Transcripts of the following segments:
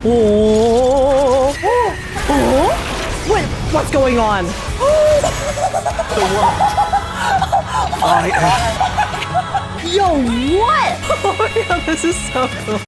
Oh, wait, what's going on? The what? I am. Yo, what? Oh my god, this is so cool.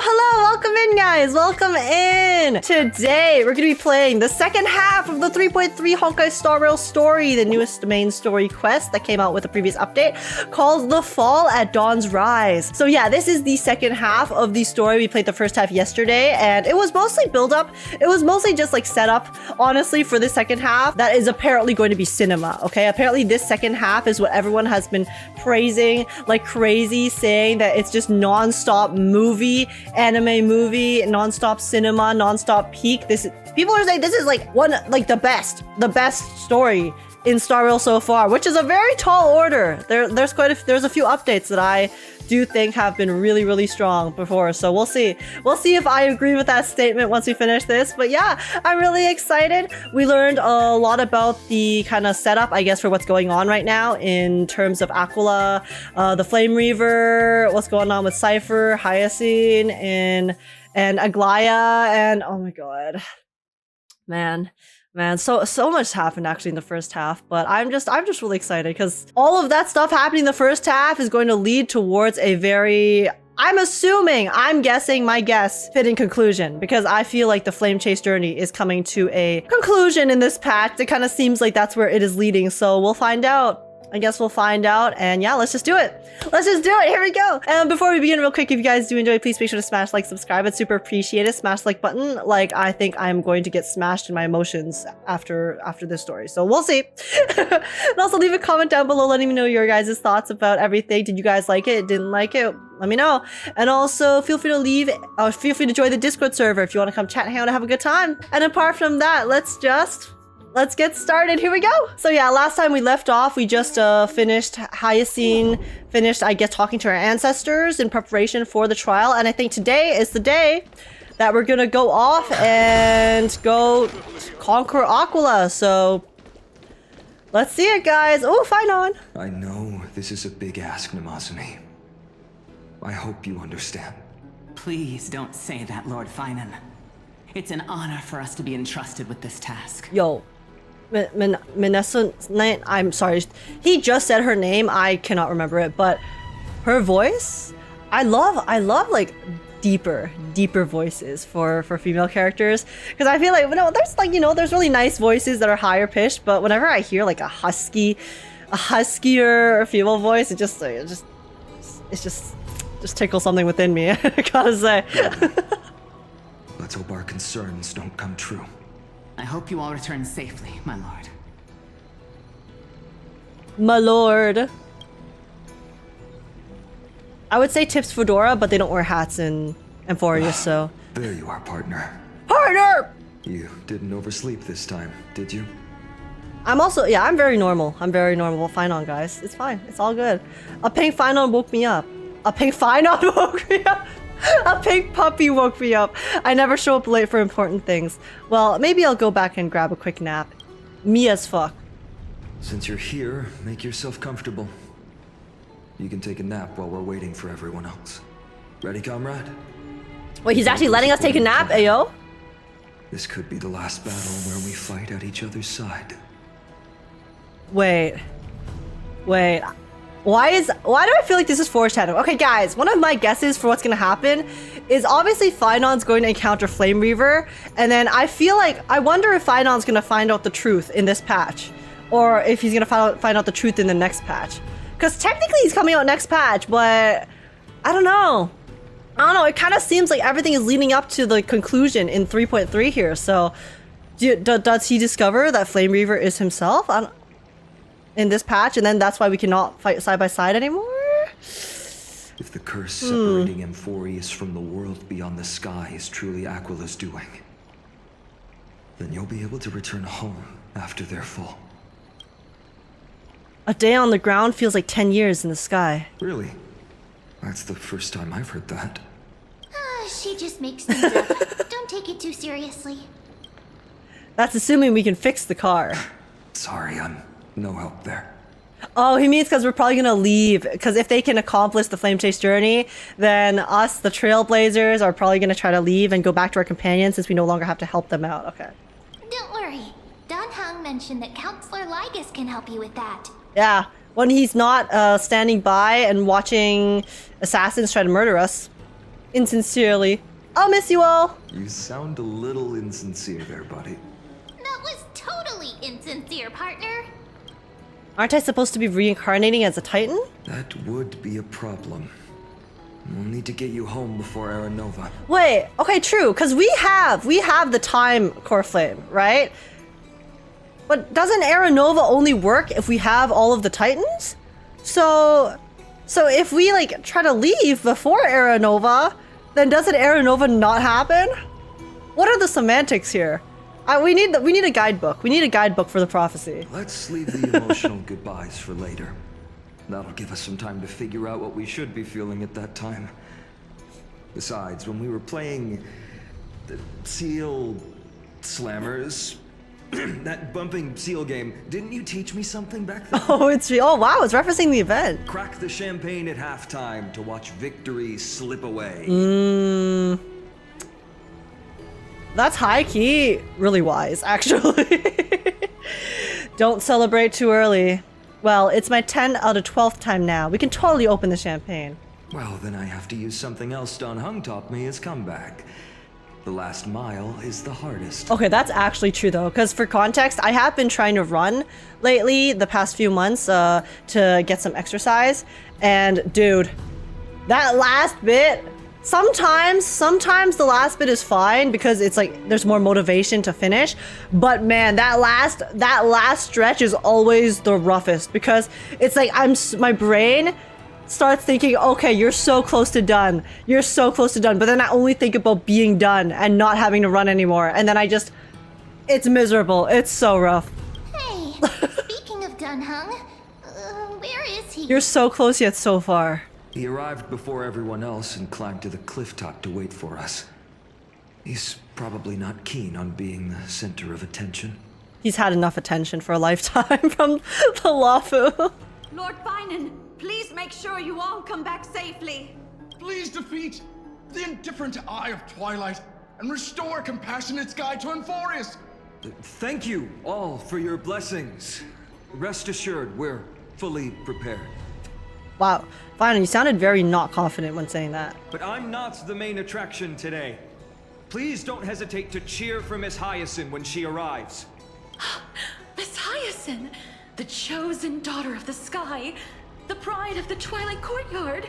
Hello, welcome in guys, welcome in. Today, we're gonna be playing the second half of the 3.3 honkaistarrail story, the newest main story quest that came out with the previous update called The Fall at Dawn's Rise. So yeah, this is the second half of the story. We played the first half yesterday and it was mostly build up. It was mostly just like set up, honestly, for the second half that is apparently going to be cinema, okay? Apparently this second half is what everyone has been praising like crazy, saying that it's just non-stop movie, anime movie, non-stop cinema, non-stop peak. People are saying this is like the best story in Starrail so far, which is a very tall order. There's a few updates that I do think have been really strong before, so we'll see if I agree with that statement once we finish this. But yeah, I'm really excited. We learned a lot about the kind of setup, I guess, for what's going on right now in terms of Aglaea, the Flame Reaver, what's going on with Cipher, Hyacine, and Aglaea, and oh my god, man, so much happened actually in the first half, but I'm just really excited because all of that stuff happening in the first half is going to lead towards a very, I'm guessing, my guess, fitting conclusion, because I feel like the Flame Chase journey is coming to a conclusion in this patch. It kind of seems like that's where it is leading, so we'll find out. I guess we'll find out, and yeah, let's just do it. Here we go. And before we begin, real quick, if you guys do enjoy, please make sure to smash like, subscribe. It's super appreciated. Smash the like button. Like, I think I'm going to get smashed in my emotions after this story, so we'll see. And also leave a comment down below letting me know your guys' thoughts about everything. Did you guys like it? Didn't like it? Let me know. And also feel free to join the Discord server if you want to come chat and hang out and have a good time. And apart from that, let's get started. Here we go. So yeah, last time we left off, we just finished Hyacine, I guess, talking to our ancestors in preparation for the trial. And I think today is the day that we're gonna go off and go conquer Aglaea. So let's see it, guys. Oh, Phainon. I know this is a big ask, Namazuni. I hope you understand. Please don't say that, Lord Phainon. It's an honor for us to be entrusted with this task. Yo, Minessa, I'm sorry. He just said her name. I cannot remember it, but her voice, I love like deeper voices for female characters, because I feel like, there's like, there's really nice voices that are higher pitched, but whenever I hear like a huskier female voice, it just tickles something within me. I gotta say. Let's hope our concerns don't come true. I hope you all return safely, my lord. My lord. I would say tips fedora, but they don't wear hats in AMPHOREOUS, so. There you are, partner. Partner! You didn't oversleep this time, did you? I'm very normal. Phainon, guys. It's fine. It's all good. A pink Phainon woke me up. A pink Phainon woke me up. A pink puppy woke me up. I never show up late for important things. Well, maybe I'll go back and grab a quick nap. Me as fuck. Since you're here, make yourself comfortable. You can take a nap while we're waiting for everyone else. Ready, comrade? Wait, he's actually letting us take a nap, ayo? This could be the last battle where we fight at each other's side. Wait. Why do I feel like this is foreshadowing? Okay, guys, one of my guesses for what's gonna happen is obviously Phainon's going to encounter Flame Reaver, and then I wonder if Phainon's gonna find out the truth in this patch, or if he's gonna find out the truth in the next patch. Because technically he's coming out next patch, but I don't know. It kind of seems like everything is leading up to the conclusion in 3.3 here, so does he discover that Flame Reaver is himself? In this patch, and then that's why we cannot fight side by side anymore? If the curse separating AMPHOREOUS from the world beyond the sky is truly Aglaea's doing, then you'll be able to return home after their fall. A day on the ground feels like 10 years in the sky. Really? That's the first time I've heard that. She just makes things up. Don't take it too seriously. That's assuming we can fix the car. Sorry, I'm no help there. Oh, he means because we're probably gonna leave. Because if they can accomplish the flame chase journey, then us, the Trailblazers, are probably gonna try to leave and go back to our companions since we no longer have to help them out. Okay. Don't worry. Don Hung mentioned that Counselor Lygus can help you with that. Yeah, when he's not standing by and watching assassins try to murder us. Insincerely. I'll miss you all. You sound a little insincere there, buddy. That was totally insincere, partner. Aren't I supposed to be reincarnating as a Titan? That would be a problem. We'll need to get you home before Aranova. Wait, okay, true, because we have the time core flame, right? But doesn't Aranova only work if we have all of the Titans? So if we like try to leave before Aranova, then doesn't Aranova not happen? What are the semantics here? We need a guidebook. We need a guidebook for the prophecy. Let's leave the emotional goodbyes for later. That'll give us some time to figure out what we should be feeling at that time. Besides, when we were playing the Seal Slammers, that bumping seal game, didn't you teach me something back then? Oh, oh wow, it's referencing the event. Crack the champagne at halftime to watch victory slip away. That's high key, really wise, actually. Don't celebrate too early. Well, it's my 10 out of 12th time now. We can totally open the champagne. Well, then I have to use something else Don Hung taught me as comeback. The last mile is the hardest. Okay, that's actually true though, because for context, I have been trying to run lately, the past few months, to get some exercise. And dude, that last bit, sometimes the last bit is fine because it's like there's more motivation to finish. But man, that last stretch is always the roughest because it's like my brain starts thinking, okay, you're so close to done. You're so close to done. But then I only think about being done and not having to run anymore. And then it's miserable. It's so rough. Hey, speaking of Don Hung, where is he? You're so close yet so far. He arrived before everyone else and climbed to the cliff top to wait for us. He's probably not keen on being the center of attention. He's had enough attention for a lifetime from the Lafu. Lord Phainon, please make sure you all come back safely. Please defeat the indifferent eye of Twilight and restore compassionate sky to AMPHOREOUS. Thank you all for your blessings. Rest assured, we're fully prepared. Wow, Phainon, you sounded very not confident when saying that. But I'm not the main attraction today. Please don't hesitate to cheer for Miss Hyacine when she arrives. Miss Hyestin, the chosen daughter of the sky, the pride of the Twilight Courtyard.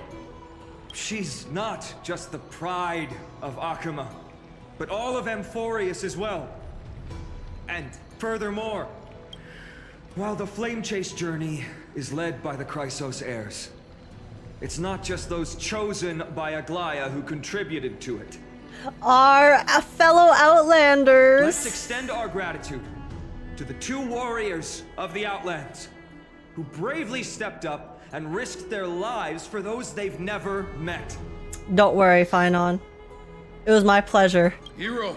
She's not just the pride of Akama, but all of AMPHOREOUS as well. And furthermore, while the Flame Chase journey is led by the Chrysos heirs, it's not just those chosen by Aglaea who contributed to it. Our fellow Outlanders. Let's extend our gratitude to the 2 warriors of the Outlands who bravely stepped up and risked their lives for those they've never met. Don't worry, Phainon. It was my pleasure. Hero,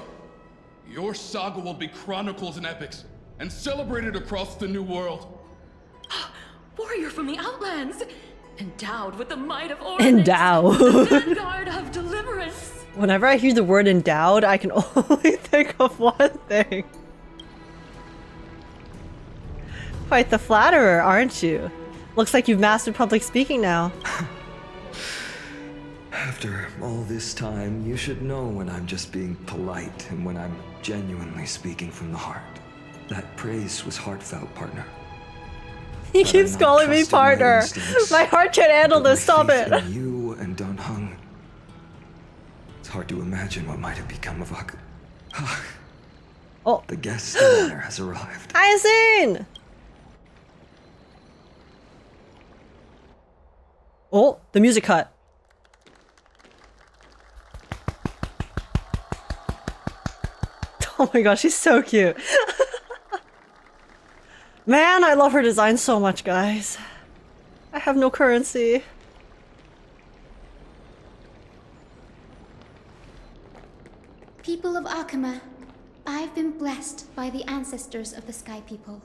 your saga will be chronicled in epics and celebrated across the New World. Warrior from the Outlands, endowed with the might of Ornix, Endowed. the vanguard of deliverance. Whenever I hear the word endowed, I can only think of one thing. Quite the flatterer, aren't you? Looks like you've mastered public speaking now. After all this time, you should know when I'm just being polite and when I'm genuinely speaking from the heart. That praise was heartfelt, partner. He But keeps I'm not calling me trusting my partner. instincts, My heart can't handle but my this. Stop faith it. in you and Don Hung. It's hard to imagine what might have become of Ak. Oh, The guest of honor has arrived. Hyacine! Oh, the music cut. Oh my gosh, she's so cute. Man, I love her design so much, guys. I have no currency. People of Akama, I've been blessed by the ancestors of the Sky People.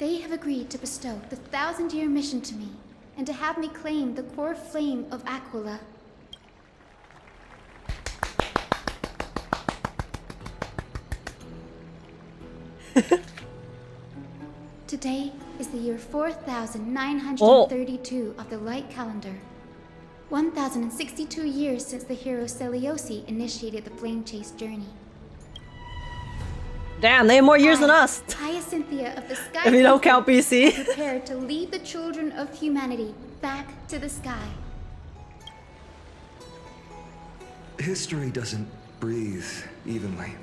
They have agreed to bestow the 1,000-year mission to me, and to have me claim the core flame of Aquila. Today is the year 4,932 of the light calendar. 1,062 years since the hero Seliose initiated the flame chase journey. Damn, they have more years than us. Hyacinthia of the sky. If you don't count BC. Prepared to lead the children of humanity back to the sky. History doesn't breathe evenly.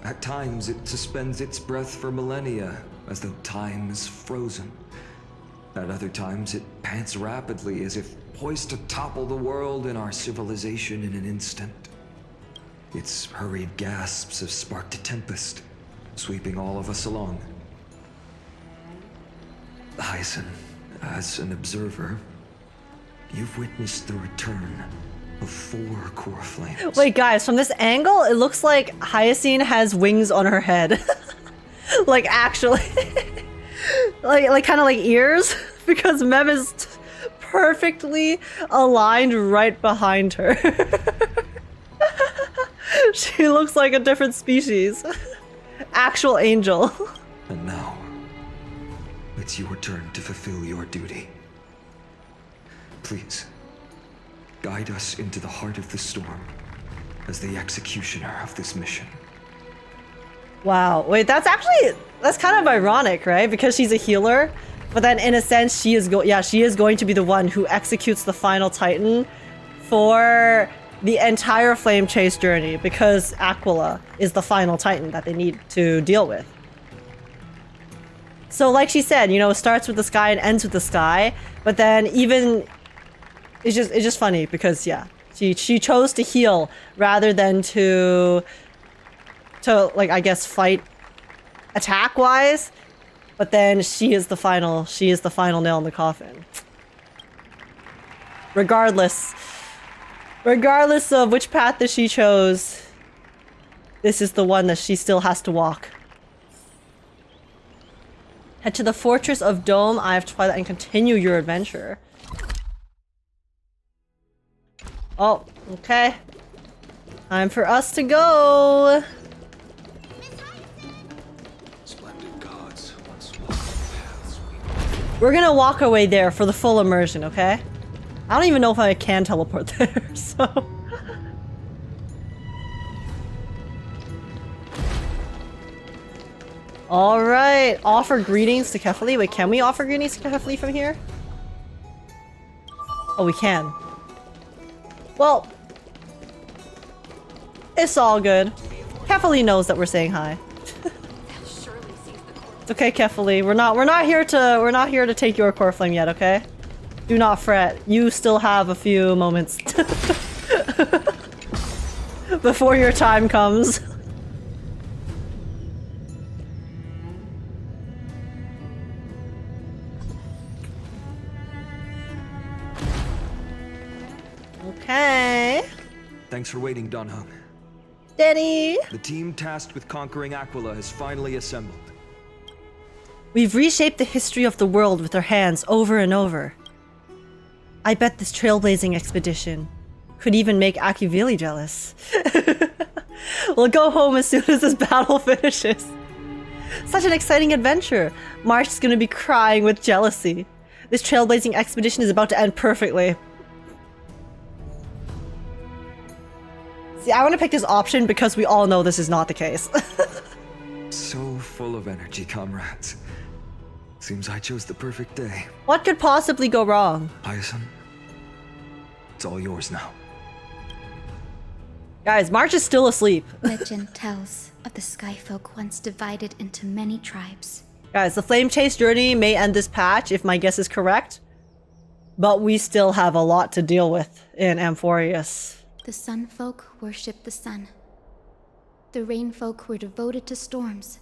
At times, it suspends its breath for millennia, as though time is frozen. At other times, it pants rapidly, as if poised to topple the world and our civilization in an instant. Its hurried gasps have sparked a tempest, sweeping all of us along. Hyestin, as an observer, you've witnessed the return of 4 core flames. Wait, guys, from this angle, it looks like Hyacine has wings on her head. Like, actually. like kind of like ears, because Mem is perfectly aligned right behind her. She looks like a different species. Actual angel. And now, it's your turn to fulfill your duty. Please, guide us into the heart of the storm as the executioner of this mission. Wow, wait, that's kind of ironic, right? Because she's a healer, but then in a sense, she is going to be the one who executes the final Titan for the entire flame chase journey, because Aquila is the final Titan that they need to deal with. So like she said, you know, it starts with the sky and ends with the sky, but then even it's just funny because yeah, she chose to heal rather than to like, I guess, fight attack wise, but then she is the final nail in the coffin. Regardless of which path that she chose, this is the one that she still has to walk. Head to the Fortress of Dome, Eye of Twilight, and continue your adventure. Oh, okay. Time for us to go. Splendid gods once walked paths We're gonna walk our way there for the full immersion, okay? I don't even know if I can teleport there, so... Alright, offer greetings to Kefali. Wait, can we offer greetings to Kefali from here? Oh, we can. Well... It's all good. Kefali knows that we're saying hi. It's okay, Kefali. We're not here to take your core flame yet, okay? Do not fret. You still have a few moments before your time comes. Okay. Thanks for waiting, Donhung. Denny. The team tasked with conquering Aquila has finally assembled. We've reshaped the history of the world with our hands over and over. I bet this trailblazing expedition could even make Akivili jealous. We'll go home as soon as this battle finishes. Such an exciting adventure. March is gonna be crying with jealousy. This trailblazing expedition is about to end perfectly. See, I want to pick this option because we all know this is not the case. So full of energy, comrades. Seems I chose the perfect day. What could possibly go wrong? Hyacin, it's all yours now. Guys, March is still asleep. Legend tells of the Skyfolk once divided into many tribes. Guys, the flame chase journey may end this patch if my guess is correct, but we still have a lot to deal with in AMPHOREOUS. The Sunfolk worshipped the sun. The Rainfolk were devoted to storms,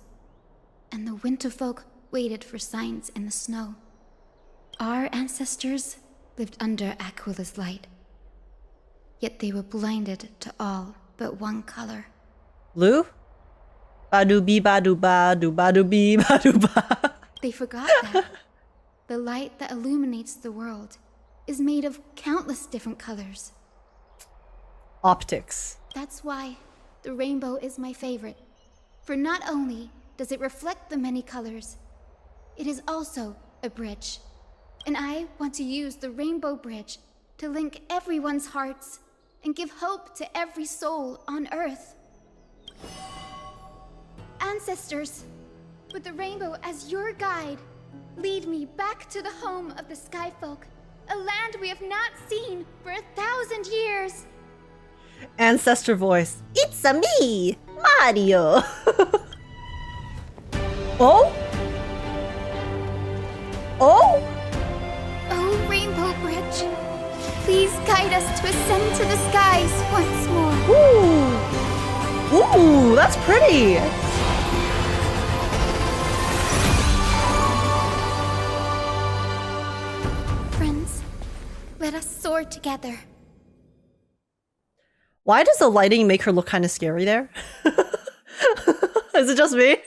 and the Winterfolk waited for signs in the snow. Our ancestors lived under Aquila's light, yet they were blinded to all but one color. Blue? Badu bee badu ba do badu bee badu ba. They forgot that the light that illuminates the world is made of countless different colors. Optics. That's why the rainbow is my favorite. For not only does it reflect the many colors, it is also a bridge. And I want to use the rainbow bridge to link everyone's hearts and give hope to every soul on Earth. Ancestors, with the rainbow as your guide, lead me back to the home of the Skyfolk, a land we have not seen for 1,000 years. Ancestor voice. It's a me, Mario. Oh? Oh? Oh, Rainbow Bridge, please guide us to ascend to the skies once more. Ooh. Ooh, that's pretty. Friends, let us soar together. Why does the lighting make her look kind of scary there? Is it just me?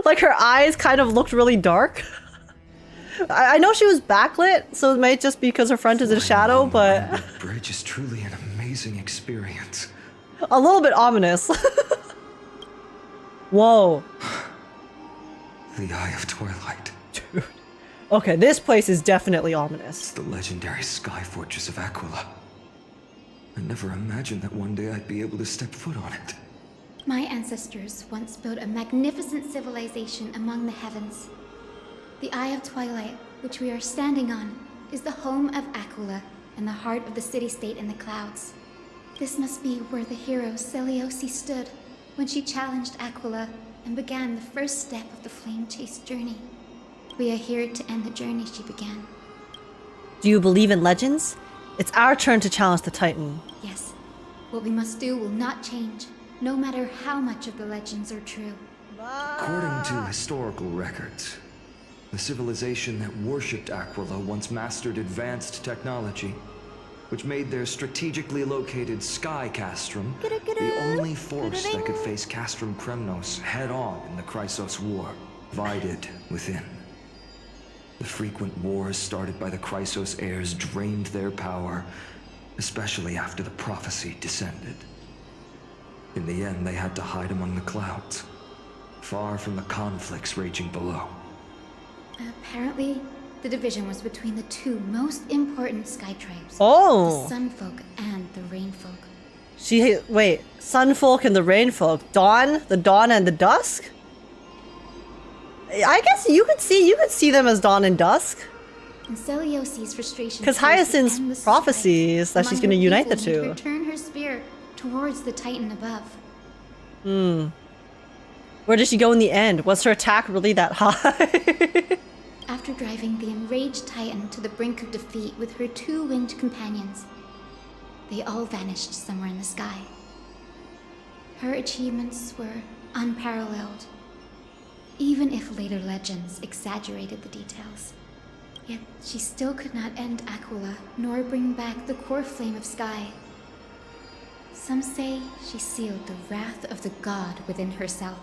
Like her eyes kind of looked really dark. I know she was backlit, so it might just be because her front is in shadow, but The bridge is truly an amazing experience. a little bit ominous. Whoa. The Eye of Twilight. Dude. Okay, this place is definitely ominous. It's the legendary sky fortress of Aquila. I never imagined that one day I'd be able to step foot on it. My ancestors once built a magnificent civilization among the heavens. The Eye of Twilight, which we are standing on, is the home of Aquila and the heart of the city-state in the clouds. This must be where the hero Seliose stood when she challenged Aquila and began the first step of the flame chase journey. We are here to end the journey she began. Do you believe in legends? It's our turn to challenge the Titan. Yes, what we must do will not change, no matter how much of the legends are true. According to historical records, the civilization that worshipped Aquila once mastered advanced technology, which made their strategically located Sky Castrum the only force that could face Castrum Kremnos head-on in the Chrysos War, divided within. The frequent wars started by the Chrysos heirs drained their power, especially after the prophecy descended. In the end, they had to hide among the clouds, far from the conflicts raging below. Apparently, the division was between the two most important sky tribes. Oh. The Sunfolk and the Rainfolk. Wait, Sunfolk and the Rainfolk. The Dawn and the Dusk? I guess you could see them as Dawn and Dusk. And Seliose's frustration Because Hyacin's prophecy is that she's going to unite the two. Her turn her spear towards the Titan above. Where did she go in the end? Was her attack really that high? After driving the enraged Titan to the brink of defeat with her two winged companions, they all vanished somewhere in the sky. Her achievements were unparalleled, even if later legends exaggerated the details. Yet she still could not end Aquila, nor bring back the core flame of sky. Some say she sealed the wrath of the god within herself,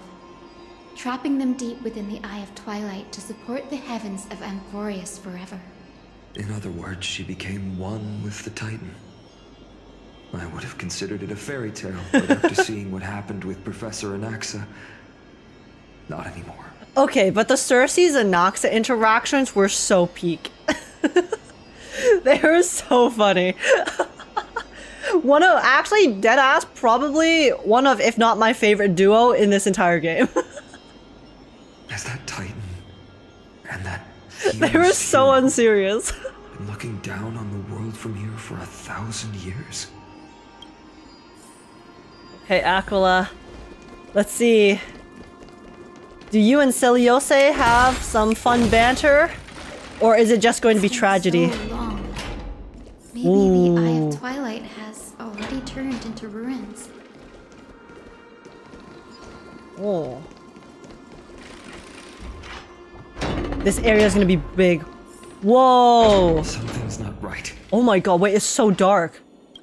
trapping them deep within the Eye of Twilight to support the heavens of AMPHOREOUS forever. In other words, she became one with the Titan. I would have considered it a fairy tale, but after seeing what happened with Professor Anaxa, not anymore. Okay, but the Cersei's and Noxa interactions were so peak. They were so funny. Actually, deadass, probably one of, if not my favorite duo in this entire game. As that Titan and that They were so unserious. been looking down on the world from here for 1,000 years. Okay, Aquila. Let's see. Do you and Seliose have some fun banter? Or is it just going to be tragedy? So long. Maybe the Eye of Twilight has already turned into ruins. Oh. This area is going to be big. Whoa. Something's not right. Oh my god, wait, it's so dark.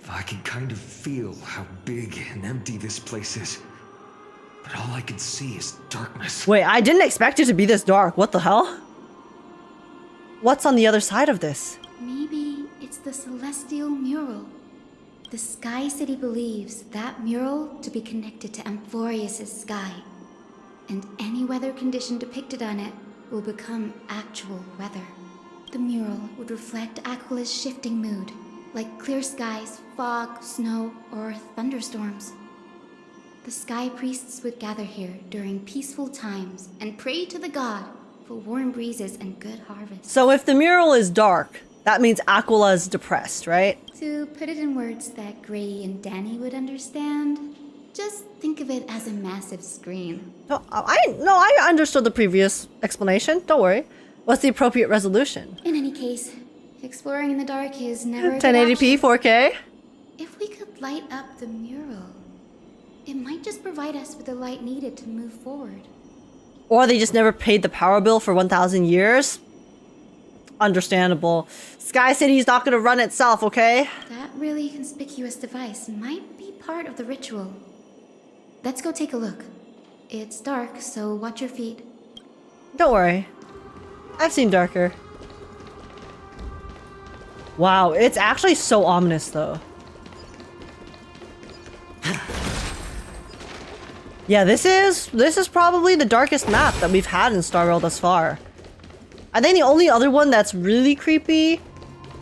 I can kind of feel how big and empty this place is. But all I can see is darkness. Wait, I didn't expect it to be this dark. What the hell? What's on the other side of this? Maybe it's the celestial mural. The Sky City believes that mural to be connected to AMPHOREOUS' sky. And any weather condition depicted on it will become actual weather. The mural would reflect Aquala's shifting mood, like clear skies, fog, snow, or thunderstorms. The Sky Priests would gather here during peaceful times and pray to the god for warm breezes and good harvests. So if the mural is dark, that means Aquala's depressed, right? To put it in words that Gray and Danny would understand, just think of it as a massive screen. No, I understood the previous explanation. Don't worry. What's the appropriate resolution? In any case, exploring in the dark is never a good 1080p, option. 4K? If we could light up the mural, it might just provide us with the light needed to move forward. Or they just never paid the power bill for 1,000 years? Understandable. Sky City's not gonna run itself, okay? That really conspicuous device might be part of the ritual. Let's go take a look. It's dark, so watch your feet. Don't worry. I've seen darker. Wow, it's actually so ominous though. Yeah, this is probably the darkest map that we've had in Star Rail thus far. I think the only other one that's really creepy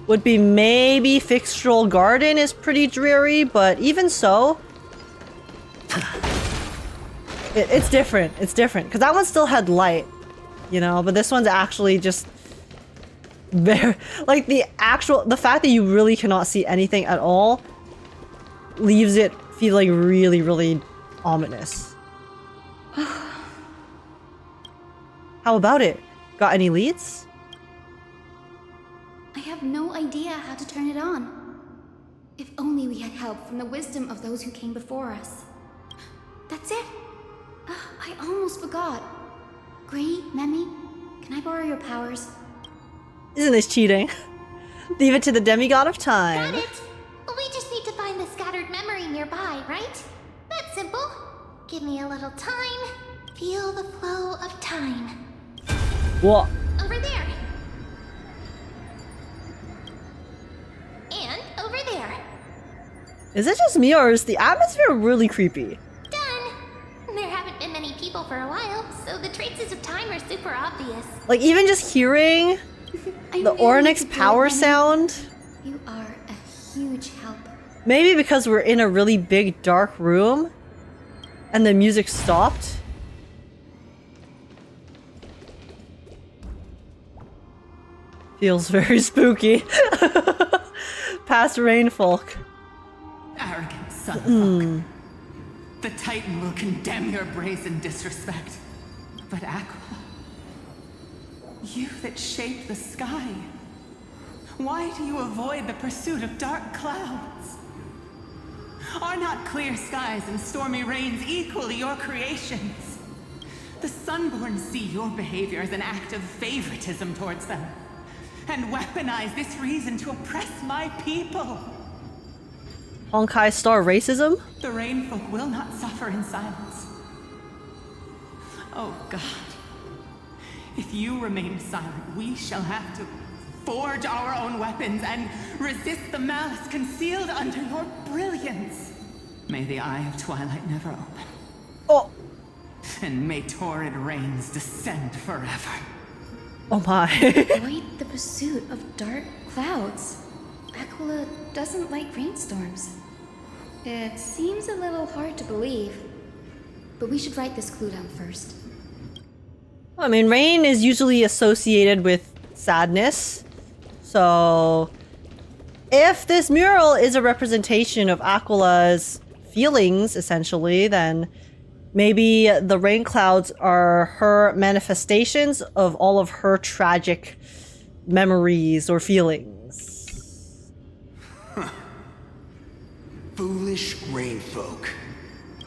would be maybe Fixtural Garden is pretty dreary, but even so, it's different. It's different because that one still had light, you know, but this one's actually just very like the fact that you really cannot see anything at all leaves it feeling really, really ominous. How about it? Got any leads? I have no idea how to turn it on. If only we had help from the wisdom of those who came before us. That's it. I almost forgot. Gray, Memi, can I borrow your powers? Isn't this cheating? Leave it to the demigod of time. Got it! We just need to find the scattered memory nearby, right? That's simple. Give me a little time. Feel the flow of time. What? Over there. And over there. Is it just me or is the atmosphere really creepy? Done. There haven't been many people for a while, so the traces of time are super obvious. Like even just hearing the Ornyx power sound? You are a huge help. Maybe because we're in a really big dark room and the music stopped? Feels very spooky. Past Rainfolk. Arrogant son of fuck. The Titan will condemn your brazen disrespect. But Aquila, you that shape the sky, why do you avoid the pursuit of dark clouds? Are not clear skies and stormy rains equally your creations? The Sunborn see your behavior as an act of favoritism towards them, and weaponize this reason to oppress my people. Honkai star racism? The Rainfolk will not suffer in silence. Oh God. If you remain silent, we shall have to forge our own weapons and resist the malice concealed under your brilliance. May the Eye of Twilight never open. Oh. And may torrid rains descend forever. Oh my. Avoid the pursuit of dark clouds. Aquila doesn't like rainstorms. It seems a little hard to believe, but we should write this clue down first. I mean, rain is usually associated with sadness. So, if this mural is a representation of Aquila's feelings, essentially, then maybe the rain clouds are her manifestations of all of her tragic memories or feelings. Foolish rainfolk.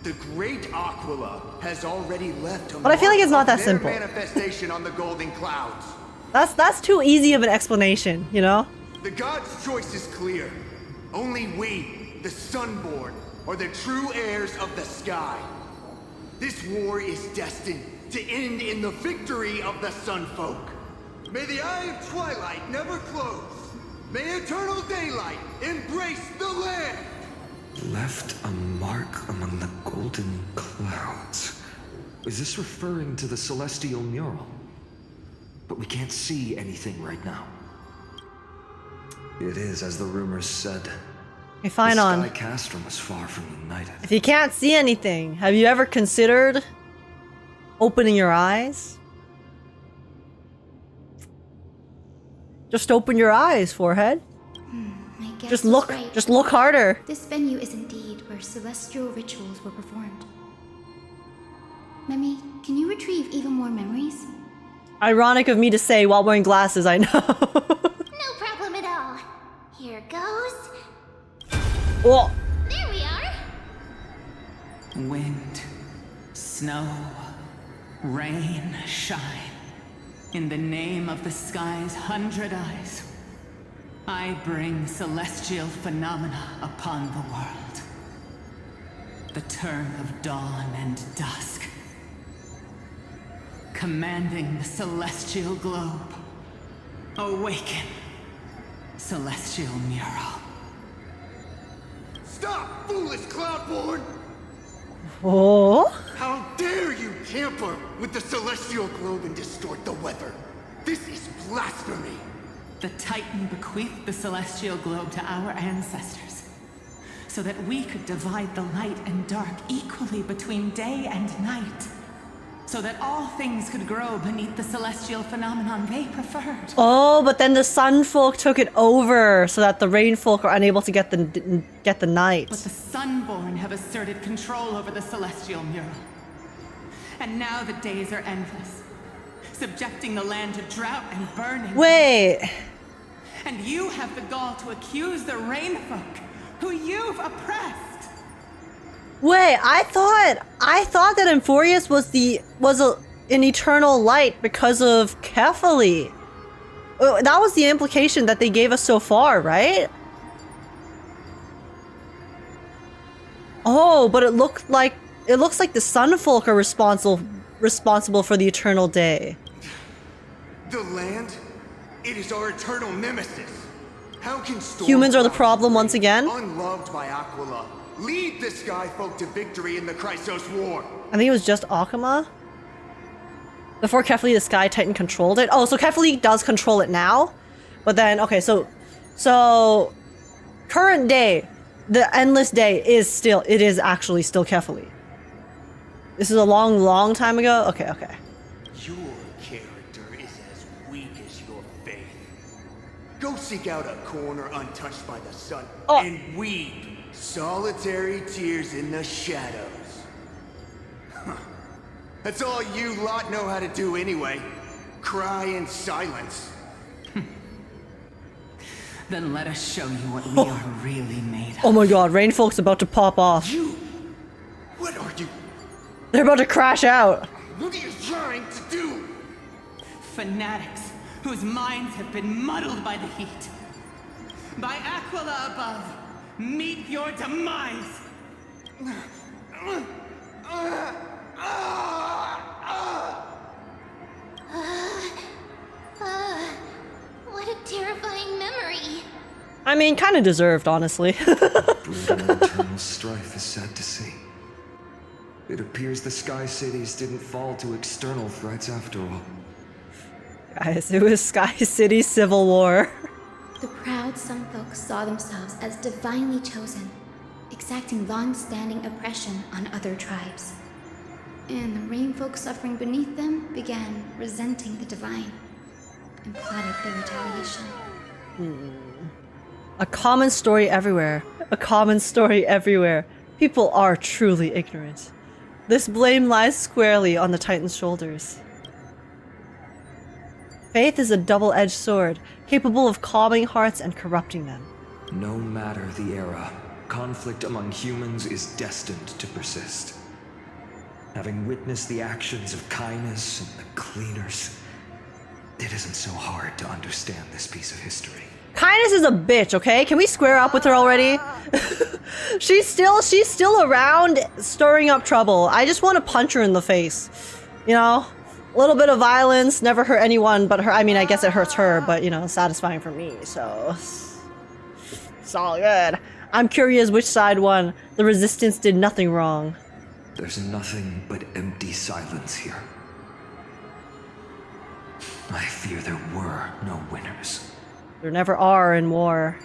The great Aquila has already left a But I feel like it's not that their simple. manifestation on the golden clouds. That's too easy of an explanation, you know? The god's choice is clear. Only we, the Sunborn, are the true heirs of the sky. This war is destined to end in the victory of the Sunfolk. May the Eye of Twilight never close. May eternal daylight embrace the land. Left a mark among the golden clouds. Is this referring to the celestial mural? But we can't see anything right now. It is as the rumors said. Hey, The Phainon. Sky Castrum was far from united. If you can't see anything, have you ever considered opening your eyes? Just open your eyes, forehead. My guess Just was look. right. Just look harder. This venue is indeed where celestial rituals were performed. Memi, can you retrieve even more memories? Ironic of me to say while wearing glasses, I know. No problem at all. Here goes. Oh, There we are. Wind, snow, rain, shine. In the name of the sky's 100 eyes, I bring celestial phenomena upon the world. The turn of dawn and dusk. Commanding the celestial globe. Awaken, celestial mural. Stop, foolish Cloudborn! oh. How dare you tamper with the celestial globe and distort the weather? This is blasphemy! The Titan bequeathed the celestial globe to our ancestors, so that we could divide the light and dark equally between day and night, so that all things could grow beneath the celestial phenomenon they preferred. Oh, but then the sun folk took it over so that the rain folk are unable to get the night. But the Sunborn have asserted control over the celestial mural. And now the days are endless, subjecting the land to drought and burning. Wait. And you have the gall to accuse the Rainfolk, who you've oppressed. Wait, I thought that AMPHOREOUS was an eternal light because of Kefali. That was the implication that they gave us so far, right? Oh, but it looks like the Sunfolk are responsible for the eternal day. The land? It is our eternal nemesis. How can Humans are the problem once again? Unloved by Aquila, lead the Sky Folk to victory in the Chrysos War. I think it was just Akuma. Before Kefali, the Sky Titan controlled it. Oh, so Kefali does control it now? But then, okay, so current day, the endless day is actually still Kefali. This is a long time ago? Okay. Your character is as weak as your faith. Go seek out a corner untouched by the sun and weep solitary tears in the shadows. That's all you lot know how to do anyway. Cry in silence. Then let us show you what we are really made of. Oh my god, Rainfolk's about to pop off. What are you? They're about to crash out. What are you trying to do? Fanatics whose minds have been muddled by the heat. By Aquila above, meet your demise. What a terrifying memory. I mean, kind of deserved, honestly. Brutal internal strife is sad to see. It appears the Sky Cities didn't fall to external threats after all. Guys, it was Sky City Civil War. The proud Sunfolk saw themselves as divinely chosen, exacting long-standing oppression on other tribes. And the Rainfolk suffering beneath them began resenting the divine and plotted their retaliation. A common story everywhere. A common story everywhere. People are truly ignorant. This blame lies squarely on the Titan's shoulders. Faith is a double-edged sword, capable of calming hearts and corrupting them. No matter the era, conflict among humans is destined to persist. Having witnessed the actions of Kindness and the Cleaners, it isn't so hard to understand this piece of history. Kindness is a bitch, okay? Can we square up with her already? she's still around stirring up trouble. I just want to punch her in the face. You know? A little bit of violence, never hurt anyone but her. I mean, I guess it hurts her, but you know, satisfying for me, so it's all good. I'm curious which side won. The resistance did nothing wrong. There's nothing but empty silence here. I fear there were no winners. There never are in war.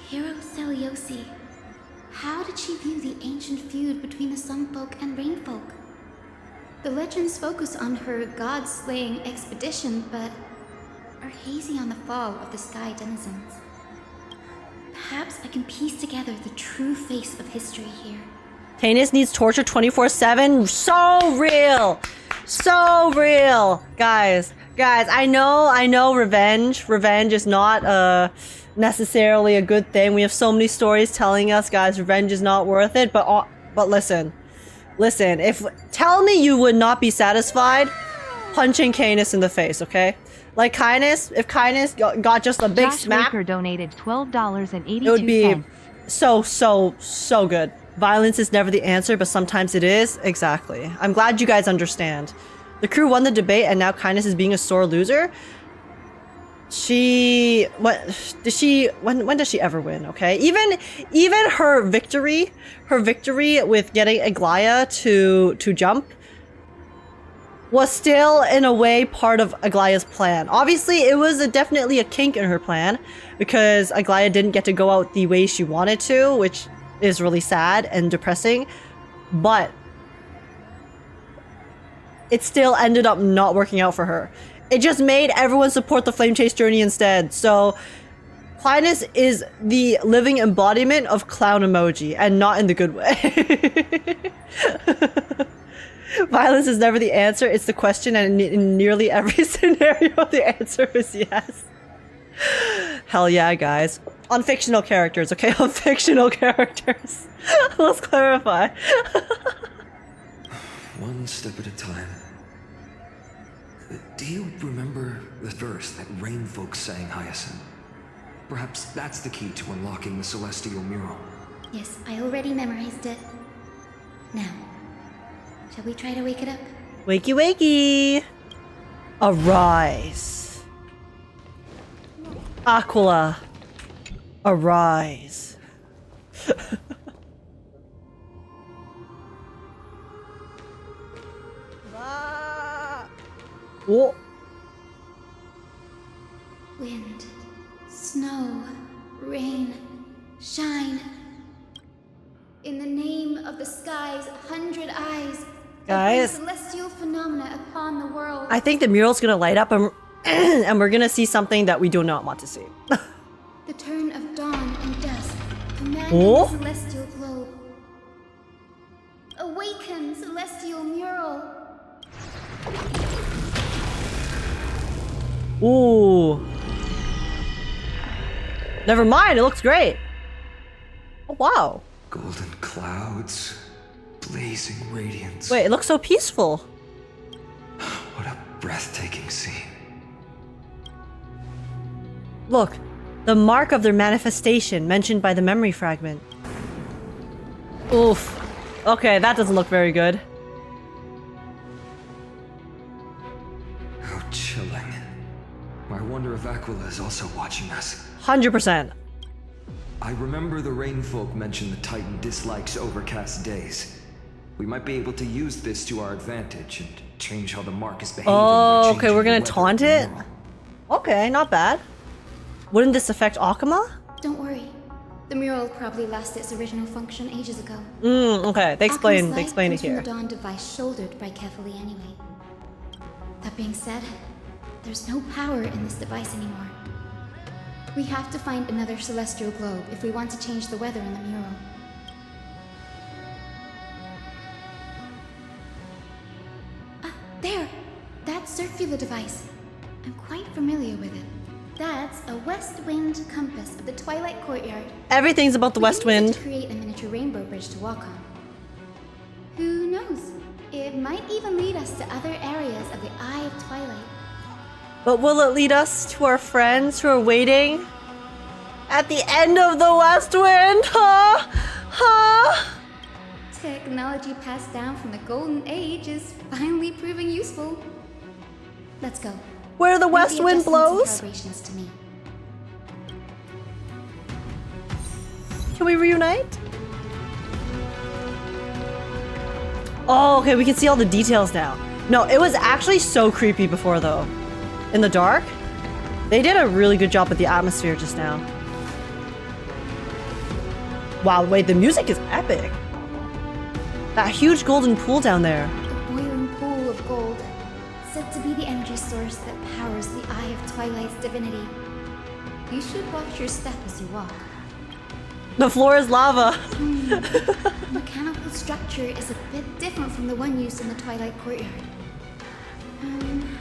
Hero Seliose. How did she view the ancient feud between the Sun Folk and Rain Folk? The legends focus on her god-slaying expedition, but are hazy on the fall of the sky denizens. Perhaps I can piece together the true face of history here. Tanis needs torture 24/7. So real! So real! Guys, I know revenge is not necessarily a good thing. We have so many stories telling us, guys, revenge is not worth it, but listen, tell me you would not be satisfied punching Canis in the face, okay? Like if Kindness got just a big Josh smack, Baker donated $12.82. it would be so good. Violence is never the answer, but sometimes it is. Exactly. I'm glad you guys understand. The crew won the debate, and now Kindness is being a sore loser. When does she ever win? Okay, even her victory with getting Aglaea to jump was still in a way part of Aglaea's plan. Obviously, it was definitely a kink in her plan because Aglaea didn't get to go out the way she wanted to, which is really sad and depressing, but it still ended up not working out for her. It just made everyone support the flame chase journey instead. So Kindness is the living embodiment of clown emoji, and not in the good way. Violence is never the answer, it's the question, and in nearly every scenario the answer is yes. Hell yeah, guys. On fictional characters, okay? On fictional characters. Let's clarify. One step at a time. Do you remember the verse that Rain Folk sang, Hyacine? Perhaps that's the key to unlocking the celestial mural. Yes, I already memorized it. Now, shall we try to wake it up? Wakey wakey! Arise. Aquila. Arise. Oh. Wind, snow, rain, shine. In the name of the sky's 100 eyes, guys, celestial phenomena upon the world. I think the mural's gonna light up and, and we're gonna see something that we do not want to see. The turn of dawn and dusk, command Oh. the celestial globe. Awaken, celestial mural. Ooh. Never mind, it looks great. Oh, wow. Golden clouds, blazing radiance. Wait, it looks so peaceful. What a breathtaking scene. Look, the mark of their manifestation mentioned by the memory fragment. Oof. Okay, that doesn't look very good. How chilling. I wonder if Aquila is also watching us. 100%. I remember the Rain Folk mentioned the Titan dislikes overcast days. We might be able to use this to our advantage and change how the mark is behaving. Oh, okay, we're gonna by changing the taunt weather it? of the mural. Okay, not bad. Wouldn't this affect Akuma? Don't worry. The mural probably lost its original function ages ago. Okay, they explain Akuma's light it comes from here. the dawn device shouldered by carefully anyway. That being said, there's no power in this device anymore. We have to find another celestial globe if we want to change the weather in the mural. Ah, there! That's circular device. I'm quite familiar with it. That's a west wind compass of the Twilight Courtyard. Everything's about the west We can use wind. it to create a miniature rainbow bridge to walk on. Who knows? It might even lead us to other areas of the Eye of Twilight. But will it lead us to our friends who are waiting At the end of the West Wind, huh? Huh? Technology passed down from the Golden Age is finally proving useful. Let's go. Where the West Maybe Wind adjustments and blows? calibrations to me. Can we reunite? Oh, okay, we can see all the details now. No, it was actually so creepy before though. In the dark? They did a really good job with the atmosphere just now. Wow, wait, the music is epic. That huge golden pool down there. A boiling pool of gold, said to be the energy source that powers the Eye of Twilight's divinity. You should watch your step as you walk. The floor is lava. The mechanical structure is a bit different from the one used in the Twilight Courtyard.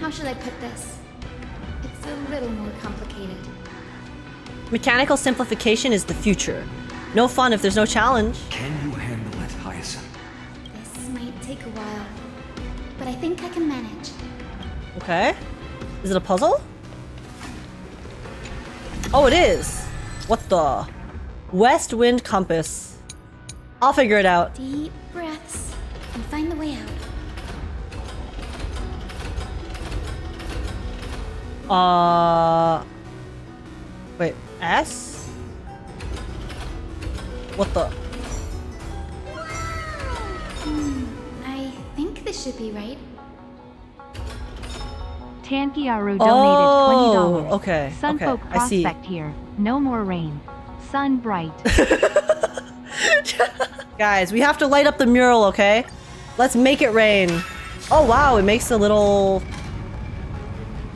How should I put this? It's a little more complicated. Mechanical simplification is the future. No fun if there's no challenge. Can you handle it, Hyacine? This might take a while, but I think I can manage. Okay. Is it a puzzle? Oh, it is. What the? West Wind Compass. I'll figure it out. Deep breaths and find the way out. Wait, S? What the? I think this should be right. Tankiaru donated Oh, $20. okay, Sunfolk okay, I see. prospect here. No more rain. Sun bright. Guys, we have to light up the mural, okay? Let's make it rain. Oh wow, it makes a little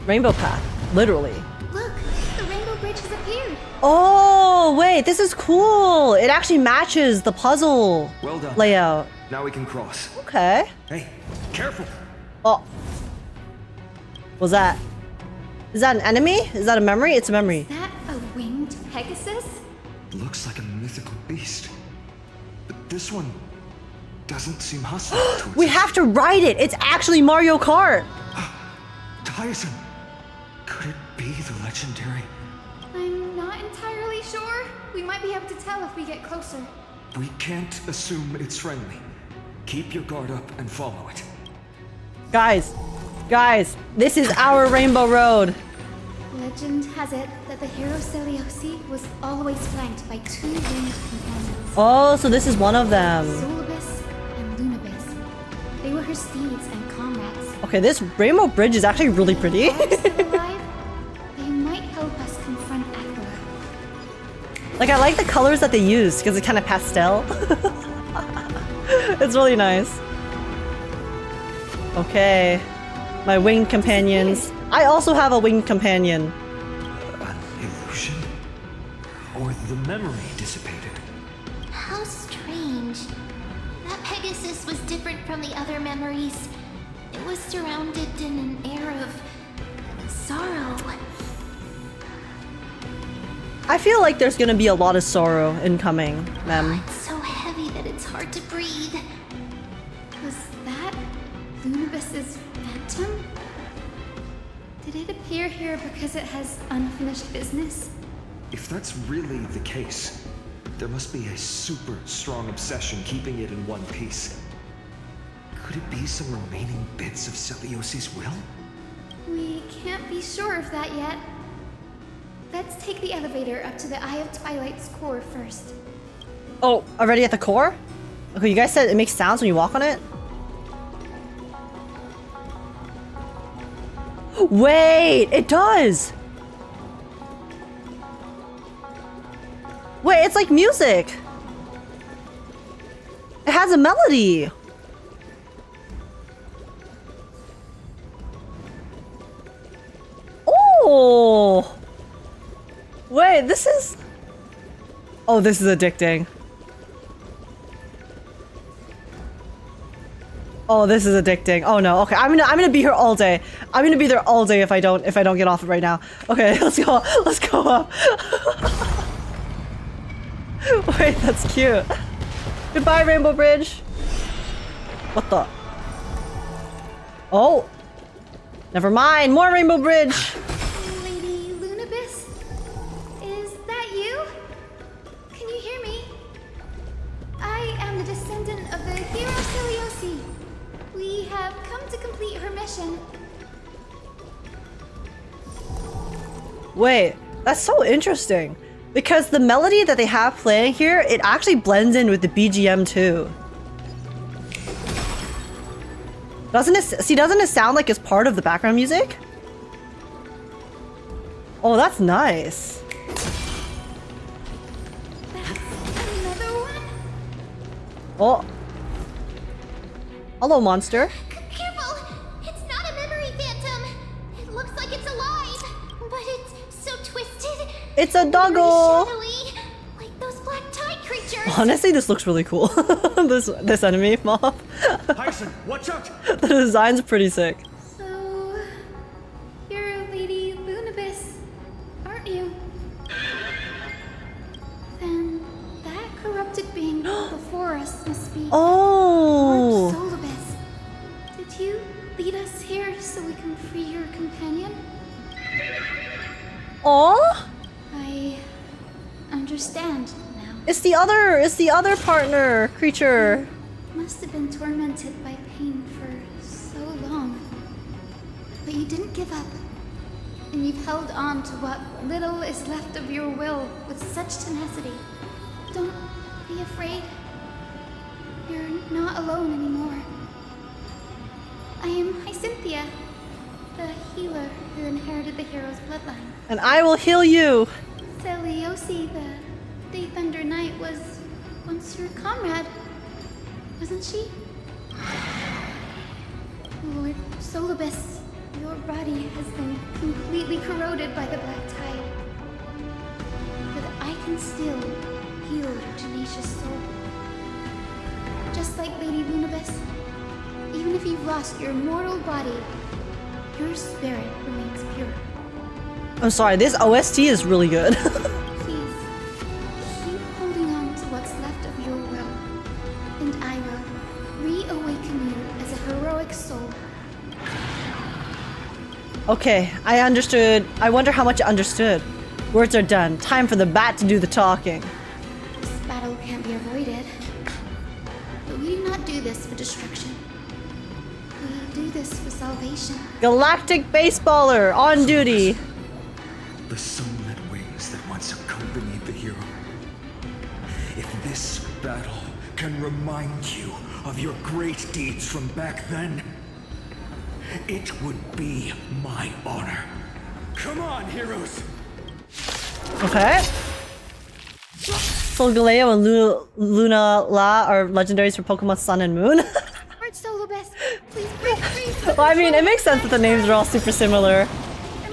rainbow path, literally. Look, the rainbow bridge has appeared. Oh, wait, this is cool. It actually matches the puzzle Well done. layout. Now we can cross. Okay. Hey, careful! Oh. Was that? Is that an enemy? Is that a memory? It's a memory. Is that a winged Pegasus? Looks like a mythical beast. But this one doesn't seem hostile towards We us. have to ride it. It's actually Mario Kart. Hyacine, could it be the legendary? I'm not entirely sure. We might be able to tell if we get closer. We can't assume it's friendly. Keep your guard up and follow it. Guys, this is our Rainbow Road. Legend has it that the hero Seliose was always flanked by two winged companions, Oh, so this is one of them. Solabus and Lunabus. They were her steeds and comrades. Okay, this Rainbow Bridge is actually really pretty. If they're still alive, they might help us confront Aglaea. Like, I like the colors that they use because it's kind of pastel. It's really nice. Okay. My winged companions. I also have a winged companion. An illusion? Or the memory dissipated? How strange. That Pegasus was different from the other memories. It was surrounded in an air of sorrow. I feel like there's gonna be a lot of sorrow incoming, Mem. It's so heavy that it's hard to breathe. Was that Lunabus's phantom? Did it appear here because it has unfinished business? If that's really the case, there must be a super strong obsession keeping it in one piece. Could it be some remaining bits of Seliose's will? We can't be sure of that yet. Let's take the elevator up to the Eye of Twilight's core first. Oh, already at the core? Okay, you guys said it makes sounds when you walk on it? Wait, it does! Wait, it's like music! It has a melody! Oh! Wait, this is... Oh, this is addicting. Oh, this is addicting. Oh no. Okay, I'm gonna be here all day. I'm gonna be there all day if I don't get off it right now. Okay, let's go. Let's go up. Wait, that's cute. Goodbye, Rainbow Bridge. What the? Oh. Never mind. More Rainbow Bridge. Lady Lunabus? Is that you? possession. Wait, that's so interesting. Because the melody that they have playing here, it actually blends in with the BGM too. Doesn't it sound like it's part of the background music? Oh, that's nice. Another one? Oh. Hello, monster. Careful! It's not a memory phantom! It looks like it's alive, but it's so twisted. It's a Very doggo. shadowy, like those black tide creatures. Honestly, this looks really cool. this enemy mob. Hyacine, watch out! The design's pretty sick. So, you're Lady Lunabis, aren't you? Then that corrupted being before us must be Oh. Lord Solabus. Did you lead us here so we can free your companion? Oh. I understand now. It's the other partner creature. Must have been tormented by pain for so long. But you didn't give up. And you've held on to what little is left of your will with such tenacity. Don't be afraid. You're not alone anymore. I am Hyacine, the healer who inherited the hero's bloodline. And I will heal you. Seliose, the Day Thunder Knight, was once your comrade, wasn't she? Lord Solabus, your body has been completely corroded by the black tide. But I can still heal your tenacious soul. Just like Lady Lunabis, even if you've lost your mortal body, your spirit remains pure. I'm sorry, this OST is really good. Please, keep holding on to what's left of your will, and I will reawaken you as a heroic soul. Okay, I understood. I wonder how much I understood. Words are done. Time for the bat to do the talking. This battle can't be avoided. But we do not do this for destruction. We do this for salvation. Galactic baseballer on duty. The sunlit wings that once accompanied the hero. If this battle can remind you of your great deeds from back then, it would be my honor. Come on, heroes! Okay. So Aglaea and Luna La are legendaries for Pokemon Sun and Moon. Lord Solabus, please break free. Well, I mean, it makes sense that the names are all super similar.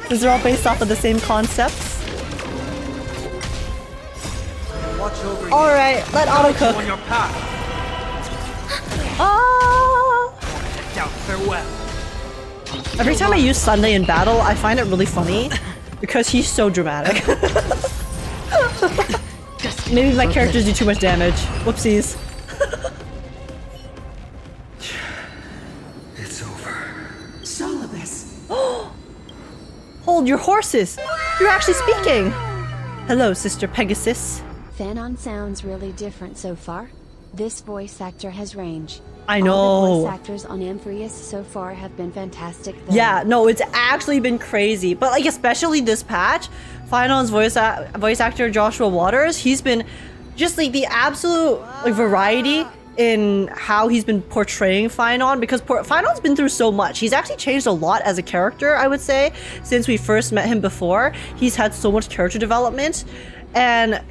Because they're all based off of the same concepts. Watch over Alright, let auto cook. on your path. Ah! Out farewell. Every time I use Sunday in battle, I find it really funny. Because he's so dramatic. Maybe my characters do too much damage. Whoopsies. It's over. Solabus. Hold your horses! You're actually speaking! Hello, Sister Pegasus. Phainon sounds really different so far. This voice actor has range. I All the know. voice actors on AMPHOREOUS so far have been fantastic. though. Yeah, no, it's actually been crazy. But like, especially this patch, Phainon's voice actor Joshua Waters, he's been just like the absolute like variety in how he's been portraying Phainon, because Phainon's been through so much. He's actually changed a lot as a character, I would say, since we first met him before. He's had so much character development, and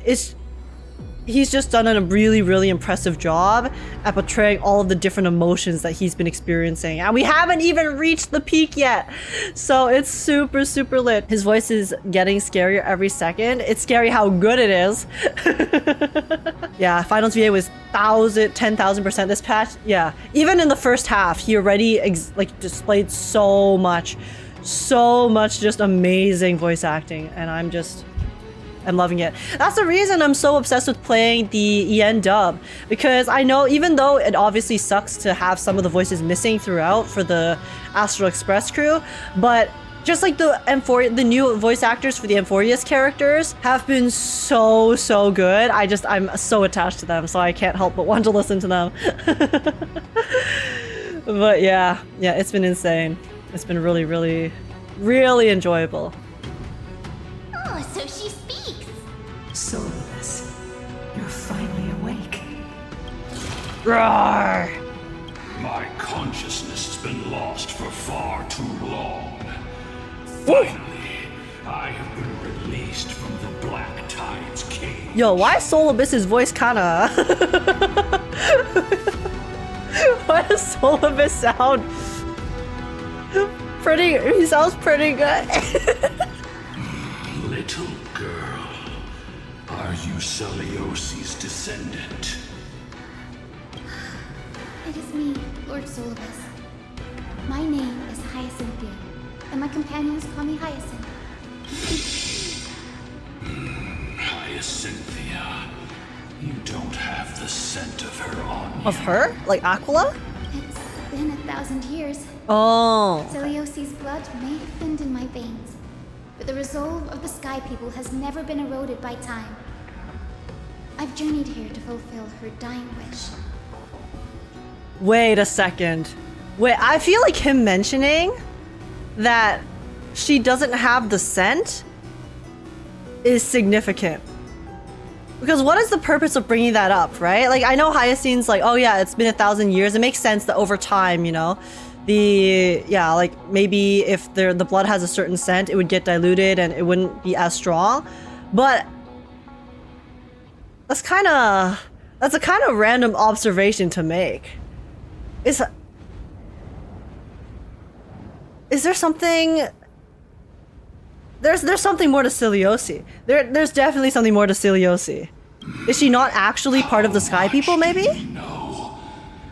he's just done a really, really impressive job at portraying all of the different emotions that he's been experiencing. And we haven't even reached the peak yet. So it's super, super lit. His voice is getting scarier every second. It's scary how good it is. Yeah, Phainon's VA was 10,000% this patch. Yeah, even in the first half, he already displayed so much just amazing voice acting. And I'm loving it. That's the reason I'm so obsessed with playing the EN dub, because I know even though it obviously sucks to have some of the voices missing throughout for the Astral Express crew, but just like the new voice actors for the AMPHOREOUS characters have been so good. I'm so attached to them, so I can't help but want to listen to them. But yeah, it's been insane. It's been really, really, really enjoyable. Oh, so she speaks. Solabus, you're finally awake. Roar! My consciousness has been lost for far too long. Finally, I have been released from the Black Tide's cage. Yo, why is Solabus's voice kinda... Why does Solabus sound... pretty... He sounds pretty good. Little girl, are you Seliose's descendant? It is me, Lord Solabus. My name is Hyacine, and my companions call me Hyacin. Hyacinthia, you don't have the scent of her on you. Of her? Like Aquila? It's been 1,000 years. Oh. Seliose's blood may have thinned in my veins, but the resolve of the Sky People has never been eroded by time. I've journeyed here to fulfill her dying wish. Wait a second. Wait, I feel like him mentioning that she doesn't have the scent is significant. Because what is the purpose of bringing that up, right? Like, I know Hyacine's like, oh yeah, it's been 1,000 years. It makes sense that over time, you know, like maybe if the blood has a certain scent, it would get diluted and it wouldn't be as strong. But that's a kind of random observation to make. Is there something... There's something more to Seliose. There's definitely something more to Seliose. Is she not actually part of the Sky People, maybe? No,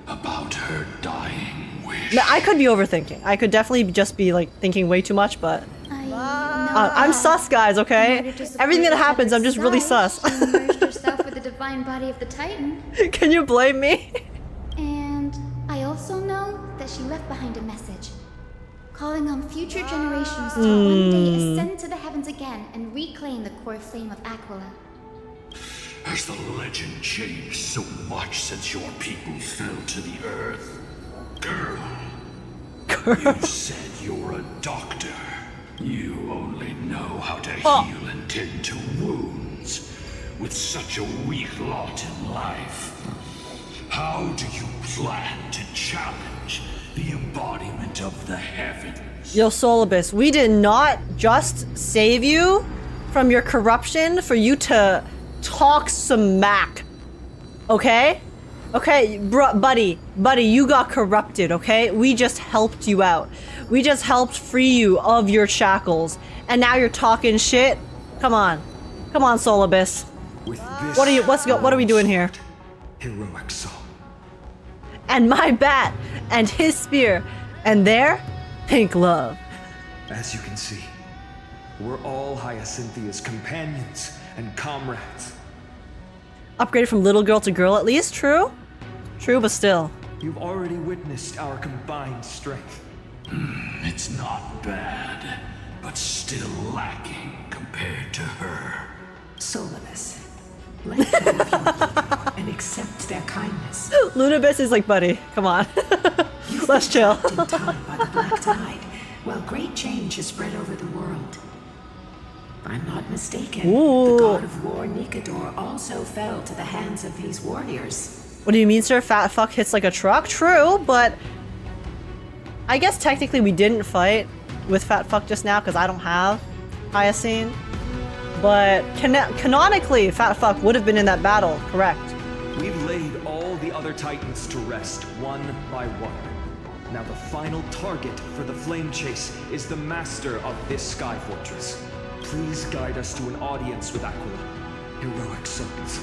about her dying wish. No, I could be overthinking. I could definitely just be like thinking way too much, but... I'm sus, guys, okay? Everything that happens, I'm just really sus. She merged herself with the divine body of the Titan. Can you blame me? And I also know that she left behind a message, calling on future generations to one day ascend to the heavens again and reclaim the core flame of Aquila. Has the legend changed so much since your people fell to the earth? Girl, you said you're a doctor. You only know how to heal and tend to wounds. With such a weak lot in life, how do you plan to challenge the embodiment of the heavens? Yo, Solabus, we did not just save you from your corruption for you to talk smack. Okay? Okay, buddy, you got corrupted, okay? We just helped you out. We just helped free you of your shackles. And now you're talking shit? Come on. Come on, Solabus. With this What are we doing here? heroic soul. And my bat, and his spear, and their pink love. As you can see, we're all Hyacinthia's companions and comrades. Upgraded from little girl to girl at least, true? True, but still. You've already witnessed our combined strength. It's not bad, but still lacking compared to her. Solabus, let go of your and accept their kindness. Lunabis is like, buddy, come on. Let's chill. In time by the Black Tide, while great change has spread over the world. If I'm not mistaken, the god of war Nikador also fell to the hands of these warriors. What do you mean, sir? Fat fuck hits like a truck? True, but I guess technically we didn't fight with Fat fuck just now because I don't have Hyacine. But canonically, Fat fuck would have been in that battle, correct? We've laid all the other titans to rest one by one. Now the final target for the flame chase is the master of this sky fortress. Please guide us to an audience with Aquila. Heroic souls.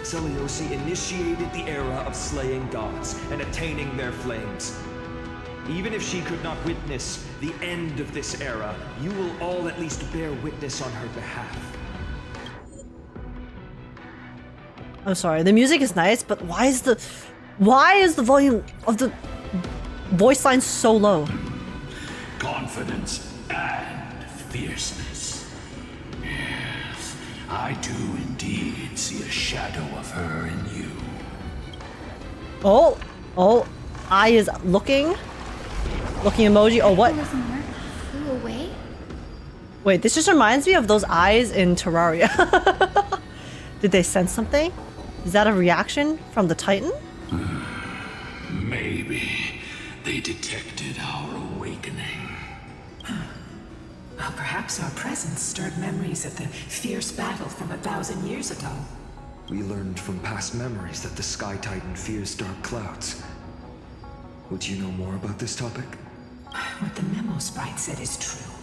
Seliose initiated the era of slaying gods and attaining their flames. Even if she could not witness the end of this era, you will all at least bear witness on her behalf. I'm sorry, the music is nice, but why is the volume of the voice line so low? Confidence and fierceness. Yes, I do indeed see a shadow of her in you. Oh, Eye is looking. looking emoji. Oh, what? Aqua's mark flew away? Wait, this just reminds me of those eyes in Terraria. Did they sense something? Is that a reaction from the Titan? Maybe they detected our awakening. Well, perhaps our presence stirred memories of the fierce battle from 1,000 years ago. We learned from past memories that the Sky Titan fears dark clouds. Would you know more about this topic? What the memo sprite said is true.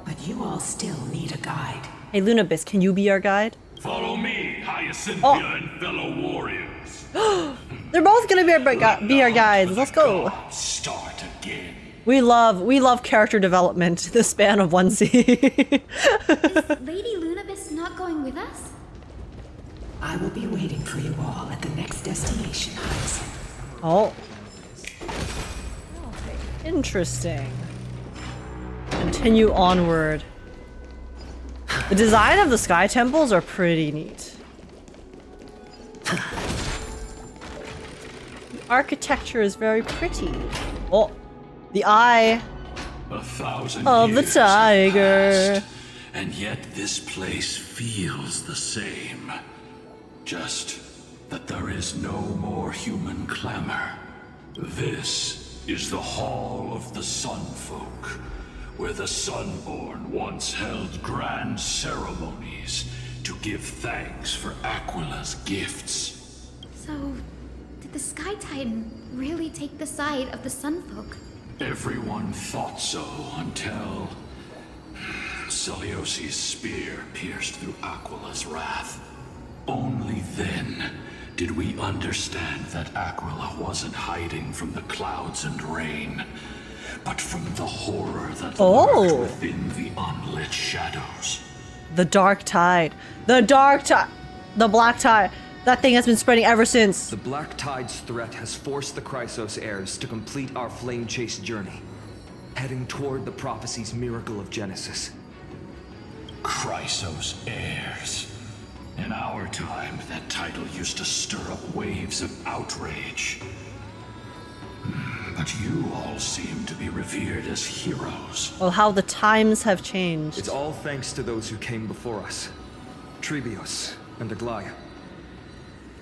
But you all still need a guide. Hey, Lunabis, can you be our guide? Follow me, Hyacine and fellow warriors. They're both gonna be our guides. Let's go. Start again. We love character development in the span of one scene. Is Lady Lunabis not going with us? I will be waiting for you all at the next destination, Hyacin. Oh. Interesting. Continue onward. The design of the sky temples are pretty neat. The architecture is very pretty. Oh, the eye 1,000 of the years tiger. have passed, and yet this place feels the same. Just that there is no more human clamor. This is the Hall of the Sun Folk, where the Sunborn once held grand ceremonies to give thanks for Aquila's gifts. So, did the Sky Titan really take the side of the Sunfolk? Everyone thought so until Selios's spear pierced through Aquila's wrath. Only then did we understand that Aquila wasn't hiding from the clouds and rain, but from the horror that lurked within the unlit shadows. The dark tide. The dark tide. The black tide. That thing has been spreading ever since. The Black Tide's threat has forced the Chrysos heirs to complete our flame chase journey, heading toward the prophecy's miracle of Genesis. Chrysos heirs. In our time, that title used to stir up waves of outrage. But you all seem to be revered as heroes. Well, how the times have changed. It's all thanks to those who came before us. Tribbie and Aglaea.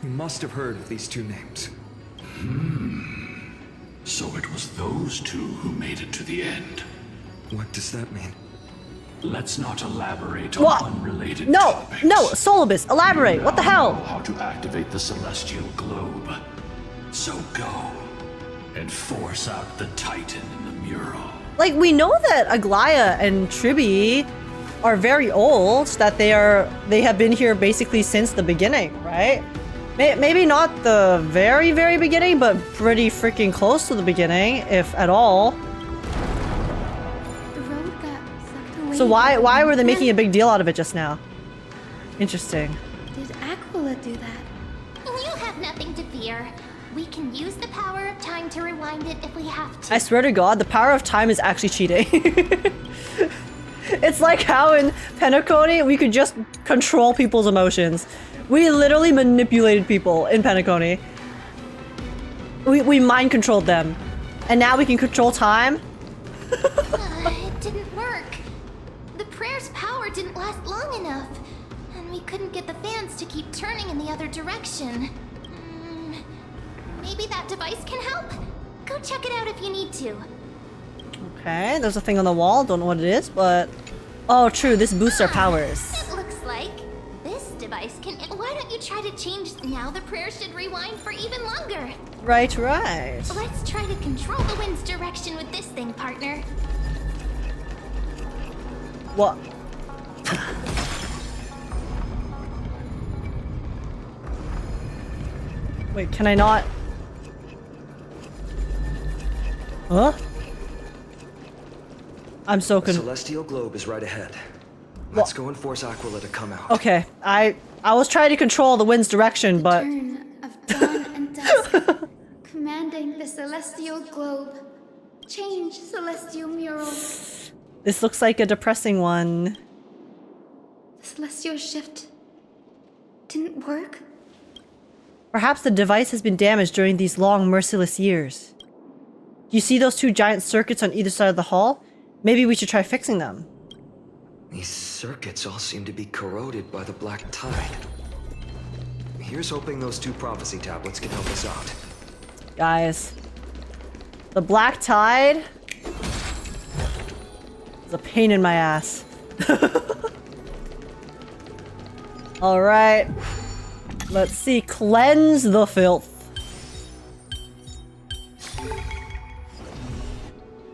You must have heard of these two names. So it was those two who made it to the end. What does that mean? Let's not elaborate on unrelated topics. No, Solabus, elaborate. What the hell? Know how to activate the celestial globe. So go and force out the Titan in the mural. Like, we know that Aglaea and Tribbie are very old, that they have been here basically since the beginning, right? Maybe not the very, very beginning, but pretty freaking close to the beginning, if at all. The road got sucked away. So why were they making a big deal out of it just now? Interesting. Did Aquila do that? You have nothing to fear. We can use the power of time to rewind it if we have to. I swear to God, the power of time is actually cheating. It's like how in Penacony, we could just control people's emotions. We literally manipulated people in Penacony. We mind controlled them. And now we can control time? It didn't work. The prayer's power didn't last long enough. And we couldn't get the fans to keep turning in the other direction. Maybe that device can help? Go check it out if you need to. Okay, there's a thing on the wall. Don't know what it is, but... Oh, true. This boosts our powers. It looks like this device can... Why don't you try to change... Now the prayer should rewind for even longer. Right. Let's try to control the wind's direction with this thing, partner. What? Wait, can I not... Huh? I'm so The celestial globe is right ahead. Let's go and force Aquila to come out. Okay, I was trying to control the wind's direction, but... Turn of dawn and dusk, commanding the celestial globe. Change celestial mural. This looks like a depressing one. The celestial shift didn't work? Perhaps the device has been damaged during these long, merciless years. Do you see those two giant circuits on either side of the hall? Maybe we should try fixing them. These circuits all seem to be corroded by the black tide. Here's hoping those two prophecy tablets can help us out. Guys, the black tide is a pain in my ass. All right, let's see. Cleanse the filth.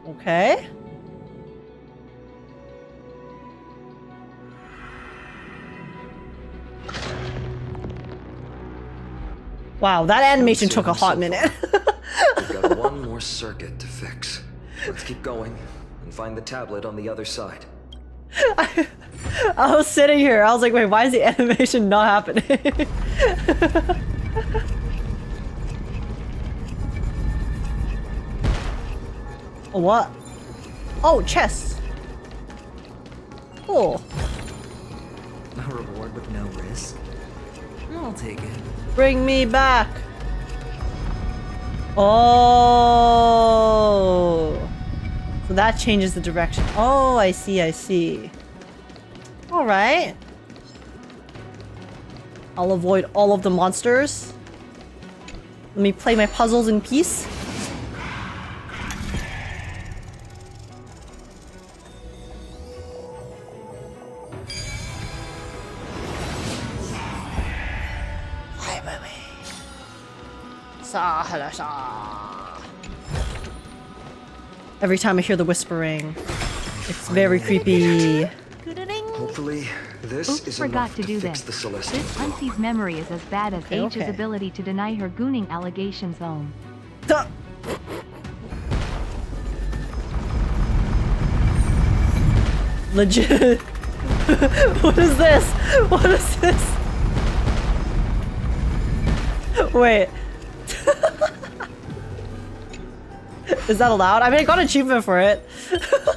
Okay. Wow, that animation took a hot minute. We've got one more circuit to fix. Let's keep going and find the tablet on the other side. I was sitting here, I was like, wait, why is the animation not happening? What? Oh, chest. Cool. A reward with no risk. I'll take it. Bring me back. Oh. So that changes the direction. Oh, I see, I see. All right. I'll avoid all of the monsters. Let me play my puzzles in peace. Every time I hear the whispering, it's very creepy. Hopefully, this Oops, is forgot enough to do fix this. the Celestial This Throne. Unsie's memory is as bad as Okay, H's okay. ability to deny her gooning allegations home. Duh. Legit. What is this? What is this? Wait. Is that allowed? I mean, I got an achievement for it.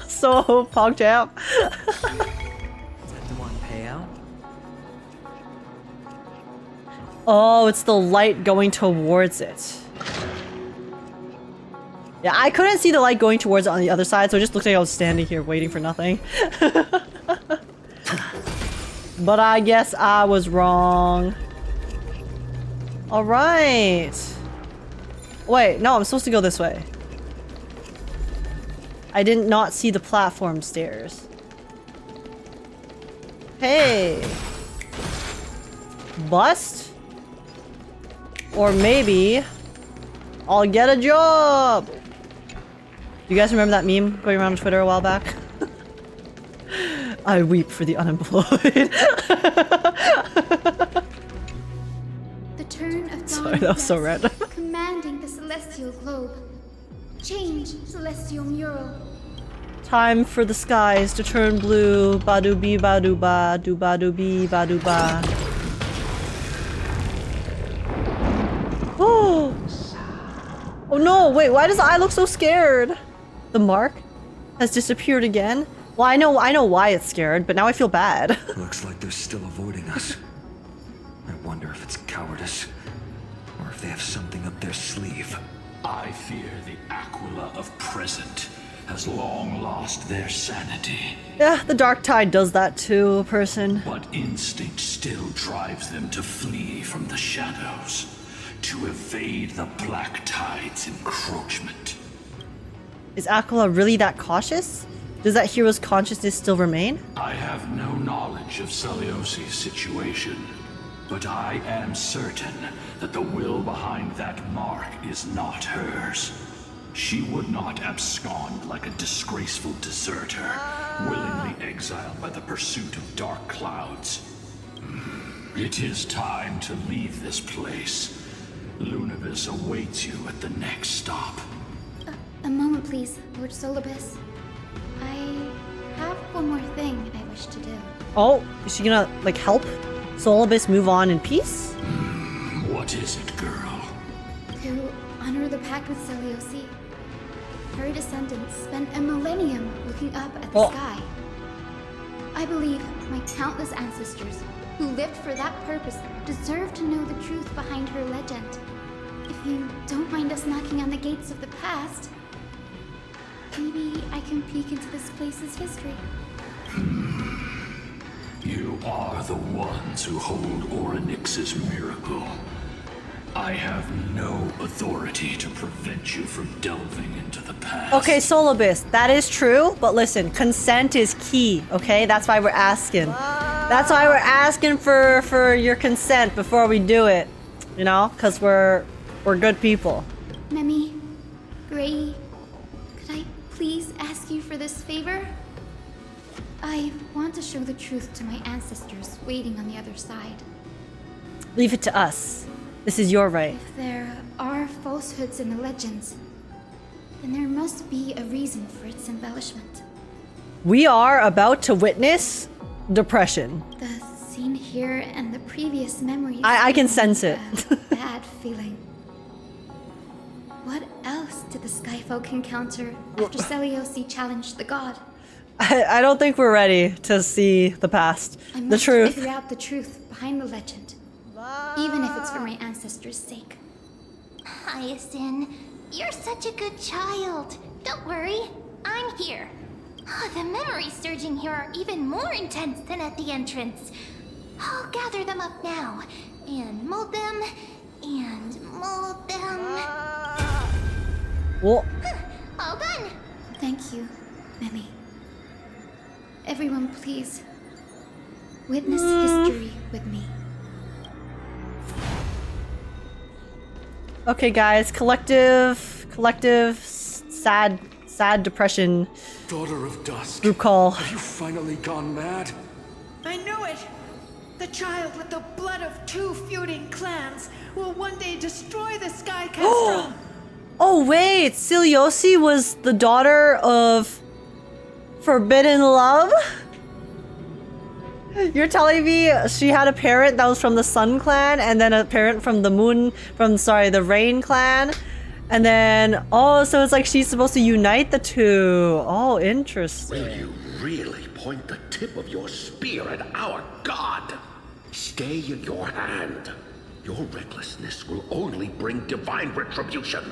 So, PogChamp. Is that the one payout? Oh, it's the light going towards it. Yeah, I couldn't see the light going towards it on the other side, so it just looked like I was standing here waiting for nothing. But I guess I was wrong. Alright. Wait, no, I'm supposed to go this way. I did not see the platform stairs. Hey. Bust? Or maybe I'll get a job. You guys remember that meme going around on Twitter a while back? I weep for the unemployed. The turn of dawn. Sorry, that was so random. Commanding the celestial globe. Change, celestial mural. Time for the skies to turn blue. Ba-doo bee ba-doo ba, doo ba-doo bee ba-doo ba. Oh! Oh no, wait, why does the eye look so scared? The mark has disappeared again? Well, I know why it's scared, but now I feel bad. Looks like they're still avoiding us. I wonder if it's cowardice, or if they have something up their sleeve. I fear the Aquila of present has long lost their sanity. Yeah, the dark tide does that too, person. But instinct still drives them to flee from the shadows, to evade the black tide's encroachment. Is Aquila really that cautious? Does that hero's consciousness still remain? I have no knowledge of Seliose's situation, but I am certain that the will behind that mark is not hers. She would not abscond like a disgraceful deserter, willingly exiled by the pursuit of dark clouds. It is time to leave this place. Lunavis awaits you at the next stop. A moment, please, Lord Solabus. I have one more thing I wish to do. Oh, is she gonna, like, help Solabus move on in peace? What is it, girl? To honor the pact with Seliose. Her descendants spent a millennium looking up at the sky. I believe my countless ancestors who lived for that purpose deserve to know the truth behind her legend. If you don't mind us knocking on the gates of the past, Maybe I can peek into this place's history. You are the ones who hold Orynyx's miracle. I have no authority to prevent you from delving into the past. Okay, Solabus, that is true, but listen, consent is key, okay? That's why we're asking. That's why we're asking for your consent before we do it. You know? Because we're good people. Memi, Gray, could I please ask you for this favor? I want to show the truth to my ancestors waiting on the other side. Leave it to us. This is your right. If there are falsehoods in the legends, then there must be a reason for its embellishment. We are about to witness depression. The scene here and the previous memories. I can sense it. A bad feeling. What else did the Skyfolk encounter after Seliose challenged the god? I don't think we're ready to see the past. I must The truth. figure out the truth behind the legend, even if it's for my ancestors' sake. Hyestin, you're such a good child. Don't worry, I'm here. The memories surging here are even more intense than at the entrance. I'll gather them up now, and mold them, and mold them. Well, All done. Thank you, Memi. Everyone, please witness history with me. okay, guys. Collective, sad depression. Daughter of Dusk. Group call. Have you finally gone mad? I knew it! The child with the blood of two feuding clans will one day destroy the Sky Castle. Oh wait, Seliose was the daughter of Forbidden Love? You're telling me she had a parent that was from the Sun Clan and then a parent from the the Rain Clan? And then, oh, so it's like she's supposed to unite the two. Oh, interesting. Will you really point the tip of your spear at our god? Stay in your hand. Your recklessness will only bring divine retribution.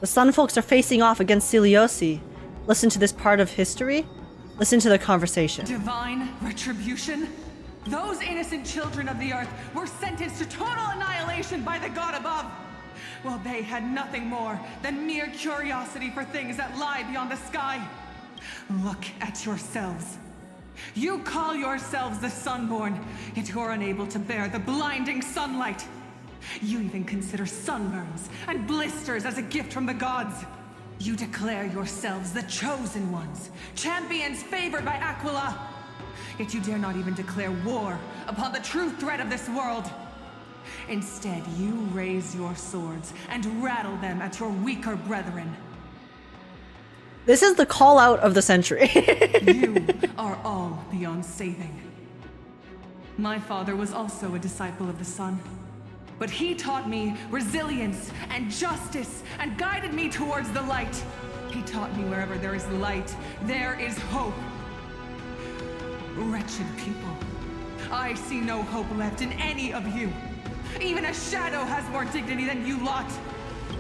The Sun folks are facing off against Seliose. Listen to this part of history. Listen to the conversation. Divine retribution? Those innocent children of the earth were sentenced to total annihilation by the god above. While they had nothing more than mere curiosity for things that lie beyond the sky. Look at yourselves. You call yourselves the Sunborn, yet you're unable to bear the blinding sunlight. You even consider sunburns and blisters as a gift from the gods. You declare yourselves the chosen ones, champions favored by Aquila. Yet you dare not even declare war upon the true threat of this world. Instead, you raise your swords and rattle them at your weaker brethren. This is the call out of the century. You are all beyond saving. My father was also a disciple of the sun, but he taught me resilience and justice and guided me towards the light. He taught me wherever there is light, there is hope. Wretched people, I see no hope left in any of you. Even a shadow has more dignity than you lot.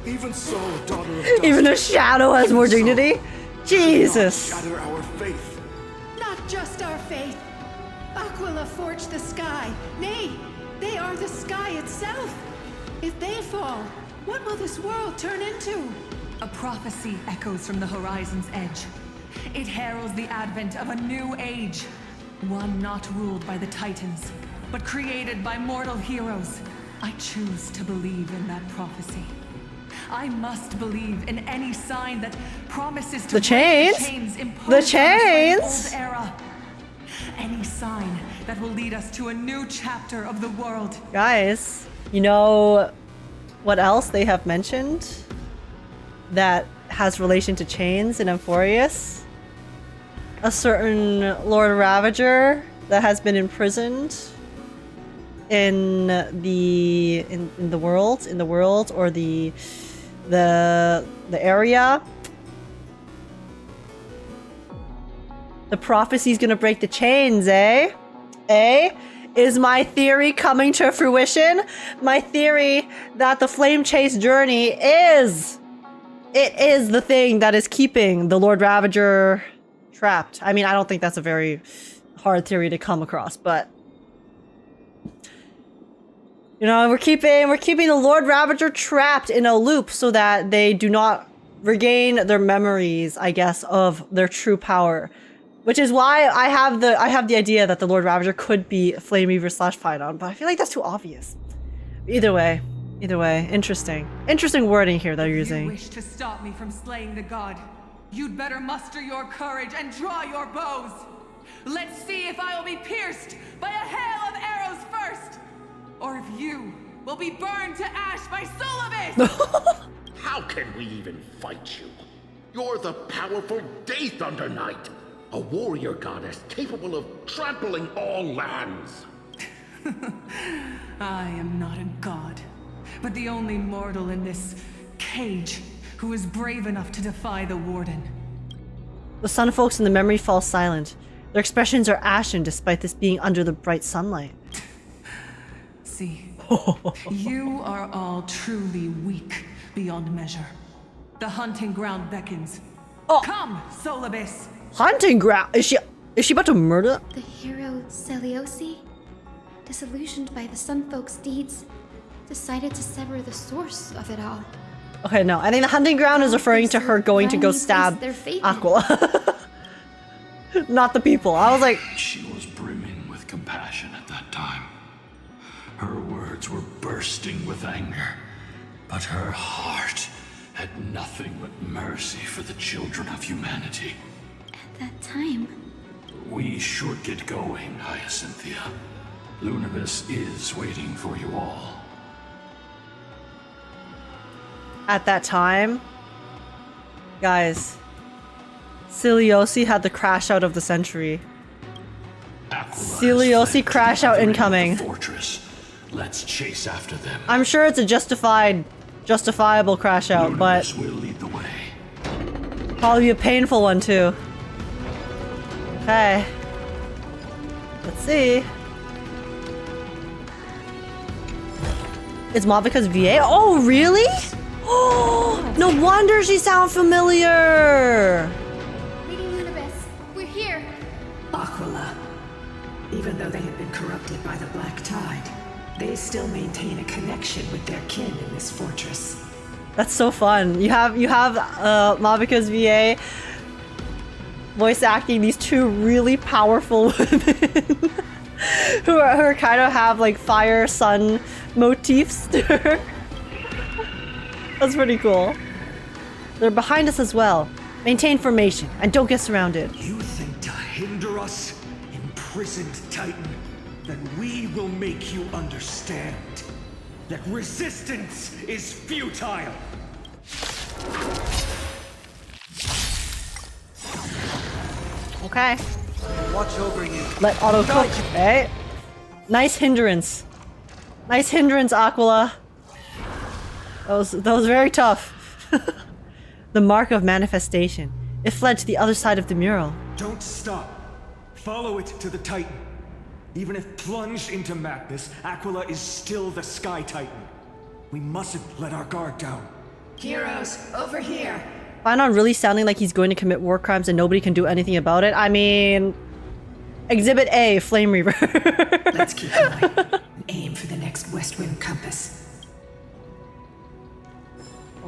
Even so, daughter of Dusk. Even a shadow has more dignity? Jesus. Shatter our faith. Not just our faith. Aquila forged the sky. Nay, they are the sky itself. If they fall, what will this world turn into? A prophecy echoes from the horizon's edge. It heralds the advent of a new age. One not ruled by the Titans, but created by mortal heroes. I choose to believe in that prophecy. I must believe in any sign that promises to The chains? break the chains imposed The on us by chains? the old era. Any sign that will lead us to a new chapter of the world. Guys, you know what else they have mentioned that has relation to chains in AMPHOREOUS? A certain Lord Ravager that has been imprisoned in the world or the area. The prophecy's gonna break the chains, eh? Eh? Is my theory coming to fruition? My theory that the Flame Chase journey is it is the thing that is keeping the Lord Ravager trapped. I mean, I don't think that's a very hard theory to come across, but you know, we're keeping the Lord Ravager trapped in a loop so that they do not regain their memories, I guess, of their true power. Which is why I have the idea that the Lord Ravager could be Flame Reaver / Phainon, but I feel like that's too obvious. Either way, interesting. Interesting wording here that you're using. You wish to stop me from slaying the god. You'd better muster your courage and draw your bows. Let's see if I will be pierced by a hail of arrows first, or if you will be burned to ash by Solabus! How can we even fight you? You're the powerful Day Thunder Knight, a warrior goddess capable of trampling all lands. I am not a god, but the only mortal in this cage who is brave enough to defy the Warden. The sun folks in the memory fall silent. Their expressions are ashen despite this being under the bright sunlight. See, you are all truly weak beyond measure. The hunting ground beckons. Oh. Come, Solabus! Hunting ground? Is she about to murder? The hero Seliose, disillusioned by the sun folks' deeds, decided to sever the source of it all. Okay, no. I think the hunting ground is referring to her going to go stab Aquila. Not the people. I was like... She was brimming with compassion at that time. Her words were bursting with anger, but her heart had nothing but mercy for the children of humanity. At that time... We should get going, Hyacinthia. Lunibus is waiting for you all. At that time, guys, Seliose had the crash out of the century. Seliose crash out incoming. Fortress. Let's chase after them. I'm sure it's a justifiable crash out, but will lead the way. Probably be a painful one too. Okay. Let's see. It's Mavika's VA? Oh, really? Oh, no wonder she sounds familiar. Lady Lunibus, we're here. Aquila. Even though they have been corrupted by the Black Tide, they still maintain a connection with their kin in this fortress. That's so fun. You have Mavika's VA voice acting these two really powerful women who are kind of have like fire sun motifs to her. That's pretty cool. They're behind us as well. Maintain formation and don't get surrounded. You think to hinder us, imprisoned Titan? Then we will make you understand that resistance is futile. Okay. Watch over you. Let auto cook. Okay. Nice hindrance. Nice hindrance, Aquila. That was very tough. The mark of manifestation. It fled to the other side of the mural. Don't stop. Follow it to the Titan. Even if plunged into madness, Aquila is still the Sky Titan. We mustn't let our guard down. Heroes, over here. Phainon really sounding like he's going to commit war crimes and nobody can do anything about it? I mean... Exhibit A, Flame Reaver. Let's keep going. And aim for the next west wind compass.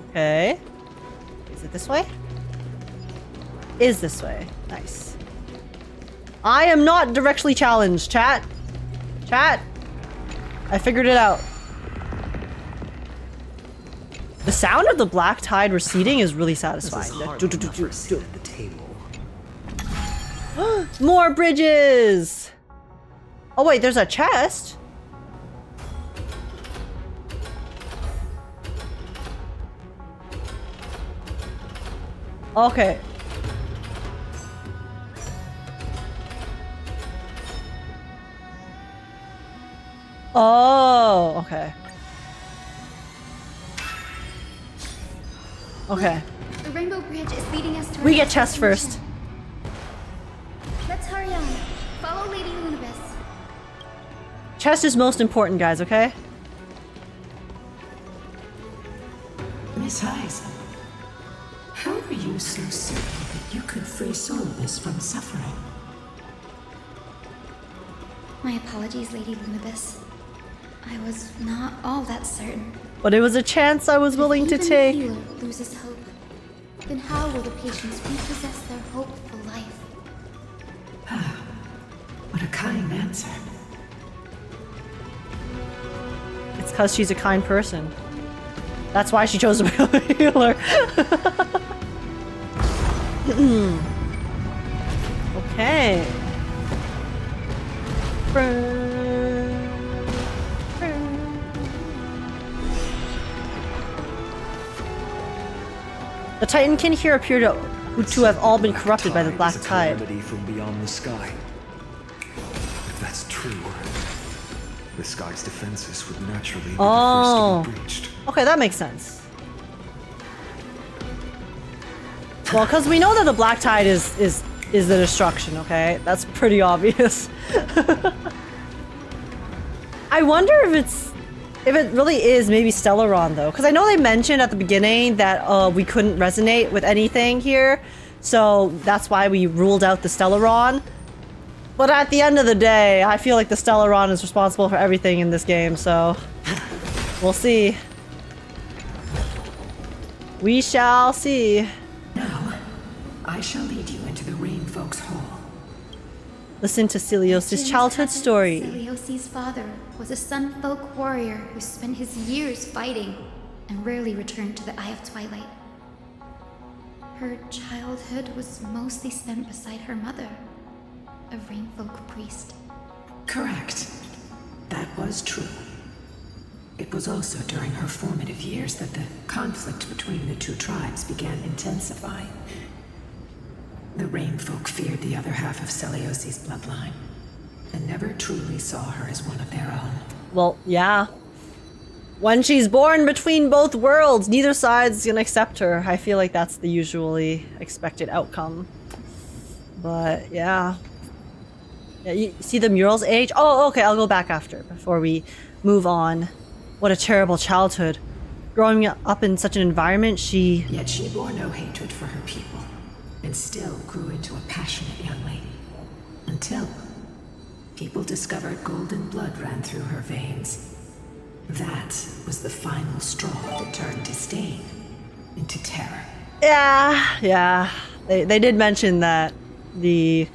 Okay. Is it this way? Is this way. Nice. I am not directly challenged, chat. Chat. I figured it out. The sound of the black tide receding is really satisfying. More bridges! Oh wait, there's a chest? Okay. Oh, okay. Okay. The Rainbow Bridge is leading us to... We get chest first. Let's hurry on. Follow Lady Lunibus. Chest is most important, guys, okay? Miss Hyestin, How are you so certain that you could free Solabus from suffering? My apologies, Lady Lunibus. I was not all that certain. But it was a chance I was willing to take. If even the healer loses hope, then how will the patients repossess their hope for life? What a kind answer. It's because she's a kind person. That's why she chose to become a healer. Okay. The Titankin here appear to have all been corrupted by the Black Tide. Calamity from beyond the sky. If that's true, the sky's defenses would naturally be the first to be breached. Okay, that makes sense. Well, because we know that the Black Tide is the destruction, okay? That's pretty obvious. I wonder if it really is maybe Stellaron though, because I know they mentioned at the beginning that we couldn't resonate with anything here, so that's why we ruled out the Stellaron. But at the end of the day, I feel like the Stellaron is responsible for everything in this game, so we'll see. We shall see. Now, I shall lead you into the Rain Folks Hall. Listen to Selios's childhood story. Selios's father was a Sun Folk warrior who spent his years fighting and rarely returned to the Eye of Twilight. Her childhood was mostly spent beside her mother, a Rainfolk priest. Correct. That was true. It was also during her formative years that the conflict between the two tribes began intensifying. The Rainfolk feared the other half of Selios's bloodline, and never truly saw her as one of their own. Well, yeah. When she's born between both worlds, neither side's gonna accept her. I feel like that's the usually expected outcome. But, yeah. Yeah, you see the mural's age? Oh, okay, I'll go back after, before we move on. What a terrible childhood. Growing up in such an environment, Yet she bore no hatred for her people, and still grew into a passionate young lady. Until people discovered golden blood ran through her veins. That was the final straw that turned disdain into terror. Yeah. They did mention that they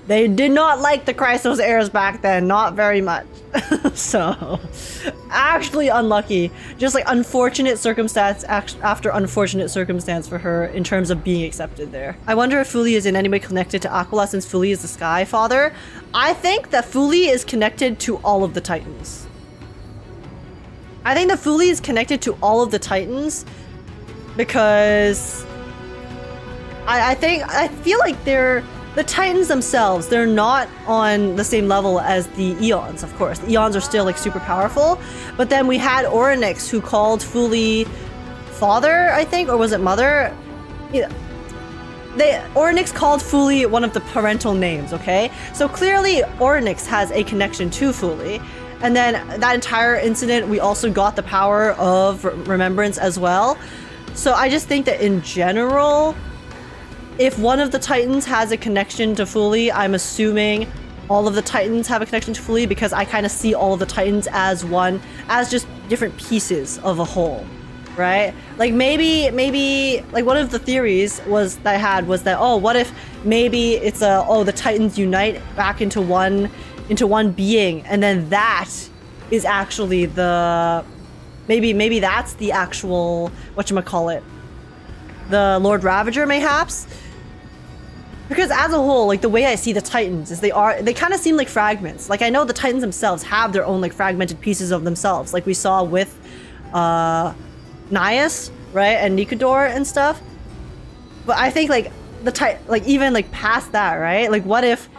did not like the Chrysos heirs back then, not very much. So, actually unlucky. Just like unfortunate circumstance after unfortunate circumstance for her in terms of being accepted there. I wonder if Fuli is in any way connected to Aquila since Fuli is the Sky Father. I think that Fuli is connected to all of the Titans. I think that Fuli is connected to all of the Titans because I feel like the Titans themselves, they're not on the same level as the Eons, of course. The Eons are still like super powerful, but then we had Orynyx who called Fuli father, I think, or was it mother? Yeah. Orynyx called Fuli one of the parental names, okay? So clearly Orynyx has a connection to Fuli. And then that entire incident, we also got the power of remembrance as well. So I just think that in general, if one of the Titans has a connection to Fuli, I'm assuming all of the Titans have a connection to Fuli because I kind of see all of the Titans as just different pieces of a whole, right? Like maybe like one of the theories was that, oh, what if maybe it's the Titans unite back into one being, and then that is actually maybe that's the actual, whatchamacallit, the Lord Ravager mayhaps. Because as a whole, like the way I see the Titans is they kind of seem like fragments. Like I know the Titans themselves have their own like fragmented pieces of themselves, like we saw with Nias, right, and Nikador and stuff. But I think like even like past that, right? Like what if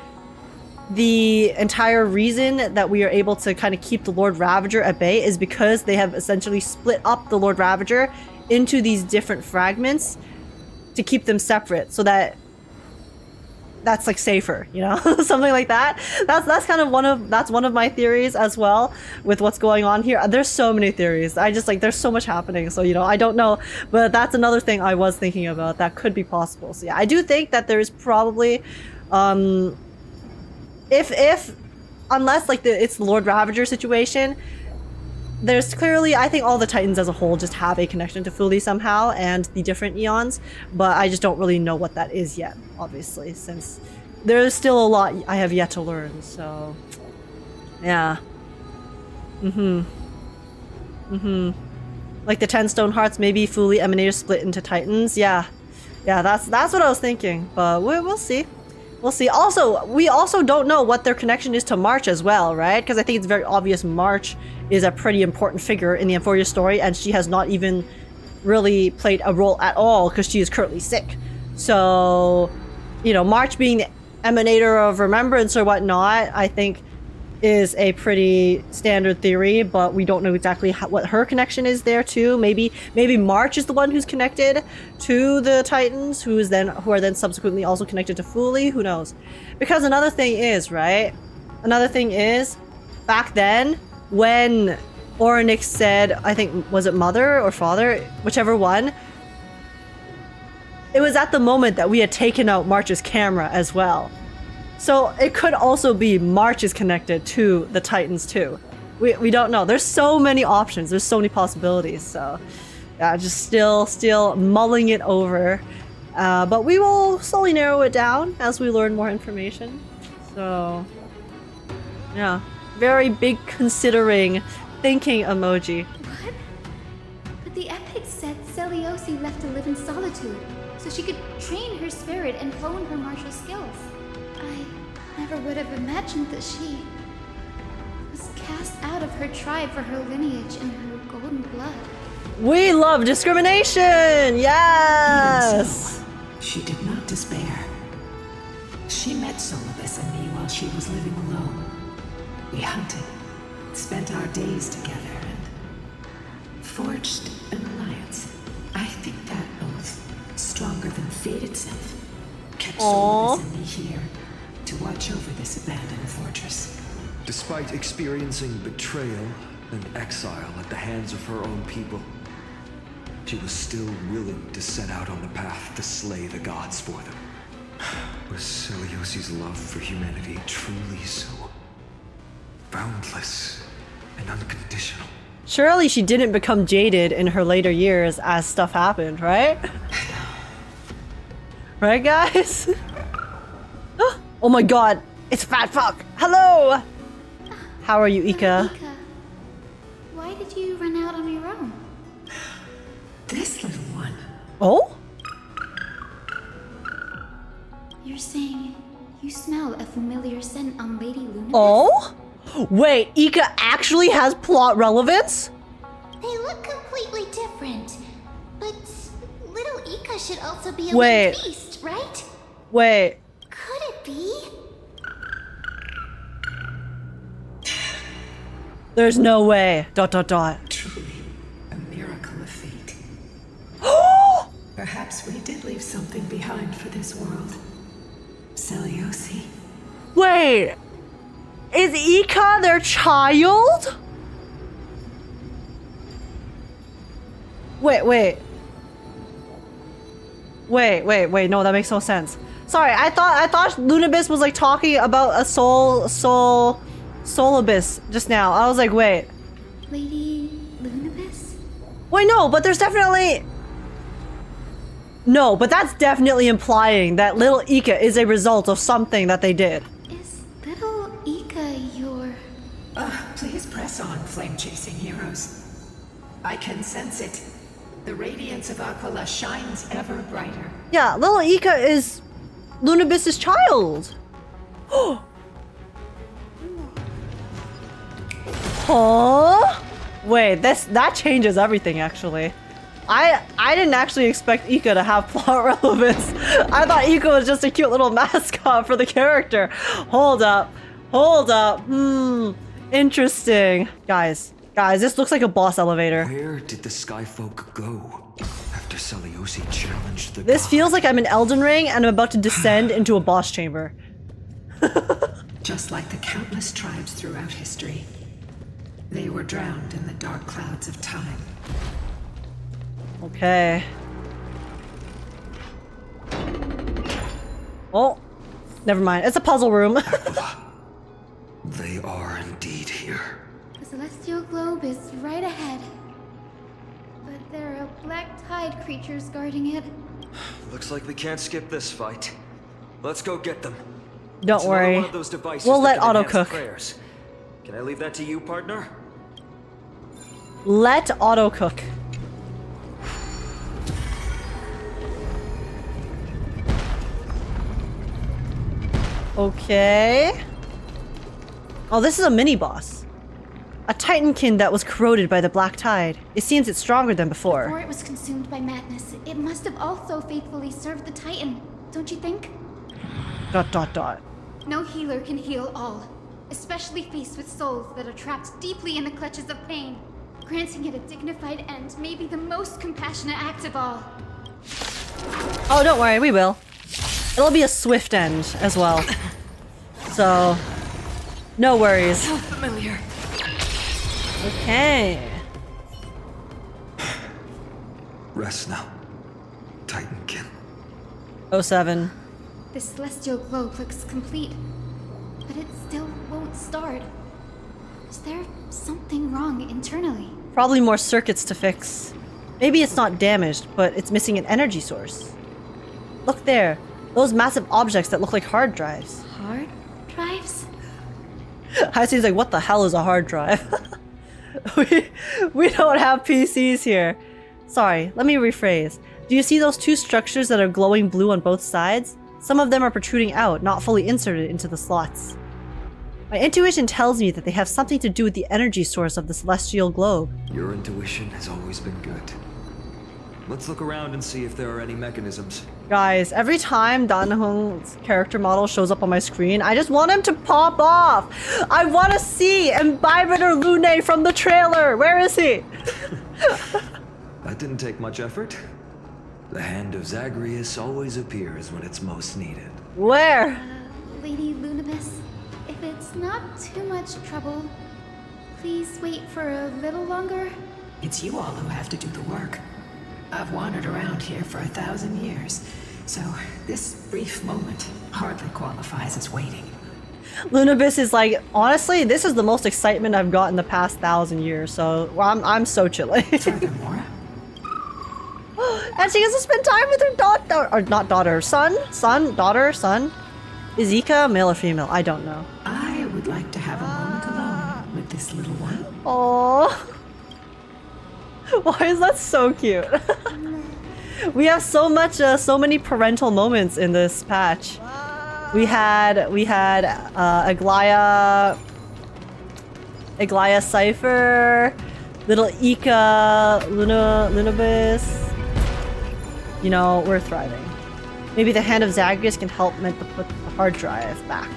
the entire reason that we are able to kind of keep the Lord Ravager at bay is because they have essentially split up the Lord Ravager into these different fragments to keep them separate, so that that's like safer, you know, something like that. That's kind of one of my theories as well with what's going on here. There's so many theories. I just like there's so much happening, so you know I don't know, but that's another thing I was thinking about that could be possible. So yeah, I do think that there's probably, if unless like it's the Lord Ravager situation. There's clearly, I think all the Titans as a whole just have a connection to Fuli somehow and the different eons, but I just don't really know what that is yet, obviously, since there's still a lot I have yet to learn, so yeah. Like the 10 stone hearts, maybe Fuli Emanator split into Titans, yeah, that's what I was thinking, but we'll see. We'll see. Also, we also don't know what their connection is to March as well, right? Because I think it's very obvious March is a pretty important figure in the AMPHOREOUS story, and she has not even really played a role at all because she is currently sick. So, you know, March being the emanator of remembrance or whatnot, I think is a pretty standard theory, but we don't know exactly what her connection is there too. Maybe March is the one who's connected to the Titans, who are then subsequently also connected to Fuli. Who knows? Because another thing is, right? Another thing is, back then when Orynyx said, I think was it mother or father, whichever one. It was at the moment that we had taken out March's camera as well. So it could also be March is connected to the Titans too. We don't know. There's so many options. There's so many possibilities. So yeah, just still mulling it over. But we will slowly narrow it down as we learn more information. So yeah, very big considering thinking emoji. What? But the epic said Seliose left to live in solitude, so she could train her spirit and hone her martial skills. I never would have imagined that she was cast out of her tribe for her lineage and her golden blood. We love discrimination! Yes! Even so, she did not despair. She met Solabus and me while she was living alone. We hunted, spent our days together, and forged an alliance. I think that oath, stronger than fate itself, kept Solabus and me here to watch over this abandoned fortress. Despite experiencing betrayal and exile at the hands of her own people, she was still willing to set out on the path to slay the gods for them. Was Seliose's love for humanity truly so boundless and unconditional? Surely she didn't become jaded in her later years as stuff happened, right? Right, guys? Oh my god, it's Fat Fuck! Hello! How are you, Ika? Ika, why did you run out on your own? This little one. Oh? You're saying you smell a familiar scent on Lady Luna? Oh? Wait, Ika actually has plot relevance? They look completely different, but little Ika should also be a Wait. little beast, right? Wait. Could it be? There's no way. ... Truly, a miracle of fate. Perhaps we did leave something behind for this world. Seliose. Wait. Is Ika their child? Wait, no, that makes no sense. Sorry, I thought Lunabis was like talking about a Solabus just now. I was like, wait. Lady Lunabis? Wait, no, but there's definitely... No, but that's definitely implying that little Ika is a result of something that they did. Is little Ika your... Please press on, flame-chasing heroes. I can sense it. The radiance of Aquila shines ever brighter. Yeah, little Ika is Lunabis's child. Huh? Wait, that changes everything actually. I didn't actually expect Ika to have plot relevance. I thought Ika was just a cute little mascot for the character. Hold up. Interesting. Guys, this looks like a boss elevator. Where did the Skyfolk go after Seliose challenged the This feels like I'm in Elden Ring and I'm about to descend into a boss chamber. Just like the countless tribes throughout history, they were drowned in the dark clouds of time. Okay. Oh, never mind. It's a puzzle room. They are indeed here. The celestial globe is right ahead. But there are black tide creatures guarding it. Looks like we can't skip this fight. Let's go get them. Don't It's another worry. one of those devices We'll that let can Otto enhance cook. prayers. Can I leave that to you, partner? Let Otto cook. Okay. Oh, this is a mini boss. A titankin that was corroded by the black tide. It seems it's stronger than before. Before it was consumed by madness, it must have also faithfully served the Titan, don't you think? ... No healer can heal all, especially faced with souls that are trapped deeply in the clutches of pain. Granting it a dignified end may be the most compassionate act of all. Oh, don't worry, we will. It'll be a swift end as well. So, no worries. So familiar. Okay. Rest now, Titankin. 07. The celestial globe looks complete, but it still won't start. Is there something wrong internally? Probably more circuits to fix. Maybe it's not damaged, but it's missing an energy source. Look there. Those massive objects that look like hard drives. Hard drives? Hyasine's like, what the hell is a hard drive? we don't have PCs here. Sorry, let me rephrase. Do you see those two structures that are glowing blue on both sides? Some of them are protruding out, not fully inserted into the slots. My intuition tells me that they have something to do with the energy source of the celestial globe. Your intuition has always been good. Let's look around and see if there are any mechanisms. Guys, every time Dan Hong's character model shows up on my screen, I just want him to pop off! I want to see Imbibitor Lune from the trailer! Where is he? That didn't take much effort. The hand of Zagreus always appears when it's most needed. Where? Lady Lunibus, if it's not too much trouble, please wait for a little longer. It's you all who have to do the work. I've wandered around here for 1,000 years, so this brief moment hardly qualifies as waiting. Lunibus is like, honestly, this is the most excitement I've got in the past 1,000 years, so I'm so chilly. Furthermore, and she gets to spend time with her daughter, or not daughter, son? Daughter? Is Ika male or female? I don't know. I would like to have a moment alone with this little one. Aww. Why is that so cute? We have so many parental moments in this patch. We had Aglaea, Cipher, little Ika, Lunibus. You know, we're thriving. Maybe the hand of Zagreus can help meant to put the hard drive back.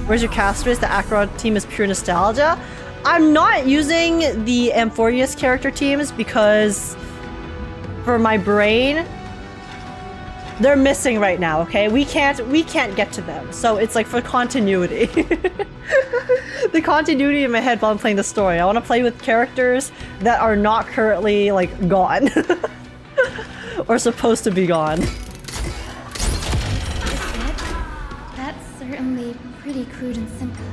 Where's your castress? The Acheron team is pure nostalgia. I'm not using the AMPHOREOUS character teams because for my brain, they're missing right now, okay? We can't get to them. So it's like for continuity. The continuity in my head while I'm playing the story. I want to play with characters that are not currently like gone. Or supposed to be gone. That's certainly pretty crude and simple.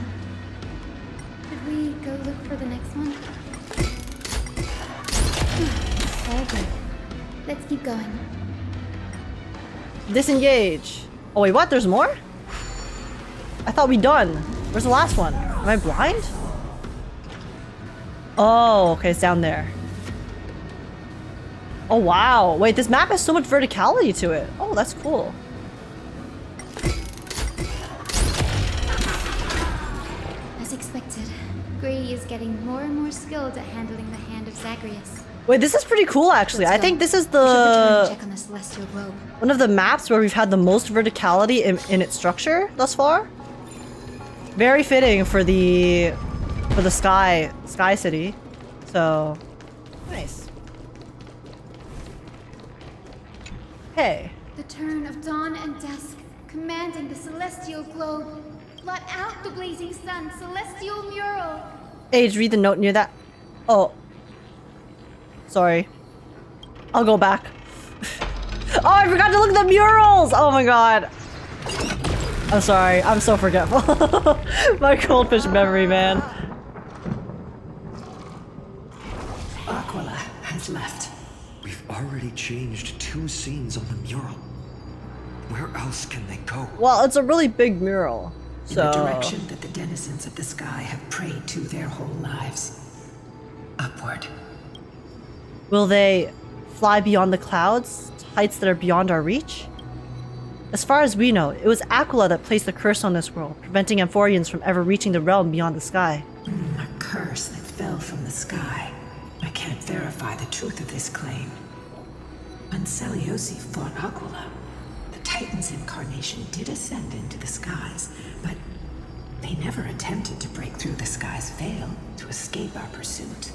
Should we go look for the next one? All good. Let's keep going. Disengage. Oh wait, what? There's more? I thought we done. Where's the last one? Am I blind? Oh, okay, it's down there. Oh wow. Wait, this map has so much verticality to it. Oh, that's cool. As expected, Grady is getting more and more skilled at handling the hand of Zagreus. Wait, this is pretty cool actually. I think this is the Check on the celestial globe. one of the maps where we've had the most verticality in its structure thus far. Very fitting for the sky city. So nice. Hey. The turn of dawn and dusk, commanding the celestial globe. Blot out the blazing sun, celestial mural. Age, read the note near that. Oh. Sorry. I'll go back. Oh, I forgot to look at the murals! Oh my god. I'm sorry. I'm so forgetful. My goldfish memory, man. Aquila has left. We've already changed 2 scenes on the mural. Where else can they go? Well, it's a really big mural. In the direction that the denizens of the sky have prayed to their whole lives. Upward. Will they fly beyond the clouds, to heights that are beyond our reach? As far as we know, it was Aquila that placed the curse on this world, preventing Amphoreans from ever reaching the realm beyond the sky. A curse that fell from the sky. I can't verify the truth of this claim. When Seliose fought Aquila, the Titan's incarnation did ascend into the skies, but they never attempted to break through the sky's veil to escape our pursuit.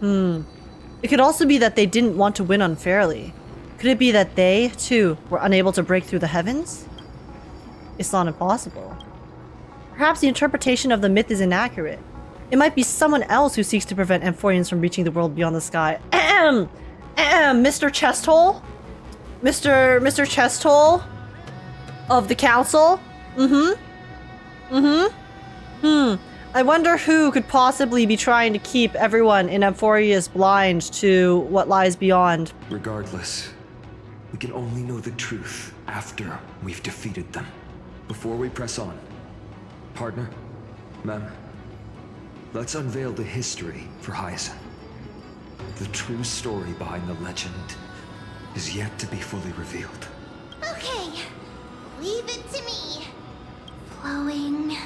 It could also be that they didn't want to win unfairly. Could it be that they, too, were unable to break through the heavens? It's not impossible. Perhaps the interpretation of the myth is inaccurate. It might be someone else who seeks to prevent Amphoreans from reaching the world beyond the sky. Mr. Chesthole? Mr. Chesthole? Of the council? I wonder who could possibly be trying to keep everyone in Amphoreous blind to what lies beyond. Regardless, we can only know the truth after we've defeated them. Before we press on, partner, ma'am, let's unveil the history for Hyacine. The true story behind the legend is yet to be fully revealed. Okay, leave it to me. Flowing,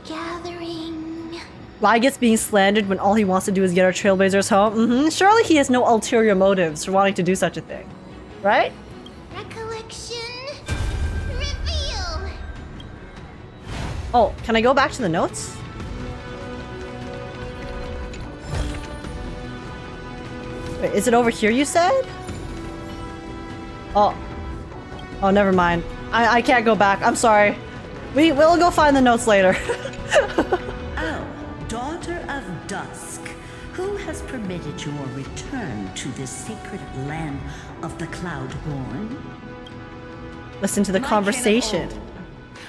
gathering. Gets being slandered when all he wants to do is get our Trailblazers home. Surely he has no ulterior motives for wanting to do such a thing, right? Recollection, reveal. Oh, can I go back to the notes? Wait, is it over here you said? Oh, never mind. I can't go back. I'm sorry. We'll go find the notes later. Oh, daughter of dusk, who has permitted your return to this sacred land of the Cloudborn? Listen to the conversation.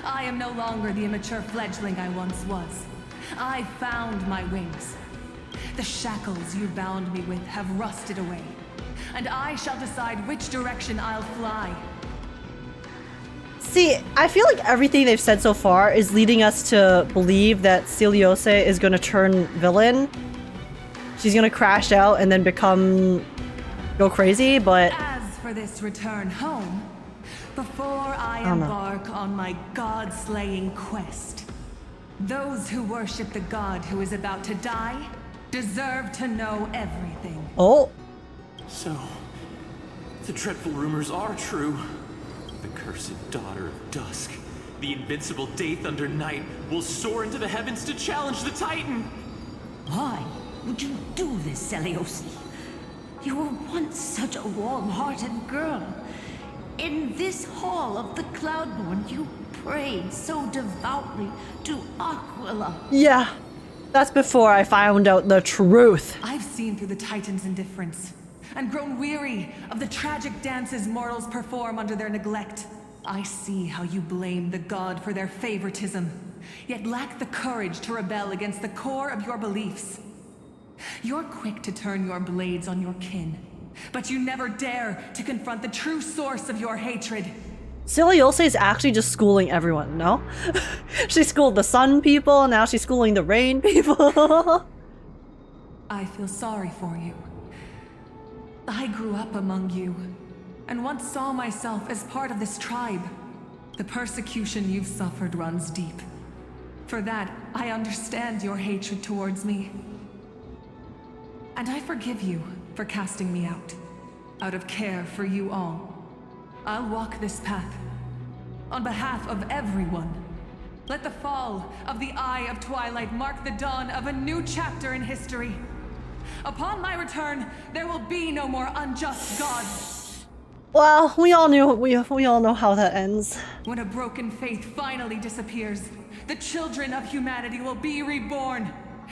I am no longer the immature fledgling I once was. I found my wings. The shackles you bound me with have rusted away, and I shall decide which direction I'll fly. See, I feel like everything they've said so far is leading us to believe that Seliose is going to turn villain. She's going to crash out and then go crazy, but... As for this return home, before I embark on my god-slaying quest, those who worship the god who is about to die deserve to know everything. Oh. So, the dreadful rumors are true. The cursed daughter of dusk, the invincible Day Thunder Knight, will soar into the heavens to challenge the Titan! Why would you do this, Seliose? You were once such a warm-hearted girl. In this hall of the Cloudborn, you prayed so devoutly to Aquila. Yeah, that's before I found out the truth. I've seen through the Titan's indifference, and grown weary of the tragic dances mortals perform under their neglect. I see how you blame the god for their favoritism, yet lack the courage to rebel against the core of your beliefs. You're quick to turn your blades on your kin, but you never dare to confront the true source of your hatred. Seliose is actually just schooling everyone, no? She schooled the sun people, now she's schooling the rain people. I feel sorry for you. I grew up among you, and once saw myself as part of this tribe. The persecution you've suffered runs deep. For that, I understand your hatred towards me. And I forgive you for casting me out of care for you all. I'll walk this path, on behalf of everyone. Let the fall of the Eye of Twilight mark the dawn of a new chapter in history. Upon my return, there will be no more unjust gods. Well, we all know how that ends. When a broken faith finally disappears, the children of humanity will be reborn.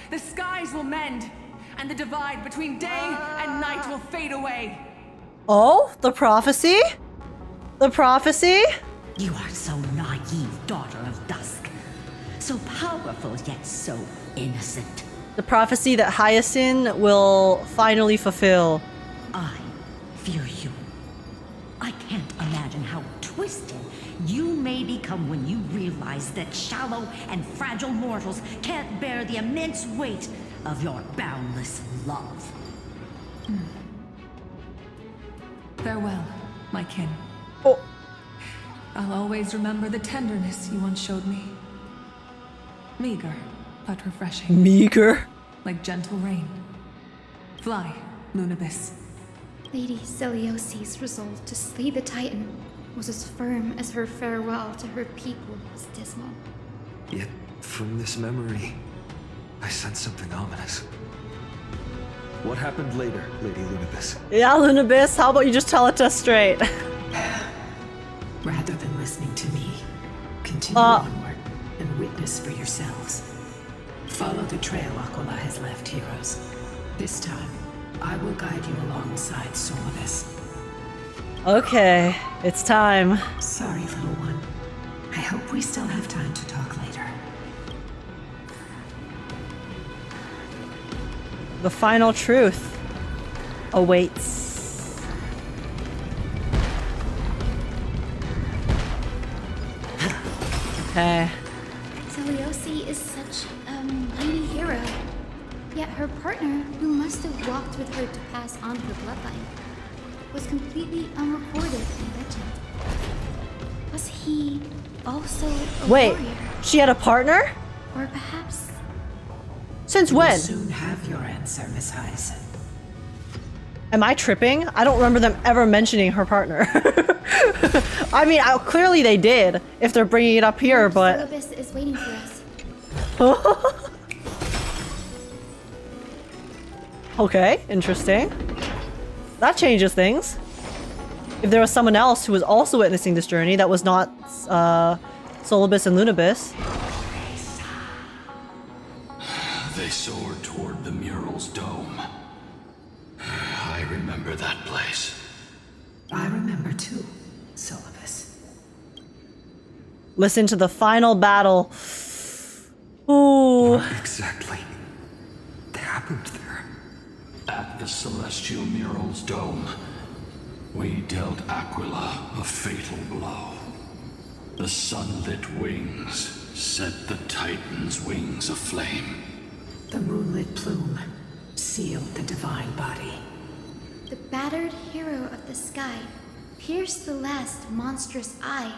The skies will mend, and the divide between day and night will fade away. Oh, the prophecy? The prophecy? You are so naive, daughter of dusk. So powerful, yet so innocent. The prophecy that Hyestin will finally fulfill. I fear you. I can't imagine how twisted you may become when you realize that shallow and fragile mortals can't bear the immense weight of your boundless love. Farewell, my kin. Oh. I'll always remember the tenderness you once showed me. Meager, but refreshing. Meager? Like gentle rain. Fly, Lunabis. Lady Selios's resolve to slay the Titan was as firm as her farewell to her people was dismal. Yet, from this memory, I sense something ominous. What happened later, Lady Lunabis? Yeah, Lunabis, how about you just tell it to us straight? Rather than listening to me, continue onward and witness for yourselves. Follow the trail Aquila has left, heroes. This time, I will guide you alongside Solabus. Okay, it's time. Sorry, little one. I hope we still have time to talk later. The final truth awaits. Okay. Seliose is such a mighty hero. Yet her partner, who must have walked with her to pass on her bloodline, was completely unrecorded in legend. Was he also a warrior? She had a partner? Or perhaps... Since You when? will soon have your answer, Miss Hyacine. Am I tripping? I don't remember them ever mentioning her partner. I mean, clearly they did, if they're bringing it up here, but... Solabus is waiting for us. Okay, interesting. That changes things. If there was someone else who was also witnessing this journey that was not Solabus and Lunabis. They soared toward the mural's dome. I remember that place. I remember too, Solabus. Listen to the final battle. Ooh. What exactly happened there? At the celestial mural's dome, we dealt Aquila a fatal blow. The sunlit wings set the Titan's wings aflame. The moonlit plume sealed the divine body. The battered hero of the sky pierced the last monstrous eye.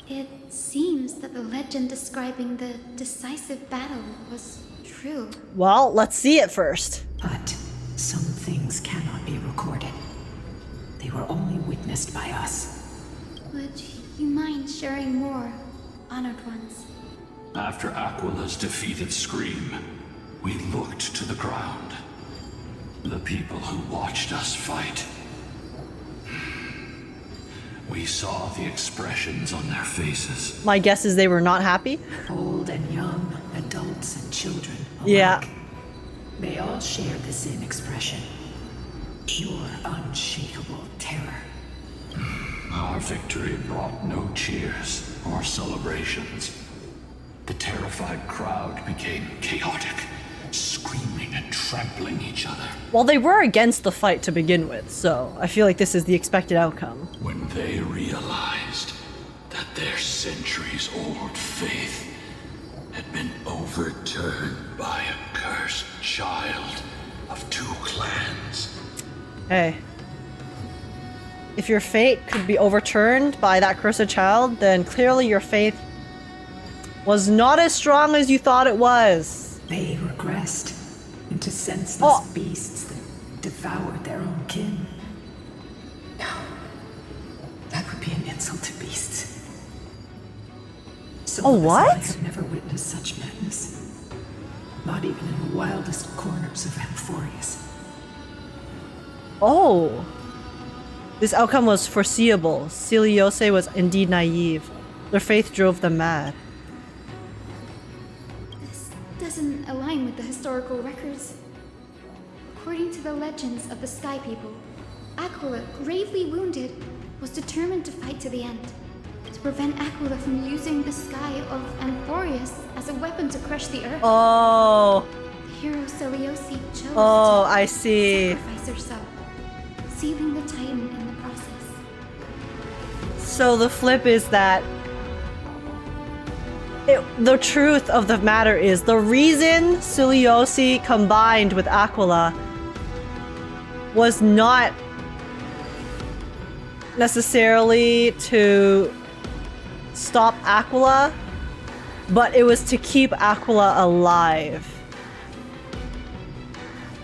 It seems that the legend describing the decisive battle was true. Well, let's see it first. But some things cannot be recorded. They were only witnessed by us. Would you mind sharing more, honored ones? After Aquila's defeated scream, we looked to the ground. The people who watched us fight. We saw the expressions on their faces. My guess is they were not happy. Old and young, adults and children alike. Yeah. They all shared the same expression. Pure, unshakable terror. Our victory brought no cheers or celebrations. The terrified crowd became chaotic, screaming and trampling each other. Well, they were against the fight to begin with, so I feel like this is the expected outcome. When they realized that their centuries-old faith had been overturned by a cursed child of two clans. Hey. If your fate could be overturned by that cursed child, then clearly your faith was not as strong as you thought it was. They regressed into senseless beasts that devoured their own kin. No. That would be an insult to beasts. Oh, what? I have never witnessed such madness. Not even in the wildest corners of AMPHOREOUS. Oh. This outcome was foreseeable. Seliose was indeed naive. Their faith drove them mad. This doesn't align with the historical records. According to the legends of the Sky People, Aquila, gravely wounded, was determined to fight to the end. To prevent Aquila from using the sky of AMPHOREOUS as a weapon to crush the earth. Oh. The hero Seliose chose I see. sacrifice herself, sealing the Titan in the process. So the flip is that the truth of the matter is the reason Seliose combined with Aquila was not necessarily to stop Aquila, but it was to keep Aquila alive.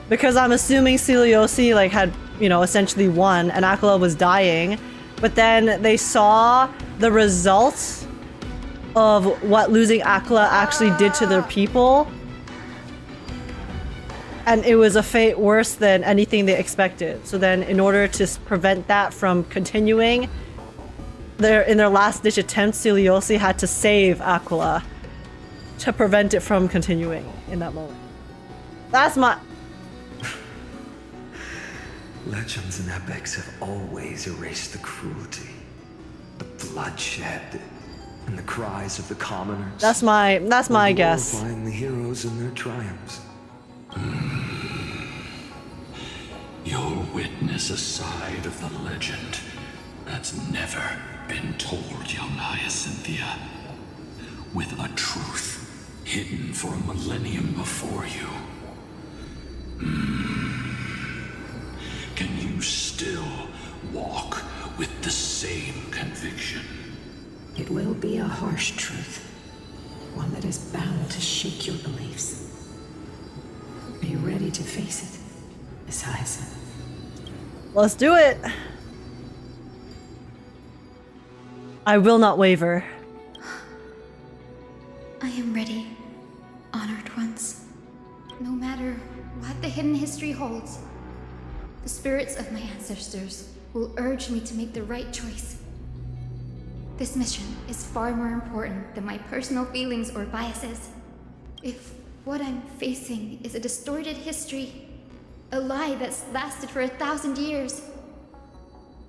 Because I'm assuming Seliose like had, you know, essentially won and Aquila was dying, but then they saw the results of what losing Aquila actually did to their people. And it was a fate worse than anything they expected. So then in order to prevent that from continuing, in their last ditch attempt, Seliose had to save Aquila to prevent it from continuing in that moment. That's my... Legends and epics have always erased the cruelty, the bloodshed, and the cries of the commoners. That's my guess. Glorifying the heroes and their triumphs. You'll witness a side of the legend that's never been told, young Hyacinthia. With a truth hidden for a millennium before you. Can you still walk with the same conviction? It will be a harsh truth. One that is bound to shake your beliefs. Are you ready to face it, Miss Hyacin? Let's do it. I will not waver. I am ready, honored ones. No matter what the hidden history holds, the spirits of my ancestors will urge me to make the right choice. This mission is far more important than my personal feelings or biases. If what I'm facing is a distorted history, a lie that's lasted for 1,000 years,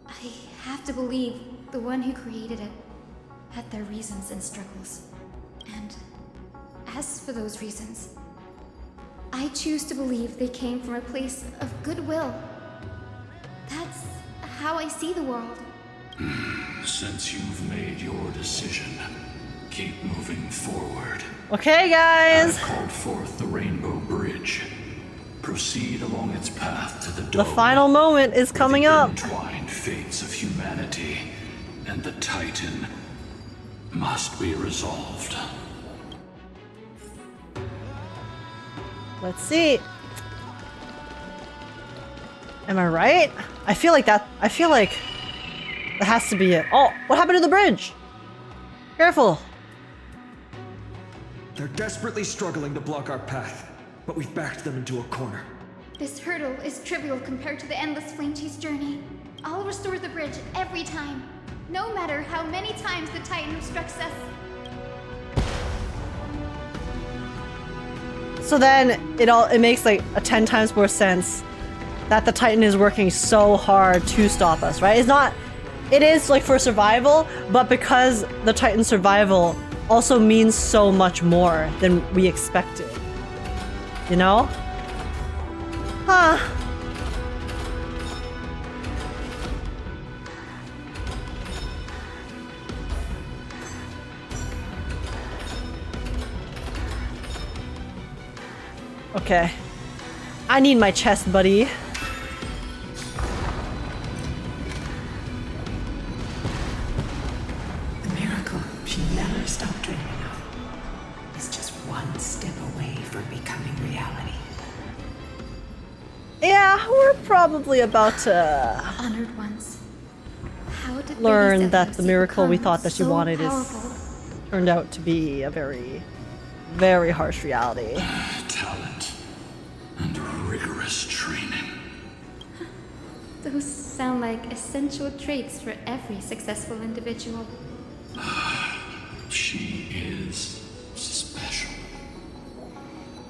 I have to believe the one who created it had their reasons and struggles. And as for those reasons, I choose to believe they came from a place of goodwill. That's how I see the world. Since you've made your decision, keep moving forward. Okay, guys. I've called forth the Rainbow Bridge. Proceed along its path to the dome. The final moment is coming up. Entwined fates of humanity and the Titan must be resolved. Let's see. Am I right? I feel like that has to be it. Oh, what happened to the bridge? Careful. They're desperately struggling to block our path, but we've backed them into a corner. This hurdle is trivial compared to the endless flame chase journey. I'll restore the bridge every time, no matter how many times the Titan obstructs us. So then it makes like a 10 times more sense that the Titan is working so hard to stop us, right? It is like for survival, but because the Titan's survival also means so much more than we expected. You know? Huh. Okay. I need my chest, buddy. The miracle she never stopped dreaming of is just one step away from becoming reality. Yeah, we're probably about to Honored ones. How did learn Lady that the Seliose miracle we become thought that she so wanted powerful? turned out to be a very, very harsh reality. Talent and rigorous training. Those sound like essential traits for every successful individual. She is special.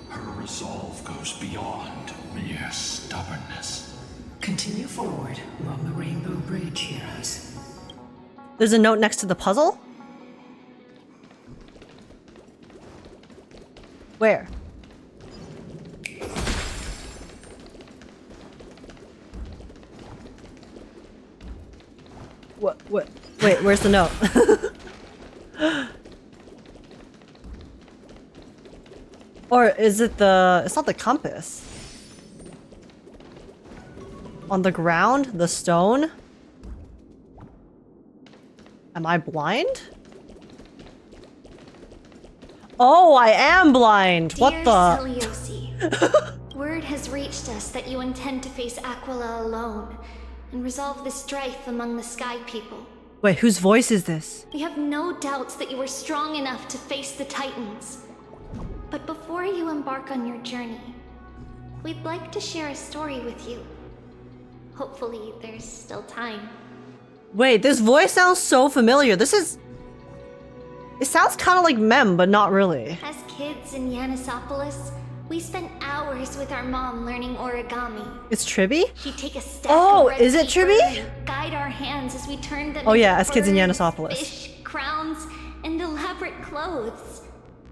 Her resolve goes beyond mere stubbornness. Continue forward along the Rainbow Bridge, heroes. There's a note next to the puzzle? Where? What? Wait, where's the note? Or is it the... It's not the compass. On the ground? The stone? Am I blind? Oh, I am blind! What Dear the? Seliose, word has reached us that you intend to face Aquila alone and resolve the strife among the Sky People. Wait, whose voice is this? We have no doubts that you are strong enough to face the Titans. But before you embark on your journey, we'd like to share a story with you. Hopefully, there's still time. Wait, this voice sounds so familiar. This is... It sounds kind of like Mem, but not really. As kids in Yanisopolis, we spent hours with our mom learning origami. It's Tribbie? She'd take a stack Oh, of red is it paper Tribbie? and guide our hands as we turned them Oh yeah, into as kids in birds, Yanisopolis. fish, crowns, and elaborate clothes.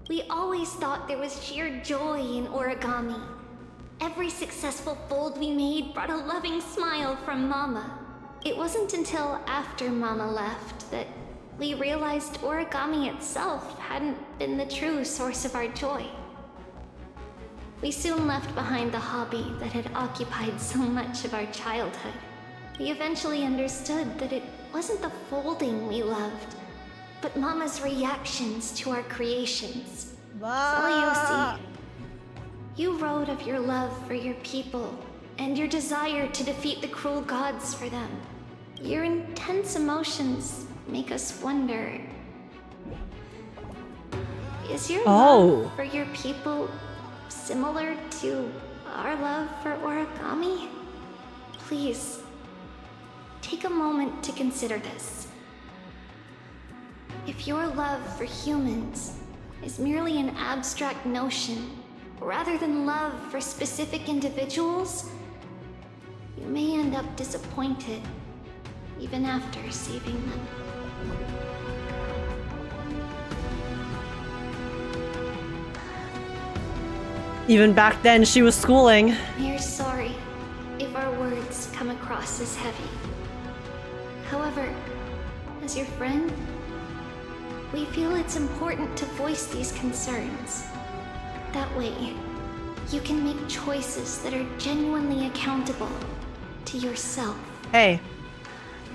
We always thought there was sheer joy in origami. Every successful fold we made brought a loving smile from Mama. It wasn't until after Mama left that we realized origami itself hadn't been the true source of our joy. We soon left behind the hobby that had occupied so much of our childhood. We eventually understood that it wasn't the folding we loved, but Mama's reactions to our creations. Seliose, you wrote of your love for your people and your desire to defeat the cruel gods for them. Your intense emotions make us wonder, is your love for your people similar to our love for origami? Please, take a moment to consider this. If your love for humans is merely an abstract notion, rather than love for specific individuals, you may end up disappointed, even after saving them. Even back then, she was schooling. We're sorry if our words come across as heavy. However, as your friend, we feel it's important to voice these concerns. That way, you can make choices that are genuinely accountable to yourself. Hey,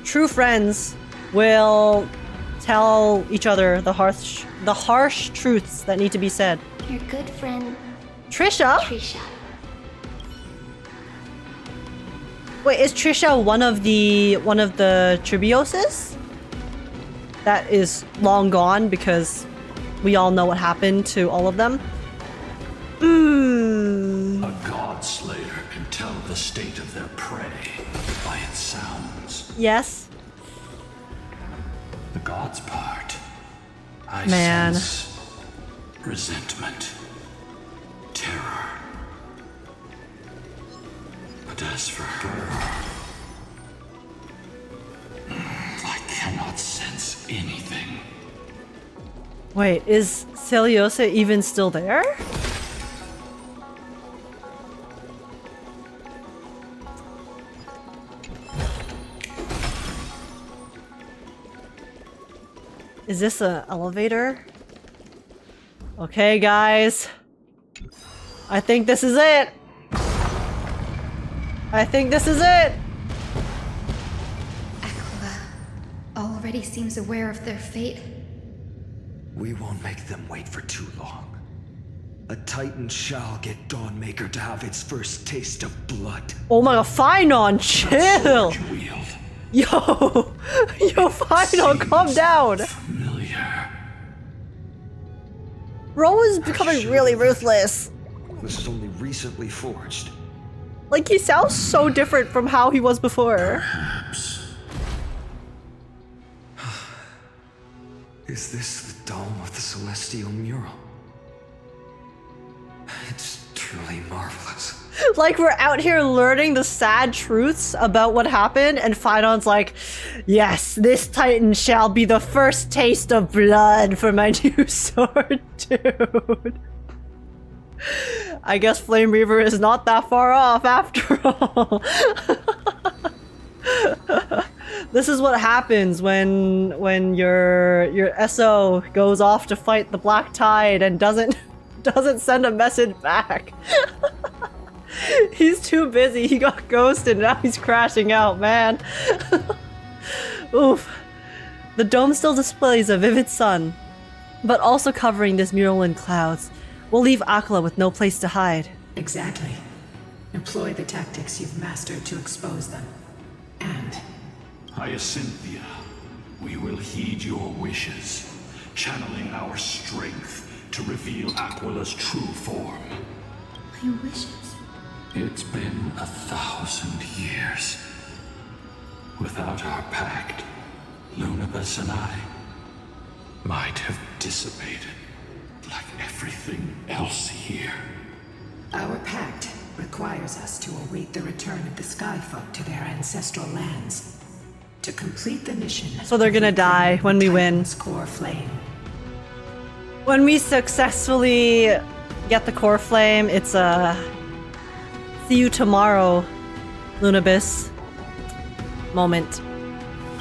true friends will tell each other the harsh truths that need to be said. Your good friend, Trisha? Trisha. Wait, is Trisha one of the Tribbioses? That is long gone because we all know what happened to all of them. A god slayer can tell the state of their prey by its sounds. Yes. The god's part, I sense resentment, terror. But as for her, I cannot sense anything. Wait, is Seliose even still there? Is this an elevator? Okay, guys. I think this is it. I think this is it. Aquila already seems aware of their fate. We won't make them wait for too long. A Titan shall get Dawnmaker to have its first taste of blood. Oh my god, Phainon, chill! Yo, Phainon, calm down! Familiar. Bro is becoming really ruthless. This is only recently forged. Like, he sounds so different from how he was before. Perhaps. Is this the dome of the celestial mural? It's truly marvelous. Like, we're out here learning the sad truths about what happened, and Phainon's like, yes, this Titan shall be the first taste of blood for my new sword, dude. I guess Flame Reaver is not that far off after all. This is what happens when your SO goes off to fight the Black Tide and doesn't send a message back. He's too busy. He got ghosted. Now he's crashing out, man. Oof. The dome still displays a vivid sun, but also covering this mural in clouds will leave Aglaea with no place to hide. Exactly. Employ the tactics you've mastered to expose them. And Hyacinthia, we will heed your wishes, channeling our strength to reveal Aquala's true form. My wishes? It's been 1,000 years. Without our pact, Lunabus and I might have dissipated like everything else here. our pact requires us to await the return of the Skyfolk to their ancestral lands. To complete the mission, so they're gonna die when we win. Core flame. When we successfully get the core flame, it's a see you tomorrow, Lunabus moment.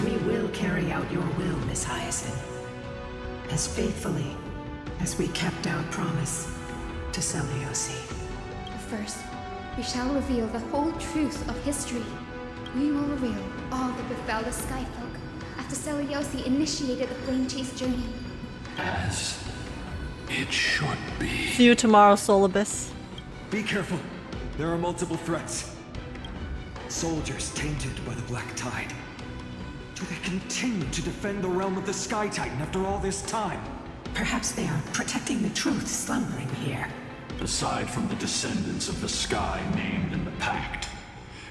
We will carry out your will, Miss Hyacin, as faithfully as we kept our promise to Seliose. First, we shall reveal the whole truth of history. We will reveal all that befell the Skyfolk after Seliose initiated the Flame Chase journey. As it should be. See you tomorrow, Solabus. Be careful. There are multiple threats. Soldiers tainted by the Black Tide. Do they continue to defend the realm of the Sky Titan after all this time? Perhaps they are protecting the truth slumbering here. Aside from the descendants of the sky named in the pact,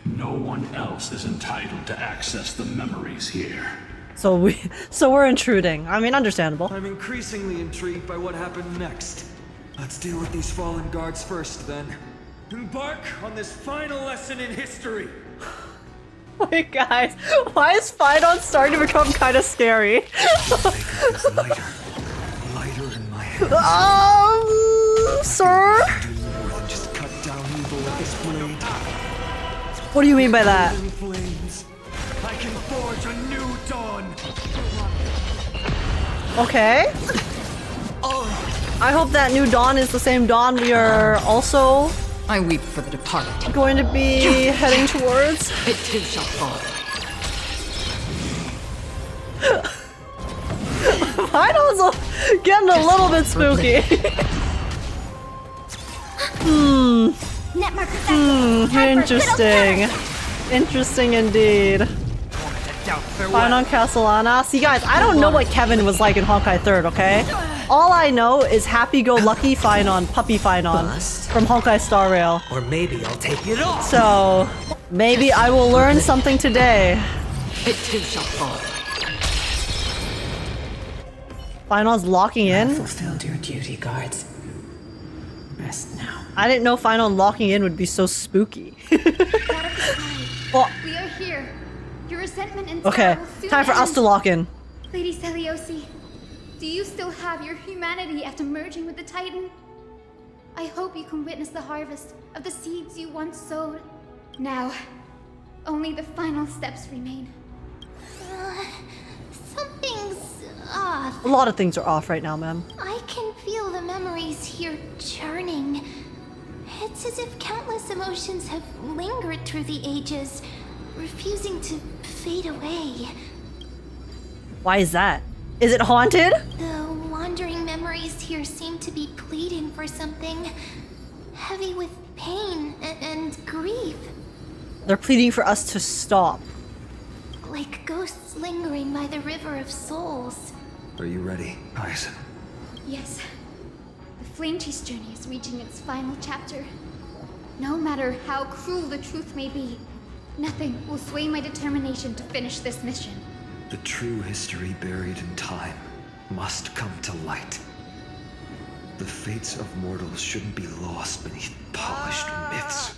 no one else is entitled to access the memories here. So we're intruding. I mean, understandable. I'm increasingly intrigued by what happened next. Let's deal with these fallen guards first, then. Embark on this final lesson in history. Wait, guys, why is Phainon starting to become kind of scary? Lighter in my hands. Sir? Do more than just cut down evil with this blade. What do you mean by that? Flames. I can forge a new dawn. Okay. I hope that new dawn is the same dawn we are also I weep for the departed. going to be heading towards. It too shall fall. Phaimon's getting a little bit spooky. Interesting. Interesting indeed. Phainon Castellana. See guys, I don't know what Kevin was like in Honkai 3rd, okay? All I know is happy-go-lucky Phainon, puppy Phainon from Honkaistarrail. Or maybe I'll take it off. So, maybe I will learn something today. It too shall fall. Phainon's locking in? You have fulfilled your duty, guards. Rest now. I didn't know Phainon locking in would be so spooky. Well, we are here. Your resentment and okay, will soon time for us end. to lock in. Lady Seliose, do you still have your humanity after merging with the Titan? I hope you can witness the harvest of the seeds you once sowed. Now, only the final steps remain. Something's off. A lot of things are off right now, ma'am. I can feel the memories here churning. It's as if countless emotions have lingered through the ages, refusing to fade away. Why is that? Is it haunted? The wandering memories here seem to be pleading for something heavy with pain and grief. They're pleading for us to stop. Like ghosts lingering by the river of souls. Are you ready, Hyacin? Yes. The Flame Chase journey is reaching its final chapter. No matter how cruel the truth may be, nothing will sway my determination to finish this mission. The true history buried in time must come to light. The fates of mortals shouldn't be lost beneath polished myths.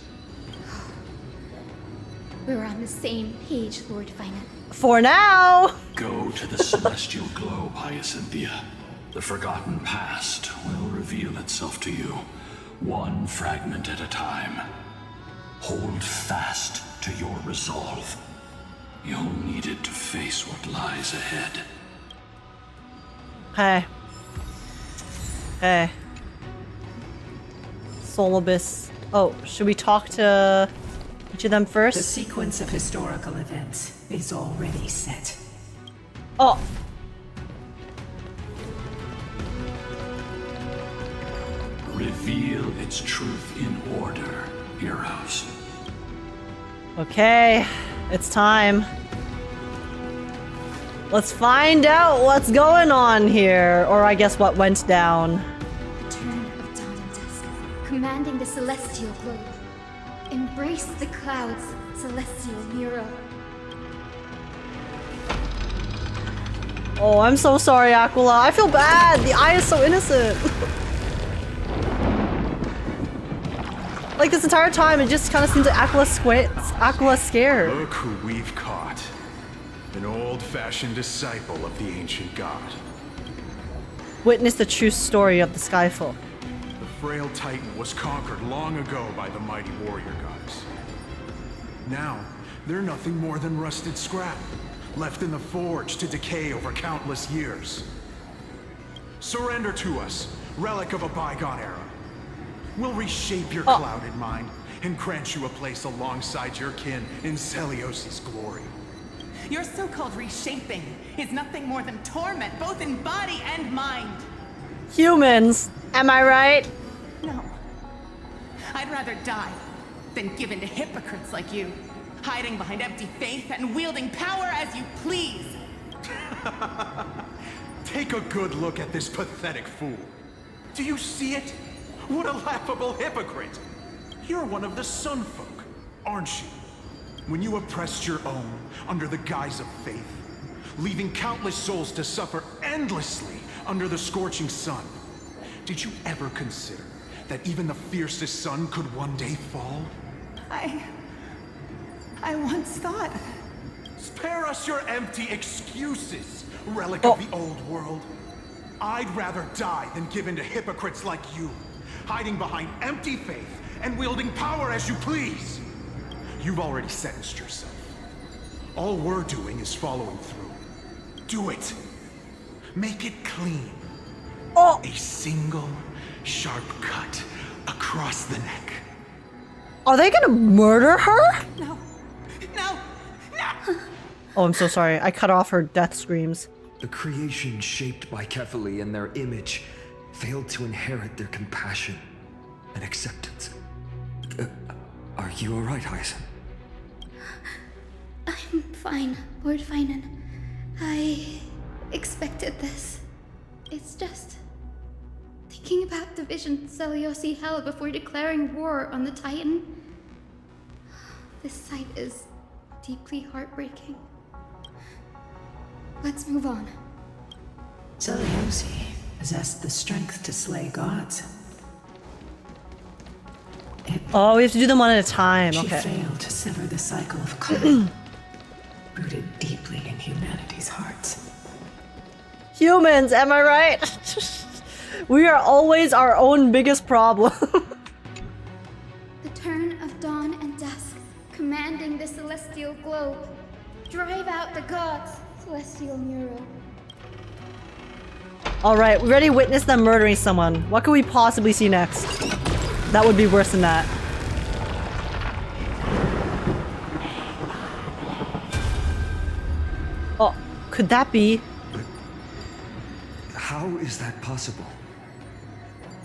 We're on the same page, Lord Phainon. For now! Go to the celestial globe, Hyacinthia. The forgotten past will reveal itself to you, one fragment at a time. Hold fast to your resolve. You'll need it to face what lies ahead. Hey. Solabus. Oh, should we talk to each of them first? The sequence of historical events is already set. Oh. Reveal its truth in order, heroes. Okay, it's time. Let's find out what's going on here, or I guess what went down. Return of dawn and dusk, commanding the celestial globe. Embrace the clouds, celestial mural. Oh, I'm so sorry, Aquila. I feel bad. The eye is so innocent. Like this entire time, it just kind of seems like Aqua's scared. Look who we've caught. An old-fashioned disciple of the ancient god. Witness the true story of the Skyfall. The frail Titan was conquered long ago by the mighty warrior gods. Now, they're nothing more than rusted scrap, left in the forge to decay over countless years. Surrender to us, relic of a bygone era. We'll reshape your clouded mind and grant you a place alongside your kin in Selios's glory. Your so-called reshaping is nothing more than torment, both in body and mind. Humans, am I right? No. I'd rather die than give in to hypocrites like you, hiding behind empty faith and wielding power as you please. Take a good look at this pathetic fool. Do you see it? What a laughable hypocrite! You're one of the Sun Folk, aren't you? When you oppressed your own under the guise of faith, leaving countless souls to suffer endlessly under the scorching sun, did you ever consider that even the fiercest sun could one day fall? I once thought... Spare us your empty excuses, relic of the old world. I'd rather die than give in to hypocrites like you, hiding behind empty faith and wielding power as you please. You've already sentenced yourself. All we're doing is following through. Do it. Make it clean. A single sharp cut across the neck. Are they gonna murder her? No. No. Oh, I'm so sorry. I cut off her death screams. The creation shaped by Kephili and their image failed to inherit their compassion and acceptance. Are you alright, Hyacine? I'm fine, Lord Phainon. I expected this. It's just... thinking about the vision Seliose held before declaring war on the Titan. This sight is deeply heartbreaking. Let's move on. Seliose possessed the strength to slay gods. Oh, we have to do them one at a time. She Okay. failed to sever the cycle of karma, rooted deeply in humanity's hearts. Humans, am I right? We are always our own biggest problem. The turn of dawn and dusk, commanding the celestial globe. Drive out the gods, celestial mural. Alright, we already witnessed them murdering someone. What could we possibly see next? That would be worse than that. Oh, could that be? How is that possible?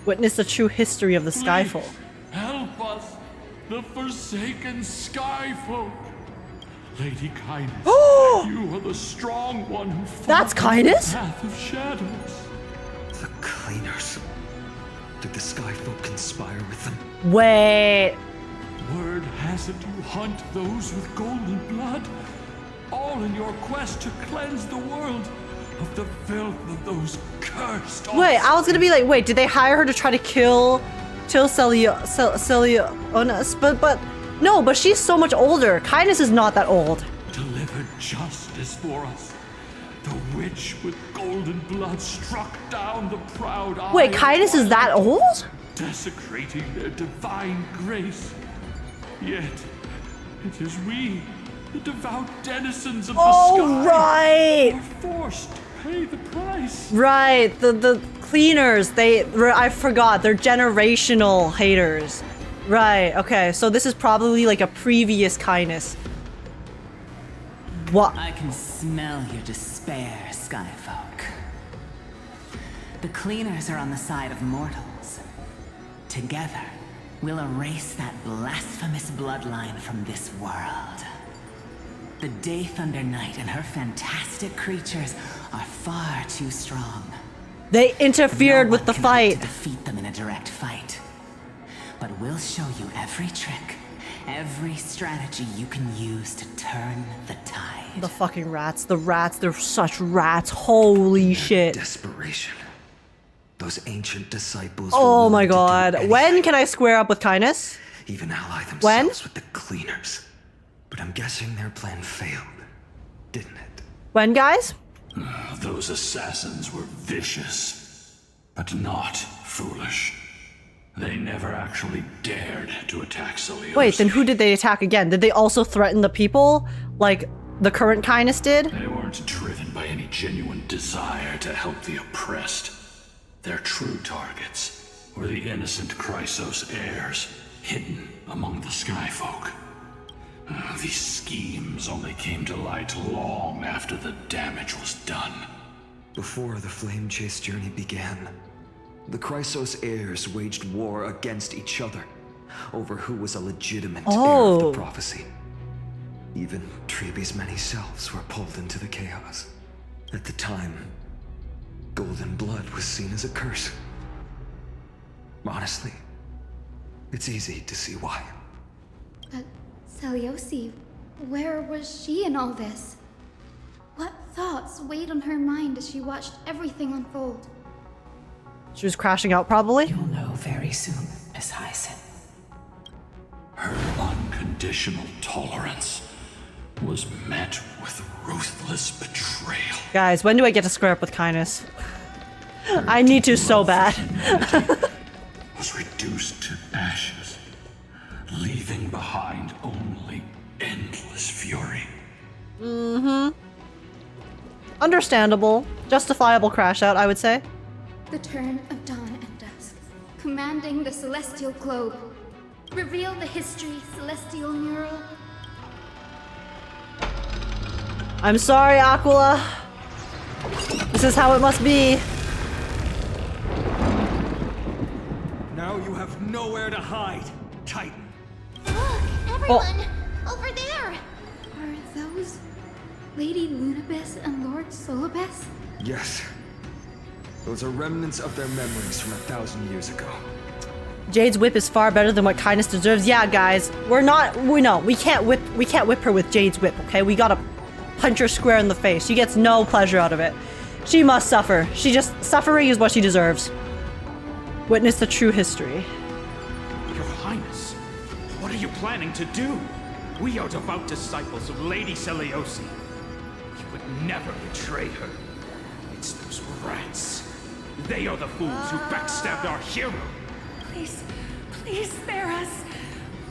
Witness the true history of the Skyfall. Help us, the forsaken Skyfolk. Lady Kindness, you are the strong one who fought That's Kindness? the path of shadows. The Cleaners. Did the Skyfolk conspire with them? Wait. Word has it you hunt those with golden blood, all in your quest to cleanse the world of the filth of those cursed. Wait, I was gonna be like, wait, did they hire her to try to kill Seliose? But no, but she's so much older. Kindness is not that old. Delivered justice for us. The witch with golden blood struck down the proud eye. Wait, Kindness is that old? Desecrating their divine grace. Yet, it is we, the devout denizens of the sky, right. are forced to pay the price. Right, the cleaners, I forgot, they're generational haters. Right, okay, so this is probably like a previous Kindness. What? I can smell your despair, Skyfolk. The cleaners are on the side of mortals. Together, we'll erase that blasphemous bloodline from this world. The Day Thunder Knight and her fantastic creatures are far too strong. They interfered with the fight. To defeat them in a direct fight. But we'll show you every trick, every strategy you can use to turn the tide. The fucking rats, they're such rats. Holy shit. Desperation. Those ancient disciples. Oh my god. When can I square up with Kindness? Even ally themselves with the cleaners. But I'm guessing their plan failed, didn't it? When, guys? Those assassins were vicious, but not foolish. They never actually dared to attack Seliose. Wait, then who did they attack again? Did they also threaten the people, like the current Kindness did? They weren't driven by any genuine desire to help the oppressed. Their true targets were the innocent Chrysos heirs, hidden among the Skyfolk. These schemes only came to light long after the damage was done. Before the flame chase journey began, the Chrysos heirs waged war against each other over who was a legitimate heir of the prophecy. Even Tribbie's many selves were pulled into the chaos. At the time, golden blood was seen as a curse. Honestly, it's easy to see why. But Seliose, where was she in all this? What thoughts weighed on her mind as she watched everything unfold? She was crashing out, probably. You'll know very soon, Miss Hyestin. Her unconditional tolerance was met with ruthless betrayal. Guys, when do I get to square up with Kindness? I need to so bad. Was reduced to ashes, leaving behind only endless fury. Mm-hmm. Understandable. Justifiable crash out, I would say. The turn of dawn and dusk, commanding the celestial globe. Reveal the history, celestial mural. I'm sorry, Aquila. This is how it must be. Now you have nowhere to hide, Titan. Look, everyone! Over there! Are those Lady Lunabis and Lord Solabus? Yes. Those are remnants of their memories from 1,000 years ago. Jade's whip is far better than what Kindness deserves. Yeah, guys, we can't whip her with Jade's whip, okay? We gotta punch her square in the face. She gets no pleasure out of it. She must suffer. Suffering is what she deserves. Witness the true history. Your Highness, what are you planning to do? We are devout disciples of Lady Seliose. You would never betray her. It's those rats. They are the fools who backstabbed our hero. Please, please spare us.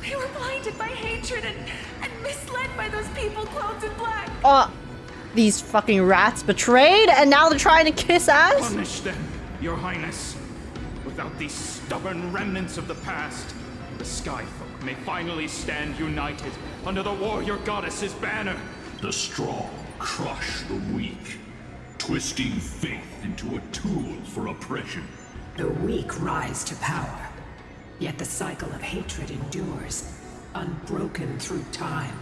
We were blinded by hatred and misled by those people clothed in black. These fucking rats betrayed, and now they're trying to kiss ass? Punish them, Your Highness. Without these stubborn remnants of the past, the Skyfolk may finally stand united under the warrior goddess's banner. The strong crush the weak, twisting faith into a tool for oppression. The weak rise to power, yet the cycle of hatred endures, unbroken through time.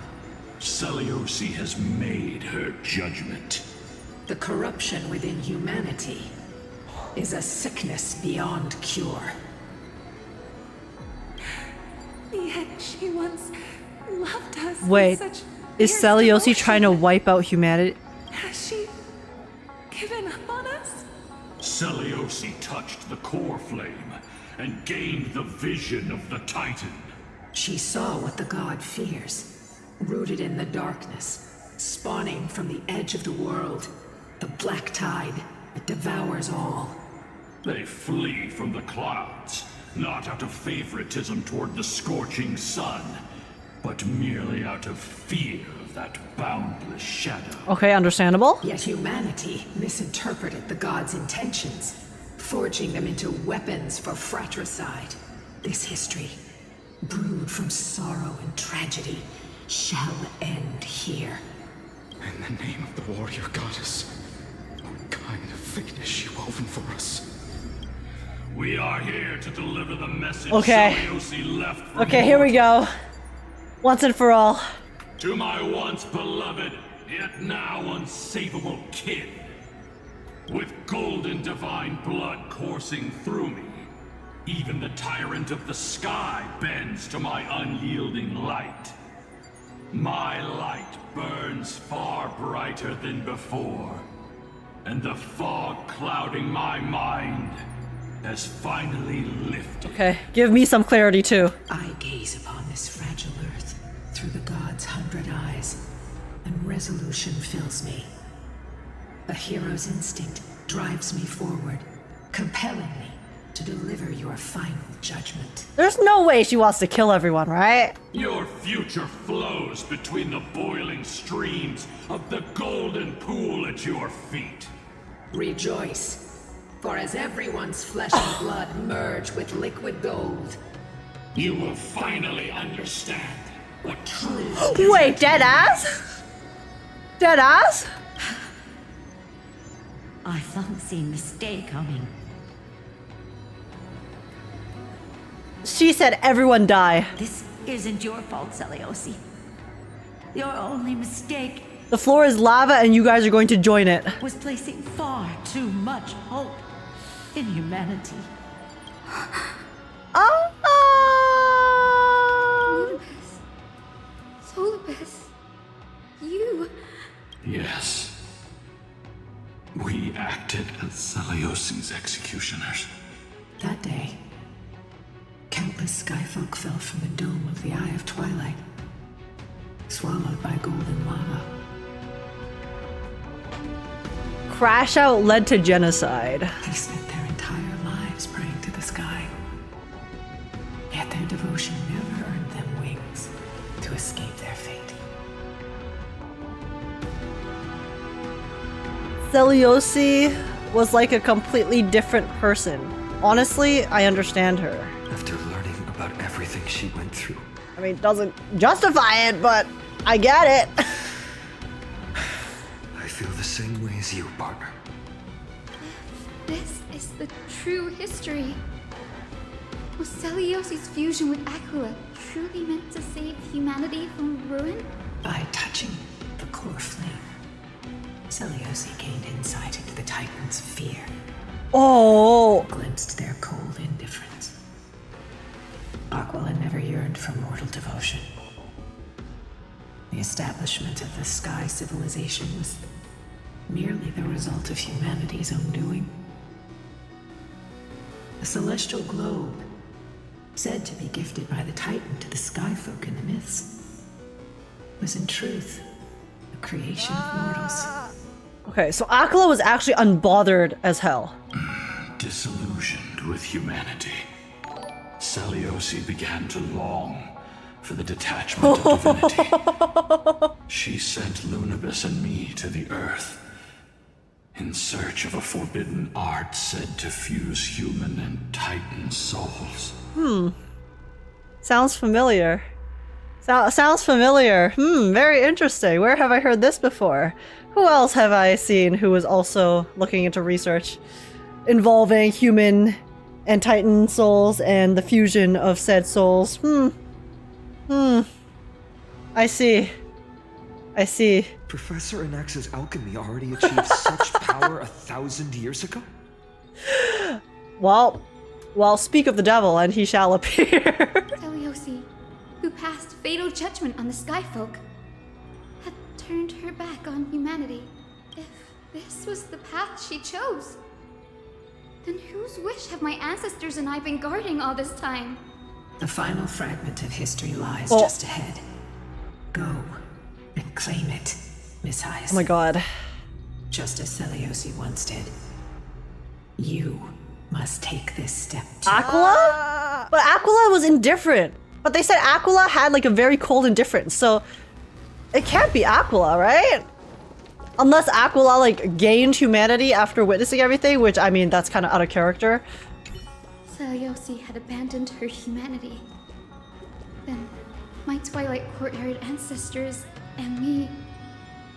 Seliose has made her judgment. The corruption within humanity is a sickness beyond cure. The edge She once loved us. Wait, with such is fierce Seliose devotion. trying to wipe out humanity? Has she given up on us? Seliose touched the core flame and gained the vision of the Titan. She saw what the god fears, rooted in the darkness, spawning from the edge of the world, the black tide that devours all. They flee from the clouds, not out of favoritism toward the scorching sun, but merely out of fear of that boundless shadow. Okay, understandable. Yet humanity misinterpreted the gods' intentions, forging them into weapons for fratricide. This history, brewed from sorrow and tragedy, shall end here. In the name of the warrior goddess, what kind of fate is she woven for us? We are here to deliver the message Okay. Seliose left for Okay, here we go. Once and for all. To my once beloved, yet now unsavable kin. With golden divine blood coursing through me, even the tyrant of the sky bends to my unyielding light. My light burns far brighter than before, and the fog clouding my mind has finally lifted. Okay, give me some clarity too. I gaze upon this fragile earth through the god's 100 eyes, and resolution fills me. A hero's instinct drives me forward, compelling me to deliver your final judgment. There's no way she wants to kill everyone, right? Your future flows between the boiling streams of the golden pool at your feet. Rejoice, for as everyone's flesh and blood merge with liquid gold, you will finally understand what true. Wait, dead ass? Dead ass? I thought seen mistake coming. She said everyone die. This isn't your fault, Seliose. Your only mistake The floor is lava and you guys are going to join it. was placing far too much hope in humanity. Solabus, you... Yes. We acted as Seliose's executioners. that day, countless skyfolk fell from the dome of the Eye of Twilight, swallowed by golden lava. Crash out led to genocide. They spent their entire lives praying to the sky. Yet their devotion never earned them wings to escape their fate. Seliose was like a completely different person. Honestly, I understand her. After learning about everything she went through. I mean, it doesn't justify it, but I get it. I feel the same way as you, partner. This is the true history. Was Seliose's fusion with Aglaea truly meant to save humanity from ruin? By touching the core flame, Seliose gained insight into the Titan's fear. Oh! Glimpsed their cold indifference. Aglaea never yearned for mortal devotion. The establishment of the sky civilization was merely the result of humanity's own doing. The celestial globe, said to be gifted by the Titan to the skyfolk in the myths, was in truth a creation of mortals. Okay, so Aglaea was actually unbothered as hell. Disillusioned with humanity, Seliose began to long for the detachment of divinity. She sent Lunabus and me to the Earth in search of a forbidden art said to fuse human and Titan souls. Sounds familiar. Sounds familiar. Very interesting. Where have I heard this before? Who else have I seen who was also looking into research involving human and Titan souls and the fusion of said souls? I see. Professor Anax's alchemy already achieved such power 1,000 years ago? Well, speak of the devil and he shall appear. Seliose, who passed fatal judgment on the Sky Folk, had turned her back on humanity. If this was the path she chose, then whose wish have my ancestors and I been guarding all this time? The final fragment of history lies just ahead. Go and claim it, Miss Hyestin. Oh my god. Just as Seliose once did. You must take this step too. Aquila? But Aquila was indifferent. But they said Aquila had like a very cold indifference, so it can't be Aquila, right? Unless Aquila like gained humanity after witnessing everything, which I mean that's kind of out of character. Seliose had abandoned her humanity. Then my Twilight Courtyard ancestors and me,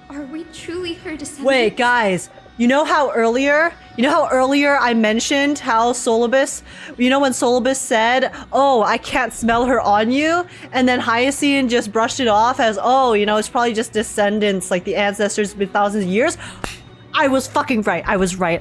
are we truly her descendants? Wait, guys, you know how earlier I mentioned how Solabus, you know when Solabus said, oh, I can't smell her on you? And then Hyacine just brushed it off as, oh, you know, it's probably just descendants, like the ancestors been thousands of years. I was fucking right. I was right.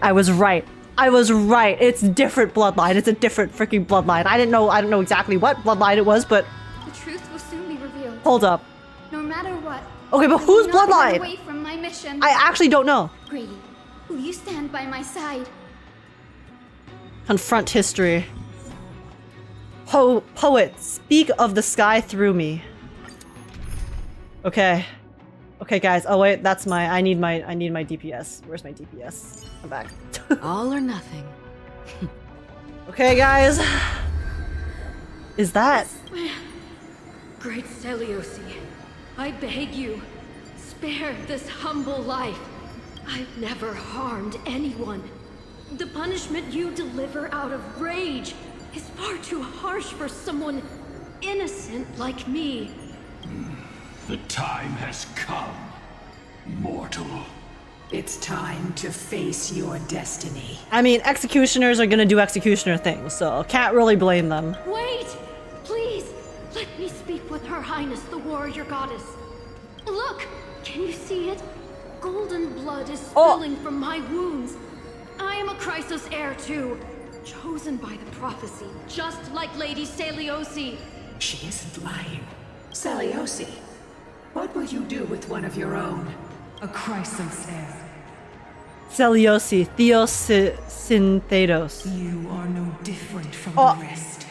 It's different bloodline. It's a different freaking bloodline. I don't know exactly what bloodline it was, but the truth will soon be revealed. Hold up. No matter what. Okay, but whose bloodline? Away from my mission. I actually don't know. Grady, will you stand by my side? Confront history. Poet, speak of the sky through me. Okay. Okay, guys. Oh wait, that's my. I need my DPS. Where's my DPS? I'm back. All or nothing. Okay, guys. Is that? Great Seliose, I beg you, spare this humble life. I've never harmed anyone. The punishment you deliver out of rage is far too harsh for someone innocent like me. The time has come, mortal. It's time to face your destiny. I mean, executioners are gonna do executioner things, so can't really blame them. Wait! Please! Let me speak with Her Highness, the warrior goddess. Look! Can you see it? Golden blood is spilling from my wounds. I am a Chrysos heir too, chosen by the prophecy, just like Lady Seliose. She isn't lying. Seliose, what will you do with one of your own? A Chrysos heir. Seliose, Theos Synthetos. You are no different from the rest.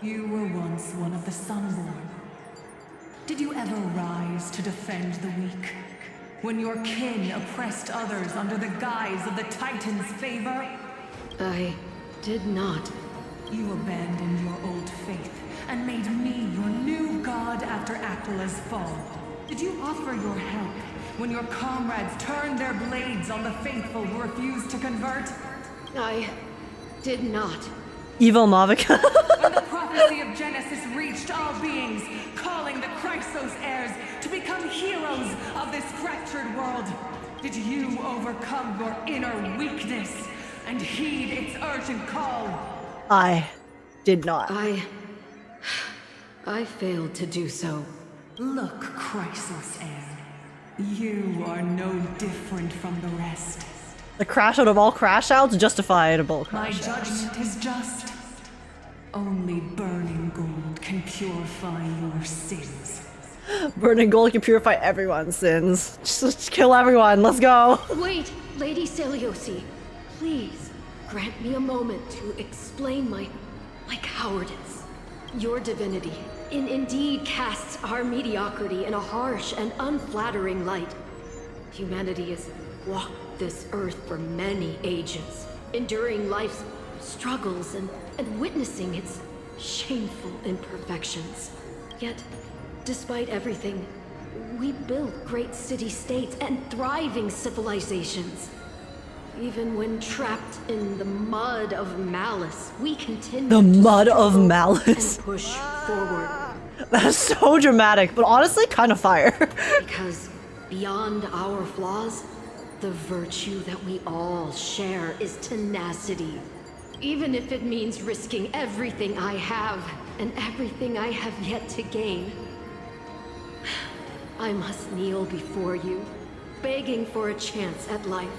You were once one of the Sunborn. Did you ever rise to defend the weak? When your kin oppressed others under the guise of the Titan's favor? I did not. You abandoned your old faith and made me your new god after Aquila's fall. Did you offer your help when your comrades turned their blades on the faithful who refused to convert? I did not. Evil Mavica. When the prophecy of Genesis reached all beings, calling the Chrysos heirs to become heroes of this fractured world, did you overcome your inner weakness and heed its urgent call? I did not. I failed to do so. Look, Chrysos heir. You are no different from the rest. The crash out of all crash outs, justifiable My crash outs. judgment is just. Only burning gold can purify your sins. Burning gold can purify everyone's sins. Just kill everyone, let's go. Wait, Lady Seliose, please grant me a moment to explain my cowardice. Your divinity indeed casts our mediocrity in a harsh and unflattering light. Humanity has walked this earth for many ages, enduring life's struggles and witnessing its shameful imperfections. Yet, despite everything, we built great city-states and thriving civilizations. Even when trapped in the mud of malice, we continue The to mud of struggle malice. and push forward. That's so dramatic, but honestly, kind of fire. Because beyond our flaws, the virtue that we all share is tenacity. Even if it means risking everything I have and everything I have yet to gain. I must kneel before you, begging for a chance at life.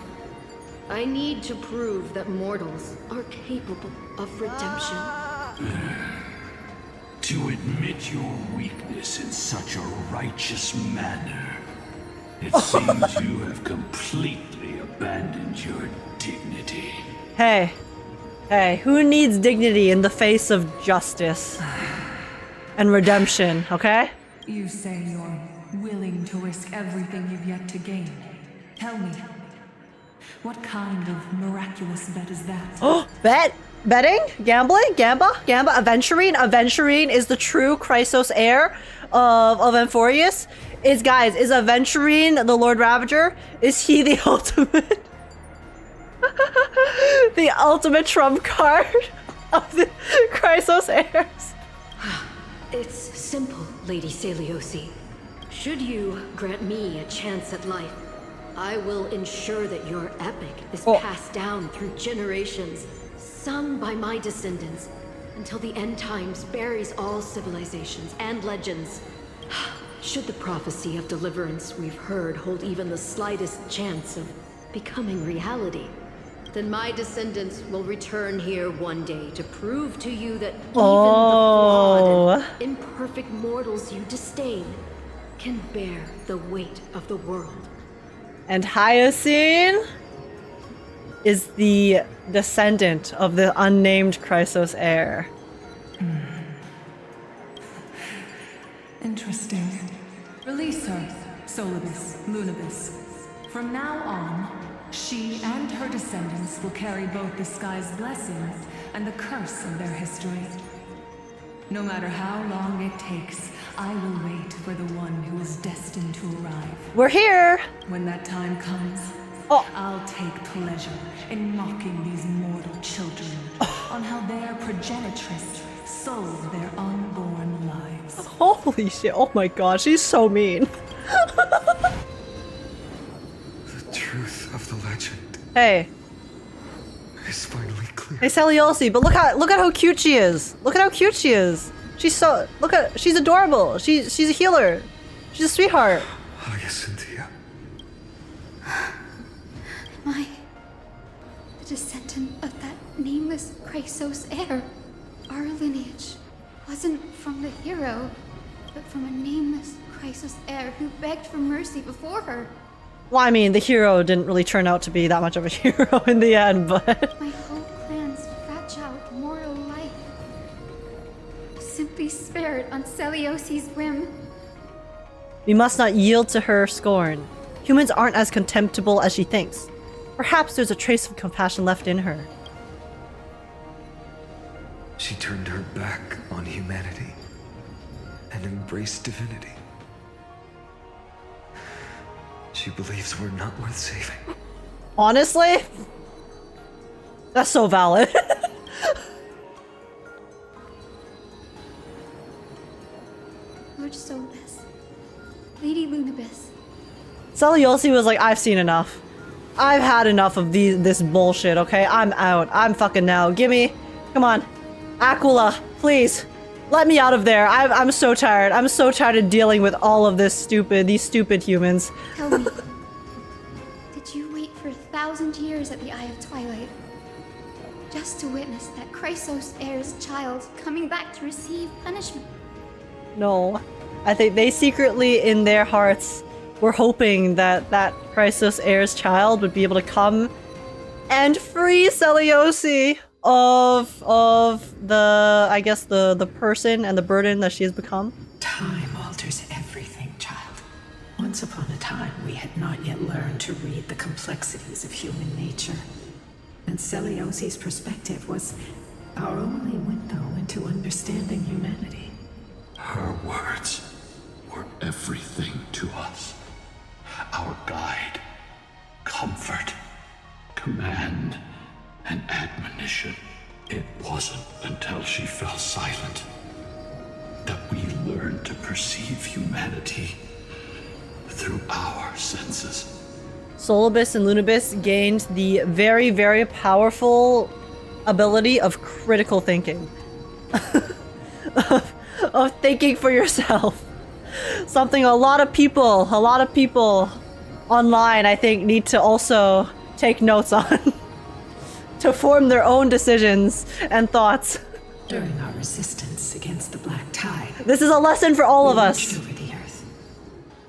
I need to prove that mortals are capable of redemption. To admit your weakness in such a righteous manner. It seems you have completely abandoned your dignity. Hey. Hey, who needs dignity in the face of justice and redemption, okay? You say you're willing to risk everything you've yet to gain. Tell me, what kind of miraculous bet is that? Oh, bet? Betting? Gambling? Gamba? Aventurine? Aventurine is the true Chrysos heir of AMPHOREOUS? Is Aventurine the Lord Ravager? Is he the ultimate? The ultimate trump card of the Chrysos heirs? It's simple, Lady Seliose. Should you grant me a chance at life, I will ensure that your epic is passed down through generations, sung by my descendants, until the end times buries all civilizations and legends. Should the prophecy of deliverance we've heard hold even the slightest chance of becoming reality, then my descendants will return here one day to prove to you that even the flawed and imperfect mortals you disdain can bear the weight of the world. And Hyacine is the descendant of the unnamed Chrysos heir. Interesting. Release her, Solabus, Lunabus. From now on, she and her descendants will carry both the sky's blessings and the curse of their history. No matter how long it takes, I will wait for the one who is destined to arrive. We're here! When that time comes, I'll take pleasure in mocking these mortal children on how their progenitress sold their unborn lives. Holy shit, oh my god, she's so mean. The truth of the legend. Hey. It's finally clear. Hey Seliose, but look at how cute she is. Look at how cute she is. She's so she's adorable. She's a healer. She's a sweetheart. Hyacinthia. Am I the descendant of that nameless Chrysos heir? Our lineage wasn't from the hero, but from a nameless Chrysos heir who begged for mercy before her. Well, I mean, the hero didn't really turn out to be that much of a hero in the end, but... My whole clan's fragile mortal life was simply spared on Seliose's whim. We must not yield to her scorn. Humans aren't as contemptible as she thinks. Perhaps there's a trace of compassion left in her. She turned her back on humanity and embraced divinity. She believes we're not worth saving. Honestly? That's so valid. Lord Solabus, Lady Lunabus. Seliose was like, I've seen enough. I've had enough of this bullshit, okay? I'm out. I'm fucking out. Gimme. Come on. Aquila, please. Let me out of there. I'm so tired. I'm so tired of dealing with all of these stupid humans. Tell me, did you wait for 1,000 years at the Eye of Twilight just to witness that Chrysos heir's child coming back to receive punishment? No. I think they secretly, in their hearts, were hoping that that Chrysos heir's child would be able to come and free Seliose of the, I guess, the person and the burden that she has become. Time alters everything, child. Once upon a time, we had not yet learned to read the complexities of human nature. And Seliose's perspective was our only window into understanding humanity. Her words were everything to us. Our guide, comfort, command, and admonition. It wasn't until she fell silent that we learned to perceive humanity through our senses. Solabus and Lunabus gained the very, very powerful ability of critical thinking. of thinking for yourself. Something a lot of people online, I think, need to also take notes on. To form their own decisions and thoughts. During our resistance against the Black Tower, This is a lesson for all of We us. watched over the earth,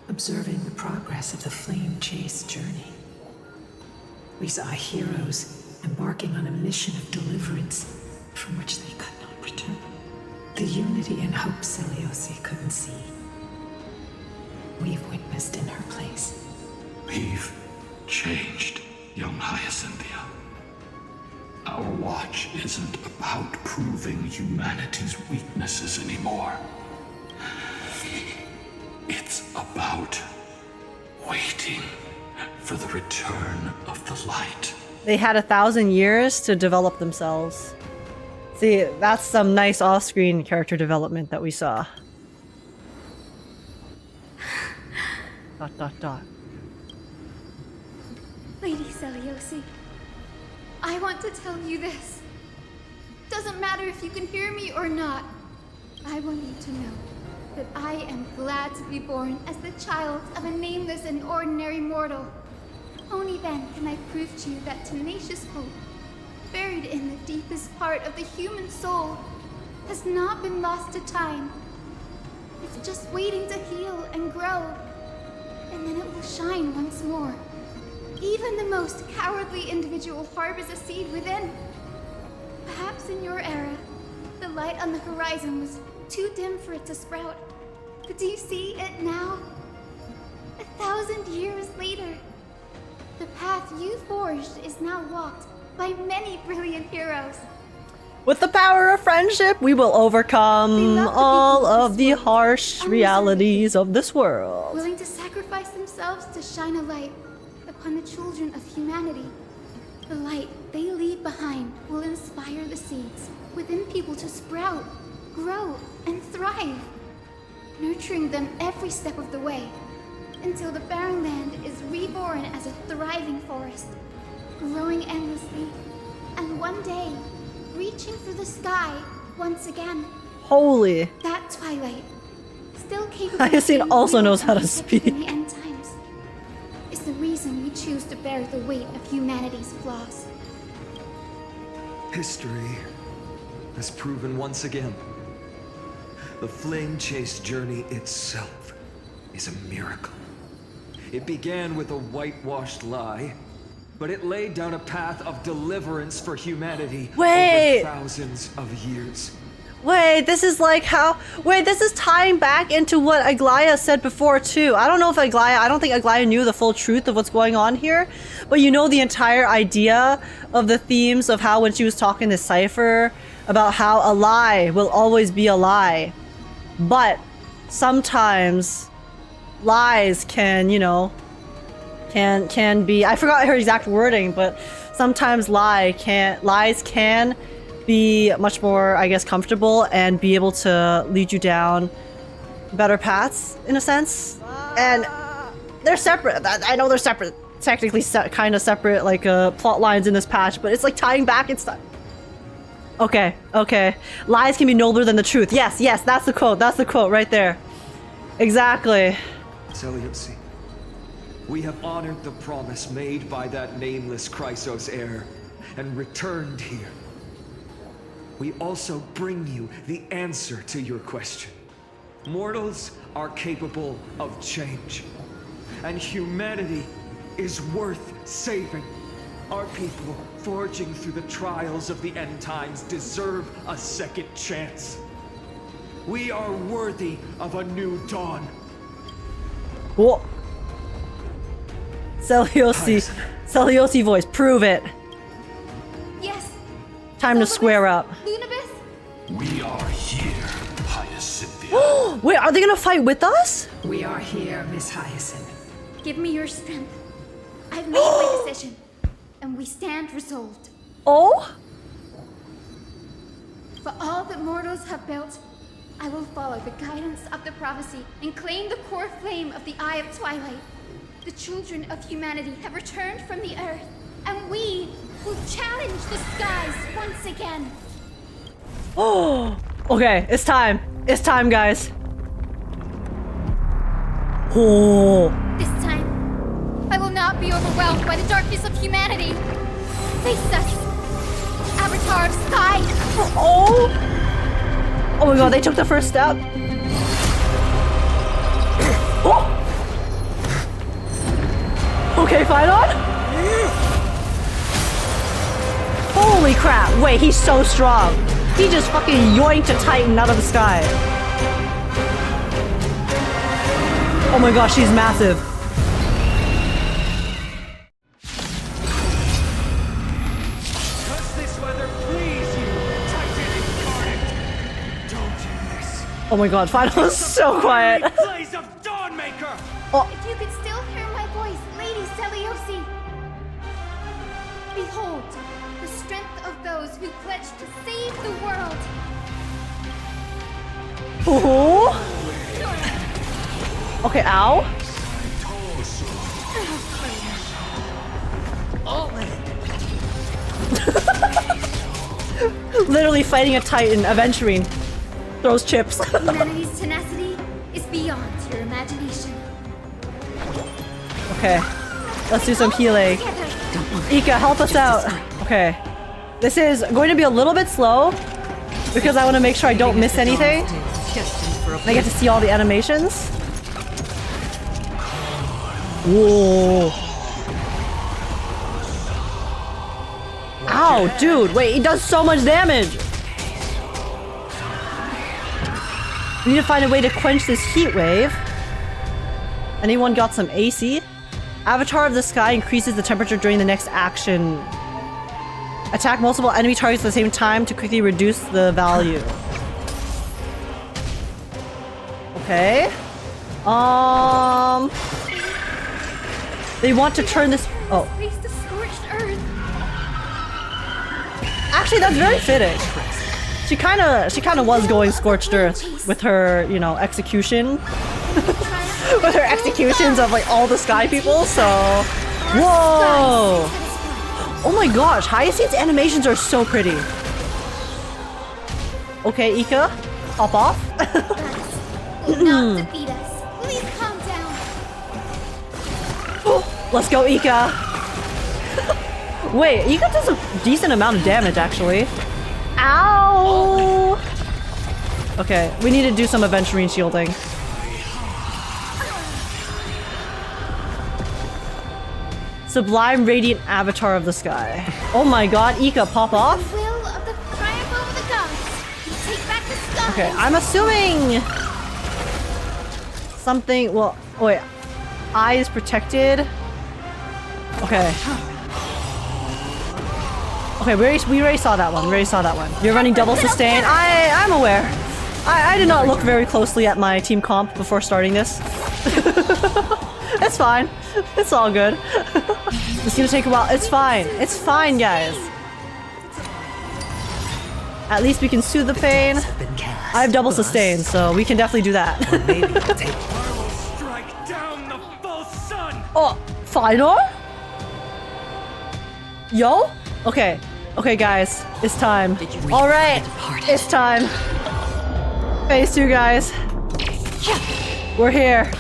observing the progress of the flame chase journey. We saw heroes embarking on a mission of deliverance from which they could not return. The unity and hope Seliose couldn't see. We've witnessed in her place. We've changed, young Hyacinthia. Our watch isn't about proving humanity's weaknesses anymore. It's about waiting for the return of the light. They had 1,000 years to develop themselves. See, that's some nice off-screen character development that we saw. ... Lady Seliose, I want to tell you this. Doesn't matter if you can hear me or not. I want you to know that I am glad to be born as the child of a nameless and ordinary mortal. Only then can I prove to you that tenacious hope, buried in the deepest part of the human soul, has not been lost to time. It's just waiting to heal and grow, and then it will shine once more. Even the most cowardly individual harbors a seed within. Perhaps in your era, the light on the horizon was too dim for it to sprout. But do you see it now? 1,000 years later, the path you forged is now walked by many brilliant heroes. With the power of friendship, we will overcome all of the harsh realities of this world. Willing to sacrifice themselves to shine a light upon the children of humanity. The light they leave behind will inspire the seeds within people to sprout, grow, and thrive, nurturing them every step of the way, until the barren land is reborn as a thriving forest, growing endlessly, and one day, reaching for the sky once again. Holy. That twilight, still capable of Hyacine being also real knows how to unprotected in speak. the end times, is the reason we choose to bear the weight of humanity's flaws. History has proven once again, the flame chase journey itself is a miracle. It began with a whitewashed lie, but it laid down a path of deliverance for humanity Wait. over thousands of years. Wait, this is like how... Wait, this is tying back into what Aglaea said before, too. I don't know if I don't think Aglaea knew the full truth of what's going on here. But you know the entire idea of the themes of how when she was talking to Cipher about how a lie will always be a lie. But sometimes lies can, you know, can be... I forgot her exact wording, but sometimes lies can be much more, I guess, comfortable and be able to lead you down better paths, in a sense. And they're separate. I know they're separate, technically kind of separate, like, plot lines in this patch, but it's like tying back and stuff. Okay, okay. Lies can be nobler than the truth. Yes, yes, that's the quote. That's the quote right there. Exactly. Seliose, we have honored the promise made by that nameless Chrysos heir and returned here. We also bring you the answer to your question. Mortals are capable of change, and humanity is worth saving. Our people, forging through the trials of the end times, deserve a second chance. We are worthy of a new dawn. Cool. Seliose voice, prove it. Yes. Time to square up. Lunabis? We are here, Hyacinthia. Wait, are they gonna fight with us? We are here, Miss Hyacin. Give me your strength. I've made my decision, and we stand resolved. Oh? For all that mortals have built, I will follow the guidance of the prophecy and claim the core flame of the Eye of Twilight. The children of humanity have returned from the earth, and we will challenge the skies once again. Oh, okay, it's time. It's time, guys. Oh. This time, I will not be overwhelmed by the darkness of humanity. Face us, Avatar of Sky. Oh. Oh my god, they took the first step. Oh! Okay, Phainon? Holy crap! Wait, he's so strong. He just fucking yoinked a Titan out of the sky. Oh my gosh, she's massive. Does this weather please you, Titan incarnate? Don't miss. Oh my god, Phainon is so quiet. Blaze of Dawnmaker! Oh. If you could still hear my voice, Lady Seliose. Behold, the strength of those who pledged to save the world. Oh. Okay, ow. Literally fighting a Titan, Aventurine. Throws chips. Humanity's tenacity is beyond your imagination. Okay, let's do some healing. Ika, help us out. Okay, this is going to be a little bit slow because I want to make sure I don't miss anything. And I get to see all the animations. Whoa. Ow, dude, wait, he does so much damage. We need to find a way to quench this heat wave. Anyone got some AC? Avatar of the Sky increases the temperature during the next action. Attack multiple enemy targets at the same time to quickly reduce the value. Okay. They want to turn this. Oh. Face the scorched earth. Actually, that's very fitting. She kind of was going scorched earth with her, you know, execution. With her executions of like all the sky people. So, whoa! Oh my gosh, Hyasine's animations are so pretty. Okay, Ika, hop off. Will not defeat us. Please calm down. Let's go, Ika. Wait, Ika does a decent amount of damage, actually. Ow! Okay, we need to do some Aventurine shielding. Sublime Radiant Avatar of the Sky. Oh my god, Ika, pop off. The will of the triumph over the gods. We take back the sky. Okay, I'm assuming something. Well, wait. Eye is protected. Okay. Okay, we already saw that one. We already saw that one. You're running double sustain. I'm aware. I did not look very closely at my team comp before starting this. It's fine. It's all good. It's gonna take a while. It's fine. It's fine, guys. At least we can soothe the pain. I have double sustain, so we can definitely do that. Strike down the false sun. Oh, Phainon? Yo? Okay. Okay, guys. It's time. Alright. It's time. Phase 2, guys. We're here.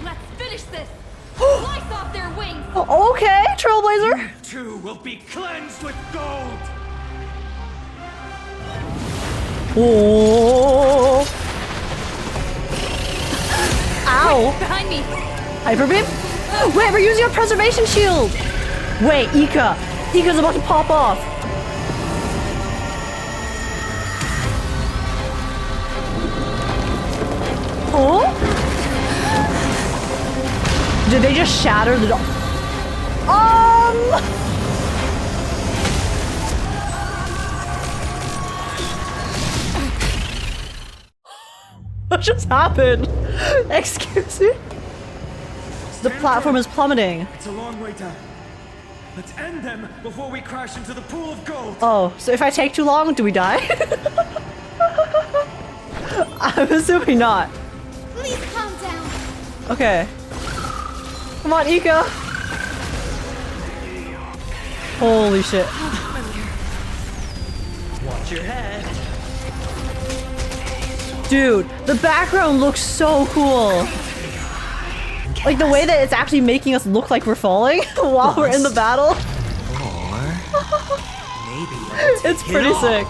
Let's finish this. Slice off their wings. Okay, Trailblazer. You too will be cleansed with gold. Oh. Ow. Behind me. Hyper beam? Wait, we're using a preservation shield. Wait, Ika. Ika's about to pop off. Oh? Did they just shatter the door? What just happened? Excuse me? The platform is plummeting. It's a long way down. Let's end them before we crash into the pool of gold. Oh, so if I take too long, do we die? I'm assuming not. Please calm down. Okay. Come on, Ika. Holy shit. Watch your head. Dude, the background looks so cool. Like the way that it's actually making us look like we're falling while we're in the battle. It's pretty sick.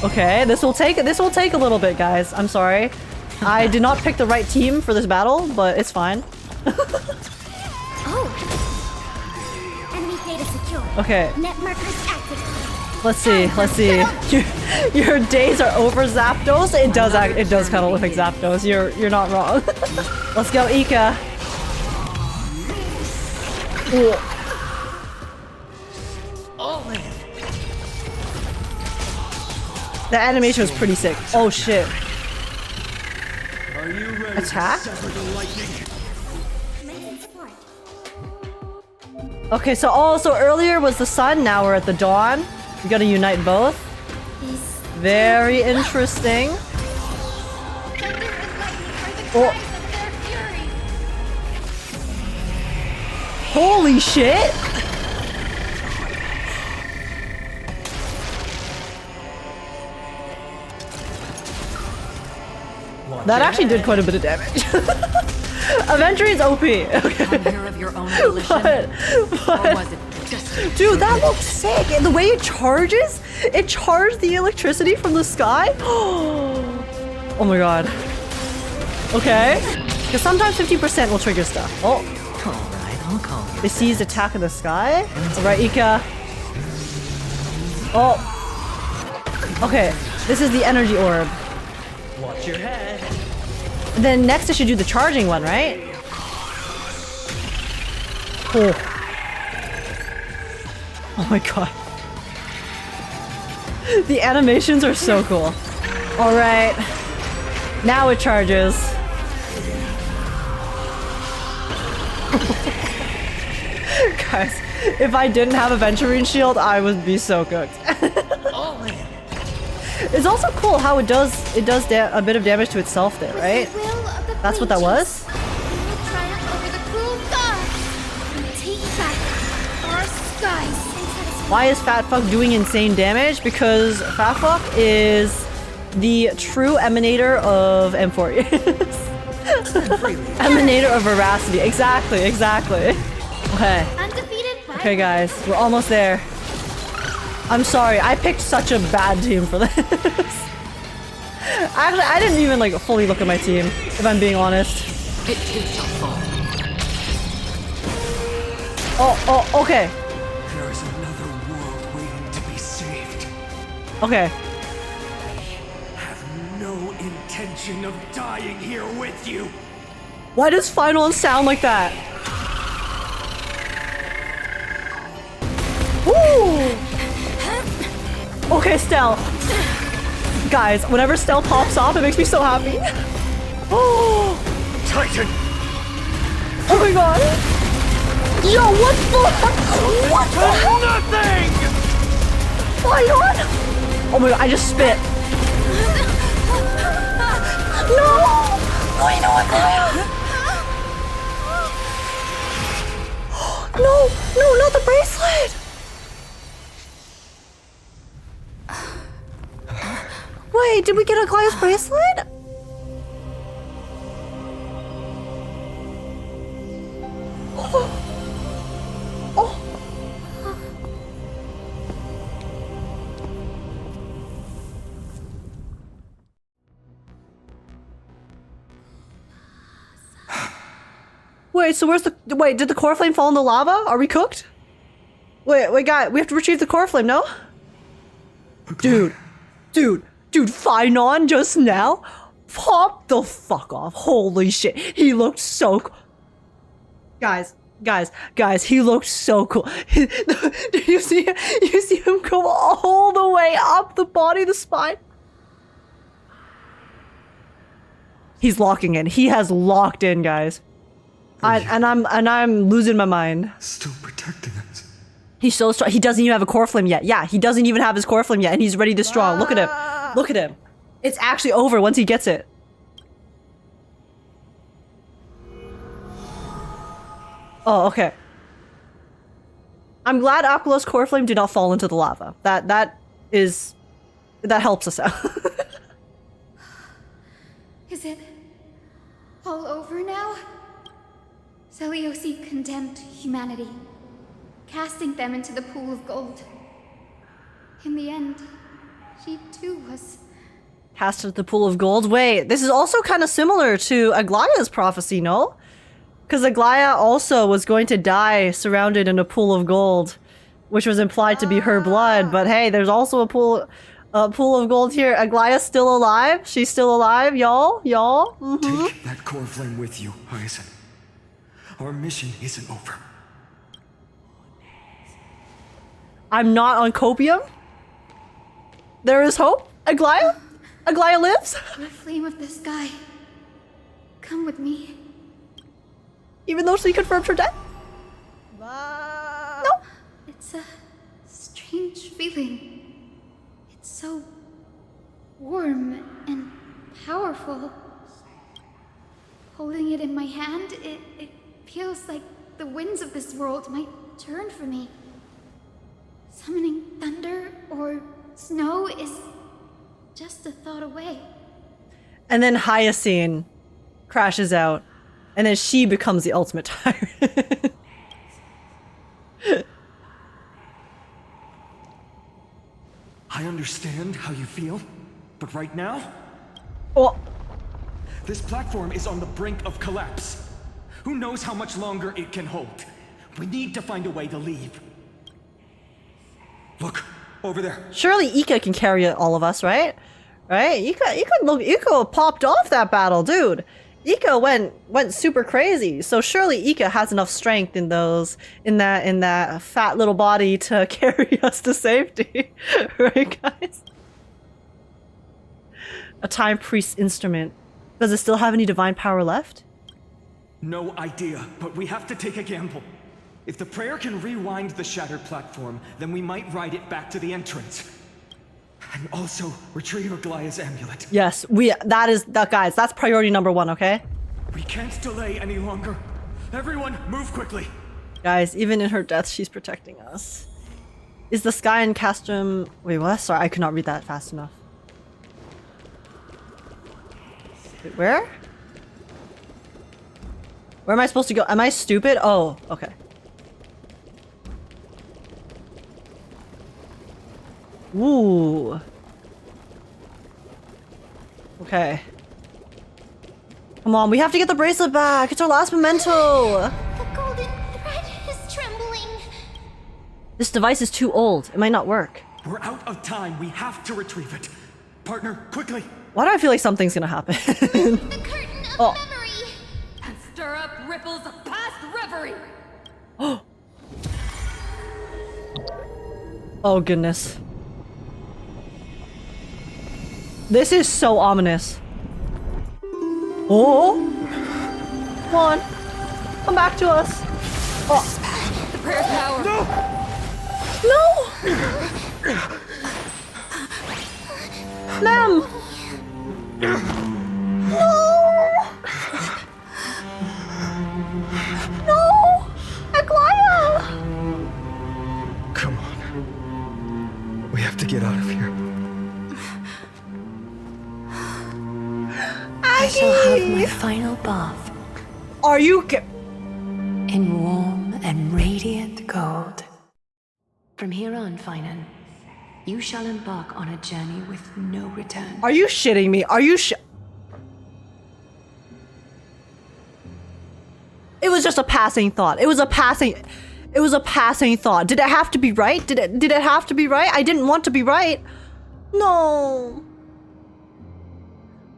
Okay, this will take a little bit, guys. I'm sorry. I did not pick the right team for this battle, but it's fine. Oh! Enemy data secure. Okay. Net markers active. Let's see. Your days are over Zapdos. It does kind of look like Zapdos. You're not wrong. Let's go, Ika. Ooh. The animation was pretty sick. Oh shit. Are you ready Attack? to sever the lightning? Okay, so earlier was the sun, now we're at the dawn. We gotta unite both. Very interesting. Oh. Holy shit! That actually did quite a bit of damage. Aventurine's OP. Okay. Of your own volition, but or was it just dude, that looks sick. And the way it charges, it charged the electricity from the sky. Oh my god. Okay. Because sometimes 50% will trigger stuff. Oh. Alright, I'll call you. They seized attack in the sky. Alright, Ika. Oh. Okay. This is the energy orb. Watch your head. And then next I should do the charging one, right? Oh. Oh my god. The animations are so cool. Alright. Now it charges. Guys, if I didn't have a Venturine shield, I would be so cooked. It's also cool how it does a bit of damage to itself there, right? That's what that was? Why is Fat Fuck doing insane damage? Because Fat Fuck is the true emanator of AMPHOREOUS. Emanator of veracity. Exactly. Okay. Okay, guys. We're almost there. I'm sorry. I picked such a bad team for this. Actually, I didn't even like fully look at my team, if I'm being honest. It too shall fall. Oh, okay. There is another world waiting to be saved. Okay. I have no intention of dying here with you. Why does Phainon sound like that? Woo! Okay, Stell. Guys, whenever Stell pops off, it makes me so happy. Oh! Titan! Oh my god! Yo, what the heck? What the heck? Nothing! Phainon! Oh my god, I just spit. No! Wait, no, Aglaea! No, not the bracelet! Wait, did we get Aglaea's bracelet? Oh. Wait, so where's the- wait, did the core flame fall in the lava? Are we cooked? Wait, guys, we have to retrieve the core flame, no? Dude, Phainon just now? Pop the fuck off. Holy shit. He looked so cool. Guys, he looked so cool. Did you see him go all the way up the body, the spine? He's locking in. He has locked in, guys. I'm losing my mind. Still protecting us. He's so strong. He doesn't even have a core flame yet. Yeah, he doesn't even have his core flame yet, and he's ready to strong. Look at him. Look at him. It's actually over once he gets it. Oh, okay. I'm glad Aquilos's core flame did not fall into the lava. That helps us out. Is it all over now? Seliose condemned humanity, casting them into the pool of gold. In the end, she too was Cast at the pool of gold. Wait, this is also kind of similar to Aglaea's prophecy, no? Because Aglaea also was going to die surrounded in a pool of gold, which was implied to be her blood. But hey, there's also a pool of gold here. Aglaea's still alive. She's still alive, y'all. Y'all. Take that core flame with you, Hyacine. Our mission isn't over. I'm not on copium. There is hope. Aglaea? Aglaea lives? The flame of the sky. Come with me. Even though she confirmed her death? No. It's a strange feeling. It's so warm and powerful. Holding it in my hand, it feels like the winds of this world might turn for me. Summoning thunder or snow is just a thought away. And then Hyacine crashes out. And then she becomes the ultimate tyrant. I understand how you feel, but right now... Oh. This platform is on the brink of collapse. Who knows how much longer it can hold? We need to find a way to leave. Look, over there. Surely Ika can carry all of us, right? Right? Ika popped off that battle, dude. Ika went super crazy. So surely Ika has enough strength in that fat little body to carry us to safety. Right, guys? A time priest's instrument. Does it still have any divine power left? No idea, but we have to take a gamble. If the prayer can rewind the shattered platform, then we might ride it back to the entrance. And also retrieve Aglaea's amulet. Yes, guys, that's priority number 1, okay? We can't delay any longer. Everyone, move quickly. Guys, even in her death, she's protecting us. Is the sky in Castrum... Wait, what? Sorry, I could not read that fast enough. Wait, where? Where am I supposed to go? Am I stupid? Oh, okay. Ooh. Okay. Come on, we have to get the bracelet back. It's our last memento. The golden thread is trembling. This device is too old. It might not work. We're out of time. We have to retrieve it. Partner, quickly. Why do I feel like something's gonna happen? The curtain of memory. And stir up ripples of past reverie. Oh goodness. This is so ominous. Oh! Come on. Come back to us. Oh. The prayer's power. No! Ma'am! No! No! Aglaea! Come on. We have to get out of here. I shall have my final bath. Are you in warm and radiant gold. From here on, Phainon, you shall embark on a journey with no return. Are you shitting me? Are you It was just a passing thought. It was a passing thought. Did it have to be right? Did it have to be right? I didn't want to be right. No.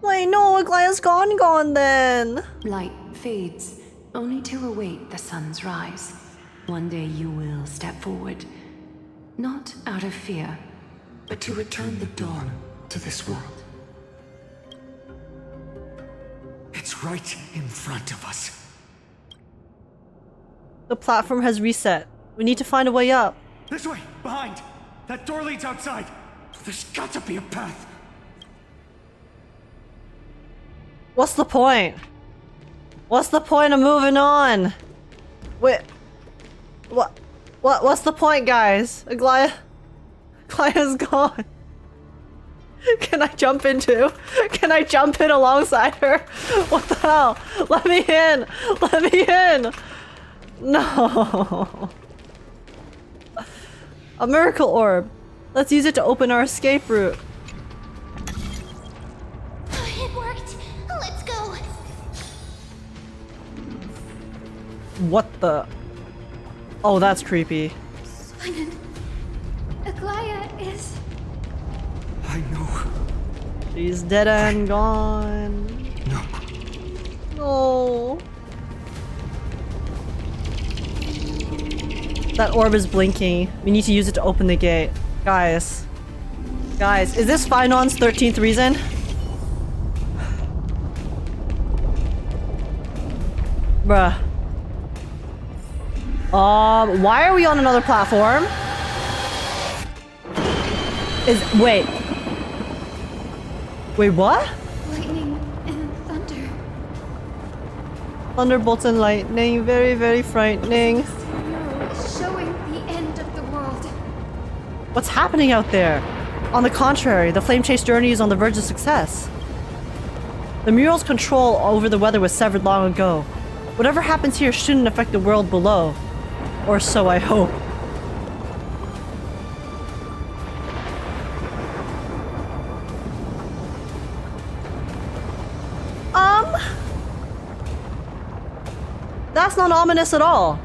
Wait, no, Aglaea's gone then. Light fades, only to await the sun's rise. One day you will step forward, not out of fear, but to return the dawn to this world. It's right in front of us. The platform has reset. We need to find a way up. This way, behind. That door leads outside. There's got to be a path. What's the point? What's the point of moving on? Wait. What's the point, guys? Aglaea's gone. Can I jump in too? Can I jump in alongside her? What the hell? Let me in! Let me in! No. A miracle orb. Let's use it to open our escape route. What the? Oh, that's creepy. Phainon, Aglaea is... I know. She's dead and gone. No. No. That orb is blinking. We need to use it to open the gate. Guys. Guys, is this Phainon's 13th reason? Bruh. Why are we on another platform? Wait. Wait, what? Lightning and thunder. Thunderbolts and lightning, very, very frightening. This mural is showing the end of the world. What's happening out there? On the contrary, the flame chase journey is on the verge of success. The mural's control over the weather was severed long ago. Whatever happens here shouldn't affect the world below. Or so I hope. That's not ominous at all.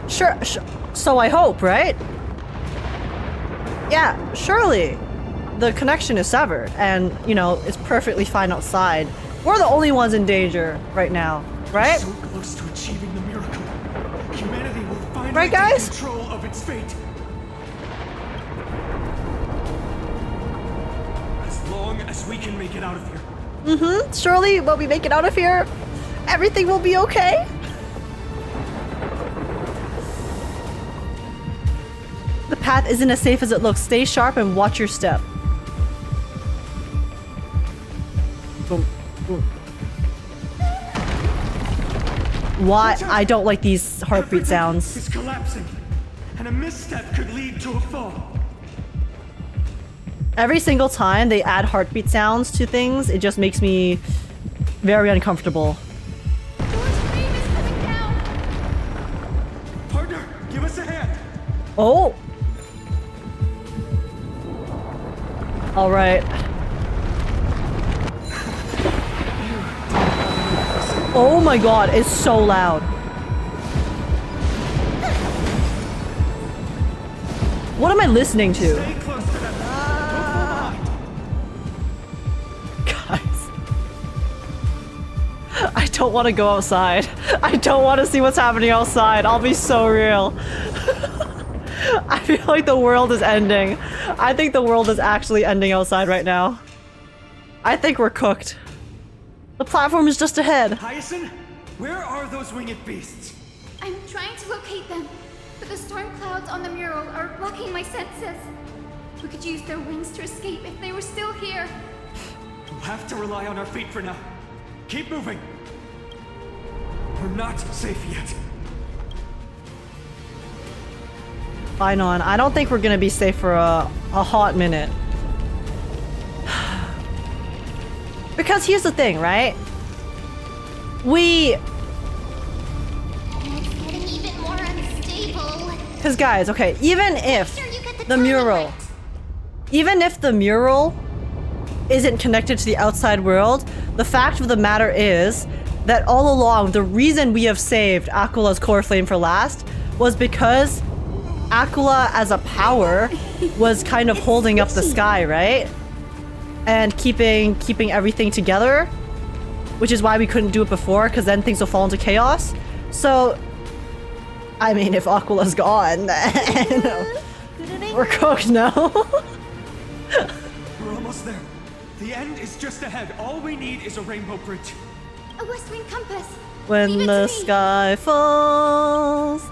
Sure, so I hope, right? Yeah, surely. The connection is severed, and, you know, it's perfectly fine outside. We're the only ones in danger right now, right? So close to achieving the miracle. Humanity will finally right, guys? take control of its fate. As long as we can make it out of here. Mm-hmm. Surely, when we make it out of here, everything will be okay. The path isn't as safe as it looks. Stay sharp and watch your step. Boom. Boom. Why? I don't like these heartbeat sounds. It's collapsing, and a misstep could lead to a fall. Every single time they add heartbeat sounds to things, it just makes me very uncomfortable. Partner, give us a hand. Oh! Alright. Oh my god, it's so loud. What am I listening to? Stay close to them. Guys. I don't want to go outside. I don't want to see what's happening outside. I'll be so real. I feel like the world is ending. I think the world is actually ending outside right now. I think we're cooked. The platform is just ahead. Hyacine, where are those winged beasts? I'm trying to locate them, but the storm clouds on the mural are blocking my senses. We could use their wings to escape if they were still here. We'll have to rely on our feet for now. Keep moving. We're not safe yet. Phainon, I don't think we're gonna be safe for a hot minute. Because here's the thing, right? It's getting even more unstable. Because guys, okay, even if the mural isn't connected to the outside world, the fact of the matter is that all along, the reason we have saved Aquala's core flame for last was because Aquila as a power was kind of holding up the sky, right? And keeping everything together, which is why we couldn't do it before, because then things will fall into chaos. So, I mean, if Aquala's gone, then we're cooked now. We're almost there. The end is just ahead. All we need is a rainbow bridge. A west wing compass. When the sky falls,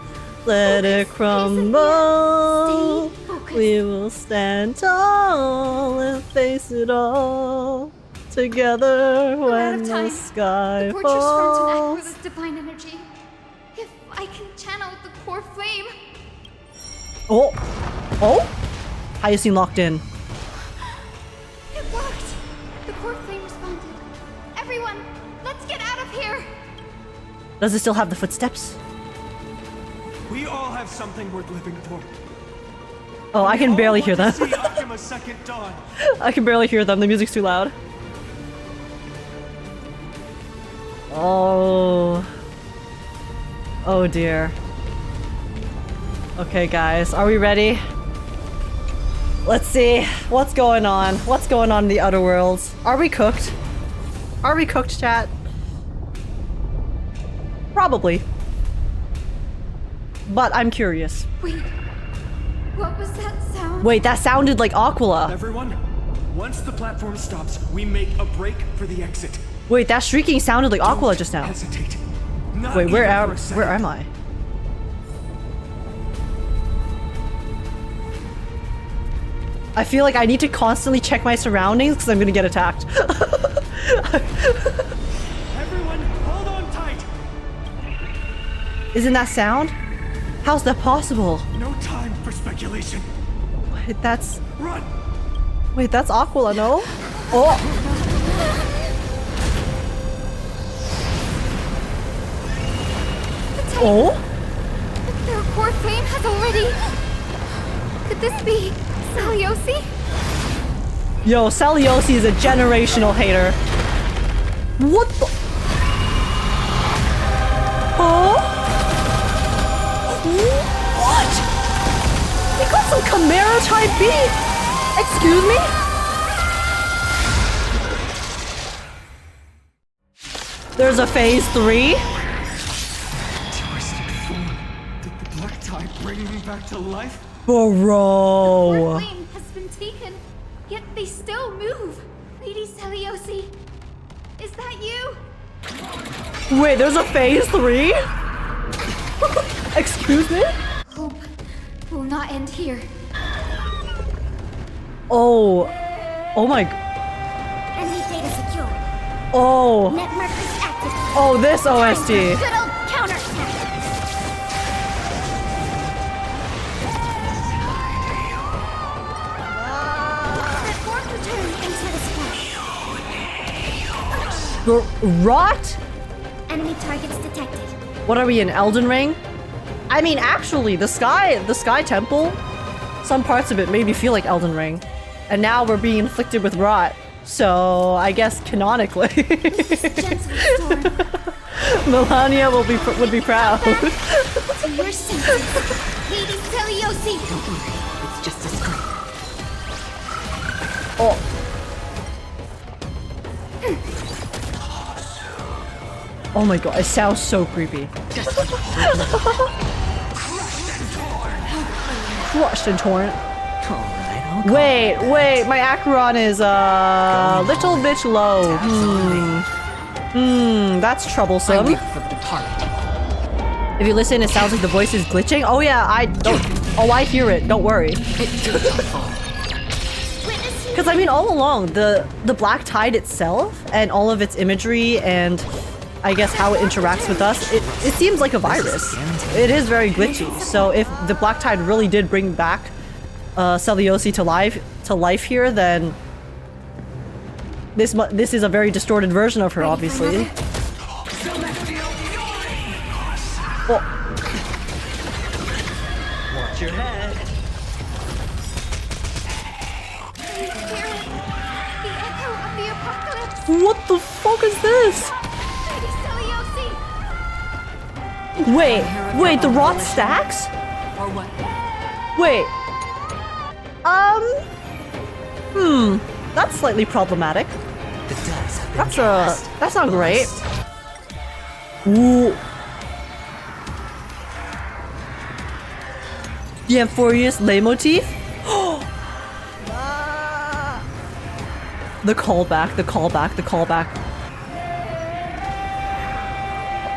let it crumble. We will stand tall and face it all together when the sky The fortress runs on falls. Aquala's divine energy. If I can channel the core flame. Oh! Oh! Hyestin locked in. It worked! The core flame responded. Everyone, let's get out of here! Does it still have the footsteps? We all have something worth living for. Oh, I can barely hear them. See Akima's second dawn. I can barely hear them. The music's too loud. Oh. Oh dear. Okay, guys, are we ready? Let's see. What's going on? What's going on in the other worlds? Are we cooked? Are we cooked, chat? Probably. But I'm curious. Wait. What was that sound? Wait, that sounded like Aquila. Everyone, once the platform stops, we make a break for the exit. Wait, that shrieking sounded like Aquila just now. Hesitate. Not Wait, where even for a where second. am I? I feel like I need to constantly check my surroundings because I'm gonna get attacked. Everyone, hold on tight. Isn't that sound? How's that possible? No time for speculation. Wait, that's... Run! Wait, that's Aquila, no? Oh! Oh? Their core flame has already... Could this be Seliose? Yo, Seliose is a generational hater. What the... Huh? What? They got some Chimera type beat! Excuse me? There's a phase 3? Twisted form. Did the black tide bring me back to life? Bro. Core flame has been taken, yet they still move. Lady Seliose, is that you? Wait, there's a phase 3? Excuse me? Hope will not end here. Oh. Oh my... Enemy data secure. Oh. Net markers active. Oh, this OST. Good old counterattack. Report return and satisfied. Rot? Enemy targets detected. What are we in, Elden Ring? I mean, actually, the Sky Temple, some parts of it made me feel like Elden Ring. And now we're being inflicted with rot. So, I guess canonically. Melania would be proud. To your senses, Lady Seliose. Don't worry, it's just a scream. Oh. Oh my god, it sounds so creepy. Crushed and torn. Wait, my Acheron is a little bit low. That's troublesome. If you listen, it sounds like the voice is glitching. Oh yeah, I hear it. Don't worry. Because I mean, all along, the Black Tide itself and all of its imagery and I guess how it interacts with us, it seems like a virus. It is very glitchy. So if the Black Tide really did bring back Seliose to life here, then this is a very distorted version of her, obviously. Oh. Watch your head. The echo of the apocalypse. What the fuck is this? Lady Seliose. Wait, the rot stacks? Or what? Wait. That's slightly problematic. That's not great. Ooh. The AMPHOREOUS leitmotif? The callback.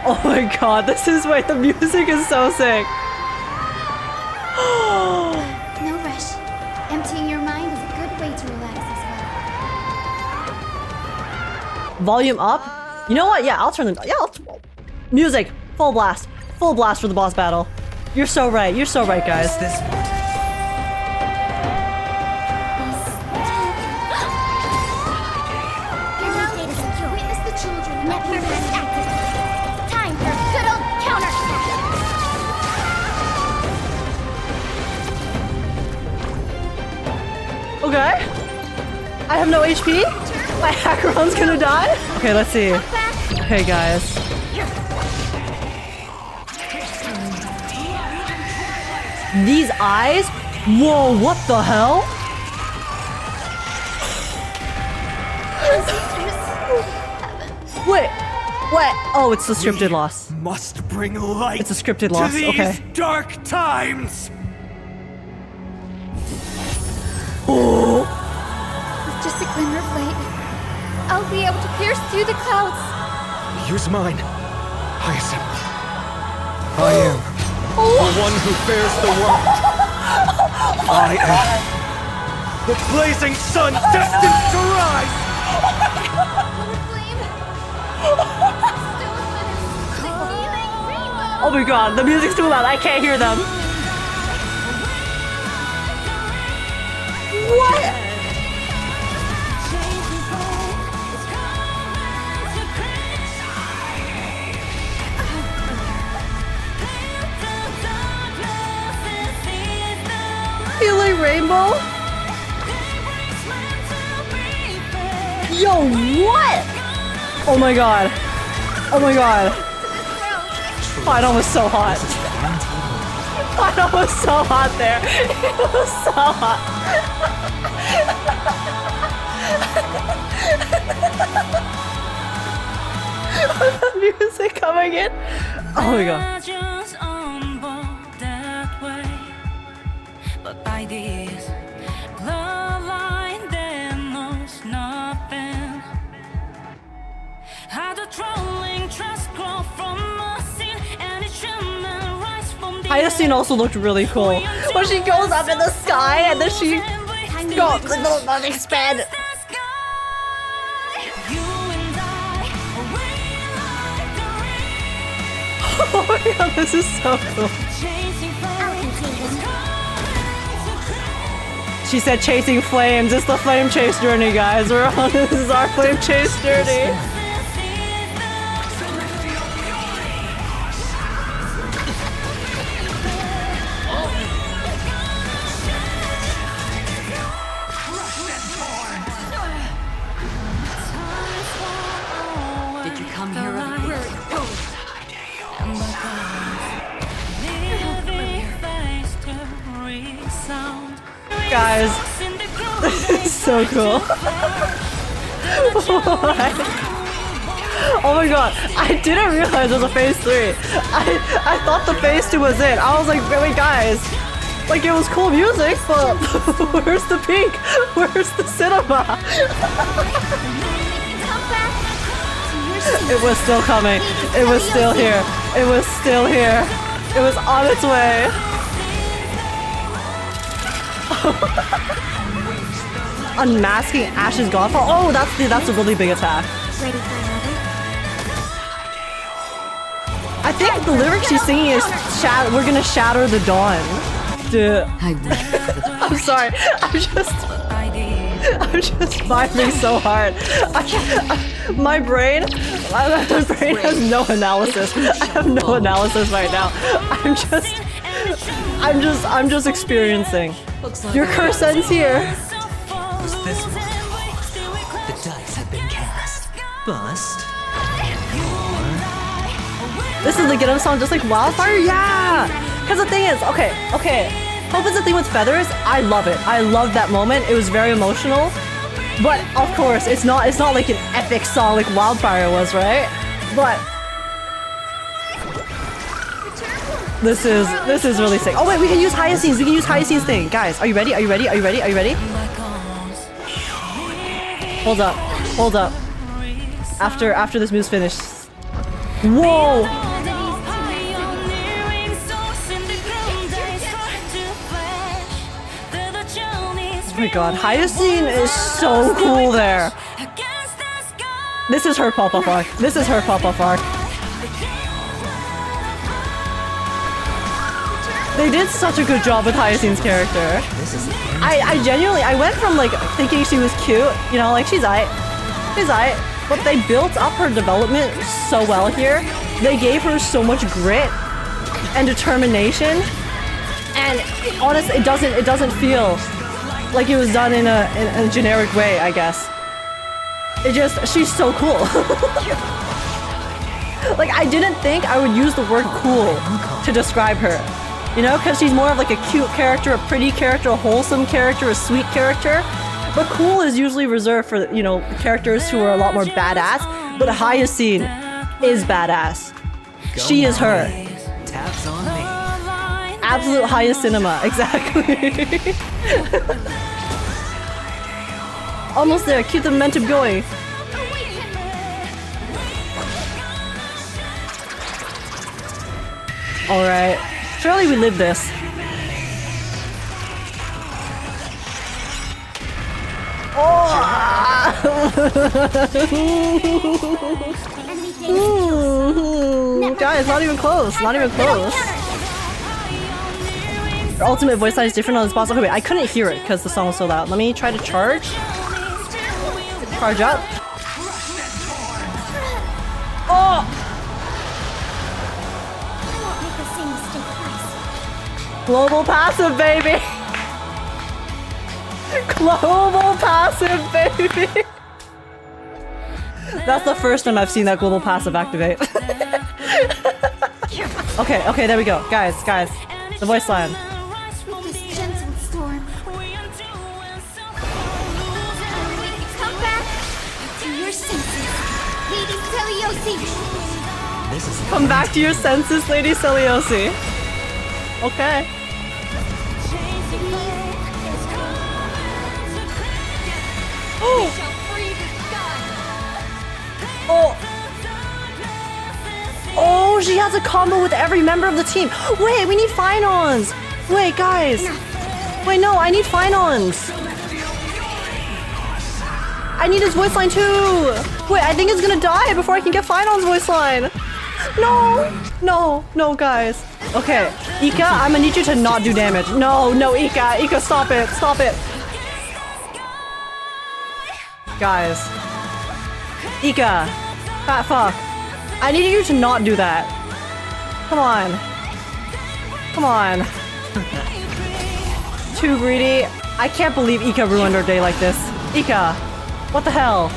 Oh my god, this is why the music is so sick. No rush. Emptying your mind is a good way to relax as well. Volume up? You know what? Yeah, I'll turn them. Yeah, music. Full blast for the boss battle. You're so right, guys. Witness the children. Net markers active. Time for good old counterattack. Okay. I have no HP. My Acheron's gonna die. Okay, let's see. Okay, guys. These eyes? Whoa, what the hell? Wait, what? Oh, it's the scripted loss. Must bring light. It's a scripted loss. To these Okay. dark times. Oh. With just a glimmer of light, I'll be able to pierce through the clouds. Use mine, Hyacin. I am the one who bears the world. I am the blazing sun destined to rise. Oh my god, the music's too loud. I can't hear them. What? Healing rainbow? Yo, what? Oh my god. Oh my god. Phainon was so hot. Phainon was so hot there. It was so hot. With the music coming in. Oh my god. But by this bloodline, there knows nothing. How the trolling trust grow from a sin, and it shimmer rise from the Hyestin also looked really cool. When she goes up in the sky and then she goes the little mouth expand. Oh my god, this is so cool. She said chasing flames. It's the flame chase journey, guys. We're on this is our flame chase journey. Did you come here of your Guys, this is so cool. Oh my god, I didn't realize there was a phase 3. I thought the phase 2 was it. I was like, wait guys, like it was cool music, but where's the pink? Where's the cinema? It was still coming. It was still here. It was still here. It was on its way. Unmasking Ash's Godfall. Oh, that's a really big attack. Ready for another? I think the lyric she's singing is we're gonna shatter the dawn. Dude. I'm sorry. I'm just vibing so hard. My brain has no analysis. I have no analysis right now. I'm just experiencing. Your curse ends here. Was this one? The dice have been cast. Bust. This is the get up song just like Wildfire? Yeah! Because the thing is, okay. Hope is the thing with feathers. I love it. I love that moment. It was very emotional. But of course, it's not like an epic song like Wildfire was, right? But this is really sick. Oh wait, we can use Hyacines. We can use Hyacine's thing. Guys, are you ready? Are you ready? Are you ready? Are you ready? Hold up. Hold up. After this move's finished. Whoa! Oh my god, Hyacine is so cool there. This is her pop-up arc. This is her pop-up arc. They did such a good job with Hyacine's character. I genuinely, I went from like thinking she was cute, you know, like she's aight, but they built up her development so well here. They gave her so much grit and determination, and honestly, it doesn't feel like it was done in a generic way, I guess. She's so cool. Like, I didn't think I would use the word cool to describe her. You know, because she's more of like a cute character, a pretty character, a wholesome character, a sweet character. But cool is usually reserved for, you know, characters who are a lot more badass. But Hyacine is badass. She is her. Taps on me. Absolute highest cinema, exactly. Almost there, keep the momentum going. Alright, surely we live this. Guys, not even close, not even close. Your ultimate voice line is different on this boss. Okay, wait, I couldn't hear it because the song was so loud. Let me try to charge. Charge up. Oh! Global passive, baby! Global passive, baby! That's the first time I've seen that global passive activate. Okay, there we go. Guys, the voice line. Come back to your senses, Lady Seliose. Okay. Oh, she has a combo with every member of the team. Wait, we need Phainons. Wait, guys. Wait, no, I need Phainons. I need his voice line too. Wait, I think it's gonna die before I can get Phainon's voice line. No, guys. Okay, Ika, I'm gonna need you to not do damage. No, Ika, stop it. Guys. Ika, fat fuck. I need you to not do that. Come on. Too greedy. I can't believe Ika ruined our day like this. Ika, what the hell?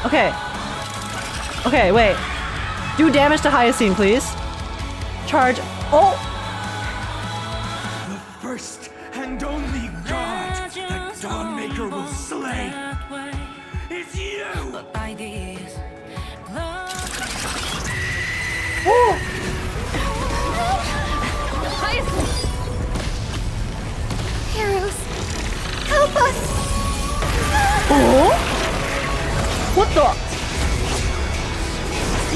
Okay, wait. Do damage to Hyacine, please. Charge. Oh! The first and only god that Dawnmaker will slay is you! Oh! Heroes, help us! Oh? What the?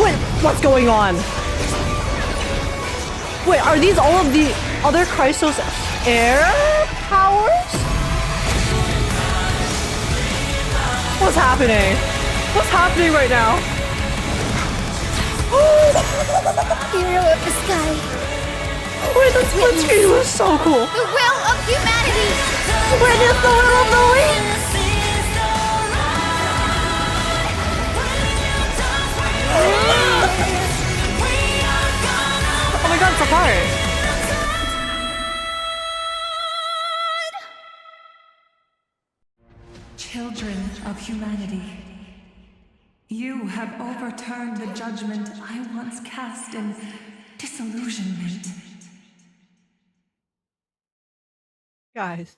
Wait, what's going on? Wait, are these all of the other Chrysos air powers? What's happening? What's happening right now? Hero of the sky. Wait, that split screen was so cool. The will of humanity. Witness the will of the weak. Oh my god, it's a heart. Children of humanity, you have overturned the judgment I once cast in disillusionment. Guys,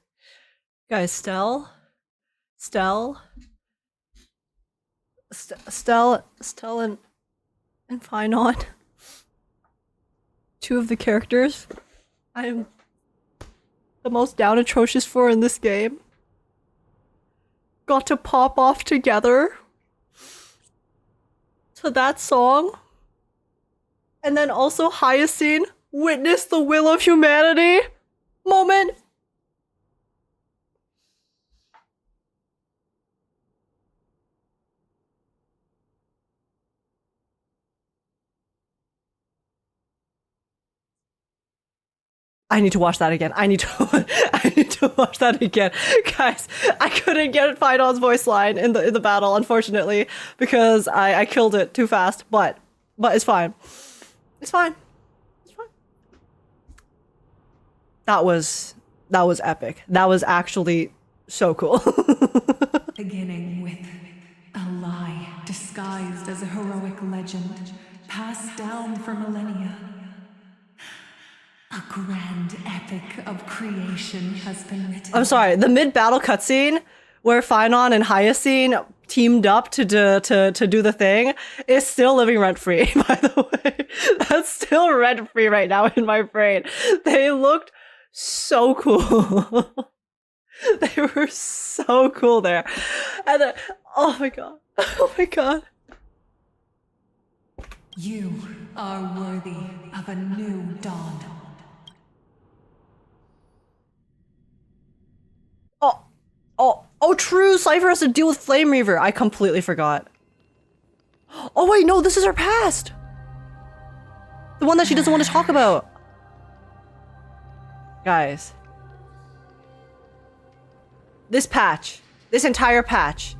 Stell and Phainon. Two of the characters I am the most down atrocious for in this game got to pop off together to that song. And then also Hyacine witness the will of humanity moment. I need to watch that again. I need to watch that again. Guys, I couldn't get Phainon's voice line in the battle, unfortunately, because I killed it too fast, but it's fine. It's fine. That was epic. That was actually so cool. Beginning with a lie disguised as a heroic legend passed down for millennia. A grand epic of creation has been written. I'm sorry, the mid-battle cutscene where Phainon and Hyacine teamed up to do the thing is still living rent-free, by the way. That's still rent-free right now in my brain. They looked so cool. They were so cool there. And then, oh my god. Oh my god. You are worthy of a new dawn. Oh, true. Cipher has to deal with Flame Reaver. I completely forgot. Oh wait, no, this is her past. The one that she doesn't want to talk about. Guys. This patch, this entire patch,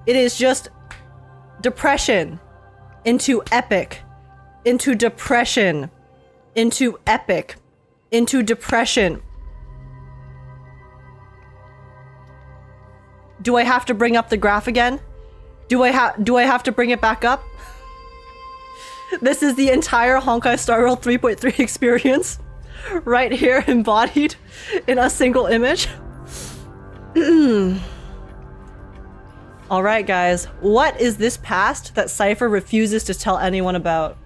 it is just depression into epic, into depression, into epic, into depression. Do I have to bring up the graph again? Do I have to bring it back up? This is the entire Honkaistarrail 3.3 experience right here embodied in a single image. Alright guys, what is this past that Cipher refuses to tell anyone about?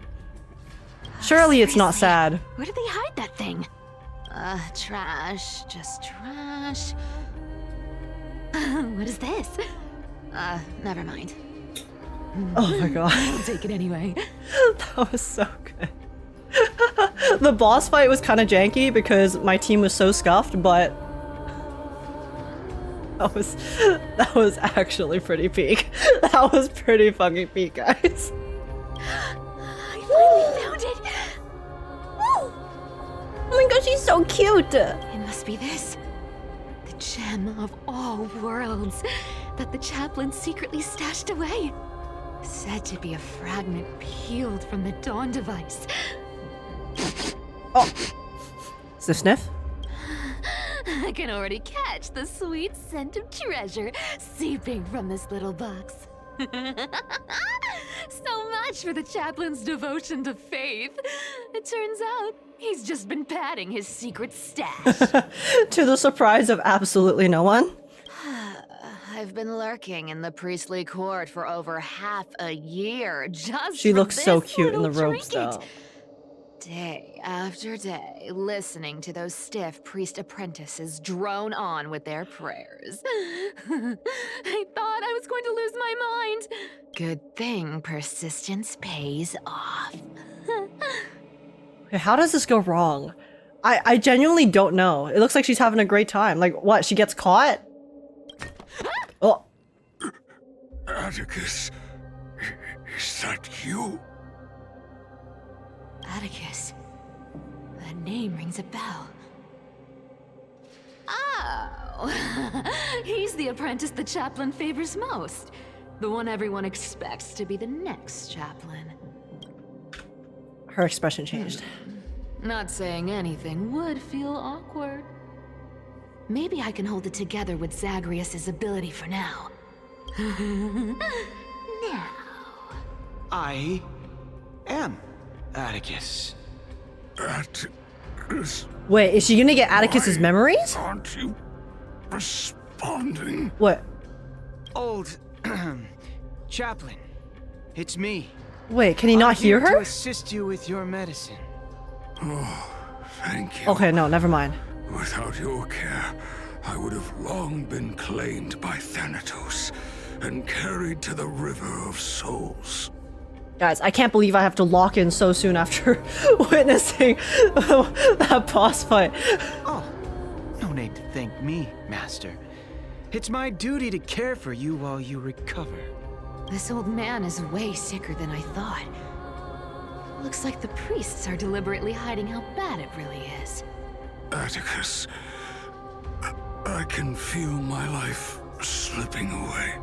Surely it's not sad. Where did they hide that thing? Trash. Just trash. What is this? Never mind. Oh my god. I'll take it anyway. That was so good. The boss fight was kind of janky because my team was so scuffed, but that was actually pretty peak. That was pretty fucking peak, guys. I finally found it! Oh my god, she's so cute! It must be this. The gem of all worlds that the chaplain secretly stashed away. Said to be a fragment peeled from the Dawn device. Oh. Sniff sniff? I can already catch the sweet scent of treasure seeping from this little box. So much for the chaplain's devotion to faith. It turns out he's just been padding his secret stash. To the surprise of absolutely no one. I've been lurking in the priestly court for over half a year just She for looks so this cute in the little robes trinket. though. Day after day, listening to those stiff priest apprentices drone on with their prayers. I thought I was going to lose my mind. Good thing persistence pays off. Okay, how does this go wrong? I genuinely don't know. It looks like she's having a great time. Like, what? She gets caught? Oh. Atticus, is that you? Atticus. That name rings a bell. Oh! He's the apprentice the chaplain favors most. The one everyone expects to be the next chaplain. Her expression changed. Not saying anything would feel awkward. Maybe I can hold it together with Zagreus's ability for now. Now. I am Atticus. Atticus. Wait, is she gonna get Atticus's memories? Aren't you responding? What? Old chaplain, it's me. Wait, can he not hear I'm her? here to assist you with your medicine. Oh, thank you. Okay, no, never mind. Without your care, I would have long been claimed by Thanatos and carried to the River of Souls. Guys, I can't believe I have to lock in so soon after witnessing that boss fight. Oh, no need to thank me, Master. It's my duty to care for you while you recover. This old man is way sicker than I thought. Looks like the priests are deliberately hiding how bad it really is. Atticus, I can feel my life slipping away,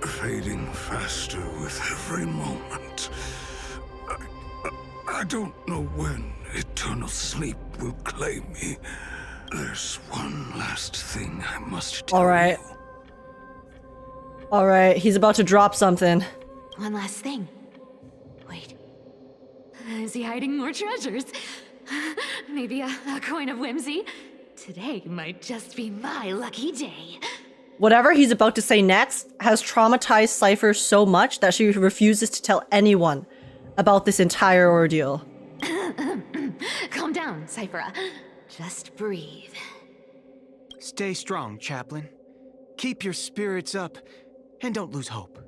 fading faster with every moment. I don't know when eternal sleep will claim me. There's one last thing I must tell you. Alright, he's about to drop something. One last thing. Wait. Is he hiding more treasures? Maybe a coin of whimsy? Today might just be my lucky day. Whatever he's about to say next has traumatized Cipher so much that she refuses to tell anyone about this entire ordeal. Calm down, Cipher. Just breathe. Stay strong, Chaplain. Keep your spirits up, and don't lose hope.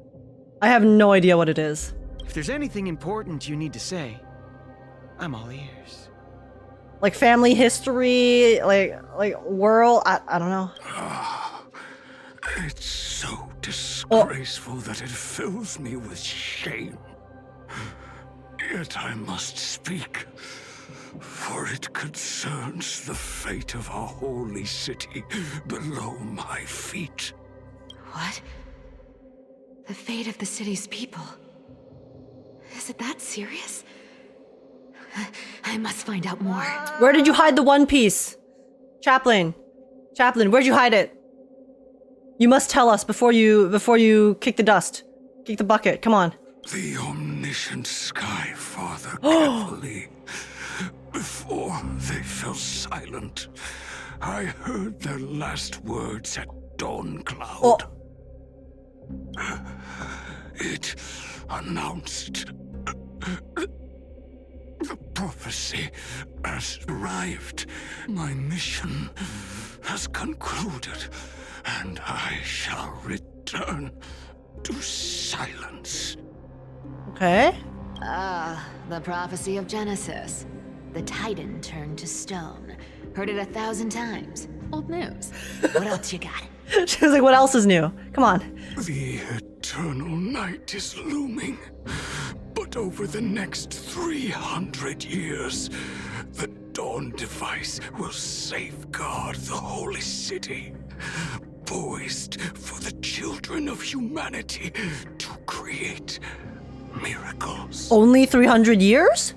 I have no idea what it is. If there's anything important you need to say, I'm all ears. Like family history, like world, I don't know. It's so disgraceful that it fills me with shame. Yet I must speak, for it concerns the fate of our holy city below my feet. What? The fate of the city's people? Is it that serious? I must find out more. Where did you hide the One Piece? Chaplain, where'd you hide it? You must tell us before you kick the dust. Kick the bucket, come on. The omniscient Sky Father carefully. Before they fell silent, I heard their last words at dawn cloud. It announced the prophecy has arrived. My mission has concluded, and I shall return to silence. Okay. The prophecy of Genesis. The Titan turned to stone. Heard it 1,000 times. Old news. What else you got? She was like, what else is new? Come on. The eternal night is looming. But over the next 300 years, the Dawn device will safeguard the holy city, poised for the children of humanity to create miracles. Only 300 years?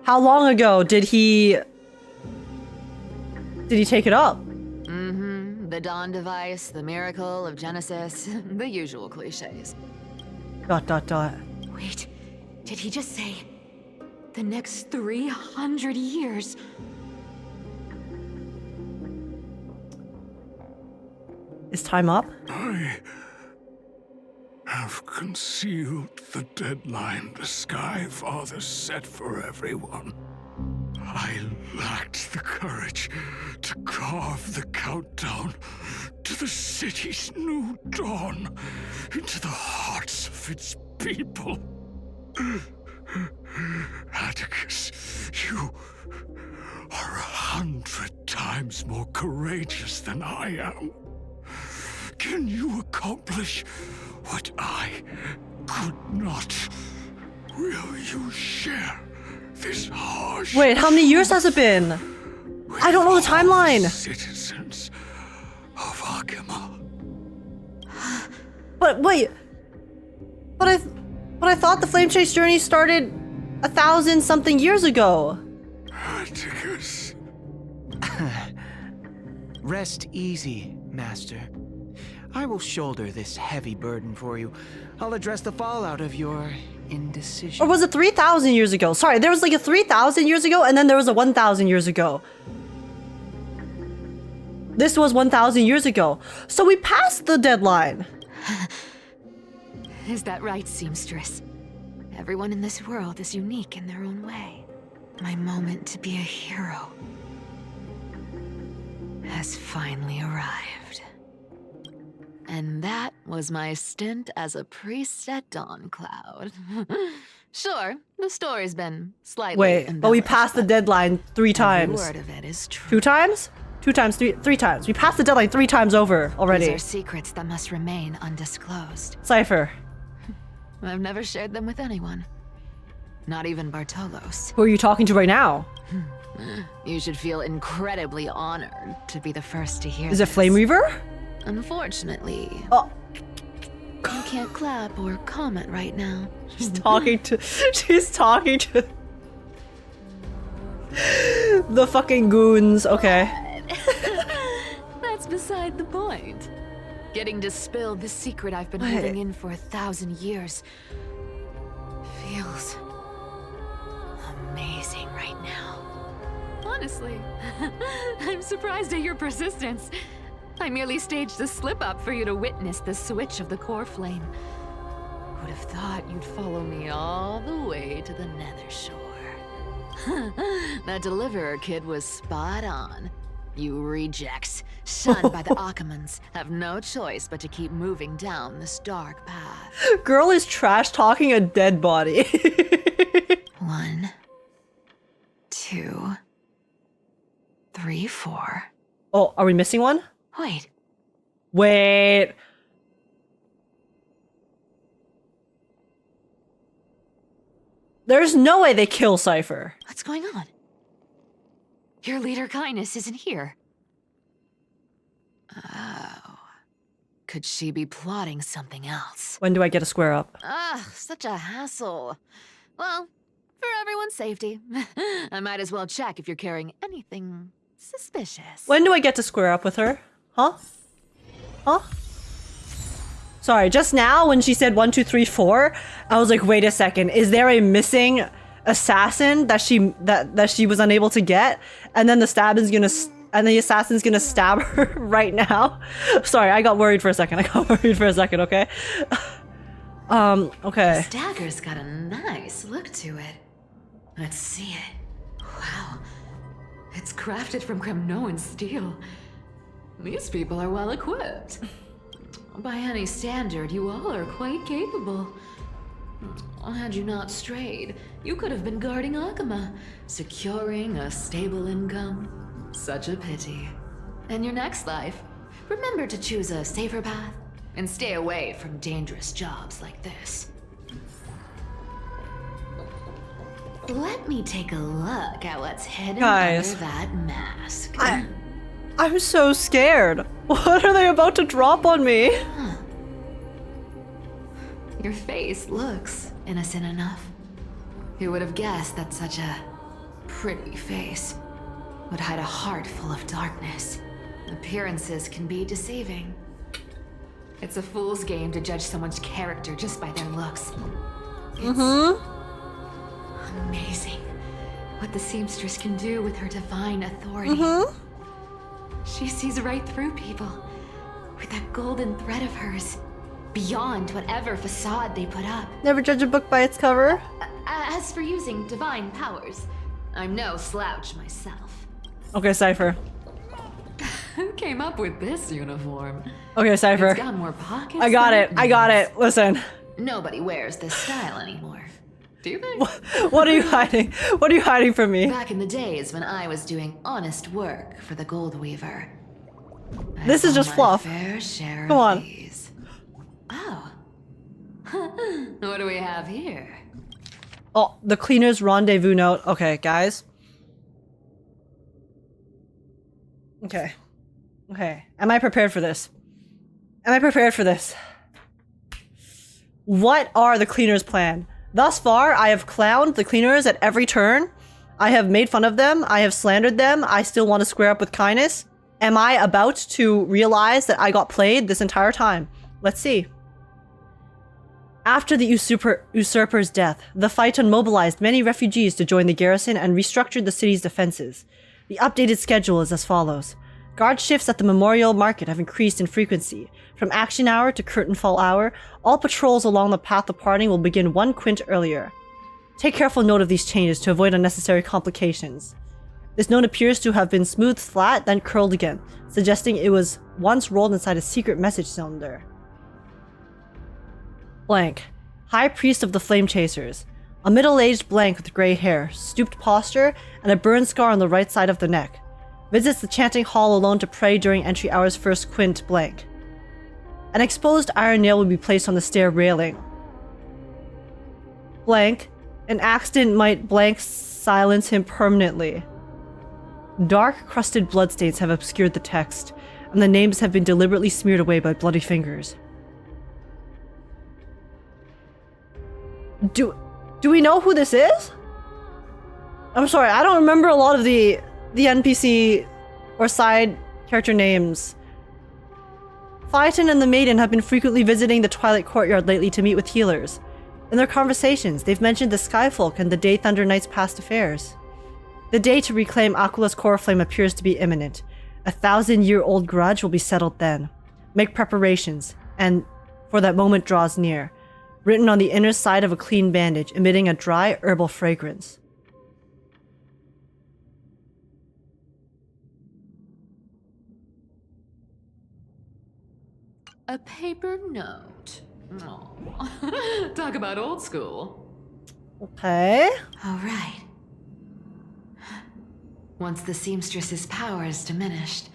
How long ago did he take it up? The Dawn device, the miracle of Genesis, the usual cliches. ... Wait, did he just say the next 300 years? Is time up? I have concealed the deadline the Sky Father set for everyone. I lacked the courage to carve the countdown to the city's new dawn into the hearts of its people. Atticus, you are 100 times more courageous than I am. Can you accomplish what I could not? Will you share this harsh... Wait, how many years has it been? I don't know the timeline. Citizens of Akima. But wait. But I thought the Flame Chase journey started 1,000-something years ago. Atticus. Rest easy, Master. I will shoulder this heavy burden for you. I'll address the fallout of your indecision. Or was it 3,000 years ago? Sorry, there was like a 3,000 years ago, and then there was a 1,000 years ago. This was 1,000 years ago. So we passed the deadline. Is that right, seamstress? Everyone in this world is unique in their own way. My moment to be a hero has finally arrived. And that was my stint as a priest at Dawn Cloud. Sure, the story's been slightly Wait, but we passed the deadline 3 times. Every word of it is true. 2 times? 2 times, 3 times. We passed the deadline 3 times over already. These are secrets that must remain undisclosed. Cipher. I've never shared them with anyone. Not even Bartolos. Who are you talking to right now? You should feel incredibly honored to be the first to hear Is it Flame Reaver? Unfortunately, you can't clap or comment right now. She's talking to the fucking goons. Okay. That's beside the point. Getting to spill the secret I've been holding in for 1,000 years feels amazing. honestly. I'm surprised at your persistence. I merely staged a slip-up for you to witness the switch of the core flame. Would have thought you'd follow me all the way to the Nether Shore. That deliverer kid was spot on. You rejects, shunned by the Akamans, have no choice but to keep moving down this dark path. Girl is trash talking a dead body. 1, 2, 3, 4. Oh, are we missing one? Wait. Wait. There's no way they kill Cipher. What's going on? Your leader Kindness isn't here. Oh. Could she be plotting something else? When do I get a square up? Ugh, such a hassle. Well, for everyone's safety, I might as well check if you're carrying anything suspicious. When do I get to square up with her? Huh? Huh? Sorry, just now when she said 1, 2, 3, 4, I was like, wait a second, is there a missing assassin that she was unable to get? And then the assassin's gonna stab her right now? Sorry, I got worried for a second. Okay? Okay. This dagger's got a nice look to it. Let's see it. Wow. It's crafted from Kremnoan steel. These people are well equipped. By any standard, you all are quite capable. Had you not strayed, you could have been guarding Akama, securing a stable income. Such a pity. In your next life, remember to choose a safer path and stay away from dangerous jobs like this. Let me take a look at what's hidden Guys, under that mask. I'm so scared. What are they about to drop on me? Huh. Your face looks innocent enough. Who would have guessed that such a pretty face would hide a heart full of darkness? Appearances can be deceiving. It's a fool's game to judge someone's character just by their looks. It's amazing what the seamstress can do with her divine authority. She sees right through people with that golden thread of hers, beyond whatever facade they put up. Never judge a book by its cover. As for using divine powers, I'm no slouch myself. Okay, Cipher. Who came up with this uniform? Okay, Cipher. It's got more pockets. I got it. Listen. Nobody wears this style anymore. Do they? What are you hiding? What are you hiding from me? Back in the days when I was doing honest work for the Gold Weaver. This is just fluff. Fair share Come on. of these. Oh. What do we have here? Oh, the cleaner's rendezvous note. Okay, guys. Okay. Am I prepared for this? What are the cleaner's plan? Thus far, I have clowned the cleaners at every turn. I have made fun of them. I have slandered them. I still want to square up with Kindness. Am I about to realize that I got played this entire time? Let's see. After the usurper's death, the Phainon mobilized many refugees to join the garrison and restructured the city's defenses. The updated schedule is as follows. Guard shifts at the Memorial Market have increased in frequency. From action hour to curtain fall hour, all patrols along the path of parting will begin 1 quint earlier. Take careful note of these changes to avoid unnecessary complications. This note appears to have been smoothed flat, then curled again, suggesting it was once rolled inside a secret message cylinder. Blank. High Priest of the Flame Chasers. A middle-aged blank with gray hair, stooped posture, and a burn scar on the right side of the neck. Visits the chanting hall alone to pray during entry hour's first quint blank. An exposed iron nail will be placed on the stair railing. Blank. An accident might blank silence him permanently. Dark, crusted bloodstains have obscured the text, and the names have been deliberately smeared away by bloody fingers. Do we know who this is? I'm sorry, I don't remember a lot of the NPC or side character names. Phainon and the Maiden have been frequently visiting the Twilight Courtyard lately to meet with healers. In their conversations, they've mentioned the Skyfolk and the Day Thunder Knight's past affairs. The day to reclaim Aquala's core flame appears to be imminent. A 1,000-year-old grudge will be settled then. Make preparations, and for that moment draws near. Written on the inner side of a clean bandage, emitting a dry herbal fragrance. A paper note. Oh. Talk about old school. Okay. All right. Once the seamstress's powers diminished,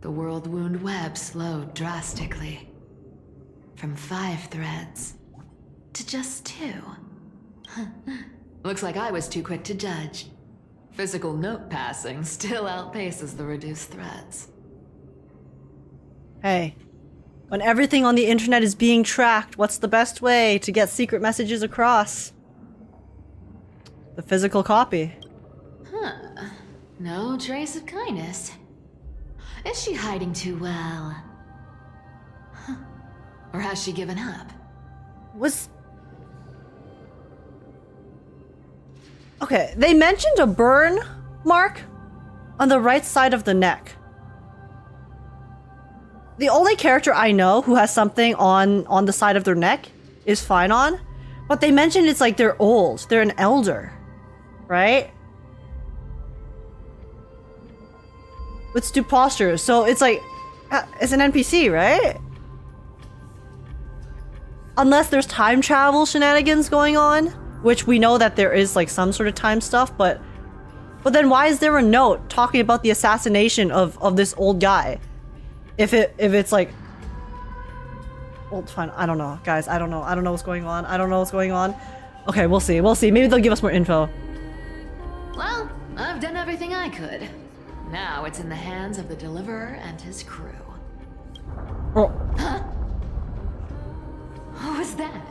the world wound web slowed drastically. From 5 threads to just 2. Looks like I was too quick to judge. Physical note passing still outpaces the reduced threads. Hey, when everything on the internet is being tracked, what's the best way to get secret messages across? The physical copy. Huh. No trace of kindness. Is she hiding too well? Huh. Or has she given up? Okay, they mentioned a burn mark on the right side of the neck. The only character I know who has something on the side of their neck is Phainon, but they mentioned it's like they're old, they're an elder, right? With stoop posture, so it's like, it's an NPC, right? Unless there's time travel shenanigans going on, which we know that there is like some sort of time stuff, but then why is there a note talking about the assassination of this old guy? If it's like, well, fine. I don't know, guys. I don't know what's going on. Okay, we'll see. Maybe they'll give us more info. Well, I've done everything I could. Now it's in the hands of the Deliverer and his crew. Oh. Huh? What was that?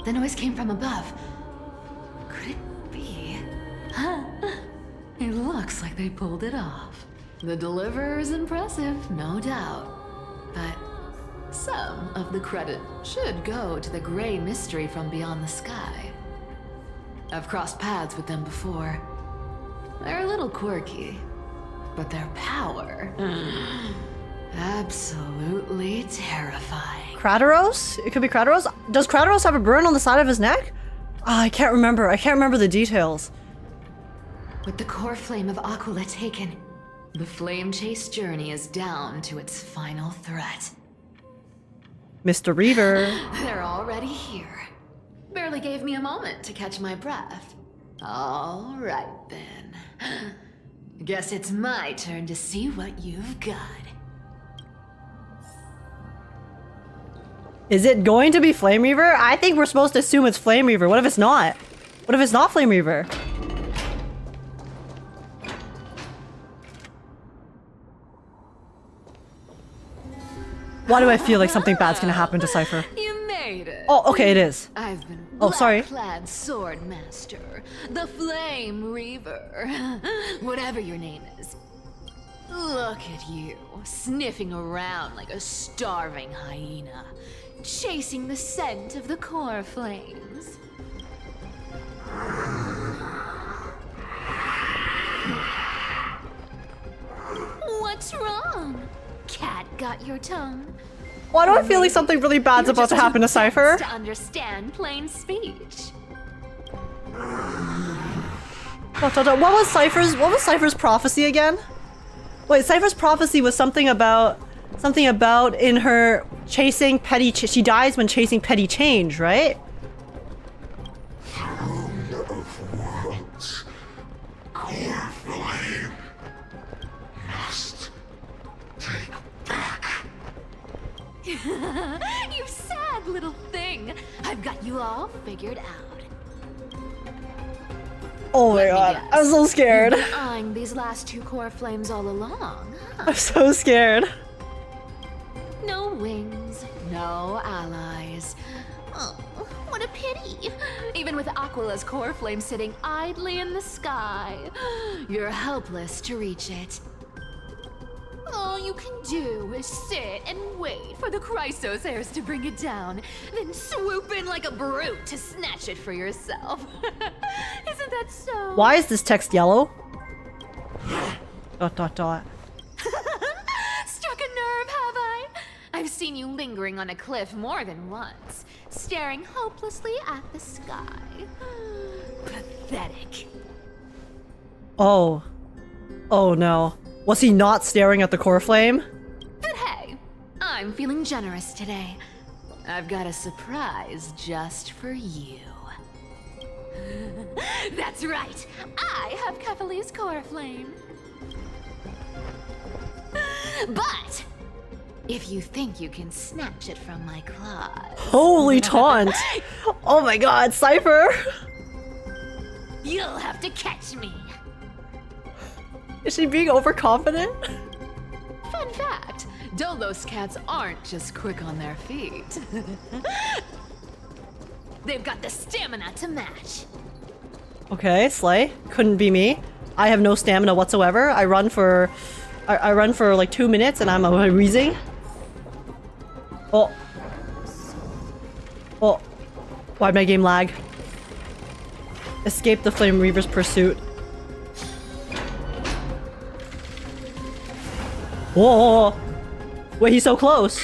The noise came from above. Could it be? Huh? It looks like they pulled it off. The Deliverer is impressive, no doubt. But some of the credit should go to the gray mystery from beyond the sky. I've crossed paths with them before. They're a little quirky, but their power... absolutely terrifying. Kratos? It could be Kratos? Does Kratos have a burn on the side of his neck? Oh, I can't remember the details. With the core flame of Aquila taken, the flame chase journey is down to its final threat. Mr. Reaver. They're already here. Barely gave me a moment to catch my breath. All right then. Guess it's my turn to see what you've got. Is it going to be Flame Reaver? I think we're supposed to assume it's Flame Reaver. What if it's not? What if it's not Flame Reaver? Why do I feel like something bad's gonna happen to Cipher? You made it. Oh, okay, it is. I've been sorry. Black-clad sword master, the Flame Reaver, whatever your name is. Look at you, sniffing around like a starving hyena, chasing the scent of the core flames. What's wrong? Cat got your tongue? Why do I feel like something really bad's about to happen to Cipher? To understand plain speech. What was Cipher's prophecy again? Wait, Cipher's prophecy was something about in her chasing petty. She dies when chasing petty change, right? You sad little thing. I've got you all figured out. Oh my god, I'm so scared. You've been eyeing these last 2 core flames all along, huh? I'm so scared. No wings, no allies. Oh, what a pity. Even with Aquila's core flame sitting idly in the sky, you're helpless to reach it. All you can do is sit and wait for the Chrysos heirs to bring it down, then swoop in like a brute to snatch it for yourself. Isn't that so? Why is this text yellow? Dot dot dot. Struck a nerve, have I? I've seen you lingering on a cliff more than once, staring hopelessly at the sky. Pathetic. Oh. Oh no. Was he not staring at the core flame? But hey, I'm feeling generous today. I've got a surprise just for you. That's right, I have Kefali's core flame. But if you think you can snatch it from my claws... Holy taunt! Oh my god, Cipher! You'll have to catch me. Is she being overconfident? Fun fact, Dolos cats aren't just quick on their feet. They've got the stamina to match. Okay, slay. Couldn't be me. I have no stamina whatsoever. I run for like 2 minutes and I'm wheezing. Oh. Oh. Why'd my game lag? Escape the Flame Reaver's pursuit. Whoa! Wait, he's so close.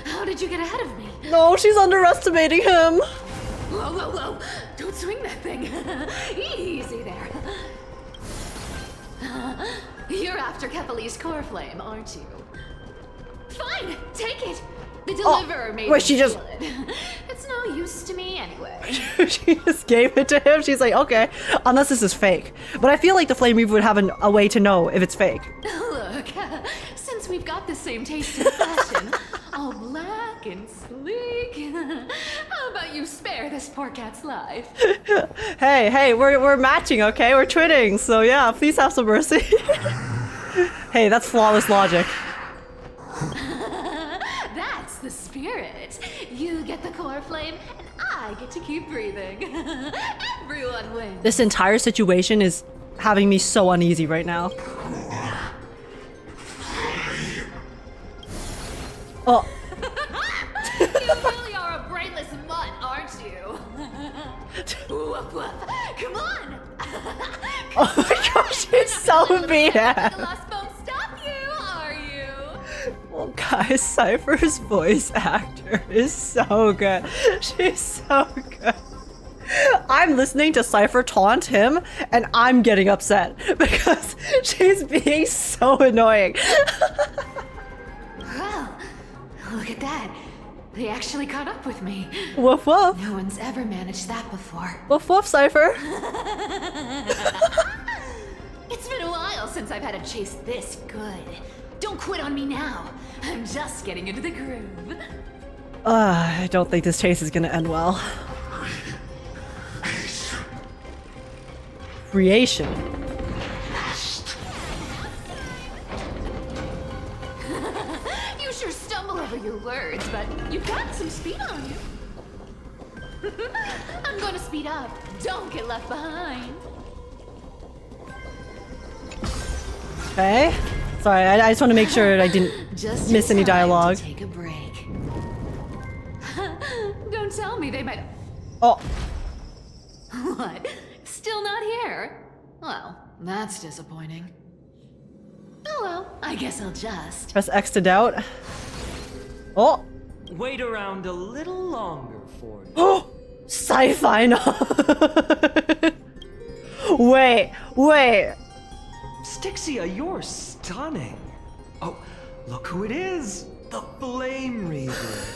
How did you get ahead of me? No, she's underestimating him. Whoa, whoa, whoa! Don't swing that thing. Easy there. You're after Kefali's core flame, aren't you? Fine, take it. The deliverer made wait, she me just... feel it. It's no use to me anyway. She just gave it to him. She's like, okay, unless this is fake. But I feel like the Flame Reaver would have a way to know if it's fake. Look, since we've got the same taste in fashion, all black and sleek, how about you spare this poor cat's life? Hey, we're matching, okay? We're twinning, so yeah, please have some mercy. Hey, that's flawless logic. That's the spirit. You get the core flame, and I get to keep breathing. Everyone wins. This entire situation is having me so uneasy right now. Oh. You really are a brainless mutt, aren't you? Woof, woof. Come on! Oh my gosh, she's so mean. The last won't stop you, are you? Well, guys, Cypher's voice actor is so good. She's so good. I'm listening to Cipher taunt him, and I'm getting upset because she's being so annoying. Well, look at that. They actually caught up with me. Woof woof. No one's ever managed that before. Woof woof, Cipher. It's been a while since I've had a chase this good. Don't quit on me now. I'm just getting into the groove. I don't think this chase is gonna end well. Creation. You sure stumble over your words, but you've got some speed on you. I'm gonna speed up. Don't get left behind. Okay. Sorry, I just want to make sure I didn't miss any dialogue. Take a break. Don't tell me they might... Oh. What? Still not here? Well, that's disappointing. Oh well, I guess I'll just... Press X to doubt. Oh. Wait around a little longer for you. Oh! Phainon. Wait. Stixia, you're stunning. Oh, look who it is. The Flame Reaver.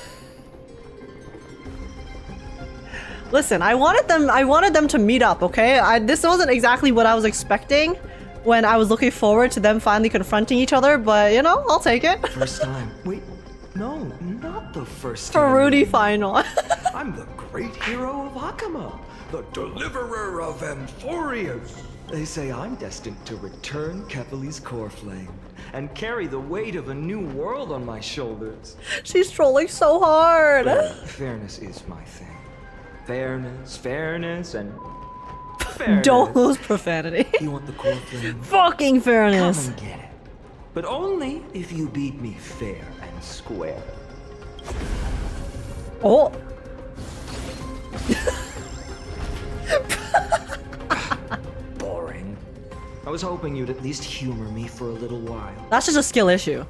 Listen, I wanted them to meet up, okay? This wasn't exactly what I was expecting when I was looking forward to them finally confronting each other, but you know, I'll take it. First time. Wait, no, not the first For time. Rudy Phainon. I'm the great hero of Akama, the deliverer of AMPHOREOUS. They say I'm destined to return Kefali's core flame and carry the weight of a new world on my shoulders. She's trolling so hard. Fairness is my thing. Fairness, and fairness. Don't lose profanity. You want the core flame? Fucking fairness. Come and get it. But only if you beat me fair and square. Oh. was hoping you'd at least humor me for a little while. That's just a skill issue.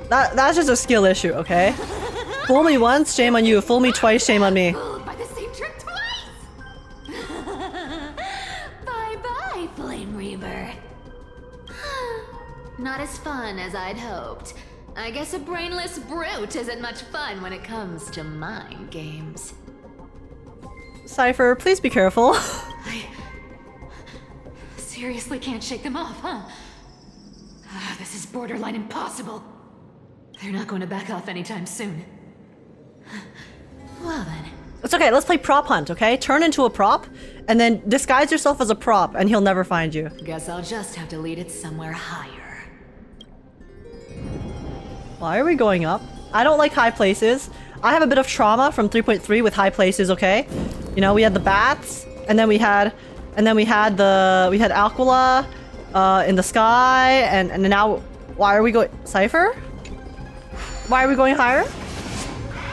That's just a skill issue, okay? Fool me once, shame on you. Fool me twice, shame on me. Fooled by the same trick twice! Bye-bye, Flame Reaver. Not as fun as I'd hoped. I guess a brainless brute isn't much fun when it comes to mind games. Cipher, please be careful. I seriously can't shake them off, huh? This is borderline impossible. They're not going to back off anytime soon. Well then. It's okay, let's play prop hunt, okay? Turn into a prop, and then disguise yourself as a prop, and he'll never find you. Guess I'll just have to lead it somewhere higher. Why are we going up? I don't like high places. I have a bit of trauma from 3.3 with high places, okay? You know, we had the bats, and then we had Aglaea in the sky, and now why are we going Cipher? Why are we going higher?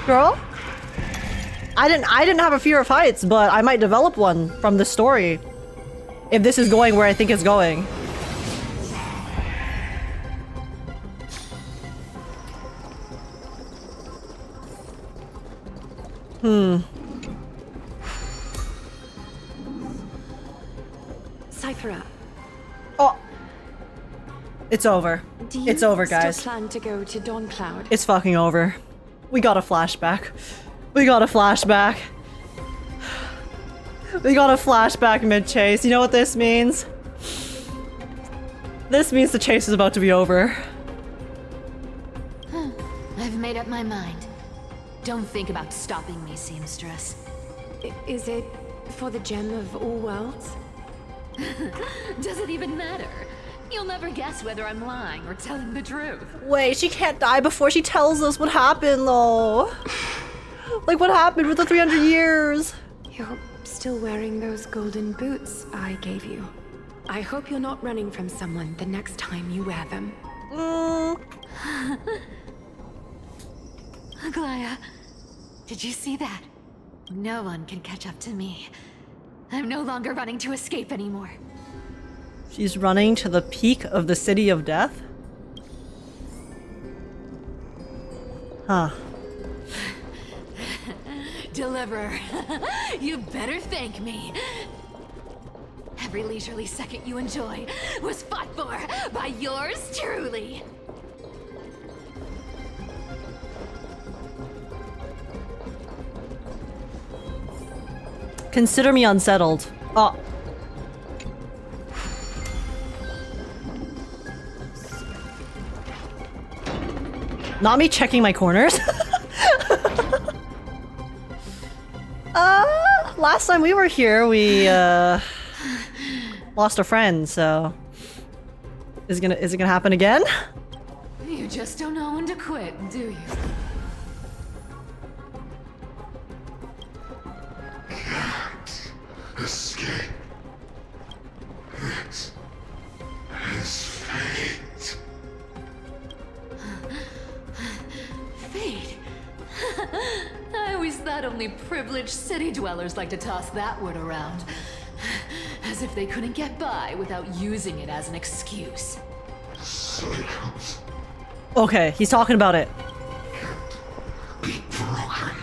Girl? I didn't have a fear of heights, but I might develop one from this story. If this is going where I think it's going. Cipher up. Oh. It's over. It's over, guys. Still plan to go to Dawn Cloud? It's fucking over. We got a flashback. We got a flashback. We got a flashback mid-chase. You know what this means? This means the chase is about to be over. I've made up my mind. Don't think about stopping me, seamstress. Is it for the gem of all worlds? Does it even matter? You'll never guess whether I'm lying or telling the truth. Wait, she can't die before she tells us what happened, though. Like, what happened with the 300 years? You're still wearing those golden boots I gave you. I hope you're not running from someone the next time you wear them. Aglaea, did you see that? No one can catch up to me. I'm no longer running to escape anymore. She's running to the peak of the city of death? Huh. Deliverer, you better thank me. Every leisurely second you enjoy was fought for by yours truly. Consider me unsettled. Oh. Not me checking my corners. Last time we were here, we lost a friend, so is it gonna happen again? You just don't know when to quit, do you? Can't escape. This is fate. Fate? I always thought only privileged city dwellers like to toss that word around. As if they couldn't get by without using it as an excuse. Cycles Okay, he's talking about it. be broken.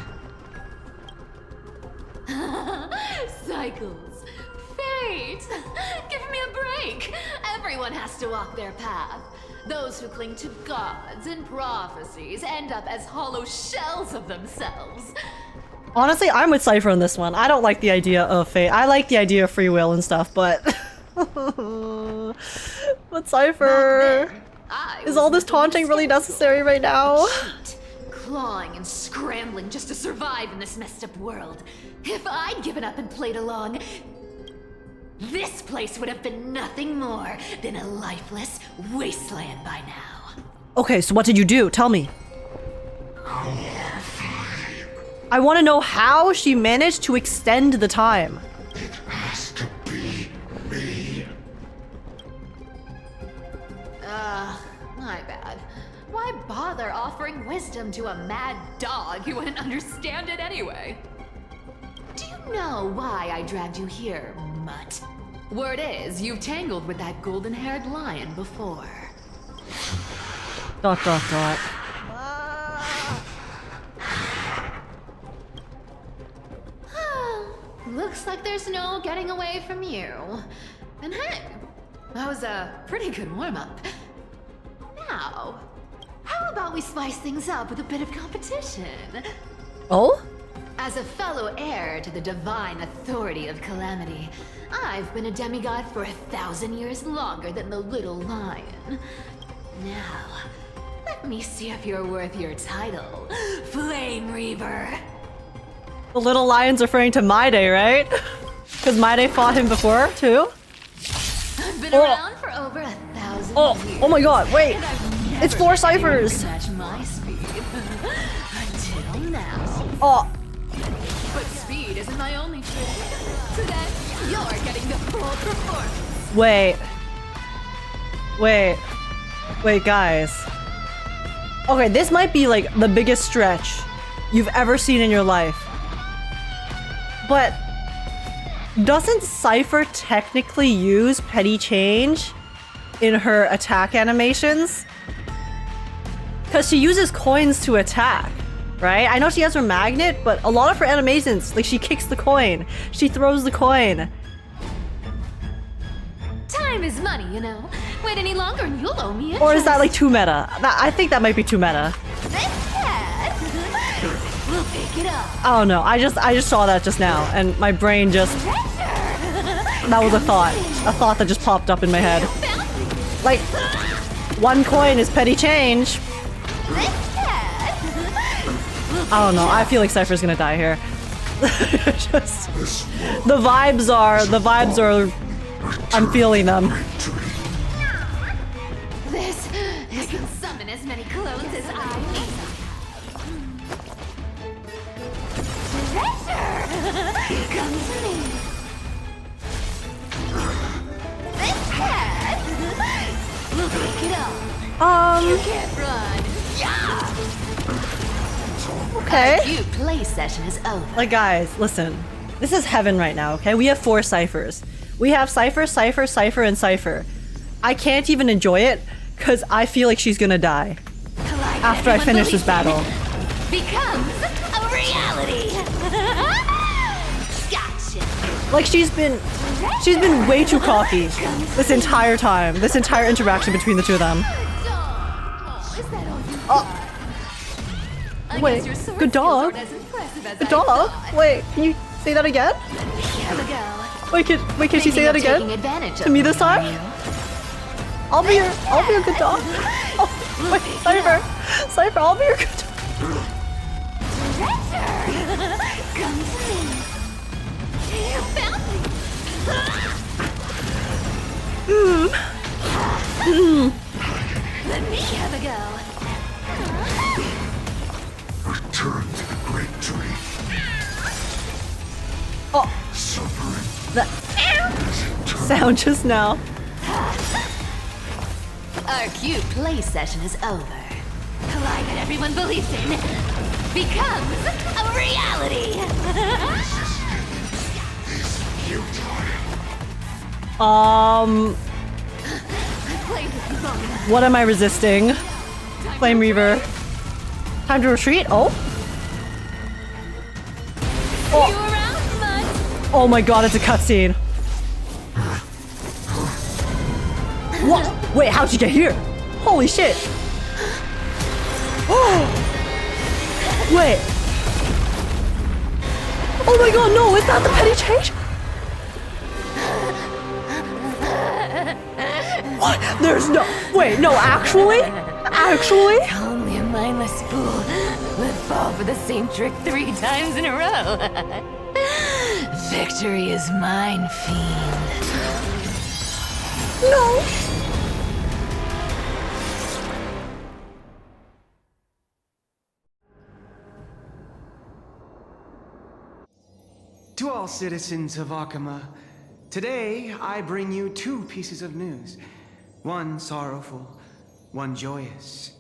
Cycles. Fate! Give me a break! Everyone has to walk their path. Those who cling to gods and prophecies end up as hollow shells of themselves. Honestly, I'm with Cipher on this one. I don't like the idea of fate. I like the idea of free will and stuff, but... but Cipher... Is all this taunting really necessary right now? Clawing and scrambling just to survive in this messed up world. If I'd given up and played along, this place would have been nothing more than a lifeless wasteland by now. Okay, so what did you do? Tell me. I want to know how she managed to extend the time. It has to be me. My bad. Why bother offering wisdom to a mad dog who wouldn't understand it anyway? Do you know why I dragged you here, mutt? Word is, you've tangled with that golden-haired lion before. ... Looks like there's no getting away from you. And hey, that was a pretty good warm-up. Now, how about we spice things up with a bit of competition? Oh? As a fellow heir to the divine authority of Calamity, I've been a demigod for 1,000 years longer than the little lion. Now, let me see if you're worth your title, Flame Reaver. The little lion's referring to Mydei, right? Because Mydei fought him before, too? I've been around for over 1,000 years. Oh my god, wait! It's 4 ciphers! Match my speed. Until now. Oh. But speed isn't my only trick. Today, you're getting the full performance. Wait, guys. Okay, this might be like the biggest stretch you've ever seen in your life. But doesn't Cipher technically use petty change in her attack animations? Because she uses coins to attack, right? I know she has her magnet, but a lot of her animations, like she kicks the coin, she throws the coin. Time is money, you know. Wait any longer and you'll owe me interest. Or is that like too meta? I think that might be too meta. We'll pick it up. I don't know. I just saw that just now, and my brain just... That was a thought that just popped up in my head. Like, 1 coin is petty change. I don't know. I feel like Cypher's gonna die here. Just, the vibes are. I'm feeling them. This, I can summon as many clones as I need. Treasure! Come to me. This cat! We'll pick it up. You can't run. Yeah! Okay. Our cute play session is over. Like, guys, listen. This is heaven right now, okay? We have 4 ciphers. We have Cipher, Cipher, Cipher, and Cipher. I can't even enjoy it because I feel like she's gonna die after I finish this battle. Becomes a reality. Gotcha. Like she's been way too cocky this entire time. This entire interaction between the two of them. Wait, good dog. Good dog. Wait, can you say that again? Wait, can she say that again? To me this time? I'll be your good dog. Oh, wait, Cipher, I'll be your good dog. Come to me. You found me. Let me have a go. Return to the great tree. Oh. That sound just now. Our cute play session is over. Collide that everyone believes in becomes a reality. What am I resisting? Flame Reaver. Time to retreat? Oh. Oh my god, it's a cutscene. What? Wait, how'd you get here? Holy shit. Oh! Wait. Oh my god, no, is that the petty change? What? There's no... Wait, no, actually? Actually? Only a mindless fool would fall for the same trick 3 times in a row. Victory is mine, fiend. No. To all citizens of Akama, today I bring you 2 pieces of news. One sorrowful, one joyous.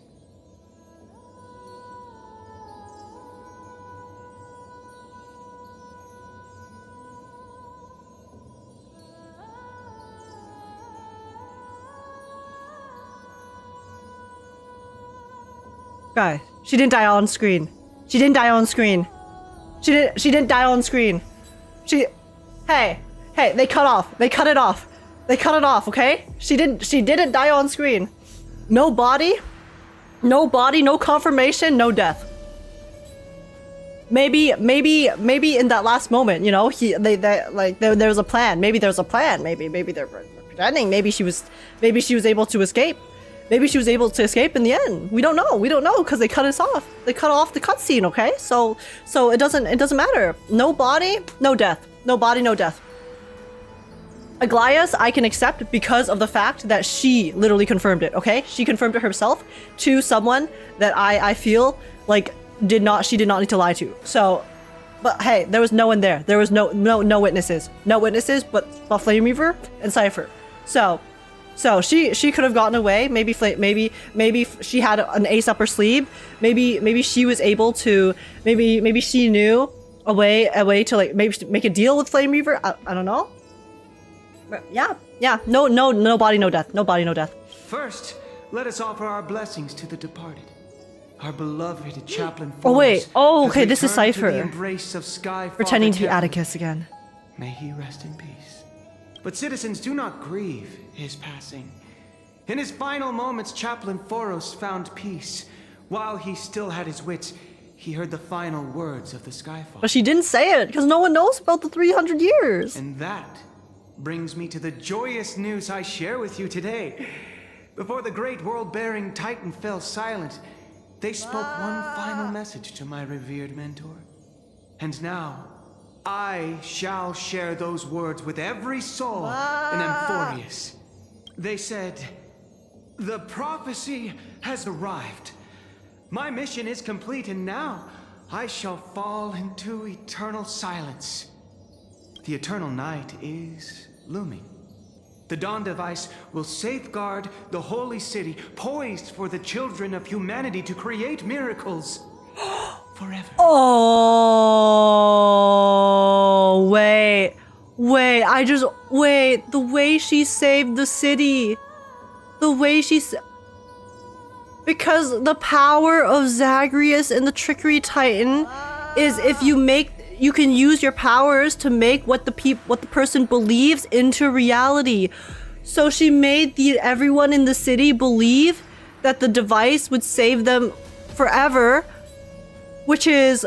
Guy, she didn't die on screen. She didn't die on screen. She didn't die on screen. Hey, they cut it off, okay? She didn't die on screen. No body, no confirmation, no death. Maybe in that last moment, you know, there was a plan. Maybe there's a plan. Maybe they're pretending. Maybe she was able to escape. Maybe she was able to escape in the end. We don't know because they cut us off. They cut off the cutscene, okay? So it doesn't matter. No body, no death. No body, no death. Aglaea's I can accept because of the fact that she literally confirmed it, okay? She confirmed it herself to someone that I feel like she did not need to lie to. So, but hey, there was no one there. There was no witnesses. No witnesses but Flame Reaver and Cipher. So she could have gotten away. Maybe she had an ace up her sleeve. Maybe she was able to. Maybe she knew a way to like maybe make a deal with Flame Reaver. I don't know. But yeah. No body, no death. No body, no death. First, let us offer our blessings to the departed. Our beloved chaplain. Oh wait. Oh okay. This is Cipher. The embrace of Sky pretending to be Atticus again. May he rest in peace. But citizens, do not grieve his passing. In his final moments, Chaplain Phoros found peace. While he still had his wits, he heard the final words of the Skyfall. But she didn't say it, because no one knows about the 300 years. And that brings me to the joyous news I share with you today. Before the great world-bearing Titan fell silent, they spoke one final message to my revered mentor. And now, I shall share those words with every soul in AMPHOREOUS. They said, "The prophecy has arrived. My mission is complete, and now I shall fall into eternal silence. The eternal night is looming. The Dawn Device will safeguard the holy city, poised for the children of humanity to create miracles forever." Oh, wait, the way she saved the city, because the power of Zagreus and the Trickery Titan is if you can use your powers to make what the person believes into reality. So she made everyone in the city believe that the device would save them forever, which is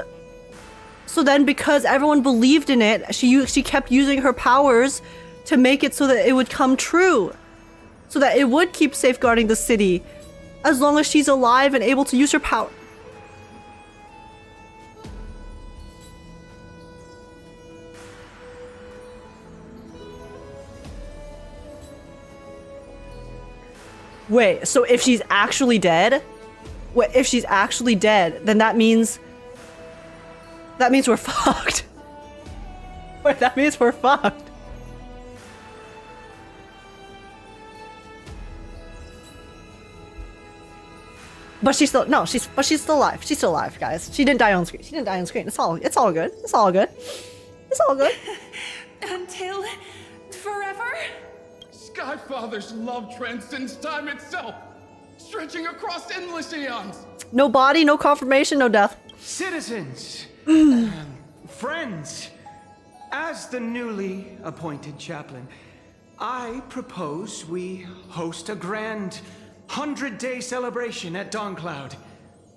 so then because everyone believed in it, she kept using her powers to make it so that it would come true, so that it would keep safeguarding the city as long as she's alive and able to use her power. Wait, so if she's actually dead? Wait, if she's actually dead, then that means we're fucked. Wait, that means we're fucked. But she's still alive. She's still alive, guys. She didn't die on screen. It's all good. Until forever? Skyfather's love transcends time itself, stretching across endless eons. No body, no confirmation, no death. Citizens, friends, as the newly appointed chaplain, I propose we host a grand 100-day celebration at Dawncloud.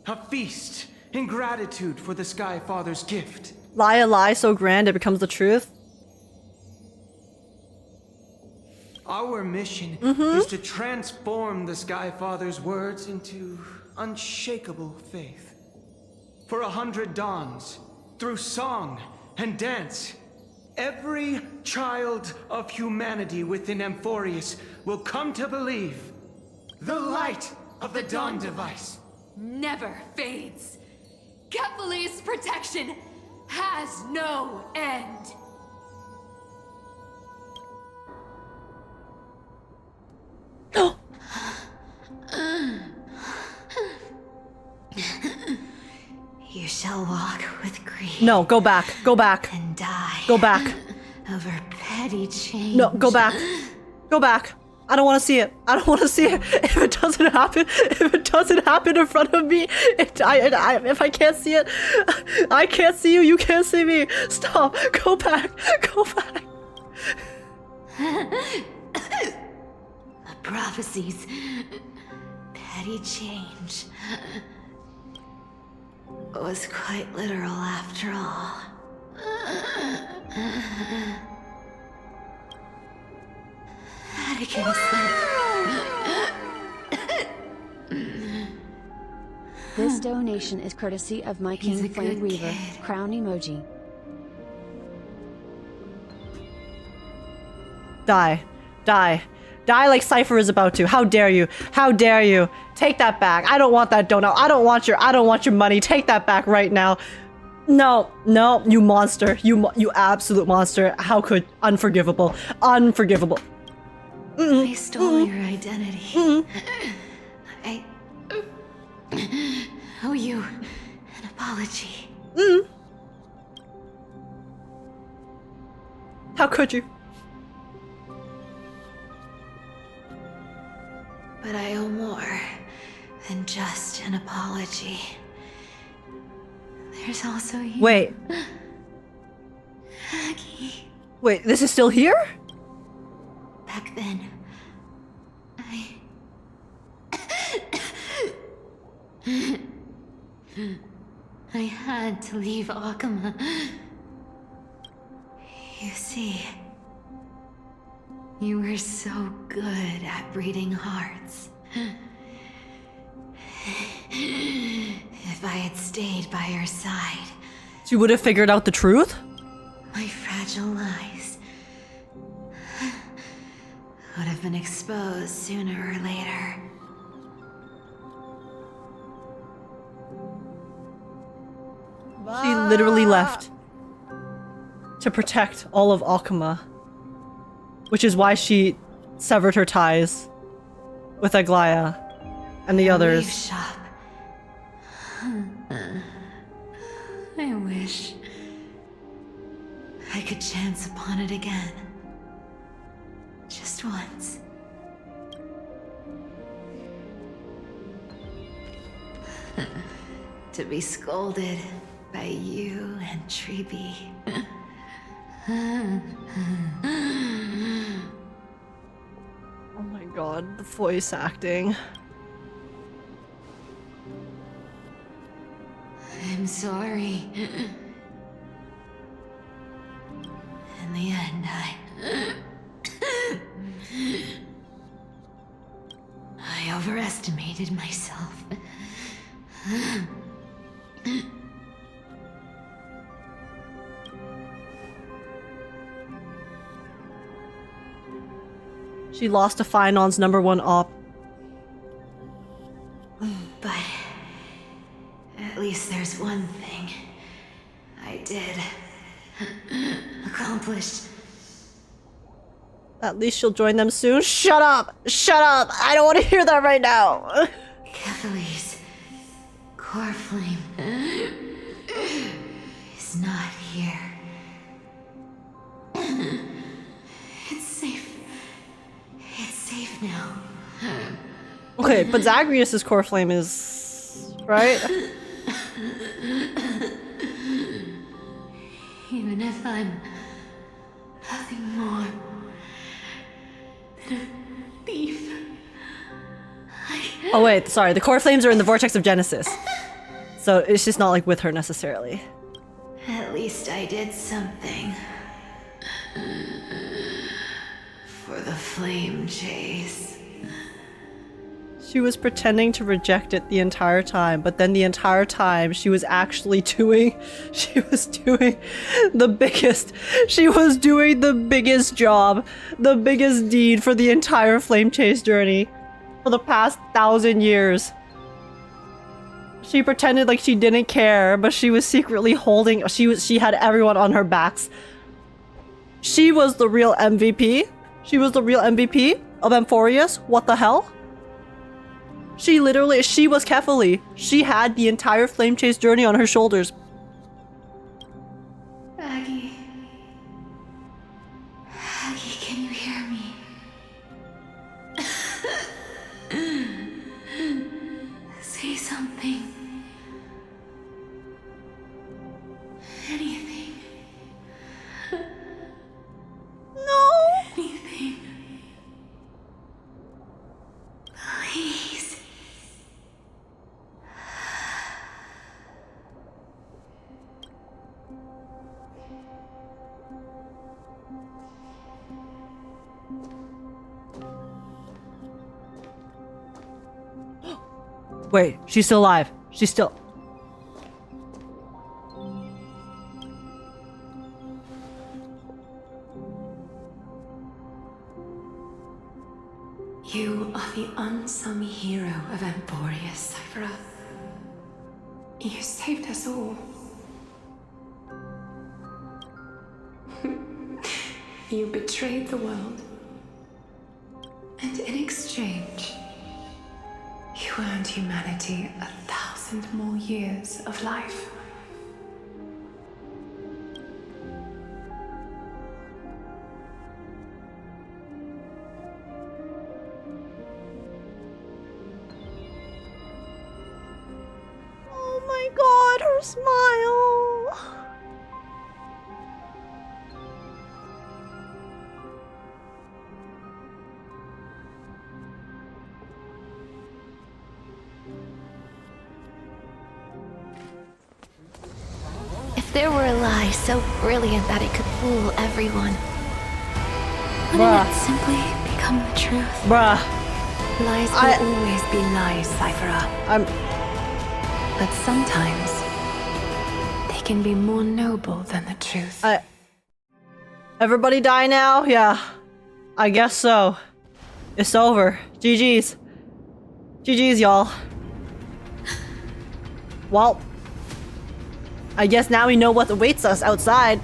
A feast in gratitude for the Skyfather's gift. Lie a lie so grand it becomes the truth. Our mission is to transform the Skyfather's words into unshakable faith. For 100 dawns, through song and dance, every child of humanity within AMPHOREOUS will come to believe the light of the Dawn Device never fades. Kephales's protection has no end. You shall walk with grief. No, go back. And die. Go back. Over petty change. No, go back. I don't want to see it. I don't want to see it. If it doesn't happen in front of me, if I can't see it, I can't see you, you can't see me. Stop. Go back. Go back. The prophecies. Petty change. Was quite literal after all. This donation is courtesy of my King Flame Reaver. Crown emoji. Die. Die. Die like Cipher is about to. How dare you? How dare you? Take that back. I don't want that donut. I don't want your money. Take that back right now. No, no, you monster. You absolute monster. How could unforgivable. Unforgivable. I stole your identity. I owe you an apology. How could you? But I owe more than just an apology. There's also you. Wait. Aggie. Wait, this is still here? Back then, I had to leave Akama. You see, you were so good at reading hearts. If I had stayed by your side, She would have figured out the truth? my fragile lies would have been exposed sooner or later. She literally left to protect all of Akama, which is why she severed her ties with Aglaea and the others. Leave shop. I wish I could chance upon it again. Just once. To be scolded by you and Tribbie. Oh my god, the voice acting. I'm sorry. In the end, I overestimated myself. She lost to Phainon's #1 op. But at least there's one thing I did accomplish. At least she'll join them soon. Shut up! Shut up! I don't want to hear that right now! Kephalie's core flame is not here. It's safe. It's safe now. Okay, but Zagreus' core flame is... right? Even if I'm nothing more than a thief, Oh wait, sorry, the core flames are in the Vortex of Genesis. So it's just not like with her necessarily. At least I did something. For the flame chase. She was pretending to reject it the entire time, but then the entire time she was actually doing the biggest job, the biggest deed for the entire flame chase journey for the past 1,000 years. She pretended like she didn't care, but she was secretly holding, she had everyone on her backs. She was the real MVP. She was the real MVP of AMPHOREOUS. What the hell? She was Kephalie. She had the entire flame chase journey on her shoulders. Aggie. Aggie, can you hear me? Wait, she's still alive. She's still... You are the unsung hero of AMPHOREOUS, Cipher. You saved us all. You betrayed the world. And in exchange, you earned humanity 1,000 more years of life. Oh my god, her smile! If there were a lie so brilliant that it could fool everyone, wouldn't Bruh. it simply become the truth? Bruh. Lies will always be lies, Cipher. But sometimes they can be more noble than the truth. Everybody die now? Yeah. I guess so. It's over. GG's. GG's, y'all. Well, I guess now we know what awaits us outside.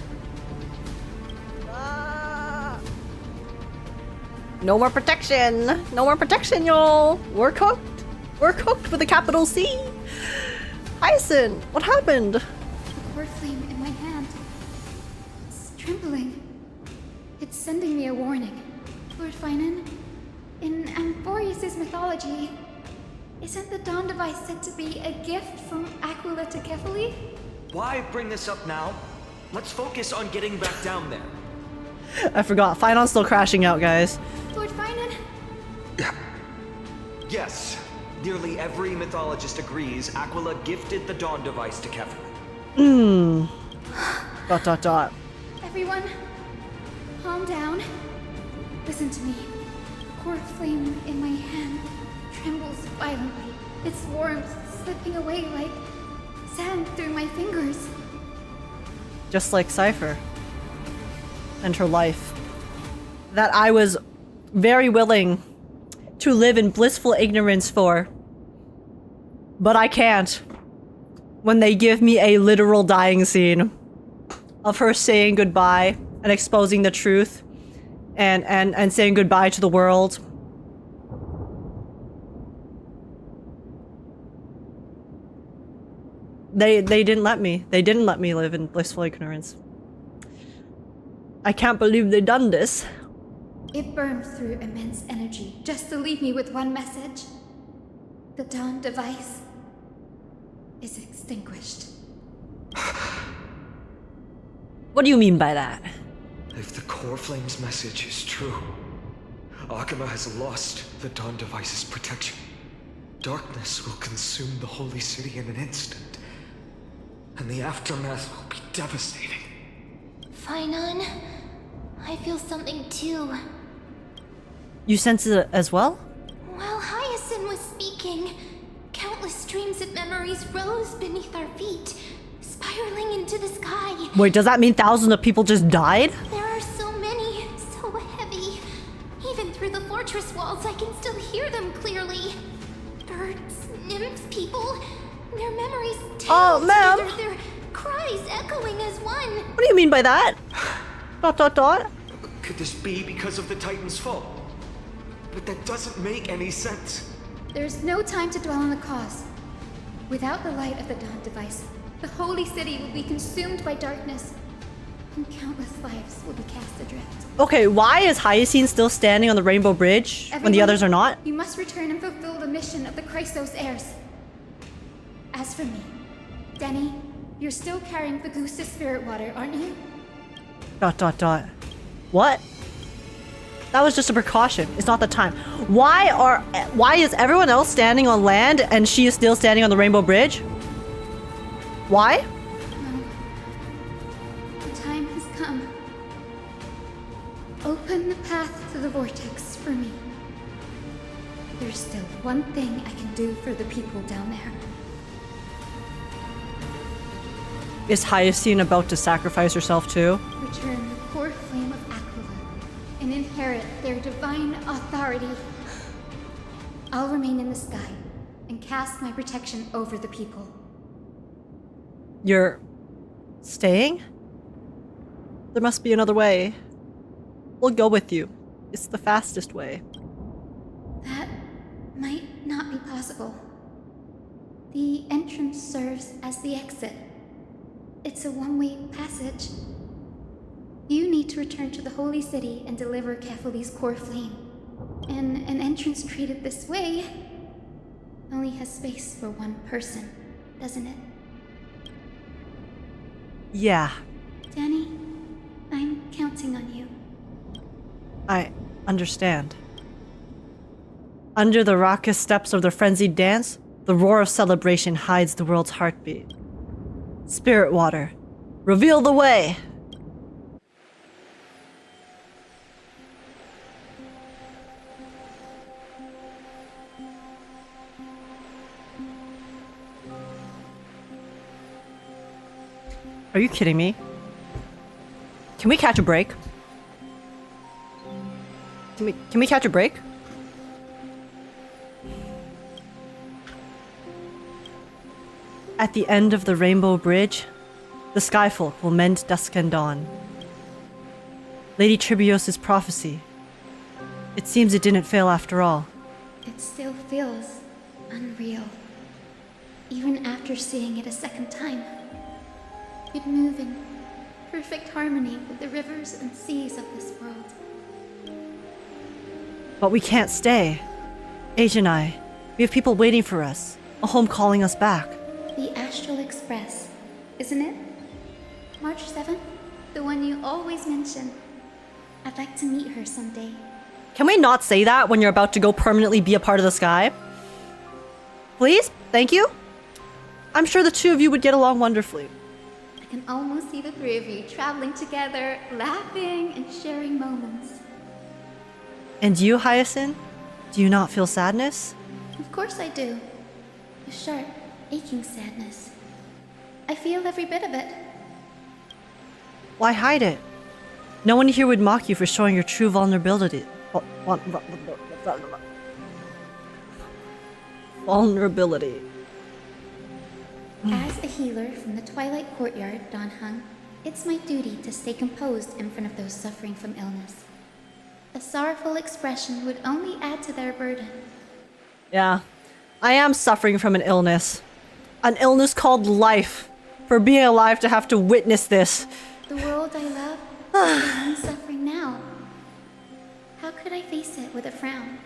No more protection. No more protection, y'all. We're cooked. We're cooked with a capital C. Hyacine, what happened? The core flame in my hand. It's trembling. It's sending me a warning. Lord Phainon, in AMPHOREOUS' mythology, isn't the Dawn device said to be a gift from Aglaea to Kefali? Why bring this up now? Let's focus on getting back down there. I forgot. Phainon's still crashing out, guys. Lord Phainon? Yes. Nearly every mythologist agrees Aglaea gifted the Dawn device to Kefali. Dot. Everyone, calm down. Listen to me. The core flame in my hand trembles violently. Its warmth slipping away like sand through my fingers. Just like Cipher. And her life. That I was very willing to live in blissful ignorance for. But I can't. When they give me a literal dying scene of her saying goodbye and exposing the truth and saying goodbye to the world. They didn't let me. They didn't let me live in blissful ignorance. I can't believe they done this. It burned through immense energy just to leave me with one message. The Dawn device is extinguished. What do you mean by that? If the Core Flame's message is true, Agekk has lost the Dawn device's protection. Darkness will consume the holy city in an instant, and the aftermath will be devastating. Phainon, I feel something too. You sense it as well? While Hyacine was speaking, countless streams of memories rose beneath our feet, spiraling into the sky. Wait, does that mean thousands of people just died? There are so many, so heavy. Even through the fortress walls, I can still hear them clearly. Birds, nymphs, people, their memories Oh, ma'am. together, their cries echoing as one. What do you mean by that? Dot. Could this be because of the Titan's fall? But that doesn't make any sense. There's no time to dwell on the cause. Without the light of the Dawn device, the holy city will be consumed by darkness, and countless lives will be cast adrift. Okay, why is Hyacine still standing on the Rainbow Bridge when the Everyone, others are not? You must return and fulfill the mission of the Christos heirs. As for me, Denny, you're still carrying the Goose's spirit water, aren't you? Dot. What? That was just a precaution. It's not the time. Why is everyone else standing on land and she is still standing on the Rainbow Bridge? Why? The time has come. Open the path to the vortex for me. there's still one thing I can do for the people down there. Is Hyacine about to sacrifice herself too? Return the core flame of Aglaea and inherit their divine authority. I'll remain in the sky and cast my protection over the people. You're staying? There must be another way. We'll go with you. It's the fastest way. That might not be possible. The entrance serves as the exit. It's a one-way passage. You need to return to the Holy City and deliver Kefali's core flame. And an entrance treated this way only has space for one person, doesn't it? Yeah. Danny, I'm counting on you. I understand. Under the raucous steps of the frenzied dance, the roar of celebration hides the world's heartbeat. Spirit water, reveal the way! Are you kidding me? Can we catch a break? Can we catch a break? At the end of the Rainbow Bridge, the Skyfolk will mend dusk and dawn. Lady Tribbios' prophecy. It seems it didn't fail after all. It still feels unreal. Even after seeing it a second time. You'd move in perfect harmony with the rivers and seas of this world. But we can't stay. Age and I, we have people waiting for us. A home calling us back. The Astral Express, isn't it? March 7th? The one you always mention. I'd like to meet her someday. Can we not say that when you're about to go permanently be a part of the sky? Please? Thank you? I'm sure the two of you would get along wonderfully. I can almost see the three of you traveling together, laughing and sharing moments. And you, Hyacin? Do you not feel sadness? Of course I do. A sharp, aching sadness. I feel every bit of it. Why hide it? No one here would mock you for showing your true vulnerability. Vulnerability. As a healer from the Twilight Courtyard, Don Hung, it's my duty to stay composed in front of those suffering from illness. A sorrowful expression would only add to their burden. Yeah, I am suffering from an illness. An illness called life. For being alive to have to witness this. The world I love is the one suffering now. How could I face it with a frown? ...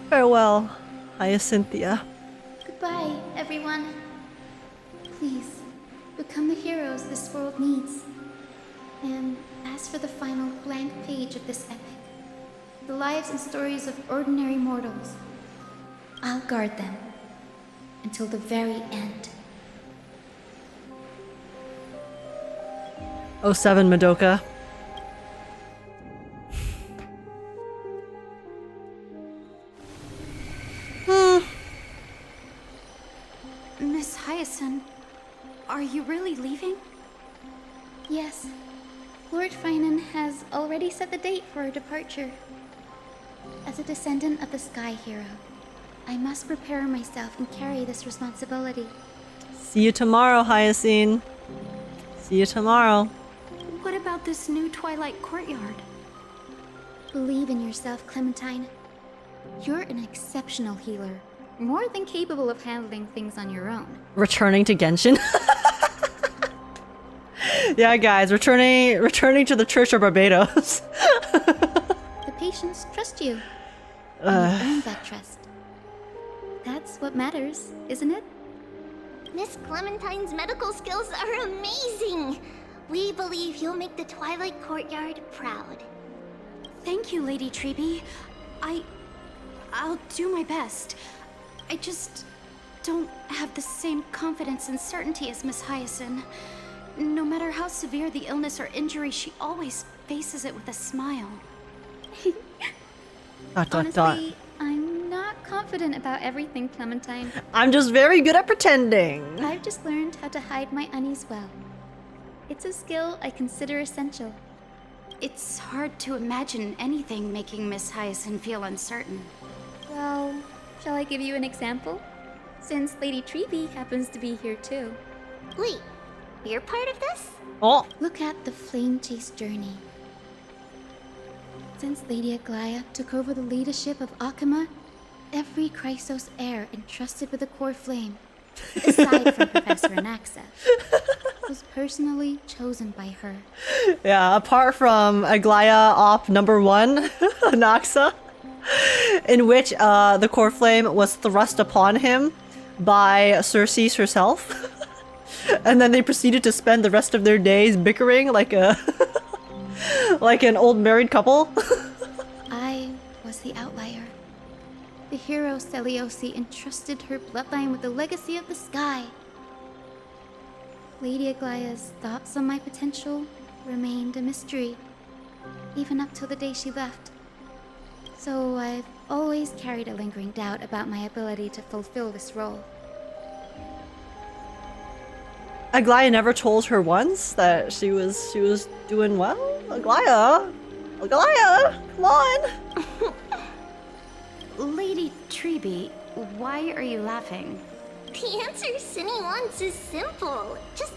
Farewell, Hyacinthia. Goodbye, everyone. Please, become the heroes this world needs. And as for the final blank page of this epic, the lives and stories of ordinary mortals, I'll guard them until the very end. 07 Madoka. Miss Hyacin, are you really leaving? Yes. Lord Phainon has already set the date for our departure. As a descendant of the Sky Hero, I must prepare myself and carry this responsibility. See you tomorrow, Hyacine. See you tomorrow. What about this new Twilight Courtyard? Believe in yourself, Clementine. You're an exceptional healer, more than capable of handling things on your own. Returning to Genshin. Yeah, guys, returning to the Church of Barbados. The patients trust you. And you earn that trust. That's what matters, isn't it? Miss Clementine's medical skills are amazing! We believe you'll make the Twilight Courtyard proud. Thank you, Lady Tribbie. I'll do my best. I just don't have the same confidence and certainty as Miss Hyacin. no matter how severe the illness or injury, she always faces it with a smile. Honestly, I'm not confident about everything, Clementine. I'm just very good at pretending. I've just learned how to hide my unease well. It's a skill I consider essential. It's hard to imagine anything making Miss Hyacine feel uncertain. Well, shall I give you an example? Since Lady Tribbie happens to be here too. Wait, you're part of this? Oh. Look at the flame chase journey. Since Lady Aglaea took over the leadership of Akama, every Chrysos heir entrusted with a core flame, aside from Professor Anaxa, was personally chosen by her. Yeah, apart from Aglaea Op number 1, Anaxa, in which the core flame was thrust upon him by Circe herself. And then they proceeded to spend the rest of their days bickering like a like an old married couple. I was the outlier. The hero Seliose entrusted her bloodline with the legacy of the sky. Lady Aglaea's thoughts on my potential remained a mystery, even up till the day she left. So I've always carried a lingering doubt about my ability to fulfill this role. Aglaea never told her once that she was doing well? Aglaea, come on! Lady Tribbie, why are you laughing? The answer Cindy wants is simple. Just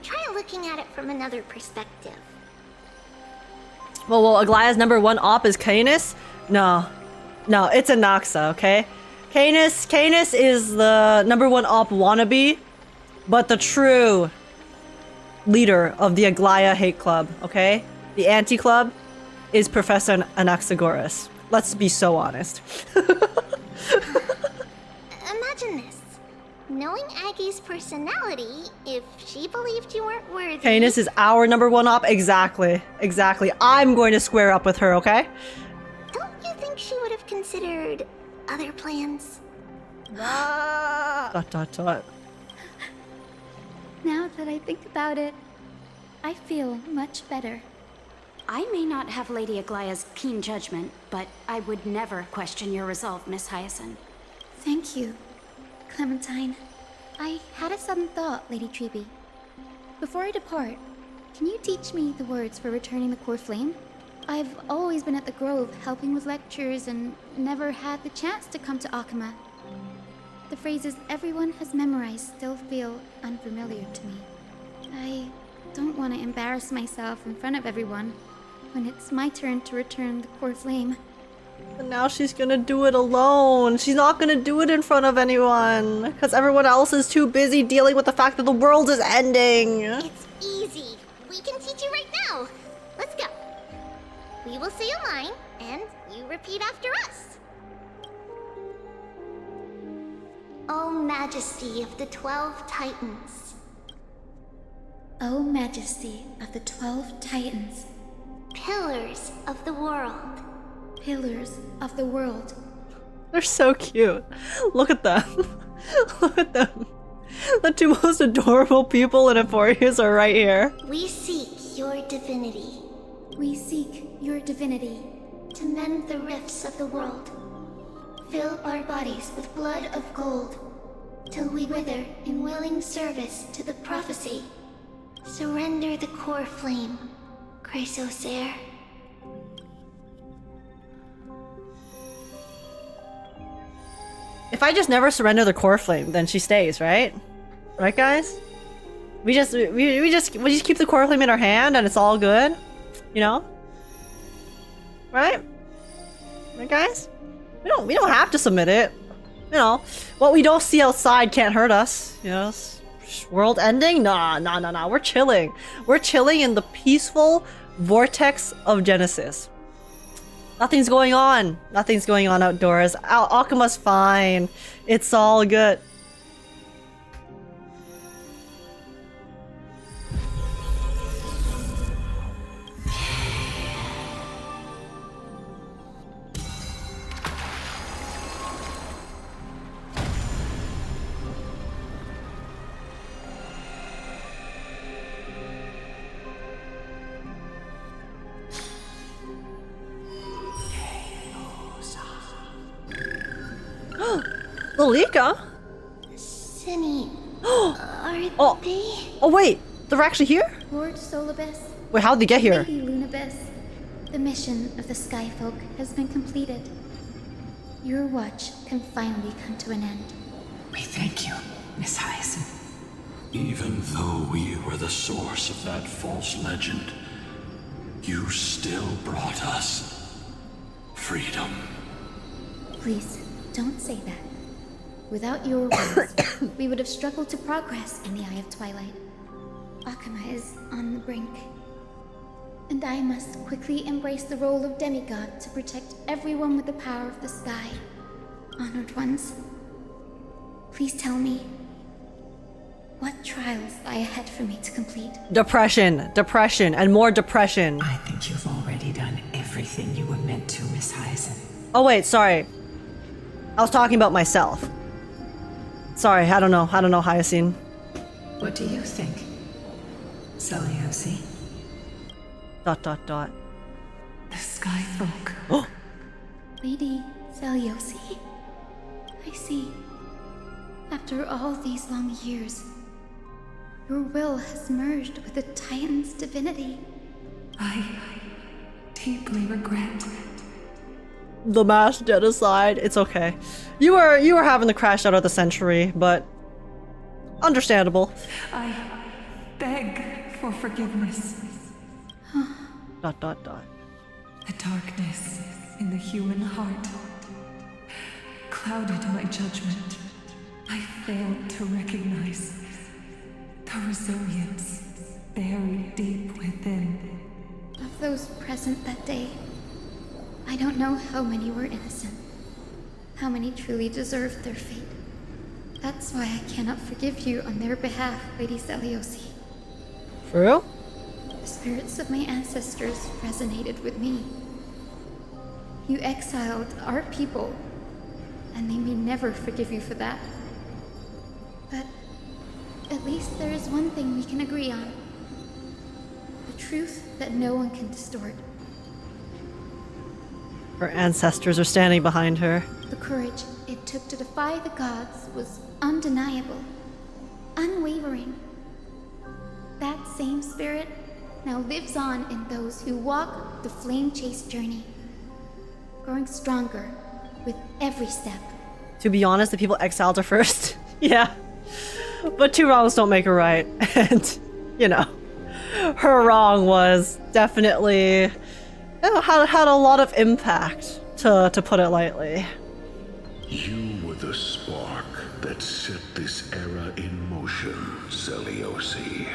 try looking at it from another perspective. Well, Aglaea's number 1 op is Canis? No, it's Anaxa, okay? Canis is the number 1 op wannabe, but the true leader of the Aglaea hate club, okay? The anti-club is Professor Anaxagoras. Let's be so honest. Imagine this. Knowing Aggie's personality, if she believed you weren't worthy... Canis is our number 1 op. Exactly. I'm going to square up with her, okay? Don't you think she would have considered other plans? Dot. Now that I think about it, I feel much better. I may not have Lady Aglaea's keen judgment, but I would never question your resolve, Miss Hyacine. Thank you, Clementine. I had a sudden thought, Lady Tribbie. Before I depart, can you teach me the words for returning the core flame? I've always been at the Grove helping with lectures and never had the chance to come to Akama. The phrases everyone has memorized still feel unfamiliar to me. I don't want to embarrass myself in front of everyone when it's my turn to return the core flame. And now she's gonna do it alone. She's not gonna do it in front of anyone because everyone else is too busy dealing with the fact that the world is ending. It's easy. We can teach you right now. Let's go. We will say a line, and you repeat after us. O Majesty of the 12 Titans. O Majesty of the 12 Titans. Pillars of the world. Pillars of the world. They're so cute. Look at them. Look at them. The 2 most adorable people in AMPHOREOUS are right here. We seek your divinity. We seek your divinity. To mend the rifts of the world. Fill our bodies with blood of gold. Till we wither in willing service to the prophecy. Surrender the core flame, Chrysos heir. If I just never surrender the core flame, then she stays, right? Right, guys? We just keep the core flame in our hand and it's all good, you know? Right? Right, guys? We don't have to submit it. You know, what we don't see outside can't hurt us. You know, world ending? Nah. We're chilling. We're chilling in the peaceful vortex of Genesis. Nothing's going on. Nothing's going on outdoors. Akama's fine. It's all good. Malika? Cinny, are they? Oh wait, they're actually here? Lord Solabus. Wait, how'd they get here? Lady Lunabis. The mission of the Skyfolk has been completed. Your watch can finally come to an end. We thank you, Miss Hyacin. Even though we were the source of that false legend, you still brought us freedom. Please, don't say that. Without your words, we would have struggled to progress in the Eye of Twilight. Akama is on the brink. And I must quickly embrace the role of demigod to protect everyone with the power of the sky. Honored ones, please tell me, what trials lie ahead for me to complete? Depression, depression, and more depression. I think you've already done everything you were meant to, Miss Hyacin. Oh wait, sorry. I was talking about myself. Sorry, I don't know, Hyacine. What do you think, Seliose? ... The Skyfolk. Oh! Lady Seliose? I see. After all these long years, your will has merged with the Titan's divinity. I deeply regret. The mass genocide. It's okay. You were having the crash out of the century, but understandable. I beg for forgiveness. ... The darkness in the human heart clouded my judgment. I failed to recognize the resilience buried deep within. Of those present that day, I don't know how many were innocent, how many truly deserved their fate. That's why I cannot forgive you on their behalf, Lady Seliose. For real? The spirits of my ancestors resonated with me. You exiled our people, and they may never forgive you for that. But at least there is one thing we can agree on. The truth that no one can distort. Her ancestors are standing behind her. The courage it took to defy the gods was undeniable, unwavering. That same spirit now lives on in those who walk the flame-chased journey, growing stronger with every step. To be honest, the people exiled her first. Yeah. But two wrongs don't make a right. And, you know, her wrong was definitely, you know, had a lot of impact, to put it lightly. You were the spark that set this era in motion, Seliose.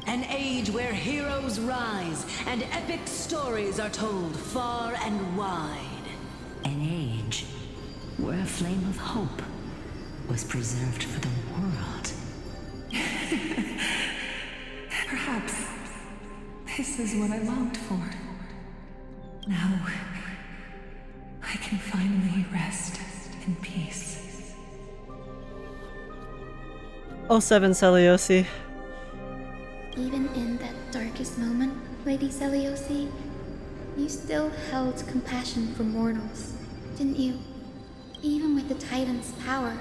An age where heroes rise and epic stories are told far and wide. An age where a flame of hope was preserved for the world. Perhaps this is what I longed for. Now, I can finally rest in peace. 07 Seliose. Even in that darkest moment, Lady Seliose, you still held compassion for mortals, didn't you? Even with the Titan's power,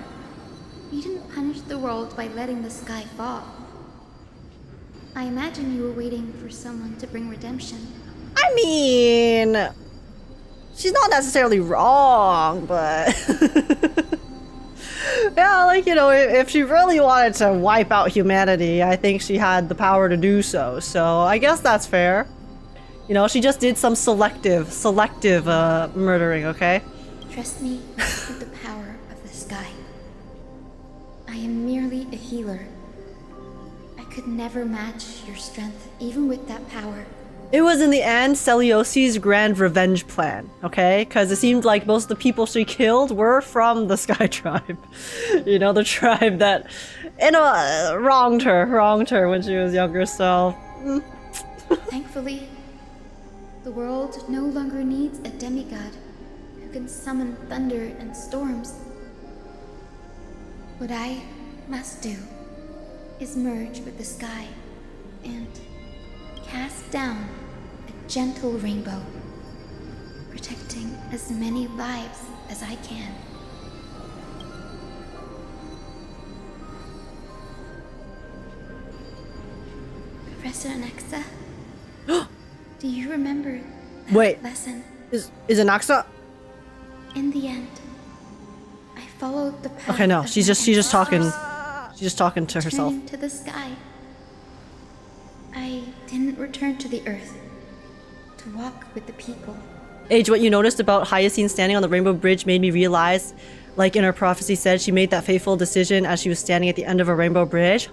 you didn't punish the world by letting the sky fall. I imagine you were waiting for someone to bring redemption. I mean, she's not necessarily wrong, but yeah, like, you know, if she really wanted to wipe out humanity, I think she had the power to do so. So I guess that's fair. You know, she just did some selective murdering, okay? Trust me with the power of the sky. I am merely a healer. I could never match your strength, even with that power. It was in the end Seliose's grand revenge plan, okay? Because it seemed like most of the people she killed were from the Sky Tribe. You know, the tribe that, you know, wronged her when she was younger, so... Thankfully, the world no longer needs a demigod who can summon thunder and storms. What I must do is merge with the sky and cast down a gentle rainbow, protecting as many lives as I can. Professor Anaxa? Do you remember that Wait. lesson? Is Anaxa? In the end, I followed the path. Okay, no, of she's my just talking. ancestors, She's just talking to herself. turning to the sky. I didn't return to the earth to walk with the people. Age, what you noticed about Hyacine standing on the Rainbow Bridge made me realize, like in her prophecy said, she made that fateful decision as she was standing at the end of a rainbow bridge.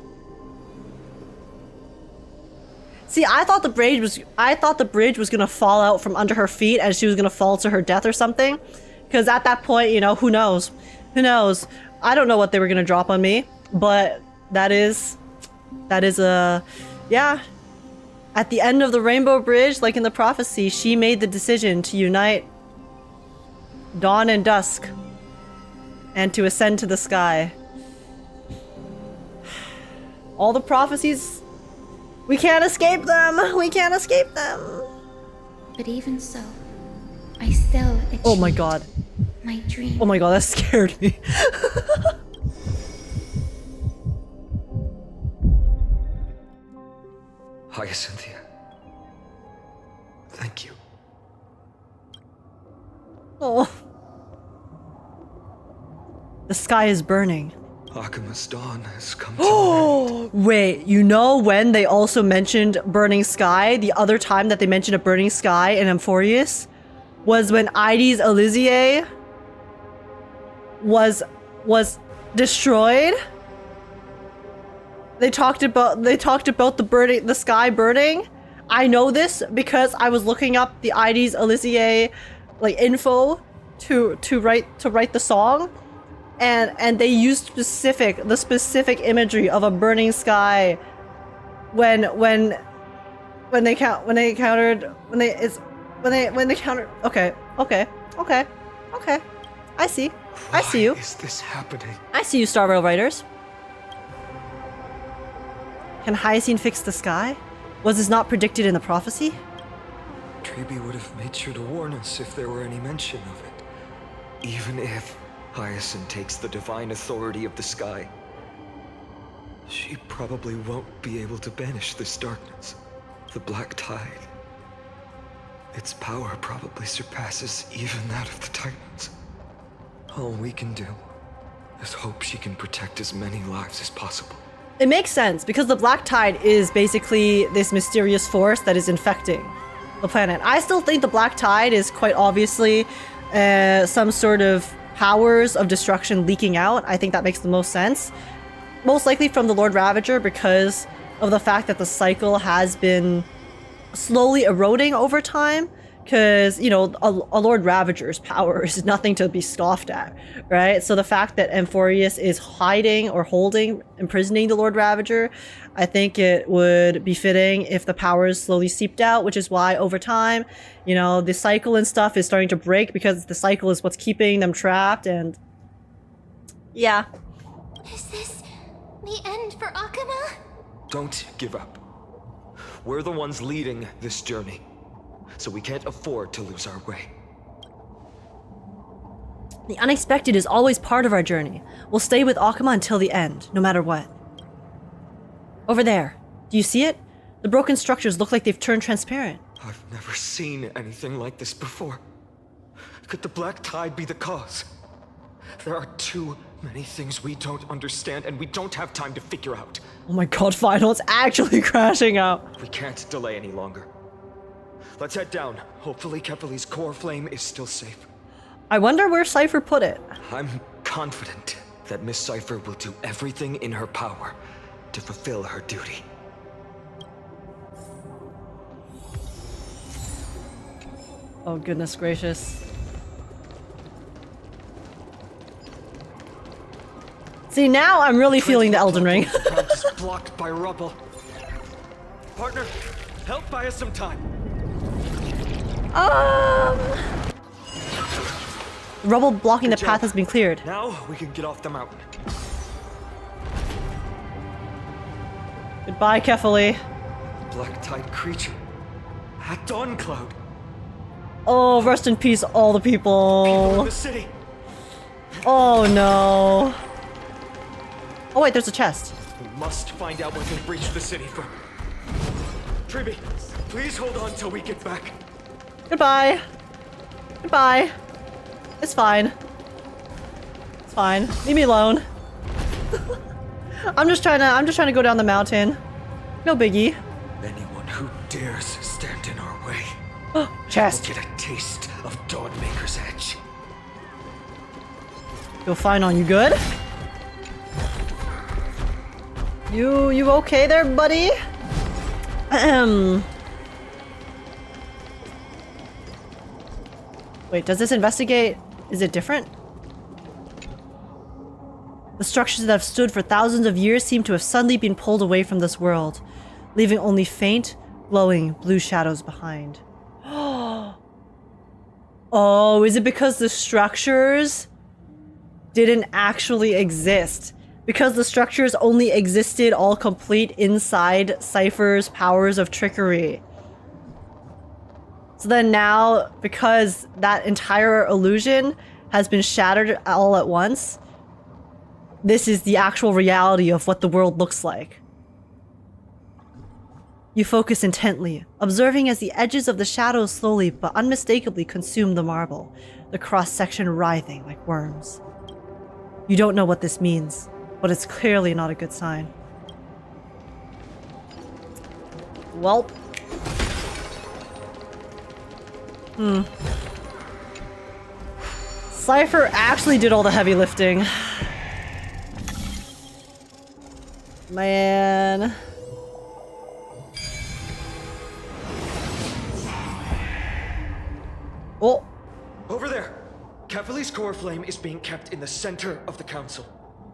See, I thought the bridge was gonna fall out from under her feet and she was gonna fall to her death or something. Because at that point, you know, who knows? Who knows? I don't know what they were gonna drop on me, but that is yeah. At the end of the Rainbow Bridge, like in the prophecy, she made the decision to unite dawn and dusk and to ascend to the sky. All the prophecies, we can't escape them. We can't escape them. But even so, I still achieved Oh my god. my dream. Oh my god, that scared me. Hyacinthia. Thank you. Oh. The sky is burning. Akima's dawn has come to an end. Wait, you know when they also mentioned burning sky? The other time that they mentioned a burning sky in AMPHOREOUS was when Mydei's Elysiae was destroyed. They talked about the sky burning. I know this because I was looking up the Mydei's Elysiae like info to write the song. And they used the specific imagery of a burning sky when they countered. Okay. I see you. Why is this happening? I see you, Star Rail writers. Can Hyacine fix the sky? Was this not predicted in the prophecy? Tribbie would have made sure to warn us if there were any mention of it. Even if Hyacine takes the divine authority of the sky, she probably won't be able to banish this darkness. The black tide. Its power probably surpasses even that of the Titans. All we can do is hope she can protect as many lives as possible. It makes sense because the black tide is basically this mysterious force that is infecting the planet. I still think the black tide is quite obviously some sort of powers of destruction leaking out. I think that makes the most sense. Most likely from the Lord Ravager because of the fact that the cycle has been slowly eroding over time. Because, you know, a Lord Ravager's power is nothing to be scoffed at, right? So the fact that AMPHOREOUS is hiding or imprisoning the Lord Ravager, I think it would be fitting if the powers slowly seeped out, which is why over time, you know, the cycle and stuff is starting to break because the cycle is what's keeping them trapped and... yeah. Is this the end for Akuma? Don't give up. We're the ones leading this journey, so we can't afford to lose our way. The unexpected is always part of our journey. We'll stay with Akuma until the end, no matter what. Over there. Do you see it? The broken structures look like they've turned transparent. I've never seen anything like this before. Could the black tide be the cause? There are too many things we don't understand and we don't have time to figure out. Oh my god, Phainon's actually crashing out. We can't delay any longer. Let's head down. Hopefully Kefali's core flame is still safe. I wonder where Cipher put it. I'm confident that Miss Cipher will do everything in her power to fulfill her duty. Oh goodness gracious. See, now I'm really feeling the Elden Ring. Just blocked by rubble. Partner, help buy us some time. Rubble blocking the path has been cleared. Now we can get off the mountain. Goodbye, Kefali. Black tide creature. At Dawn Cloud. Oh, rest in peace, all the people. In the city. Oh no. Oh wait, there's a chest. We must find out what can breach the city from. Tribbie, please hold on till we get back. Goodbye. Goodbye. It's fine. It's fine. Leave me alone. I'm just trying to go down the mountain. No biggie. Anyone who dares stand in our way chest will get a taste of Dawnmaker's edge. Yo, Phainon, you good? You okay there, buddy? Wait, does this investigate? Is it different? The structures that have stood for thousands of years seem to have suddenly been pulled away from this world, leaving only faint, glowing blue shadows behind. Oh, is it because the structures didn't actually exist? Because the structures only existed all complete inside Cipher's powers of trickery. So then now, because that entire illusion has been shattered all at once, this is the actual reality of what the world looks like. You focus intently, observing as the edges of the shadows slowly but unmistakably consume the marble, the cross-section writhing like worms. You don't know what this means, but it's clearly not a good sign. Welp. Cipher actually did all the heavy lifting. Man. Oh. Over there. Kefali's core flame is being kept in the center of the council.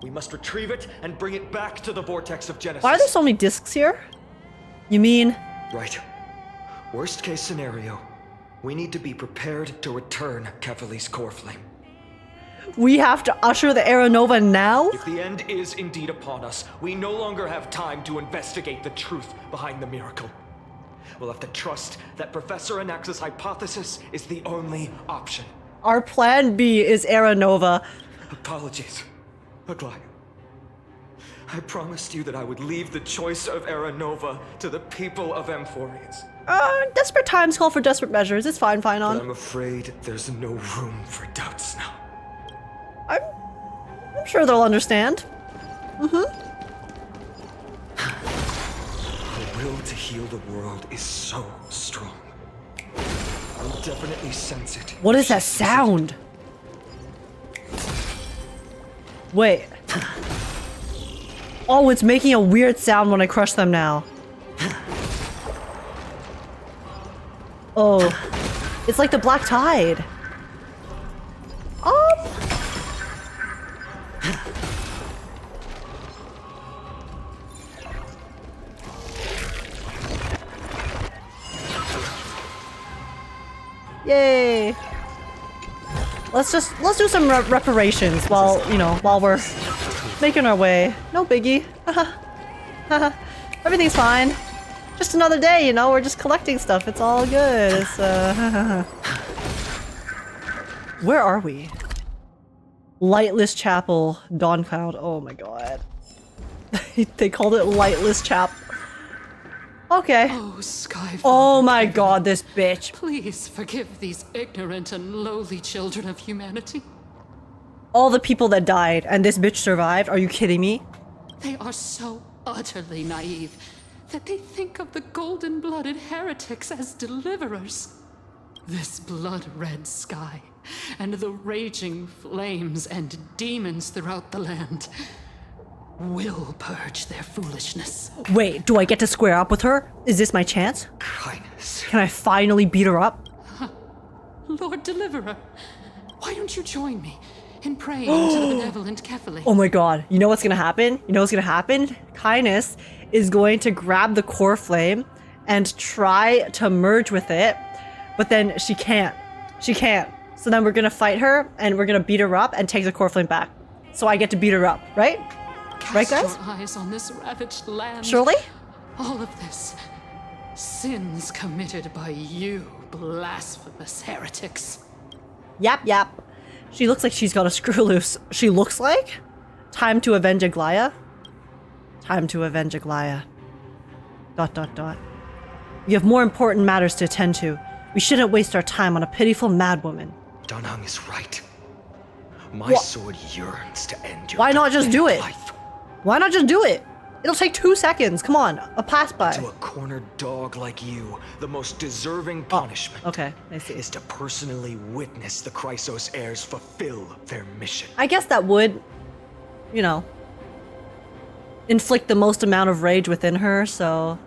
We must retrieve it and bring it back to the vortex of Genesis. Why are there so many discs here? You mean? Right. Worst case scenario, we need to be prepared to return Kefali's core flame. We have to usher the Era Nova now? If the end is indeed upon us, we no longer have time to investigate the truth behind the miracle. We'll have to trust that Professor Anax's hypothesis is the only option. Our plan B is Era Nova. Apologies, Aglaea. I promised you that I would leave the choice of Era Nova to the people of AMPHOREOUS. Desperate times call for desperate measures. It's fine, Phainon. But I'm afraid there's no room for doubts now. I'm sure they'll understand. The will to heal the world is so strong. I'll definitely sense it. What is that sound? Wait. Oh, it's making a weird sound when I crush them now. Oh. It's like the Black Tide. Yay! Let's do some reparations while, you know, while we're making our way. No biggie. Everything's fine. Just another day, you know, we're just collecting stuff. It's all good. It's, Where are we? Lightless Chapel, Dawn Cloud. Oh my god. They called it Lightless Chapel. Okay. Oh, Sky. Oh my god, this bitch. Please forgive these ignorant and lowly children of humanity. All the people that died and this bitch survived? Are you kidding me? They are so utterly naive that they think of the golden-blooded heretics as deliverers. This blood-red sky and the raging flames and demons throughout the land will purge their foolishness. Wait, do I get to square up with her? Is this my chance? Kindness. Can I finally beat her up? Lord Deliverer, why don't you join me in praying to the benevolent Kefali? Oh my god, you know what's gonna happen? You know what's gonna happen? Kindness is going to grab the core flame and try to merge with it, but then she can't. She can't. So then we're gonna fight her and we're gonna beat her up and take the core flame back. So I get to beat her up, right? Right, guys? Cast your eyes on this ravaged land. Surely? All of this. Sins committed by you, blasphemous heretics. Yap, yap. She looks like she's got a screw loose. She looks like? Time to avenge Aglaea? Time to avenge Aglaea. Dot, dot, dot. We have more important matters to attend to. We shouldn't waste our time on a pitiful madwoman. Danheng is right. My sword yearns to end your Why not just do it? life. Why not just do it? It'll take 2 seconds. Come on, a pass by. To a cornered dog like you, the most deserving punishment I see. is to personally witness the Chrysos heirs fulfill their mission. I guess that would, you know, inflict the most amount of rage within her, so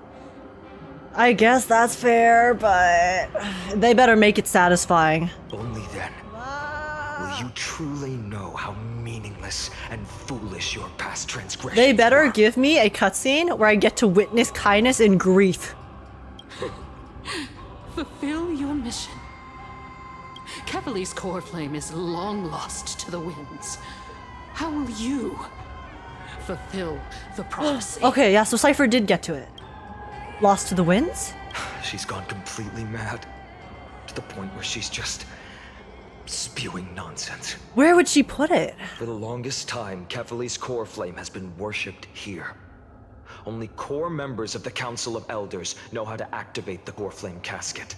I guess that's fair, but they better make it satisfying. Only then will you truly know how meaningless and foolish your past transgressions They better were. give me a cutscene where I get to witness kindness and grief. Fulfill your mission. Kevali's core flame is long lost to the winds. How will you fulfill the prophecy? Okay, yeah, so Cipher did get to it. Lost to the winds? She's gone completely mad. To the point where she's just spewing nonsense. Where would she put it? For the longest time, Kefali's core flame has been worshipped here. Only core members of the Council of Elders know how to activate the core flame casket.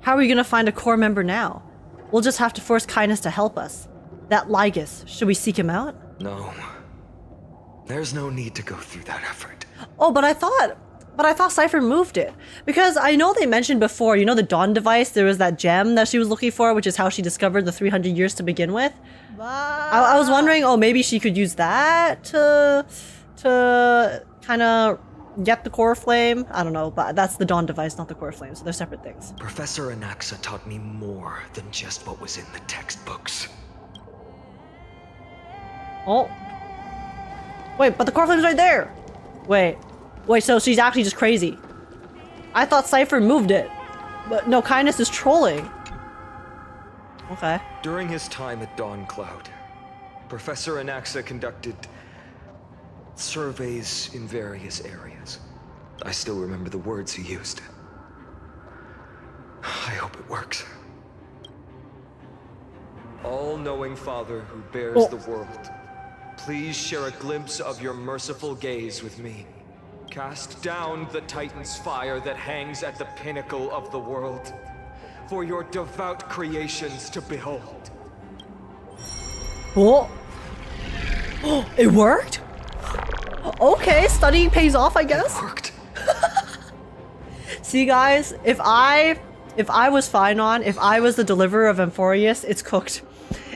How are we gonna find a core member now? We'll just have to force kindness to help us. That Lygus, should we seek him out? No. There's no need to go through that effort. Oh, but I thought Cipher moved it. Because I know they mentioned before, you know the Dawn device, there was that gem that she was looking for, which is how she discovered the 300 years to begin with. I was wondering, oh, maybe she could use that to kind of get the core flame. I don't know, but that's the Dawn device, not the core flame, so they're separate things. Professor Anaxa taught me more than just what was in the textbooks. Oh. Wait, but the core flame's right there. Wait, so she's actually just crazy. I thought Cipher moved it. But no, kindness is trolling. Okay. During his time at Dawn Cloud, Professor Anaxa conducted surveys in various areas. I still remember the words he used. I hope it works. All-knowing Father who bears the world, please share a glimpse of your merciful gaze with me. Cast down the Titan's fire that hangs at the pinnacle of the world, for your devout creations to behold. Oh. It worked? Okay, studying pays off, I guess. It worked. See, guys, if I was Phainon, if I was the deliverer of AMPHOREOUS, it's cooked.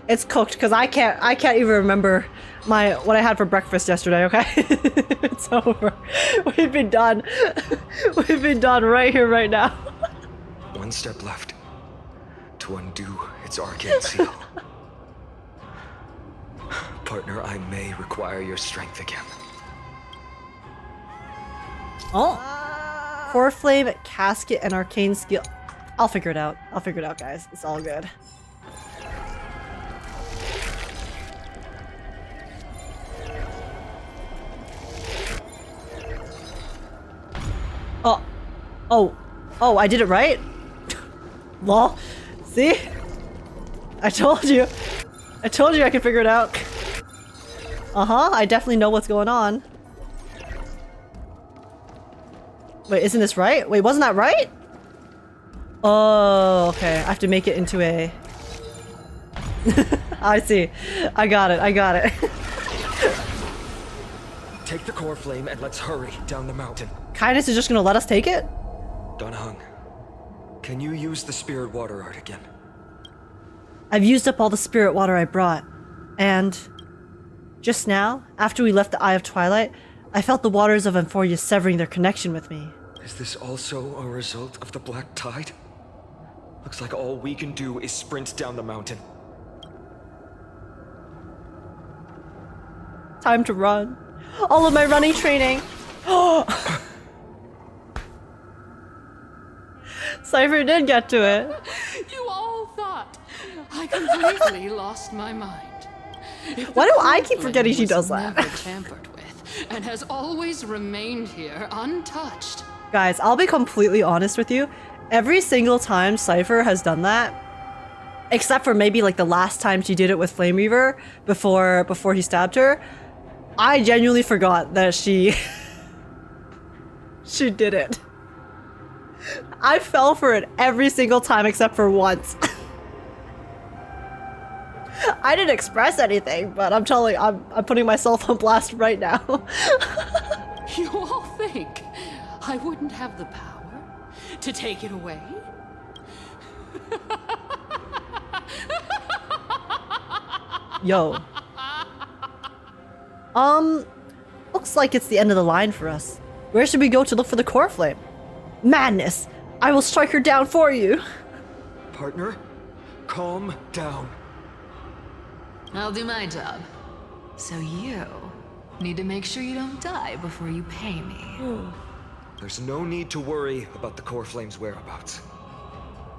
It's cooked because I can't even remember what I had for breakfast yesterday, okay? It's over. We've been done. We've been done right here, right now. One step left to undo its arcane seal. Partner, I may require your strength again. Oh. Core flame, casket, and arcane skill. I'll figure it out. I'll figure it out, guys. It's all good. Oh, I did it right? Lol. See? I told you. I told you I could figure it out. Uh-huh, I definitely know what's going on. Wait, isn't this right? Wait, wasn't that right? Oh, okay. I have to make it into a... I see. I got it. Take the core flame and let's hurry down the mountain. Kindness is just gonna let us take it? Danheng, can you use the spirit water art again? I've used up all the spirit water I brought. And just now, after we left the Eye of Twilight, I felt the waters of AMPHOREOUS severing their connection with me. Is this also a result of the Black Tide? Looks like all we can do is sprint down the mountain. Time to run. All of my running training. Cipher did get to it. You all thought I completely lost my mind. Why do I keep forgetting she does that? Never tampered with, and has always remained here untouched. Guys, I'll be completely honest with you. Every single time Cipher has done that, except for maybe like the last time she did it with Flame Reaver before he stabbed her, I genuinely forgot that she did it. I fell for it every single time except for once. I didn't express anything, but I'm telling you, I'm putting myself on blast right now. You all think I wouldn't have the power to take it away? Yo. Looks like it's the end of the line for us. Where should we go to look for the core flame? Madness! I will strike her down for you. Partner, calm down. I'll do my job. So you need to make sure you don't die before you pay me. There's no need to worry about the core flame's whereabouts.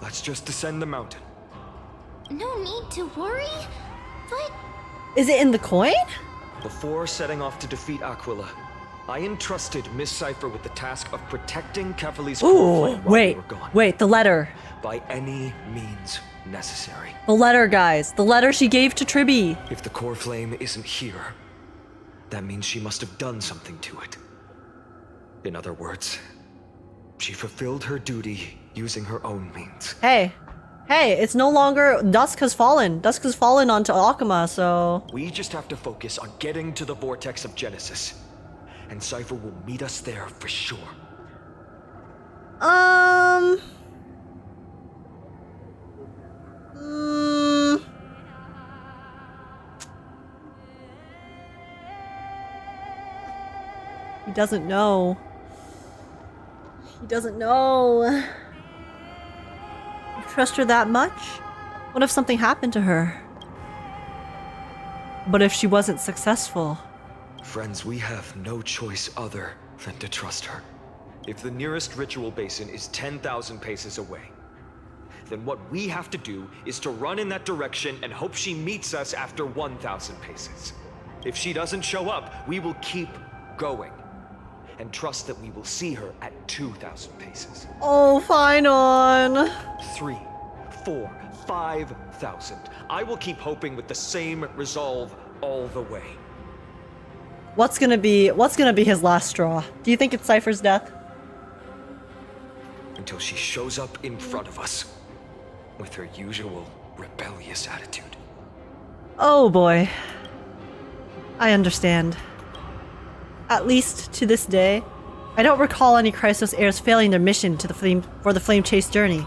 Let's just descend the mountain. No need to worry? But... Is it in the coin? Before setting off to defeat Aquila, I entrusted Miss Cipher with the task of protecting Kefali's core flame while we were gone. Wait, the letter. By any means necessary. The letter, guys. The letter she gave to Tribbie. If the core flame isn't here, that means she must have done something to it. In other words, she fulfilled her duty using her own means. Hey, it's no longer dusk has fallen. Dusk has fallen onto Akuma, so... We just have to focus on getting to the vortex of Genesis. And Cipher will meet us there for sure. He doesn't know. He doesn't know. You trust her that much? What if something happened to her? But if she wasn't successful? Friends, we have no choice other than to trust her. If the nearest ritual basin is 10,000 paces away, then what we have to do is to run in that direction and hope she meets us after 1,000 paces. If she doesn't show up, we will keep going and trust that we will see her at 2,000 paces. Oh, Phainon. 3, 4, 5,000. I will keep hoping with the same resolve all the way. What's gonna be his last straw? Do you think it's Cipher's death? Until she shows up in front of us with her usual rebellious attitude. Oh boy. I understand. At least to this day, I don't recall any Chrysos heirs failing their mission to the flame chase journey.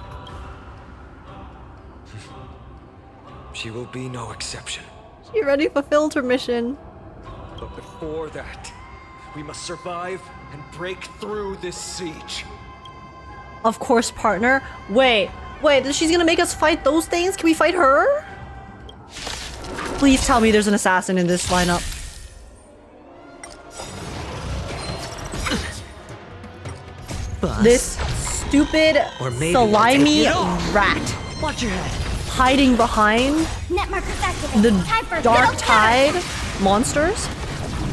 She will be no exception. She already fulfilled her mission. But before that, we must survive and break through this siege. Of course, partner. Wait, she's gonna make us fight those things? Can we fight her? Please tell me there's an assassin in this lineup. This stupid, slimy rat. Watch your head. Hiding behind the Dark Tide monsters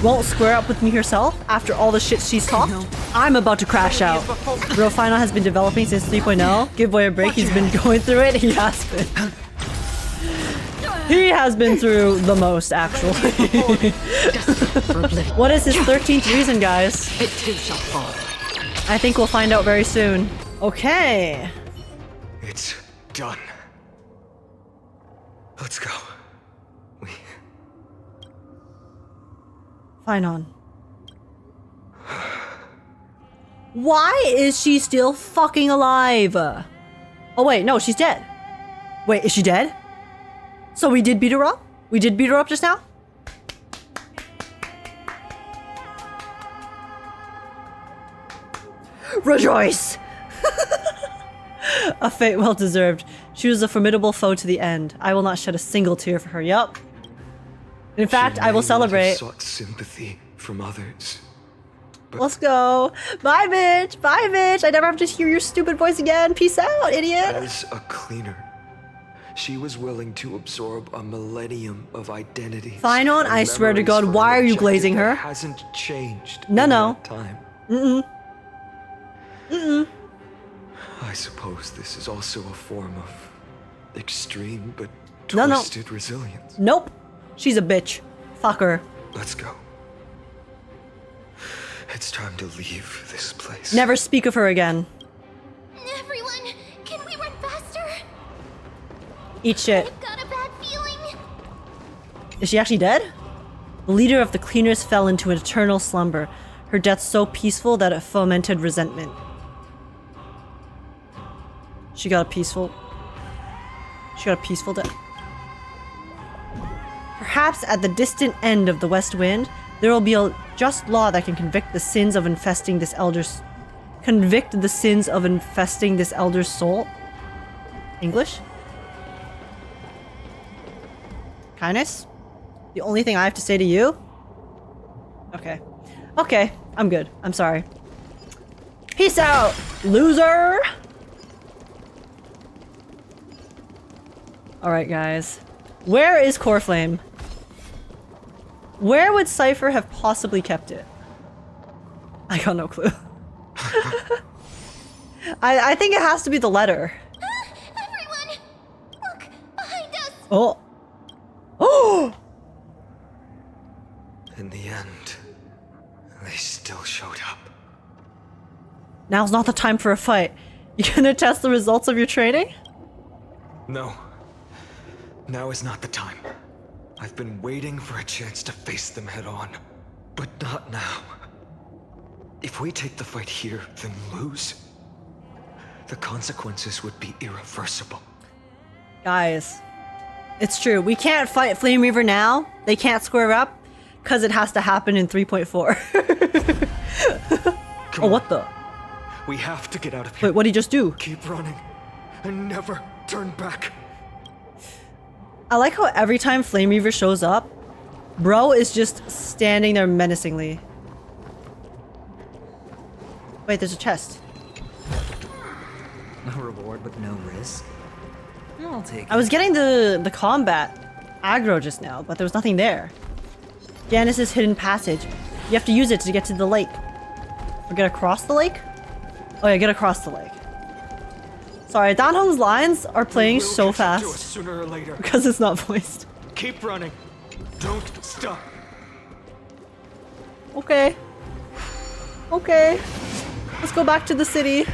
won't square up with me herself after all the shit she's talked. I'm about to crash out. Bro, Phainon has been developing since 3.0. Give boy a break, he's been going through it. He has been. He has been through the most, actually. What is his 13th reason, guys? It too shall fall. I think we'll find out very soon. Okay. It's done. Let's go. Phainon. Why is she still fucking alive? Oh wait, no, she's dead. Wait, is she dead? So we did beat her up? We did beat her up just now? Rejoice! A fate well deserved. She was a formidable foe to the end. I will not shed a single tear for her. Yup. In fact, I will celebrate. Sought sympathy from others. Let's go. Bye, bitch. Bye, bitch. I never have to hear your stupid voice again. Peace out, idiot. As a cleaner, she was willing to absorb a millennium of identity. Phainon, I swear to God, why are you glazing her? Hasn't changed. No. Time. I suppose this is also a form of extreme but twisted resilience. Nope. She's a bitch. Fuck her. Let's go. It's time to leave this place. Never speak of her again. Eat shit. I've got a bad feeling. Is she actually dead? The leader of the cleaners fell into an eternal slumber, her death so peaceful that it fomented resentment. She got a peaceful death. Perhaps at the distant end of the west wind, there will be a just law that can convict the sins of infesting this elder's soul. English? Kindness? The only thing I have to say to you? Okay. Okay, I'm good. I'm sorry. Peace out, loser! Alright, guys. Where is Coreflame? Where would Cipher have possibly kept it? I got no clue. I think it has to be the letter. Everyone! Look! Behind us! Oh! Oh! In the end, they still showed up. Now's not the time for a fight. You gonna test the results of your training? No. Now is not the time. I've been waiting for a chance to face them head on. But not now. If we take the fight here, then lose, the consequences would be irreversible. Guys, it's true. We can't fight Flame Reaver now. They can't square up, because it has to happen in 3.4. Oh, what the? We have to get out of here. Wait, what'd he just do? Keep running and never turn back. I like how every time Flame Reaver shows up, bro is just standing there menacingly. Wait, there's a chest. A reward with no risk. I'll take it. I was getting the combat aggro just now, but there was nothing there. Janice's hidden passage. You have to use it to get to the lake. Or get across the lake? Oh yeah, get across the lake. Sorry, Danhong's lines are playing so fast. Sooner or later. Because it's not voiced. Keep running. Don't stop. Okay. Okay. Let's go back to the city.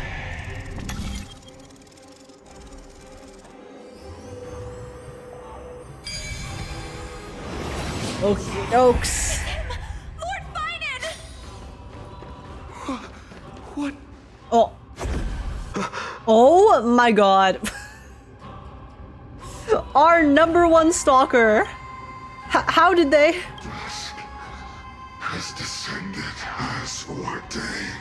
Okie dokes. Lord Phainon! What? Oh. Oh my god. Our #1 stalker. How did they? Dusk has descended as ordained.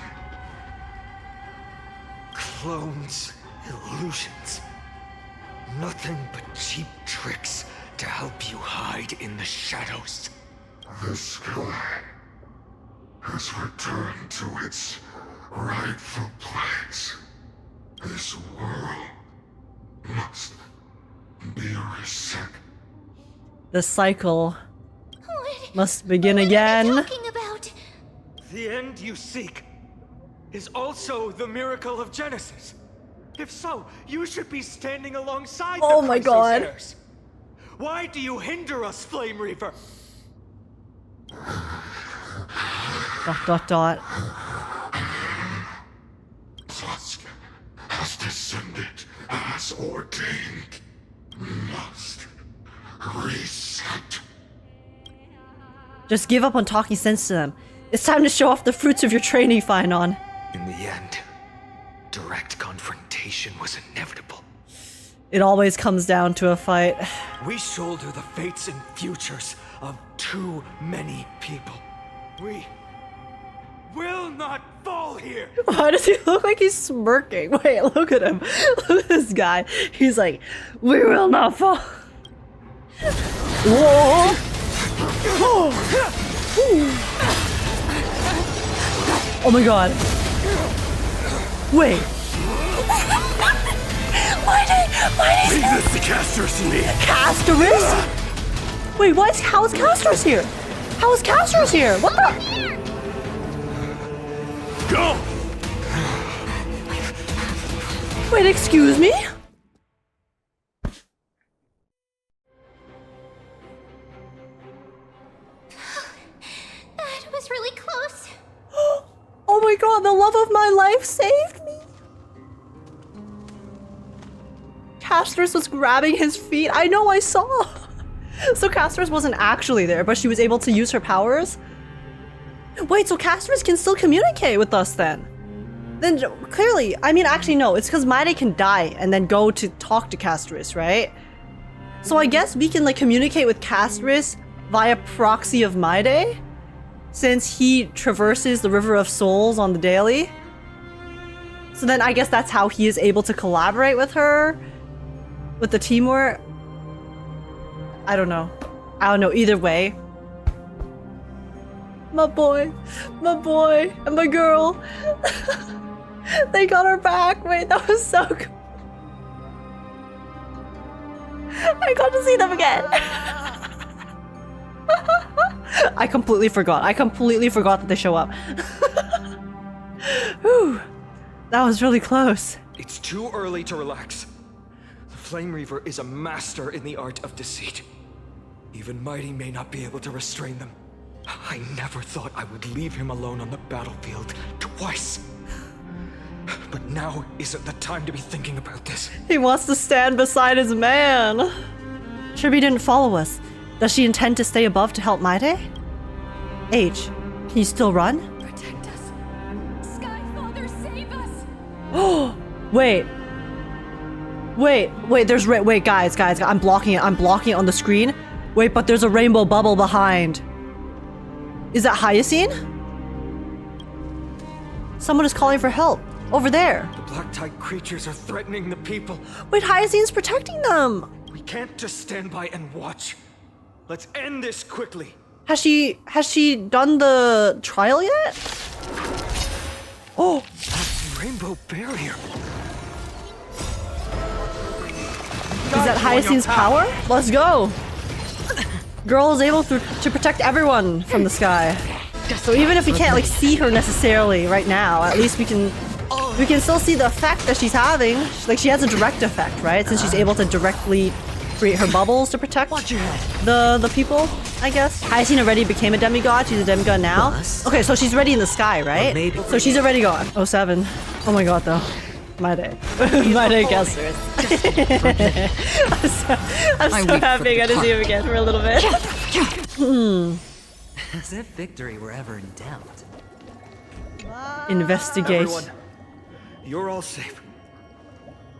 Clones, illusions. Nothing but cheap tricks to help you hide in the shadows. The sky has returned to its rightful place. This world must be reset. The cycle must begin again. What are you talking about? The end you seek is also the miracle of Genesis. If so, you should be standing alongside Oh the my Chrysos god. heirs. Why do you hinder us, Flame Reaver? ... Dusk has descended as ordained. Must reset. Just give up on talking sense to them. It's time to show off the fruits of your training, Phainon. In the end, direct confrontation was inevitable. It always comes down to a fight. We shoulder the fates and futures of too many people. We will not fall here. Why does he look like he's smirking? Wait, look at him. Look at this guy. He's like, we will not fall. Whoa. Oh my god. Wait. Mydei! Leave this to Castorus and me. Castorus? Wait, what? How is Castorus here? How is Castorus here? What the? Go! Wait, excuse me? That was really close. Oh my god, the love of my life saved me. Castris was grabbing his feet. I know, I saw. So Castris wasn't actually there, but she was able to use her powers? Wait, so Castris can still communicate with us then? Then clearly, I mean, actually no, it's because Mydei can die and then go to talk to Castris, right? So I guess we can like communicate with Castris via proxy of Mydei, since he traverses the River of Souls on the daily. So then I guess that's how he is able to collaborate with her, with the teamwork. I don't know. Either way. My boy, and my girl. They got her back. Wait, that was so cool. I got to see them again. I completely forgot that they show up. Whew. That was really close. It's too early to relax. The Flame Reaver is a master in the art of deceit. Even Mydei may not be able to restrain them. I never thought I would leave him alone on the battlefield twice. But now isn't the time to be thinking about this. He wants to stand beside his man. Tribbie didn't follow us. Does she intend to stay above to help Mydei? H, can you still run? Protect us. Sky Father, save us. Oh, wait, guys, I'm blocking it on the screen. Wait, but there's a rainbow bubble behind. Is that Hyacine? Someone is calling for help. Over there. The black tide creatures are threatening the people. Wait, Hyacine's protecting them. We can't just stand by and watch. Let's end this quickly. Has she done the trial yet? Oh, that rainbow barrier. Is that Hyacine's power? Let's go. Girl is able to protect everyone from the sky. So even if we can't like see her necessarily right now, at least we can still see the effect that she's having. Like she has a direct effect, right? Since she's able to directly create her bubbles to protect the people, I guess. Hyacine already became a demigod. She's a demigod now. Okay, so she's ready in the sky, right? So she's already gone. 07. Oh my god, though. Mydei. Mydei Castris. I'm so happy I got to see him again for a little bit. As if victory were ever in doubt. Investigate. Everyone, you're all safe.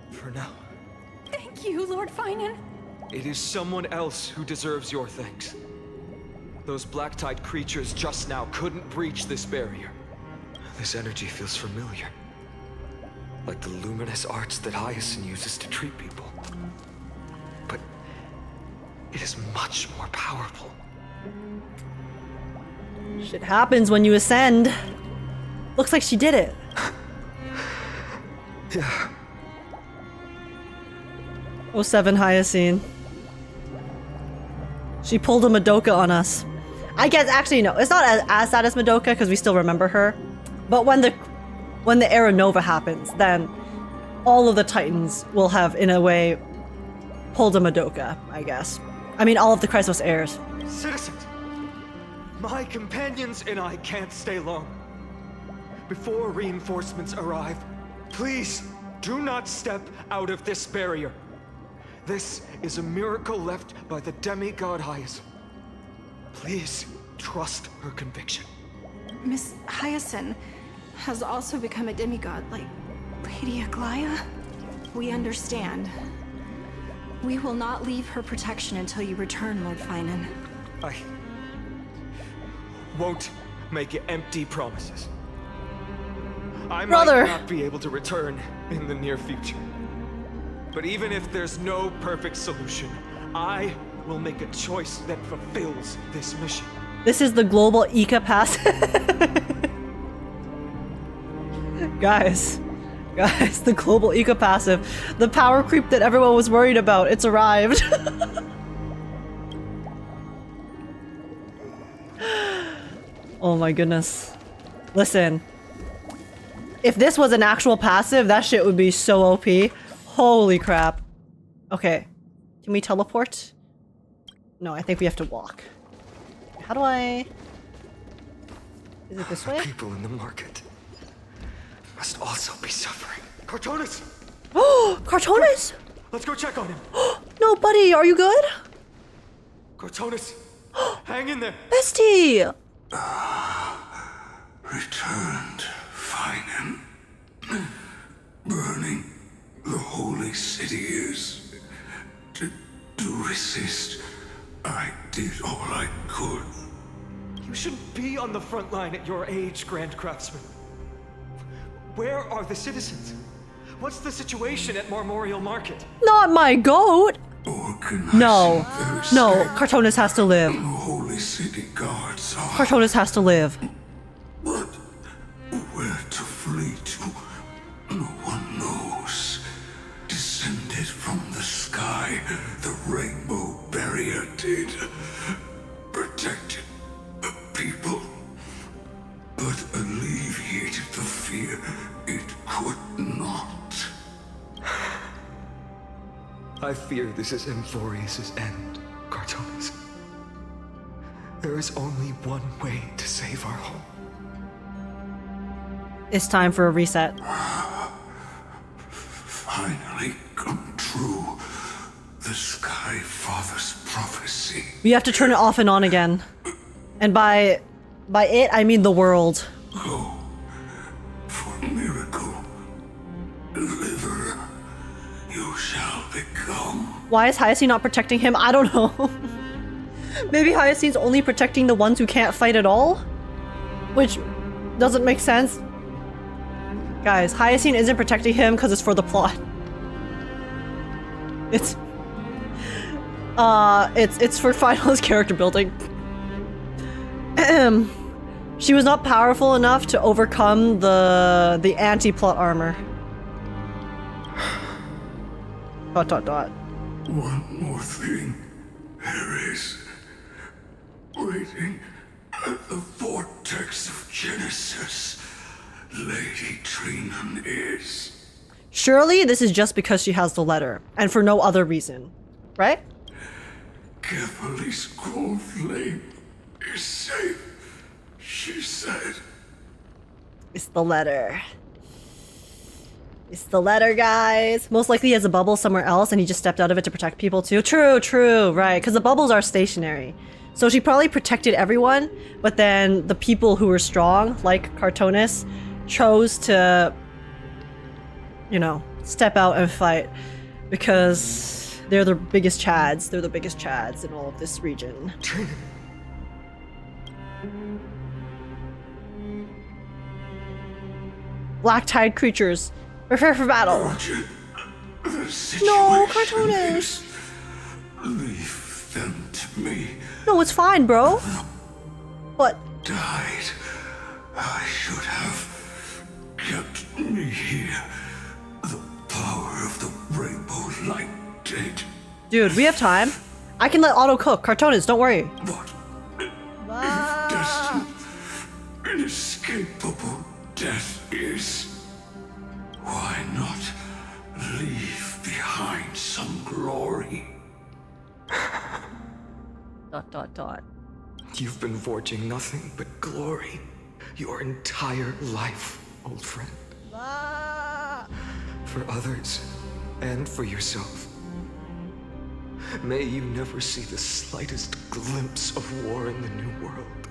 For now. Thank you, Lord Phainon. It is someone else who deserves your thanks. Those black tide creatures just now couldn't breach this barrier. This energy feels familiar. Like the luminous arts that Hyestin uses to treat people. But it is much more powerful. Shit happens when you ascend. Looks like she did it. Yeah. 07 Hyacine. She pulled a Madoka on us. I guess actually no, it's not as sad as Madoka because we still remember her. But when the Era Nova happens, then all of the Titans will have, in a way, pulled a Madoka, I guess. I mean, all of the Chrysos heirs. Citizens, my companions and I can't stay long. Before reinforcements arrive, please do not step out of this barrier. This is a miracle left by the demigod Hyacine. Please trust her conviction. Miss Hyacine has also become a demigod, like Lady Aglaea. We understand. We will not leave her protection until you return, Lord Phainon. I won't make empty promises. I might not be able to return in the near future. But even if there's no perfect solution, I will make a choice that fulfills this mission. This is the global Ika pass. Guys, the global Ika passive. The power creep that everyone was worried about, it's arrived. Oh my goodness. Listen. If this was an actual passive, that shit would be so OP. Holy crap. Okay. Can we teleport? No, I think we have to walk. How do I... Is it this way? People in the market must also be suffering. Cartonis! Oh, Cartonis! Let's go check on him. No, buddy, are you good? Cortonis, hang in there. Bestie! Returned, Phainon. Burning the holy city is. To resist, I did all I could. You shouldn't be on the front line at your age, Grand Craftsman. Where are the citizens? What's the situation at Memorial Market? Not my goat! No. No, Cartonis has to live. The holy city guards are. Cartonis has to live. But where to flee to, no one knows. Descended from the sky, the rainbow barrier did. Protected people, but alleviated the fear it could not. I fear this is AMPHOREOUS' end, Cartonis. There is only one way to save our home. It's time for a reset. Finally come true. The Sky Father's prophecy. We have to turn it off and on again. And by it, I mean the world. Go for miracle. Deliver. You shall become. Why is Hyacine not protecting him? I don't know. Maybe Hyacine's only protecting the ones who can't fight at all? Which doesn't make sense. Guys, Hyacine isn't protecting him because it's for the plot. It's for Phainon's character building. She was not powerful enough to overcome the anti-plot armor. ... One more thing. There is. Waiting at the vortex of Genesis. Lady Phainon is. Surely this is just because she has the letter, and for no other reason, right? Kepali's cold flame is safe, she said. It's the letter. It's the letter, guys. Most likely he has a bubble somewhere else and he just stepped out of it to protect people too. True, right. Because the bubbles are stationary. So she probably protected everyone, but then the people who were strong, like Cartonis, chose to, you know, step out and fight. Because they're the biggest chads. They're the biggest chads in all of this region. Black tide creatures. Prepare for battle. No, Cartonis. Leave them to me. No, it's fine, bro. What? Died. I should have kept me here. The power of the rainbow light did. Dude, we have time. I can let Otto cook. Cartonis, don't worry. But if destined, inescapable death is, why not leave behind some glory? ... You've been forging nothing but glory your entire life, old friend. For others, and for yourself. May you never see the slightest glimpse of war in the New World.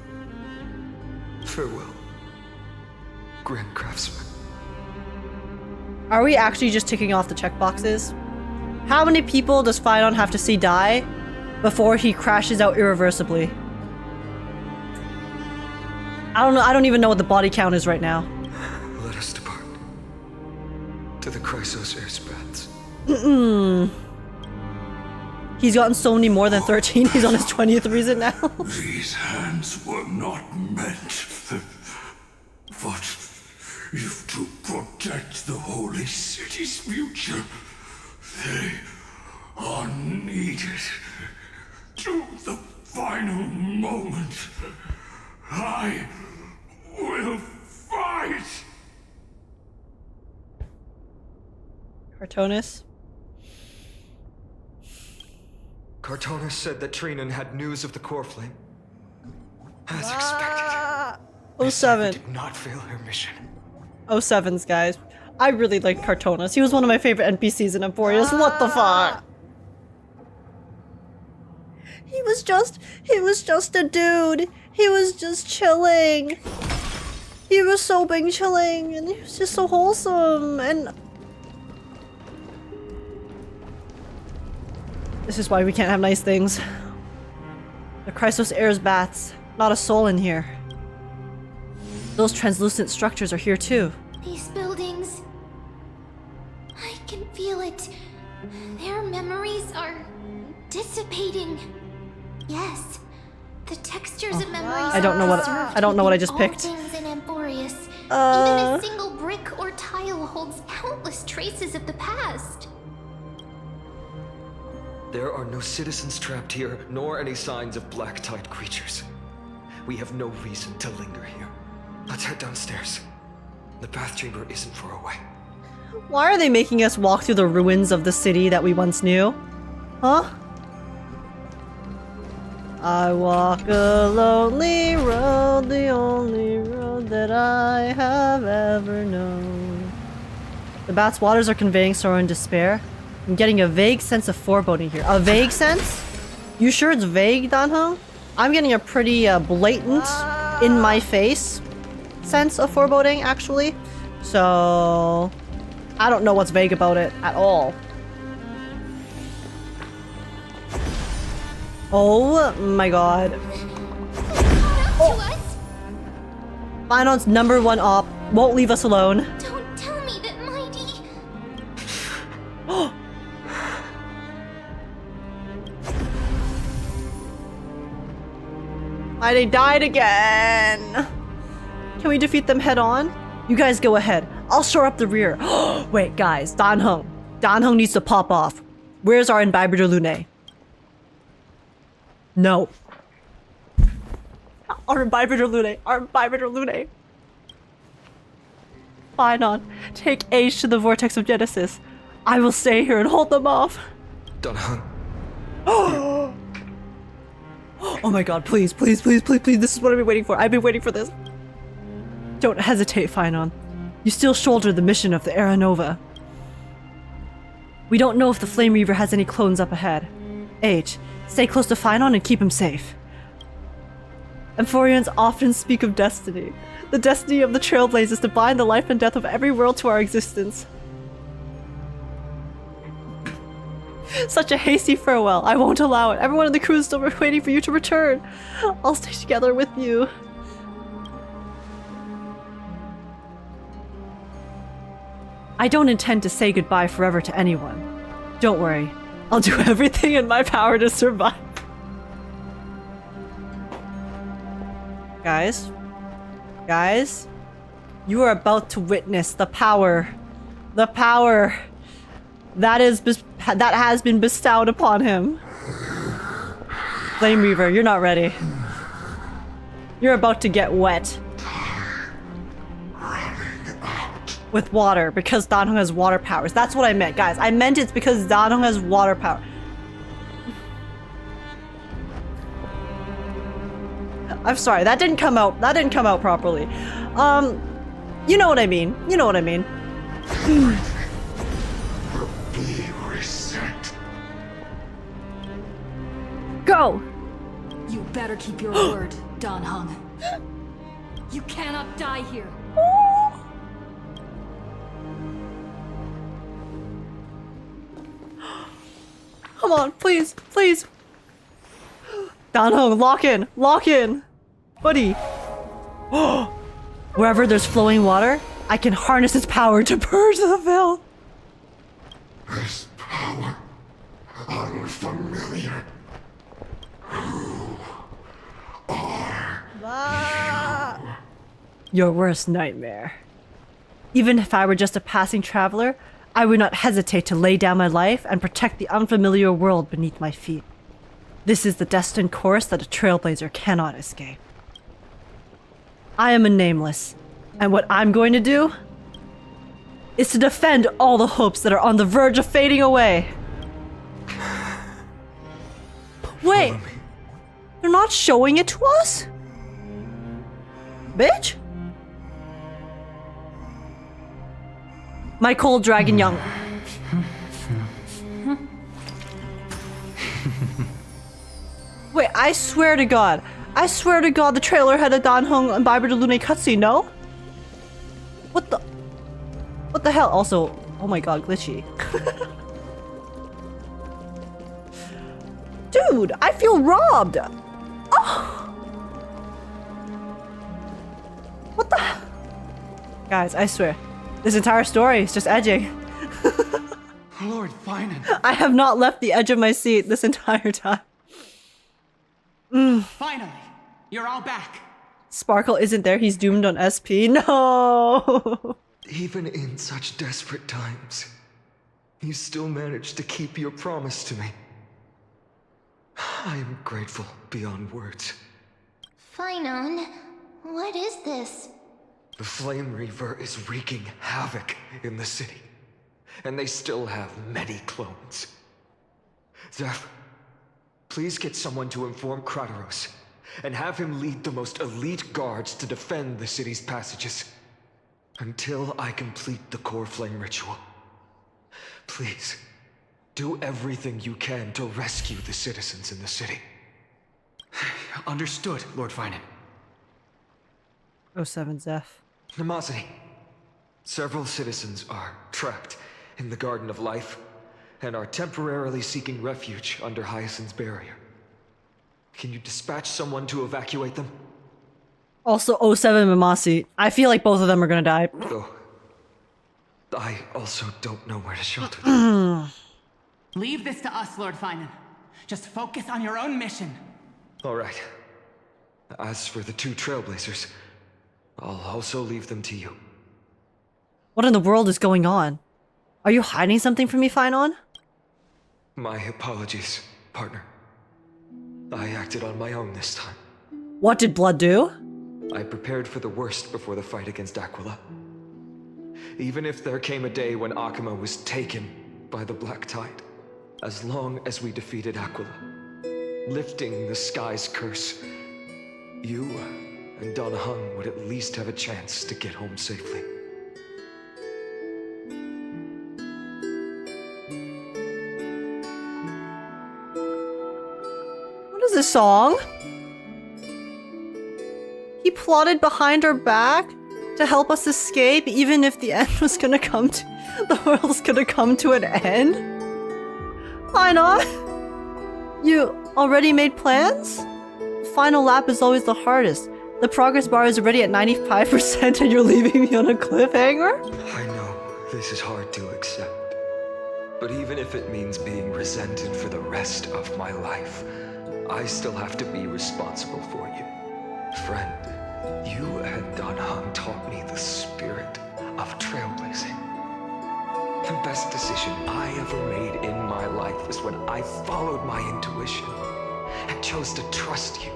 Farewell, Grand Craftsman. Are we actually just ticking off the checkboxes? How many people does Phainon have to see die before he crashes out irreversibly? I don't know. I don't even know what the body count is right now. Let us depart to the Chrysos airspaths. He's gotten so many more than 13. He's on his 20th reason now. These hands were not meant, but if to protect the holy city's future, they are needed. To the final moment, I will fight. Cartonis? Cartonis said that Phainon had news of the core flame. As expected. 07. Did not fail her mission. 07s, guys. I really liked Cartonas. He was one of my favorite NPCs in AMPHOREOUS. What the fuck? He was just a dude. He was just chilling. He was so big chilling, and he was just so wholesome, and... This is why we can't have nice things. The Chrysos airs bats. Not a soul in here. Those translucent structures are here too. These buildings... I can feel it. Their memories are dissipating. Yes, the textures of memories. I don't know what I just picked. All things in AMPHOREOUS. Even a single brick or tile holds countless traces of the past. There are no citizens trapped here, nor any signs of black tide creatures. We have no reason to linger here. Let's head downstairs. The bath chamber isn't far away. Why are they making us walk through the ruins of the city that we once knew? Huh? I walk a lonely road, the only road that I have ever known. The bat's waters are conveying sorrow and despair. I'm getting a vague sense of foreboding here. A vague sense? You sure it's vague, Danhong? I'm getting a pretty blatant, in my face sense of foreboding, actually. So... I don't know what's vague about it at all. Oh my god. Oh. Phainon's #1 op. Won't leave us alone. Don't tell me that Mydei... Mydei died again. Can we defeat them head on? You guys go ahead. I'll shore up the rear. Wait, guys. Danhong. Danhong needs to pop off. Where's our Imbiber de Lune? No. Our Imbiber de Lune. Our Imbiber de Lune. Phainon, take Age to the Vortex of Genesis. I will stay here and hold them off. Danhong. Oh my god, please, please, please, please, please. This is what I've been waiting for. I've been waiting for this. Don't hesitate, Phainon. You still shoulder the mission of the Era Nova. We don't know if the Flame Reaver has any clones up ahead. Age, stay close to Phainon and keep him safe. AMPHOREANS often speak of destiny. The destiny of the Trailblaze is to bind the life and death of every world to our existence. Such a hasty farewell. I won't allow it. Everyone in the crew is still waiting for you to return. I'll stay together with you. I don't intend to say goodbye forever to anyone. Don't worry. I'll do everything in my power to survive. Guys? Guys? You are about to witness the power. The power that has been bestowed upon him. Flame Reaver, you're not ready. You're about to get wet. With water, because Danhong has water powers. That's what I meant, guys. I meant it's because Danhong has water power. I'm sorry, that didn't come out properly. You know what I mean. You know what I mean. Go! You better keep your word, Danhong. You cannot die here. Come on, please, please. Danhong, lock in, lock in. Buddy. Wherever there's flowing water, I can harness its power to purge the veil. This power, unfamiliar. Who are you? Your worst nightmare. Even if I were just a passing traveler, I would not hesitate to lay down my life and protect the unfamiliar world beneath my feet. This is the destined course that a Trailblazer cannot escape. I am a nameless, and what I'm going to do is to defend all the hopes that are on the verge of fading away. Wait, they're not showing it to us? Bitch? My cold dragon young. Wait, I swear to God, the trailer had a Dan Heng and Biber de Lune cutscene, no? What the hell? Also, oh my God, glitchy. Dude, I feel robbed! Oh! What the? Guys, I swear, this entire story is just edging. Lord Phainon. I have not left the edge of my seat this entire time. Finally, you're all back. Sparkle isn't there, he's doomed on SP. No! Even in such desperate times, you still managed to keep your promise to me. I am grateful beyond words. Phainon, what is this? The Flame Reaver is wreaking havoc in the city, and they still have many clones. Zeph, please get someone to inform Kratos, and have him lead the most elite guards to defend the city's passages. Until I complete the core flame ritual. Please, do everything you can to rescue the citizens in the city. Understood, Lord Phainon. 07 Zeph. Nemosity. Several citizens are trapped in the Garden of Life, and are temporarily seeking refuge under Hyacine's barrier. Can you dispatch someone to evacuate them? Also 07 Mamasi. I feel like both of them are gonna die. Oh. I also don't know where to shelter them. Leave this to us, Lord Phainon. Just focus on your own mission. Alright. As for the two Trailblazers, I'll also leave them to you. What in the world is going on? Are you hiding something from me, Phainon? My apologies, partner. I acted on my own this time. What did Blood do? I prepared for the worst before the fight against Aquila. Even if there came a day when Akuma was taken by the Black Tide, as long as we defeated Aquila, lifting the sky's curse, you and Dan Heng would at least have a chance to get home safely. What is this song? He plotted behind our back to help us escape, even if the end was gonna come to— the world's gonna come to an end? Phainon? You already made plans? The final lap is always the hardest. The progress bar is already at 95% and you're leaving me on a cliffhanger? I know, this is hard to accept. But even if it means being resented for the rest of my life, I still have to be responsible for you. Friend, you and Dan Heng taught me the spirit of trailblazing. The best decision I ever made in my life was when I followed my intuition and chose to trust you.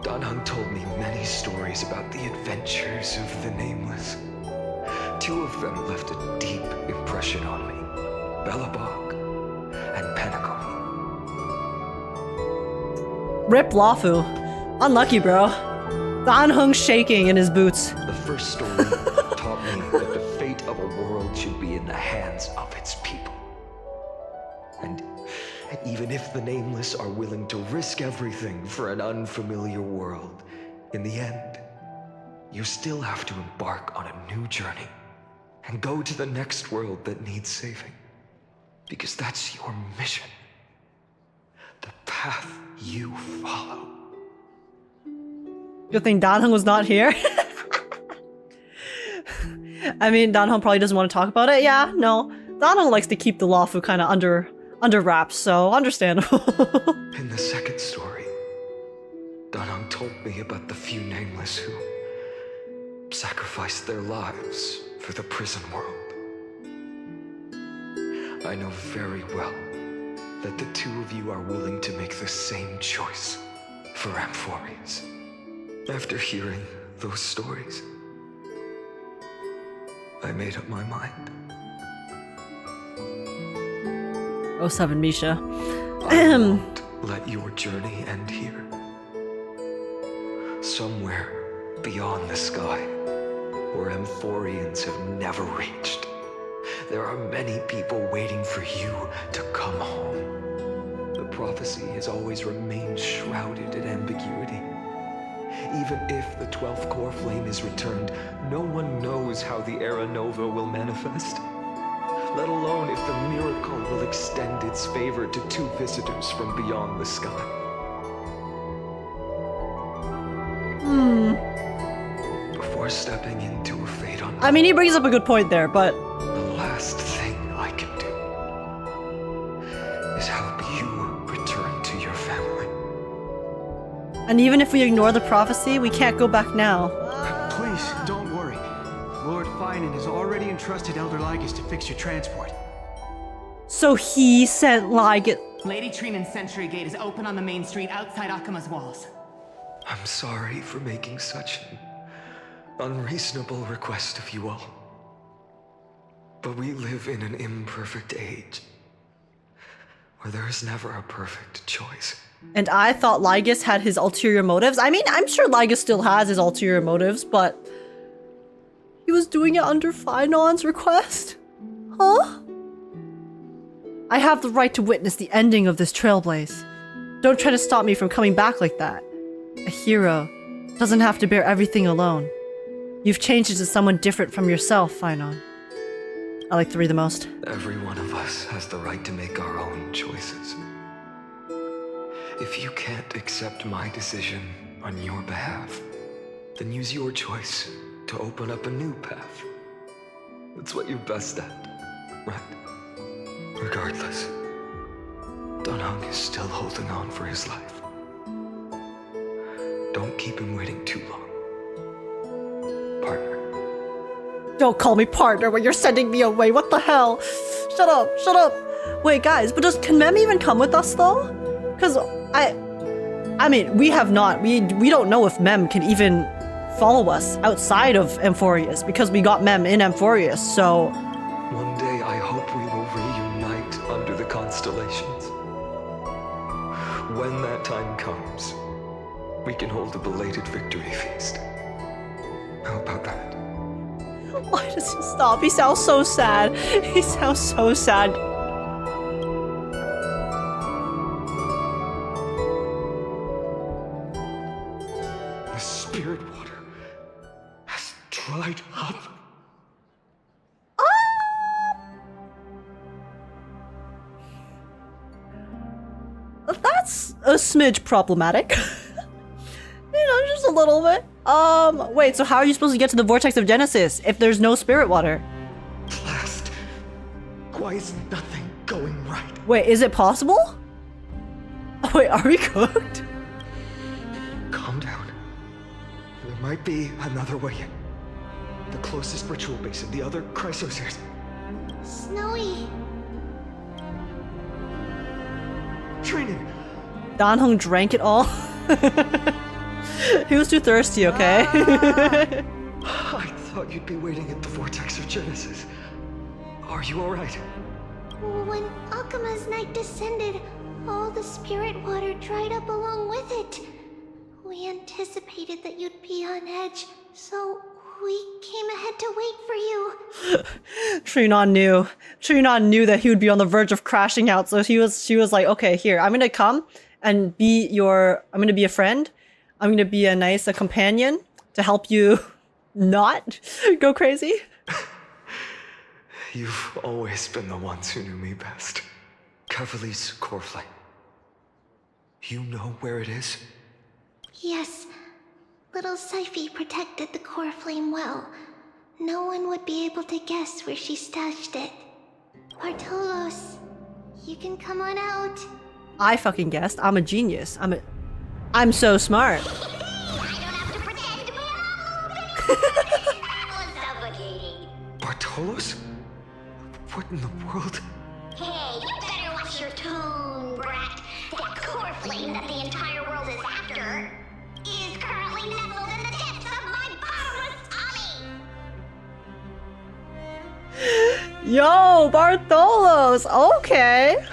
Dan Heng told me many stories about the adventures of the Nameless. Two of them left a deep impression on me. Belobog and Pinnacle. Rip Lafu. Unlucky, bro. Dan Heng's shaking in his boots. The first story taught me that the fate of a world should be in the hands of its people. And even if the Nameless are willing to risk everything for an unfamiliar world, in the end, you still have to embark on a new journey and go to the next world that needs saving. Because that's your mission. The path you follow. Good thing Dan Heng was not here. I mean, Dan Heng probably doesn't want to talk about it. Yeah, no. Dan Heng likes to keep the Lafu kind of under wraps, so understandable. In the second story, Dan Heng told me about the few Nameless who sacrificed their lives for the prison world. I know very well that the two of you are willing to make the same choice for AMPHOREOUS. After hearing those stories, I made up my mind. 07 Misha. I won't let your journey end here. Somewhere beyond the sky, where AMPHOREANS have never reached, There are many people waiting for you to come home. The prophecy has always remained shrouded in ambiguity. Even if the 12th core flame is returned, no one knows how the Era Nova will manifest. Let alone if the miracle will extend its favor to 2 visitors from beyond the sky. Before stepping into a Phainon, I mean, he brings up a good point there, but the last thing I can do is help you return to your family. and even if we ignore the prophecy, we can't go back now. Please, don't worry. Lord Phainon has already entrusted Elder Lygus to fix your transport. So he sent Lygus. Lady Trinan's Sentry Gate is open on the main street outside Akima's walls. I'm sorry for making such an unreasonable request of you all. But we live in an imperfect age, where there is never a perfect choice. And I thought Lygus had his ulterior motives. I mean, I'm sure Lygus still has his ulterior motives, but he was doing it under Phainon's request? Huh? I have the right to witness the ending of this Trailblaze. Don't try to stop me from coming back like that. A hero doesn't have to bear everything alone. You've changed into someone different from yourself, Phainon. I like 3 the most. Every one of us has the right to make our own choices. If you can't accept my decision on your behalf, then use your choice to open up a new path. That's what you're best at, right? Regardless, Dunhung is still holding on for his life. Don't keep him waiting too long. Partner. Don't call me partner when you're sending me away. What the hell? Shut up, shut up. Wait, guys, but can Mem even come with us though? Because I mean, we don't know if Mem can even follow us outside of AMPHOREOUS because we got Mem in AMPHOREOUS, so. One day I hope we will reunite under the constellations. When that time comes, we can hold a belated victory feast. How about that? Why does he stop? He sounds so sad. He sounds so sad. The spirit water has dried up. That's a smidge problematic. Just a little bit. Wait, so how are you supposed to get to the Vortex of Genesis if there's no spirit water? Last. Why is nothing going right? Wait, is it possible? Wait, are we cooked? Calm down. There might be another way in. The closest ritual basin, the other chrysosirs. Snowy. Trinan. Danhung drank it all. He was too thirsty, okay? I thought you'd be waiting at the Vortex of Genesis. Are you alright? When Akima's night descended, all the spirit water dried up along with it. We anticipated that you'd be on edge, so we came ahead to wait for you. Phainon knew. Phainon knew that he would be on the verge of crashing out, so she was like, okay, here, I'm gonna come and I'm gonna be a friend. I'm gonna be a companion to help you not go crazy. You've always been the ones who knew me best. Cavalier's core flame. You know where it is? Yes. Little Cipher protected the core flame well. No one would be able to guess where she stashed it. Bartolos, you can come on out. I fucking guessed. I'm a genius. I'm so smart. Bartolos? What in the world? Hey, you better watch your tone, brat. That core flame that the entire world is after is currently nestled in the depths of my bottomless tummy. Yo, Bartolos. Okay.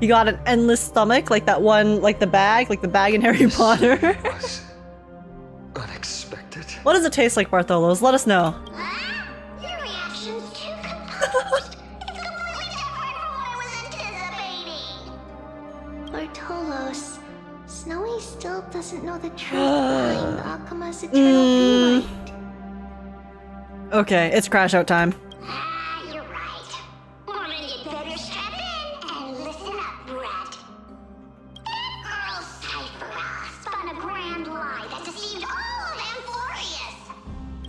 You got an endless stomach, like that one, like the bag in Harry Potter. Was unexpected. What does it taste like, Bartolos? Let us know. Your reaction's too Lord Tolos, Snowy still doesn't know the truth behind Akuma's eternal delight. Okay, it's crash out time. You're right. Well, then you'd better strap in and listen up, Rat. That girl Cipher spun a grand lie that deceived all of AMPHOREOUS.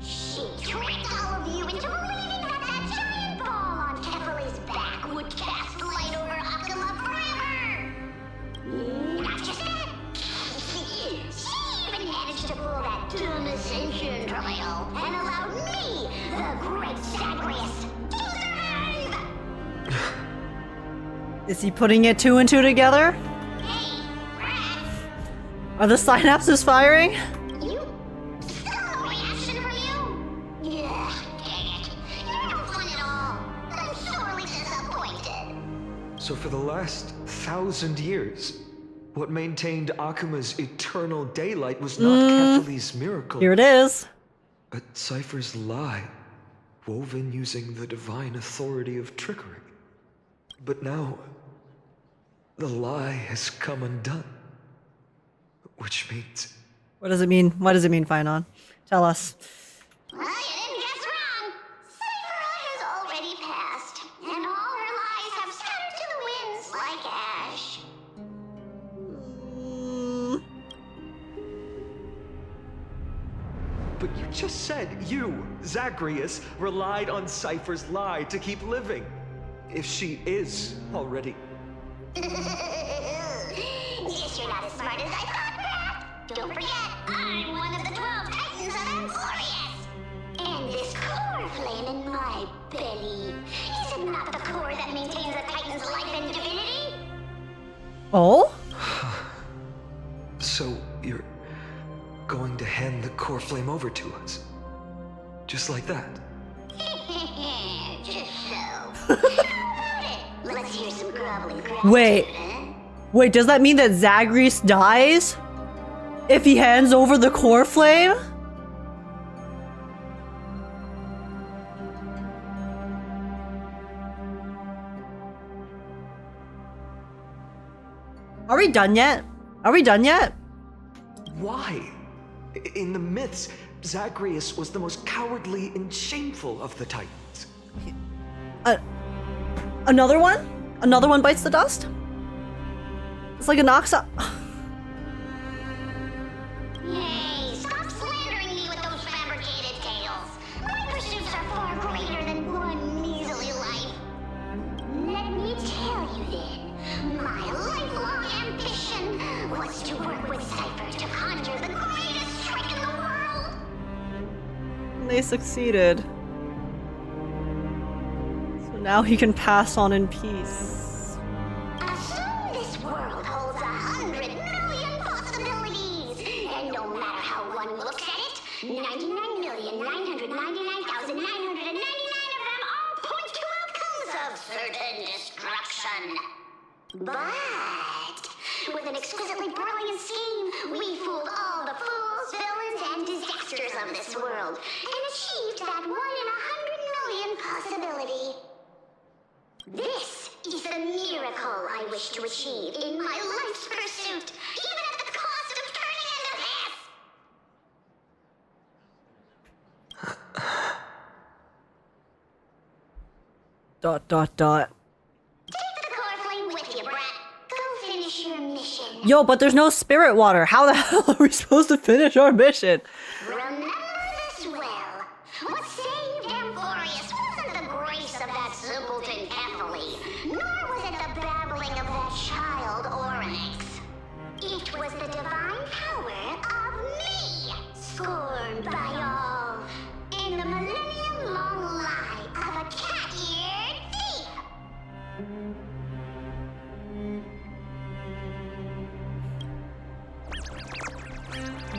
She tricked all of you into believing that that giant ball on Kefali's back would cast light over Akuma forever. Not just that. She even managed to pull that dumb ascension trial and allowed me, the great Zagreus, to survive! Is he putting it 2 and 2 together? Hey, Rat! Are the synapses firing? Still no reaction from you? Yeah, dang it. You're no fun at all. I'm sorely disappointed. So for the last 1,000 years, what maintained Akuma's eternal daylight was not Kefali's miracle. Here it is. But Cipher's lie, woven using the divine authority of trickery. But now, the lie has come undone. Which means... What does it mean? What does it mean, Phainon? Tell us. Well, you didn't guess wrong. Cipher has already passed, and all her lies have scattered to the winds like ash. But you just said you, Zagreus, relied on Cipher's lie to keep living. If she is already... Guess you're not as smart as I thought, Rat. Don't forget, I'm one of the 12 Titans of AMPHOREOUS. And this core flame in my belly, is it not the core that maintains a Titan's life and divinity? Oh? So you're going to hand the core flame over to us? Just like that? Just so. How about it? Let's hear some groveling gratitude, Wait. Wait, does that mean that Zagreus dies? If he hands over the core flame? Are we done yet? Are we done yet? Why? In the myths, Zagreus was the most cowardly and shameful of the Titans. Another one? Another one bites the dust? It's like a knocks up. Hey, stop slandering me with those fabricated tales. My pursuits are far greater than one measly life. Let me tell you then, my lifelong ambition was to work with Cipher to conjure the greatest trick in the world. They succeeded. So now he can pass on in peace. Assume this world holds 100 million possibilities, and no matter how one looks at it, 99,999,999 of them all point to outcomes of certain destruction. But with an exquisitely brilliant scheme, we fooled all the fools, villains, and disasters of this world, and achieved that 1 in 100 million possibility. This is the miracle I wish to achieve in my life's pursuit, even at the cost of turning into Dot. Take the core flame with you, Brat. Go finish your mission. Yo, but there's no spirit water. How the hell are we supposed to finish our mission? Remember this well. What saved AMPHOREOUS wasn't the grace of that simpleton Kefali, nor was it the babbling of that child Oryx. It was the divine power of me, scorned by all, and the millennium-long lie of a cat-eared thief.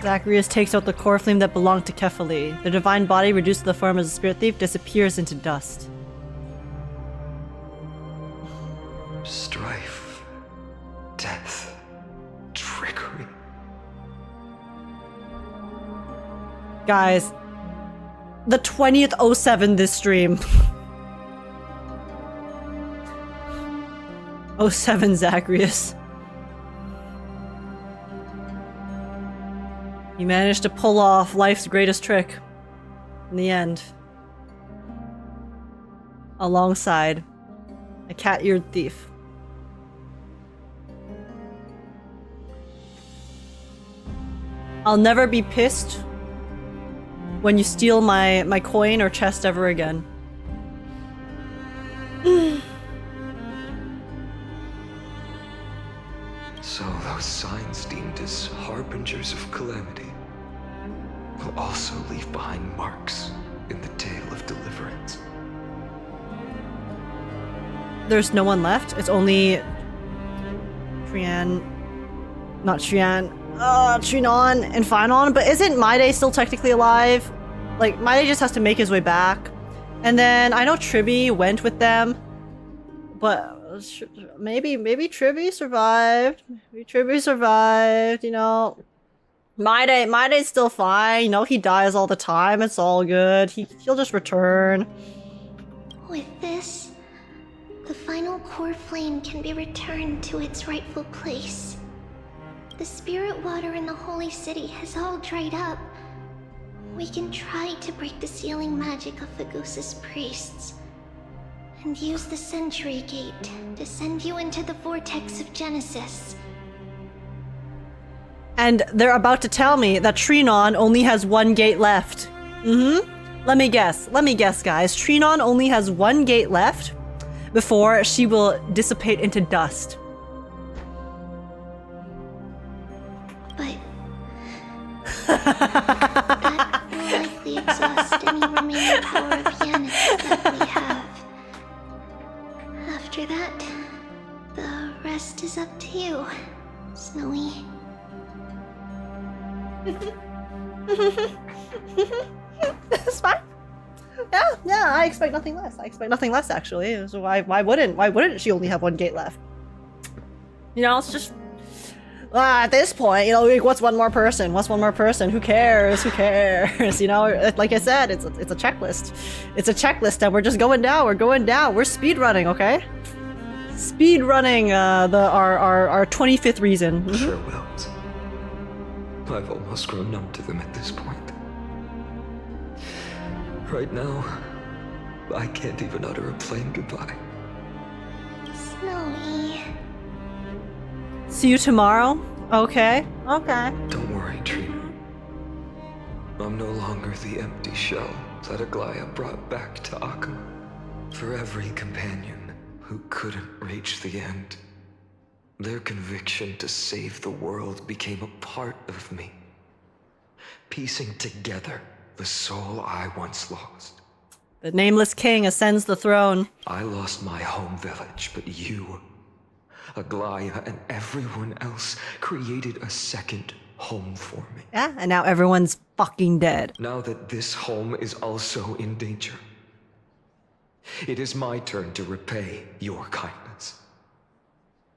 Zagreus takes out the core flame that belonged to Kefali. The divine body, reduced to the form of a spirit thief, disappears into dust. Strife, death, trickery. Guys, the 20th 07 this stream. 07 Zagreus. You managed to pull off life's greatest trick in the end. Alongside a cat-eared thief. I'll never be pissed when you steal my coin or chest ever again. So those signs deemed as harbingers of calamity will also leave behind marks in the tale of deliverance. There's no one left. It's only Trian, not Trian, Phainon and Phainon. But isn't Mydei still technically alive? Like, Mydei just has to make his way back. And then I know Tribbie went with them, but maybe Tribbie survived. Maybe Tribbie survived, you know. Mydei's still fine, you know, he dies all the time, it's all good. He'll just return. With this, the final core flame can be returned to its rightful place. The spirit water in the holy city has all dried up. We can try to break the sealing magic of Phagus's priests, and use the Century Gate to send you into the vortex of Genesis. And they're about to tell me that Phainon only has one gate left. Let me guess, guys. Phainon only has one gate left before she will dissipate into dust. But that will likely exhaust any remaining power of Yanis that we have. After that, the rest is up to you, Snowy. It's fine. Yeah, I expect nothing less. Actually. So why wouldn't she only have one gate left? You know, it's just at this point, you know, like, what's one more person? Who cares? You know, like I said, it's a checklist. It's a checklist, and we're just going down. We're speed running, okay? Speed running our 25th reason. Farewells. I've almost grown numb to them at this point. Right now, I can't even utter a plain goodbye. Snowy. See you tomorrow? Okay. Don't worry, Tribbie. I'm no longer the empty shell that Aglaea brought back to Akama. For every companion who couldn't reach the end, their conviction to save the world became a part of me, piecing together the soul I once lost. The nameless king ascends the throne. I lost my home village, but you, Aglaea, and everyone else created a second home for me. Yeah, and now everyone's fucking dead. Now that this home is also in danger, it is my turn to repay your kindness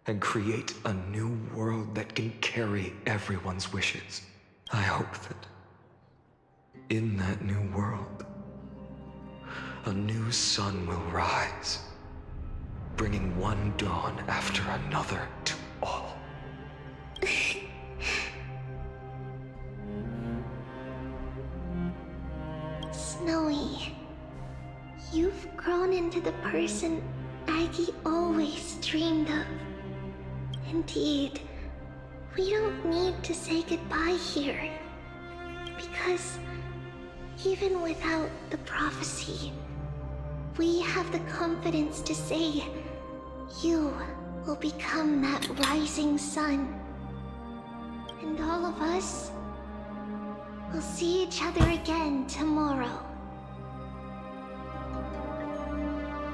and create a new world that can carry everyone's wishes. I hope that in that new world, a new sun will rise, bringing one dawn after another to all. Snowy, you've grown into the person Aggie always dreamed of. Indeed, we don't need to say goodbye here, because even without the prophecy, we have the confidence to say you will become that rising sun. And all of us will see each other again tomorrow.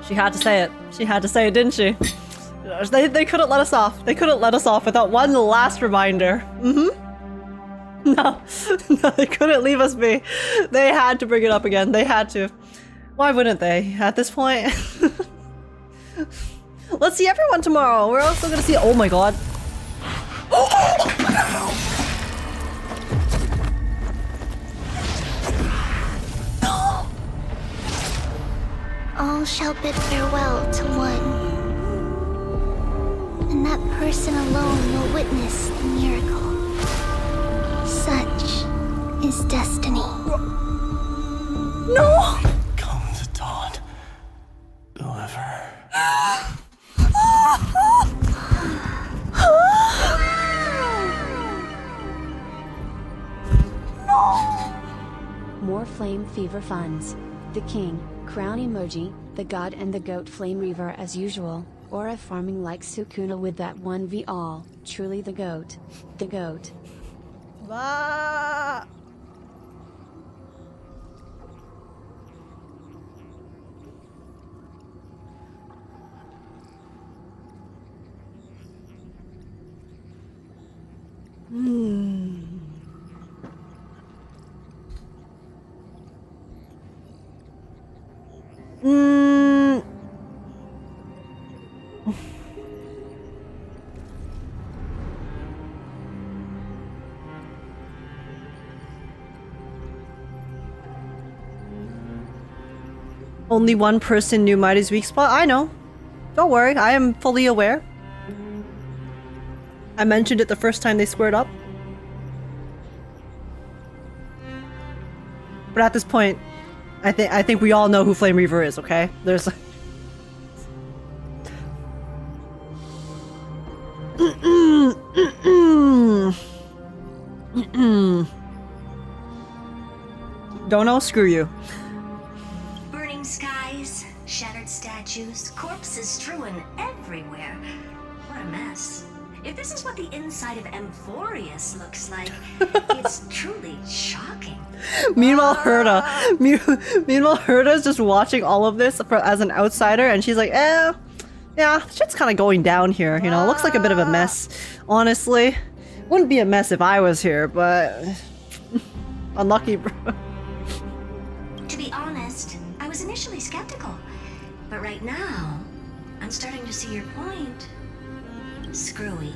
She had to say it. Didn't she? They couldn't let us off. Without one last reminder. No, they couldn't leave us be. They had to bring it up again. They had to. Why wouldn't they? At this point. Let's see everyone tomorrow. We're also gonna see. Oh my god. All shall bid farewell to one. that person alone will witness the miracle. Such is destiny. No! Come to dawn. Whoever. More flame fever funds. The king, crown emoji, the god and the goat flame reaver as usual, aura farming like Sukuna with that 1v all, truly the goat. The goat. Ah. Only one person knew Mydei's weak spot? I know. Don't worry, I am fully aware. I mentioned it the first time they squared up. But at this point, I think we all know who Flame Reaver is, okay? There's Don't know, screw you. Burning skies, shattered statues, corpses strewn everywhere. What a mess. If this is what the inside of AMPHOREOUS looks like, it's truly shocking. Meanwhile, Herda's just watching all of this as an outsider, and she's like, yeah, shit's kind of going down here, you know, looks like a bit of a mess, honestly. Wouldn't be a mess if I was here, but unlucky, bro. To be honest, I was initially skeptical, but right now, I'm starting to see your point. Screwy.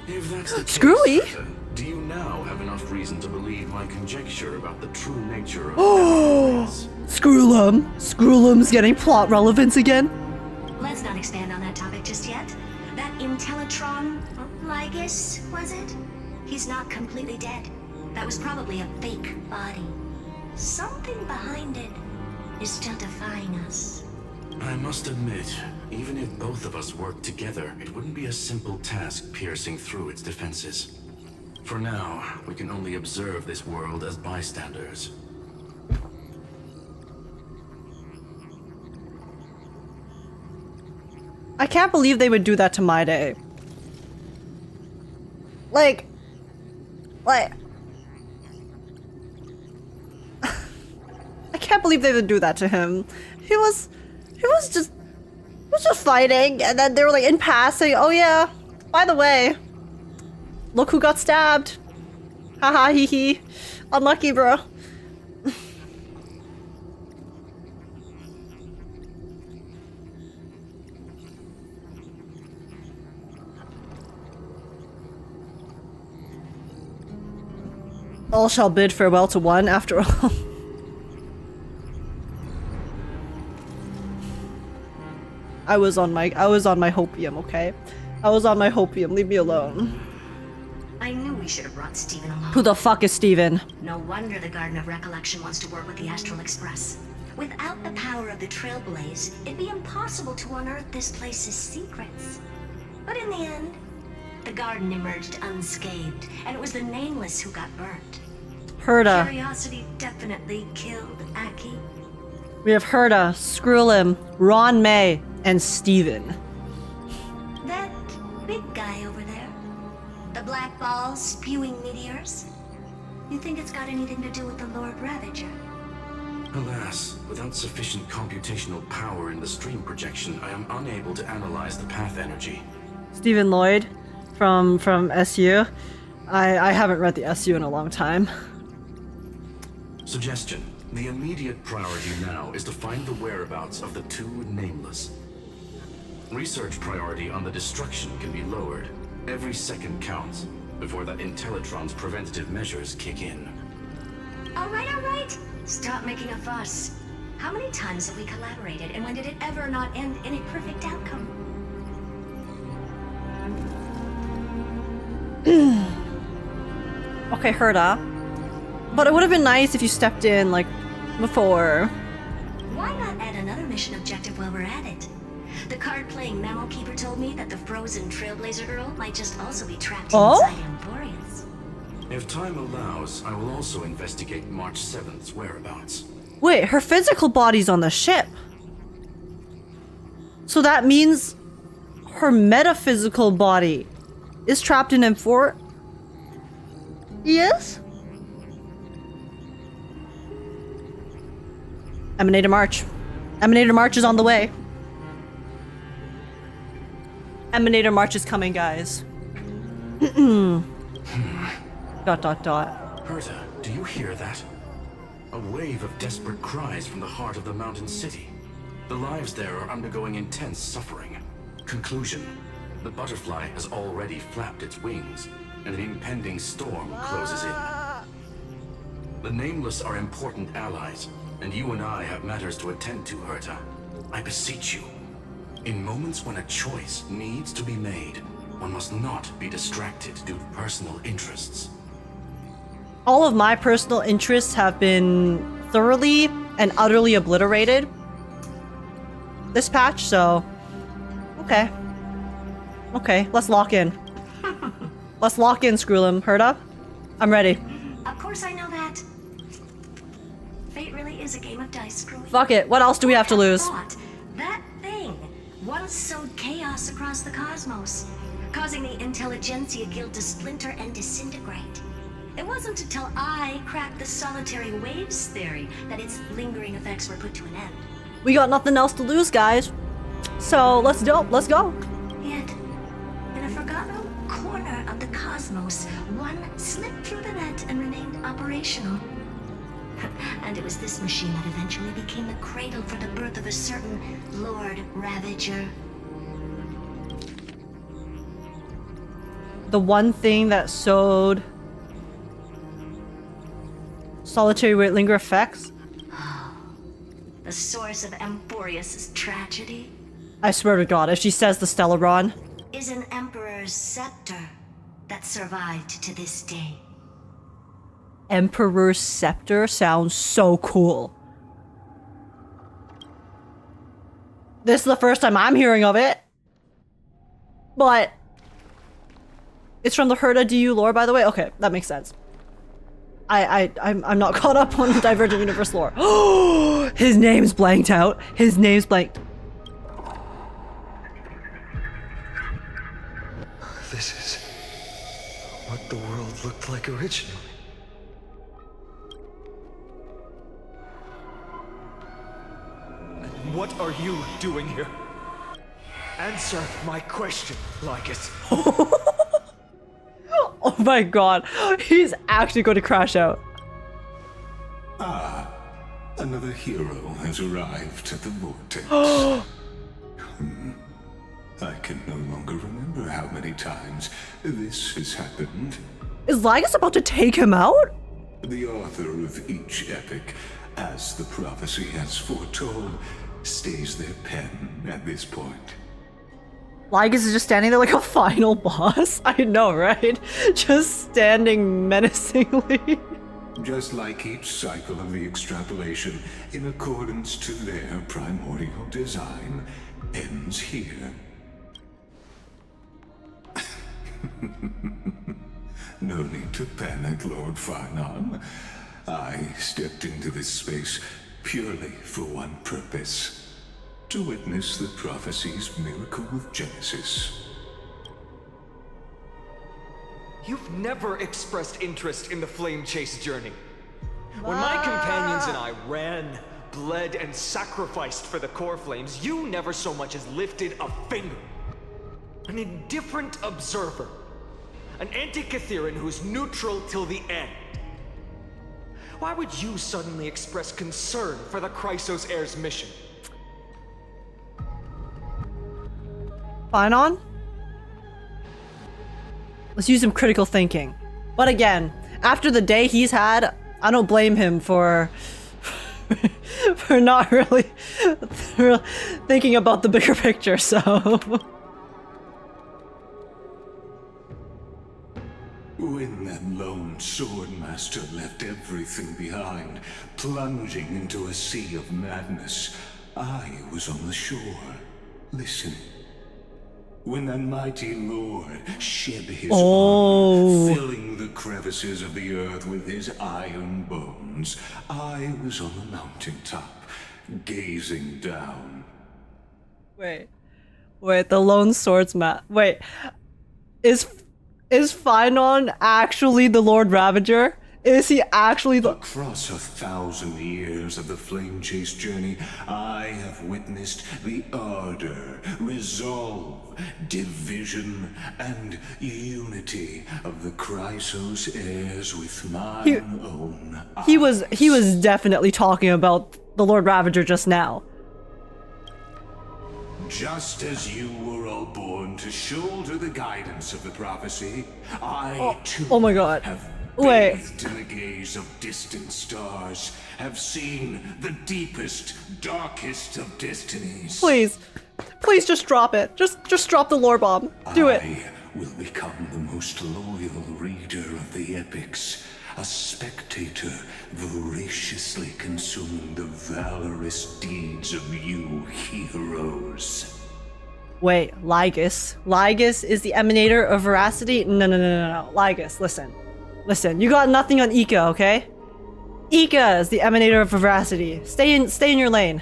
If that's the case, Screwy? Do you now have enough reason to believe my conjecture about the true nature of AMPHOREOUS? Screwlum. Screwlum's getting plot relevance again. Let's not expand on that topic just yet. That Intellatron, Lygus, was it? He's not completely dead. That was probably a fake body. Something behind it is still defying us. I must admit, even if both of us worked together, it wouldn't be a simple task piercing through its defenses. For now, we can only observe this world as bystanders. I can't believe they would do that to Mydei. Like... I can't believe they would do that to him. He was just fighting, and then they were like in passing, oh yeah, by the way, look who got stabbed. Haha, hee hee. Unlucky, bro. All shall bid farewell to one after all. I was on my hopium, okay? I was on my hopium, leave me alone. I knew we should have brought Steven along. Who the fuck is Steven? No wonder the Garden of Recollection wants to work with the Astral Express. Without the power of the Trailblaze, it'd be impossible to unearth this place's secrets. But in the end, the garden emerged unscathed, and it was the Nameless who got burnt. Herda. Curiosity definitely killed Aki. We have Herda, Screwlim, Ron May, and Steven. That big guy over there, the black ball spewing meteors, you think it's got anything to do with the Lord Ravager? Alas, without sufficient computational power in the stream projection, I am unable to analyze the path energy. Stephen Lloyd from SU. I haven't read the SU in a long time. Suggestion. The immediate priority now is to find the whereabouts of the two Nameless. Research priority on the destruction can be lowered. Every second counts before that Intellatron's preventative measures kick in. All right. Stop making a fuss. How many times have we collaborated, and when did it ever not end in a perfect outcome? Okay, Herda. But it would have been nice if you stepped in, like, before. Why not add another mission objective while we're at it? The card-playing memo keeper told me that the frozen Trailblazer girl might just also be trapped inside AMPHOREOUS. If time allows, I will also investigate March 7th's whereabouts. Wait, her physical body's on the ship. So that means her metaphysical body is trapped in M4? Yes? Emanator March. Emanator March is on the way. Emanator March is coming, guys. Dot dot dot. Herta, do you hear that? A wave of desperate cries from the heart of the mountain city. The lives there are undergoing intense suffering. Conclusion: the butterfly has already flapped its wings, and an impending storm closes in. The Nameless are important allies, and you and I have matters to attend to, Herta. I beseech you. In moments when a choice needs to be made, one must not be distracted due to personal interests. All of my personal interests have been thoroughly and utterly obliterated this patch, so okay. Okay, let's lock in. Let's lock in, Screwlim. Herta? I'm ready. Of course I know that. Fate really is a game of dice, Screwlim. Fuck it. What else do we have to lose? That thing once sowed chaos across the cosmos, causing the Intelligentsia Guild to splinter and disintegrate. It wasn't until I cracked the solitary waves theory that its lingering effects were put to an end. We got nothing else to lose, guys. So let's go. Let's go. Yet, in a forgotten corner of the cosmos, one slipped through the net and remained operational. And it was this machine that eventually became the cradle for the birth of a certain Lord Ravager. The one thing that sowed solitary linger effects? The source of AMPHOREOUS' tragedy? I swear to God, if she says the Stellaron. Is an Emperor's scepter that survived to this day. Emperor's Scepter sounds so cool. This is the first time I'm hearing of it. But it's from the Herta DU lore, by the way. Okay, that makes sense. I'm not caught up on the Divergent Universe lore. His name's blanked out. His name's blanked. This is what the world looked like originally. What are you doing here? Answer my question, Lycus. Oh my God, he's actually going to crash out. Ah, another hero has arrived at the vortex. I can no longer remember how many times this has happened. Is Lycus about to take him out? The author of each epic, as the prophecy has foretold, stays their pen at this point. Lycus is just standing there like a final boss. I know, right? Just standing menacingly. Just like each cycle of the extrapolation, in accordance to their primordial design, ends here. No need to panic, Lord Phainon. I stepped into this space purely for one purpose. To witness the prophecy's miracle of Genesis. You've never expressed interest in the Flame Chase journey. When my companions and I ran, bled, and sacrificed for the core flames, you never so much as lifted a finger. An indifferent observer. An anti-Catheran who's neutral till the end. Why would you suddenly express concern for the Chrysos Heir's mission? Phainon? Let's use some critical thinking. But again, after the day he's had, I don't blame him for for not really thinking about the bigger picture, so. When that lone swordmaster left everything behind, plunging into a sea of madness, I was on the shore, listening. When that mighty lord shed his armor, filling the crevices of the earth with his iron bones, I was on the mountaintop, gazing down. Wait, the lone swordsman. Wait, is Phainon actually the Lord Ravager? Is he actually the— Across 1,000 years of the Flame Chase journey, I have witnessed the ardor, resolve, division, and unity of the Chrysos heirs with my own eyes. He was definitely talking about the Lord Ravager just now. Just as you were all born to shoulder the guidance of the prophecy, I too oh my God. have Wait. bathed in the gaze of distant stars, have seen the deepest, darkest of destinies. Please just drop it. Just drop the lore bomb. Do it. I will become the most loyal reader of the epics, a spectator voraciously consuming the valorous deeds of you heroes. Wait, Lygus. Lygus is the emanator of veracity? No. Lygus, listen. You got nothing on Ika, okay? Ika is the emanator of veracity. Stay in your lane. ...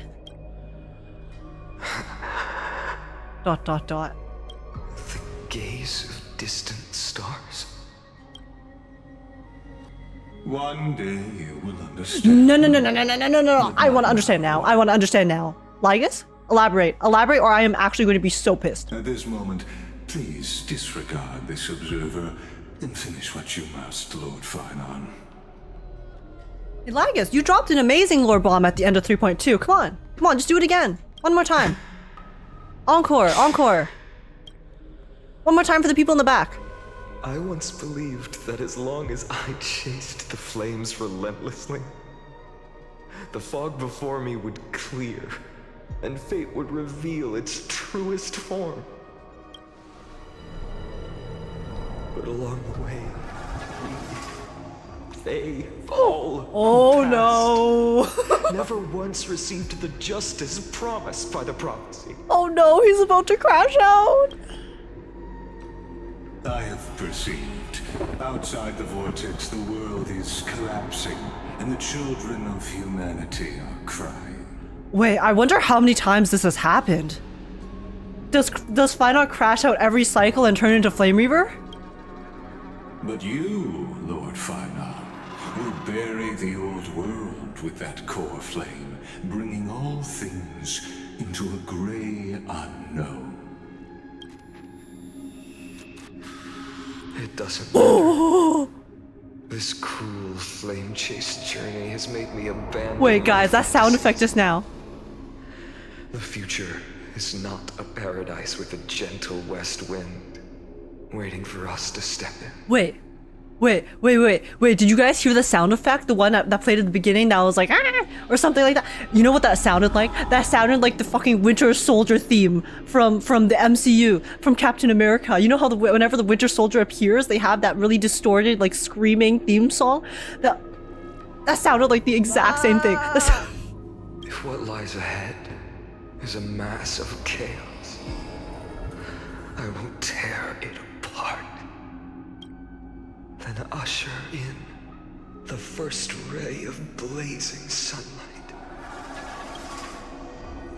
The gaze of distant stars. One day you will understand. No. I want to understand now. Lygus? Elaborate, or I am actually going to be so pissed. At this moment, please disregard this observer and finish what you must, Lord Phainon. Hey, Lygus, you dropped an amazing lore bomb at the end of 3.2. Come on, just do it again. One more time. Encore. One more time for the people in the back. I once believed that as long as I chased the flames relentlessly, the fog before me would clear, and fate would reveal its truest form. But along the way, they all passed. Never once received the justice promised by the prophecy. Oh no, he's about to crash out. I have perceived. Outside the vortex, the world is collapsing, and the children of humanity are crying. Wait, I wonder how many times this has happened. Does Phainon crash out every cycle and turn into Flame Reaver? But you, Lord Phainon, will bury the old world with that core flame, bringing all things into a gray unknown. It doesn't matter. This cruel flame chase journey has made me abandon. Wait, guys, that sound effect just now. The future is not a paradise with a gentle west wind, waiting for us to step in. Wait. Did you guys hear the sound effect? The one that played at the beginning that was like, ah, or something like that? You know what that sounded like? That sounded like the fucking Winter Soldier theme from the MCU, from Captain America. You know how whenever the Winter Soldier appears, they have that really distorted, like, screaming theme song? That sounded like the exact same thing. If what lies ahead is a mass of chaos, I will tear it apart. Then usher in the first ray of blazing sunlight.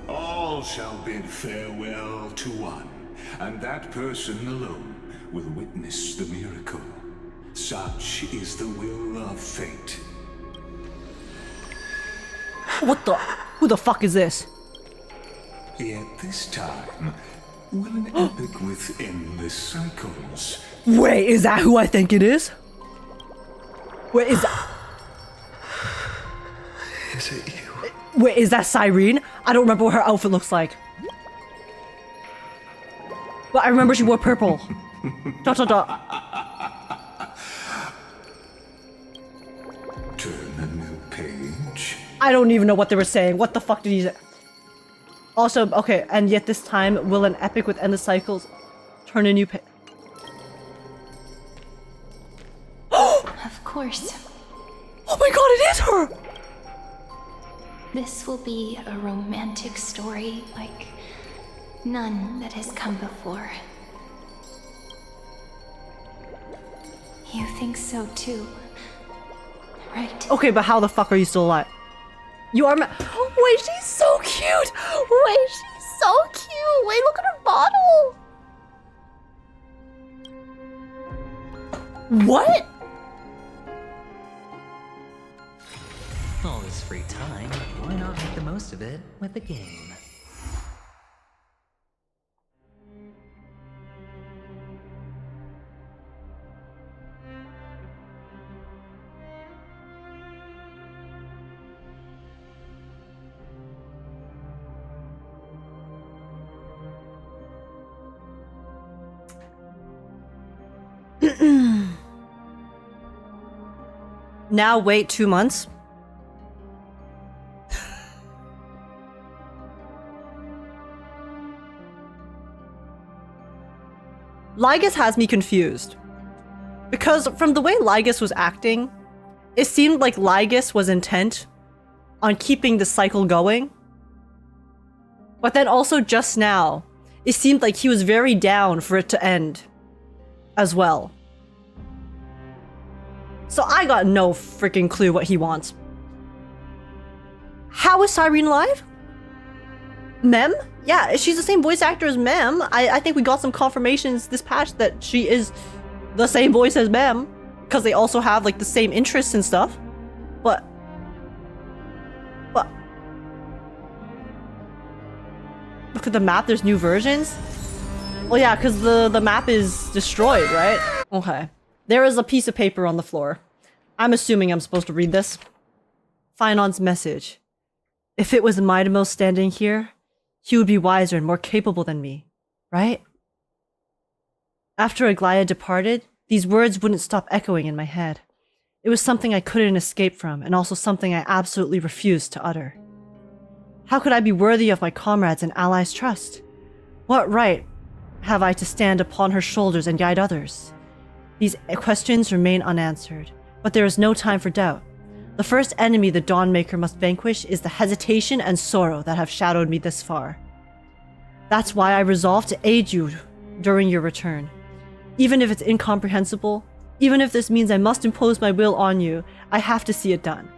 All shall bid farewell to one, and that person alone will witness the miracle. Such is the will of fate. What the? Who the fuck is this? Yet this time, will an epic with endless cycles. Wait, is that who I think it is? Wait, is that? Is it you? Wait, is that Cyrene? I don't remember what her outfit looks like. But I remember she wore purple. ... Turn a new page. I don't even know what they were saying. What the fuck did he say? Also, okay, and yet this time, will an epic with endless cycles turn a new page? course. Oh my god, it is her! This will be a romantic story like none that has come before. You think so too, right? Okay, but how the fuck are you still alive? You are wait, she's so cute! Wait, she's so cute! Wait, look at her bottle! What? All this free time, why not make the most of it with a game? Now wait 2 months? Lygus has me confused. Because from the way Lygus was acting, it seemed like Lygus was intent on keeping the cycle going. But then also just now, it seemed like he was very down for it to end as well. So I got no freaking clue what he wants. How is Cyrene alive? Mem? Yeah, she's the same voice actor as Mem. I think we got some confirmations this patch that she is the same voice as Mem, because they also have like the same interests and stuff. But look at the map, there's new versions. Well, yeah, because the map is destroyed, right? Okay. There is a piece of paper on the floor. I'm assuming I'm supposed to read this. Phainon's message. If it was Mydei standing here, he would be wiser and more capable than me, right? After Aglaea departed, these words wouldn't stop echoing in my head. It was something I couldn't escape from, and also something I absolutely refused to utter. How could I be worthy of my comrades' and allies' trust? What right have I to stand upon her shoulders and guide others? These questions remain unanswered, but there is no time for doubt. The first enemy the Dawnmaker must vanquish is the hesitation and sorrow that have shadowed me this far. That's why I resolved to aid you during your return. Even if it's incomprehensible, even if this means I must impose my will on you, I have to see it done.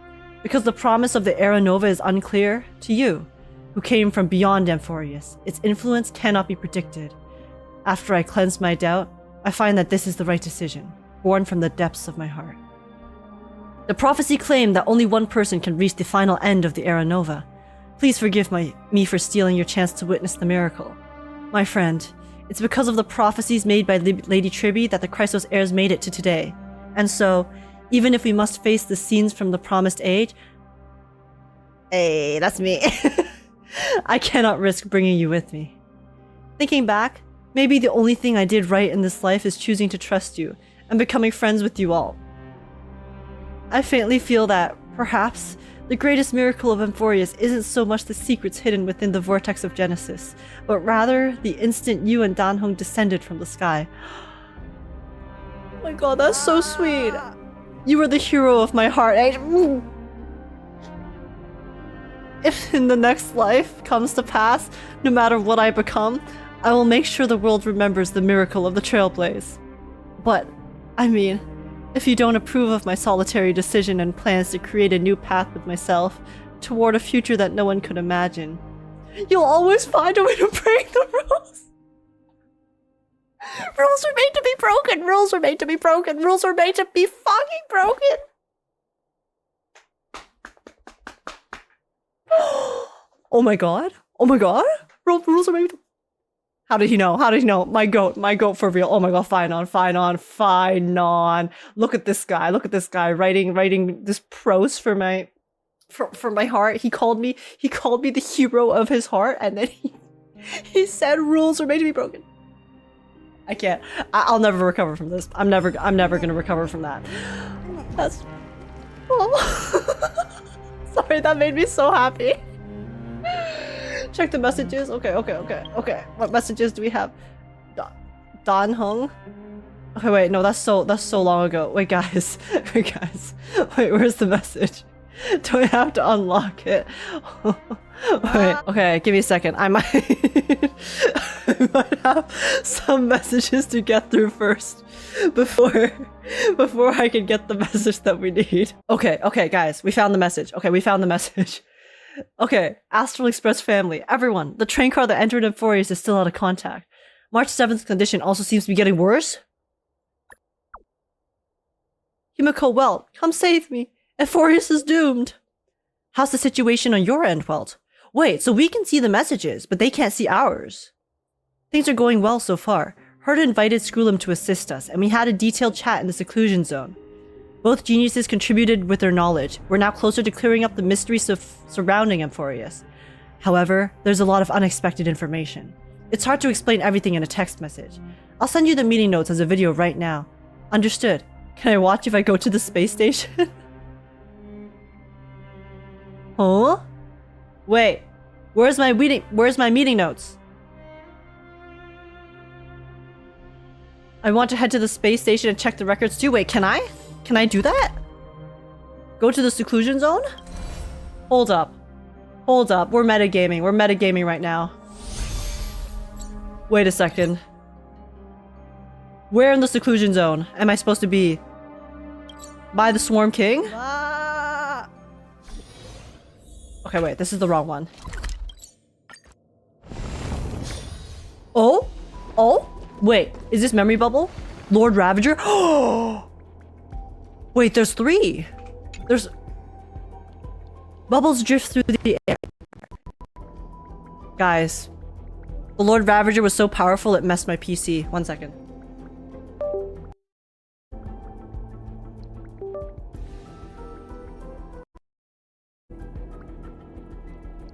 Because the promise of the Era Nova is unclear to you, who came from beyond AMPHOREOUS. Its influence cannot be predicted. After I cleanse my doubt, I find that this is the right decision, born from the depths of my heart. The prophecy claimed that only one person can reach the final end of the Era Nova. Please forgive me for stealing your chance to witness the miracle. My friend, it's because of the prophecies made by Lady Tribbie that the Chrysos heirs made it to today. And so, even if we must face the scenes from the promised age... Hey, that's me. I cannot risk bringing you with me. Thinking back, maybe the only thing I did right in this life is choosing to trust you and becoming friends with you all. I faintly feel that, perhaps, the greatest miracle of AMPHOREOUS isn't so much the secrets hidden within the vortex of Genesis, but rather the instant you and Dan Heng descended from the sky. Oh my god, that's so sweet. You were the hero of my heart. If in the next life comes to pass, no matter what I become, I will make sure the world remembers the miracle of the Trailblaze. But, I mean, if you don't approve of my solitary decision and plans to create a new path with myself toward a future that no one could imagine, you'll always find a way to break the rules. Rules are made to be broken. Rules are made to be broken. Rules are made to be fucking broken. Oh my god. Oh my god. Rules are made to... How did he know? How did he know? My goat for real. Oh my god, Phainon. Look at this guy. Look at this guy writing this prose for my heart. He called me the hero of his heart, and then he said rules are made to be broken. I can't. I'll never recover from this. I'm never gonna recover from that. That's... Oh. Sorry, that made me so happy. Check the messages. Okay. What messages do we have? Dan Heng. Okay, wait, no, that's so long ago. Wait, guys. Wait, guys. Wait, where's the message? Do I have to unlock it? Wait, okay, give me a second. I might have some messages to get through first before I can get the message that we need. Okay, guys, we found the message. Okay, we found the message. Okay, Astral Express family, everyone, the train car that entered AMPHOREOUS is still out of contact. March 7th condition also seems to be getting worse. Himiko Welt, come save me. AMPHOREOUS is doomed. How's the situation on your end, Welt? Wait, so we can see the messages, but they can't see ours. Things are going well so far. Herta invited Skrulum to assist us, and we had a detailed chat in the seclusion zone. Both geniuses contributed with their knowledge. We're now closer to clearing up the mysteries surrounding AMPHOREOUS. However, there's a lot of unexpected information. It's hard to explain everything in a text message. I'll send you the meeting notes as a video right now. Understood. Can I watch if I go to the space station? Huh? Wait. Where's my meeting notes? I want to head to the space station and check the records too. Wait, can I? Can I do that? Go to the seclusion zone? Hold up. Hold up. We're metagaming. We're metagaming right now. Wait a second. Where in the seclusion zone am I supposed to be? By the Swarm King? Okay, wait. This is the wrong one. Oh? Oh? Wait. Is this memory bubble? Lord Ravager? Oh! Wait, there's 3. There's... Bubbles drift through the air. Guys. The Lord Ravager was so powerful it messed my PC. 1 second.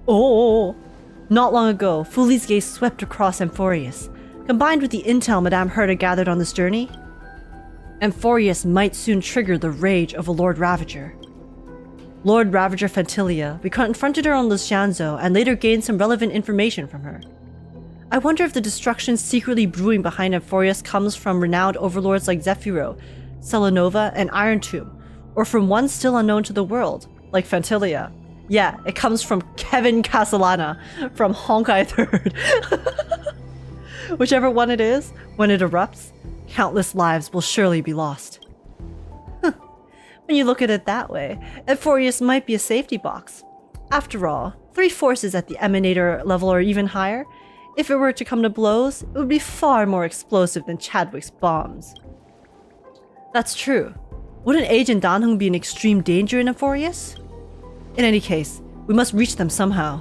Oh! Not long ago, Fuli's gaze swept across AMPHOREOUS. Combined with the intel Madame Herta gathered on this journey, AMPHOREOUS might soon trigger the rage of a Lord Ravager. Lord Ravager Phantilia, we confronted her on Lishanzo and later gained some relevant information from her. I wonder if the destruction secretly brewing behind AMPHOREOUS comes from renowned overlords like Zephyro, Selenova, and Iron Tomb, or from one still unknown to the world, like Phantilia. Yeah, it comes from Kevin Castellana from Honkai 3rd. Whichever one it is, when it erupts, countless lives will surely be lost. When you look at it that way, AMPHOREOUS might be a safety box. After all, 3 forces at the Emanator level or even higher. If it were to come to blows, it would be far more explosive than Chadwick's bombs. That's true. Wouldn't Agent Danhung be in extreme danger in AMPHOREOUS? In any case, we must reach them somehow.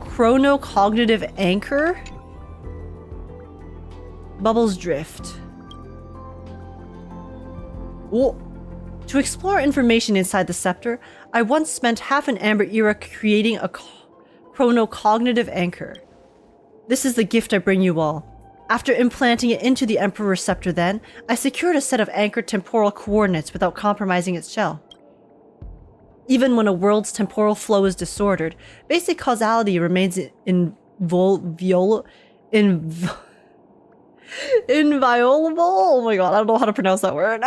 Chronocognitive anchor? Bubbles drift. Whoa. To explore information inside the scepter, I once spent half an Amber era creating a chronocognitive anchor. This is the gift I bring you all. After implanting it into the Emperor's scepter then, I secured a set of anchored temporal coordinates without compromising its shell. Even when a world's temporal flow is disordered, basic causality remains inviolable? Oh my god, I don't know how to pronounce that word.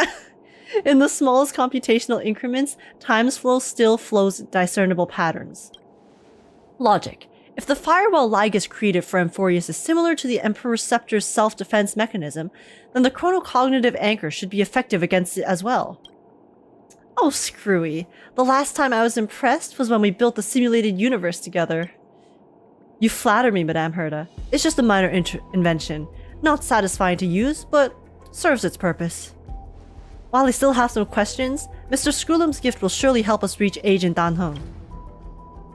In the smallest computational increments, time's flow still flows discernible patterns. Logic. If the firewall Ligus created for AMPHOREOUS is similar to the Emperor's Scepter's self-defense mechanism, then the chronocognitive anchor should be effective against it as well. Oh, screwy. The last time I was impressed was when we built the simulated universe together. You flatter me, Madame Herta. It's just a minor invention. Not satisfying to use, but serves its purpose. While I still have some questions, Mr. Skrulum's gift will surely help us reach Agent Danhung.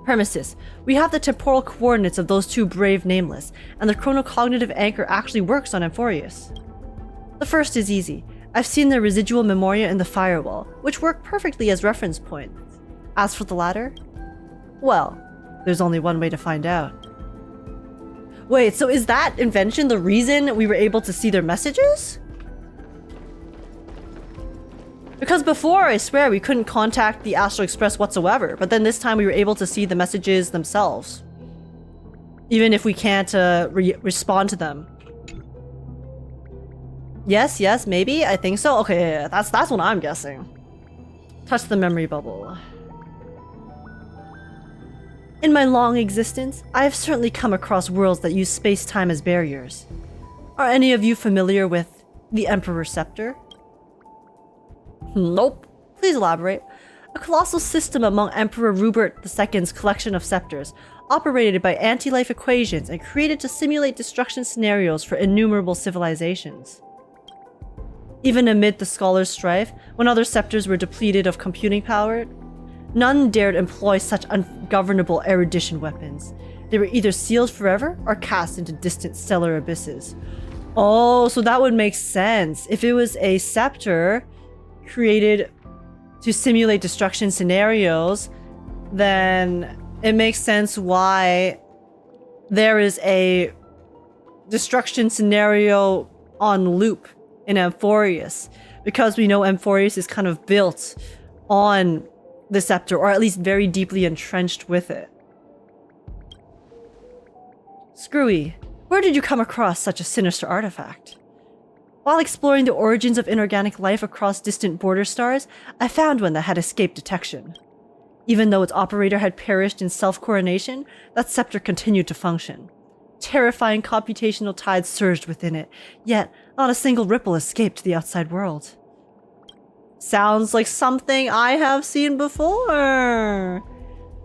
Premises. We have the temporal coordinates of those 2 brave nameless, and the chronocognitive anchor actually works on AMPHOREOUS. The first is easy. I've seen the residual memoria in the firewall, which work perfectly as reference points. As for the latter, well, there's only one way to find out. Wait, so is that invention the reason we were able to see their messages? Because before, I swear, we couldn't contact the Astral Express whatsoever, but then this time we were able to see the messages themselves. even if we can't respond to them. Yes, maybe. I think so. Okay, yeah, that's what I'm guessing. Touch the memory bubble. In my long existence, I have certainly come across worlds that use space-time as barriers. Are any of you familiar with the Emperor's Scepter? Nope. Please elaborate. A colossal system among Emperor Rupert II's collection of scepters, operated by anti-life equations and created to simulate destruction scenarios for innumerable civilizations. Even amid the scholars' strife, when other scepters were depleted of computing power, none dared employ such ungovernable erudition weapons. They were either sealed forever or cast into distant stellar abysses. Oh, so that would make sense. If it was a scepter created to simulate destruction scenarios, then it makes sense why there is a destruction scenario on loop in AMPHOREOUS, because we know AMPHOREOUS is kind of built on the scepter, or at least very deeply entrenched with it. Screwy, where did you come across such a sinister artifact? While exploring the origins of inorganic life across distant border stars, I found one that had escaped detection. Even though its operator had perished in self-coronation, that scepter continued to function. Terrifying computational tides surged within it, yet not a single ripple escaped to the outside world. Sounds like something I have seen before.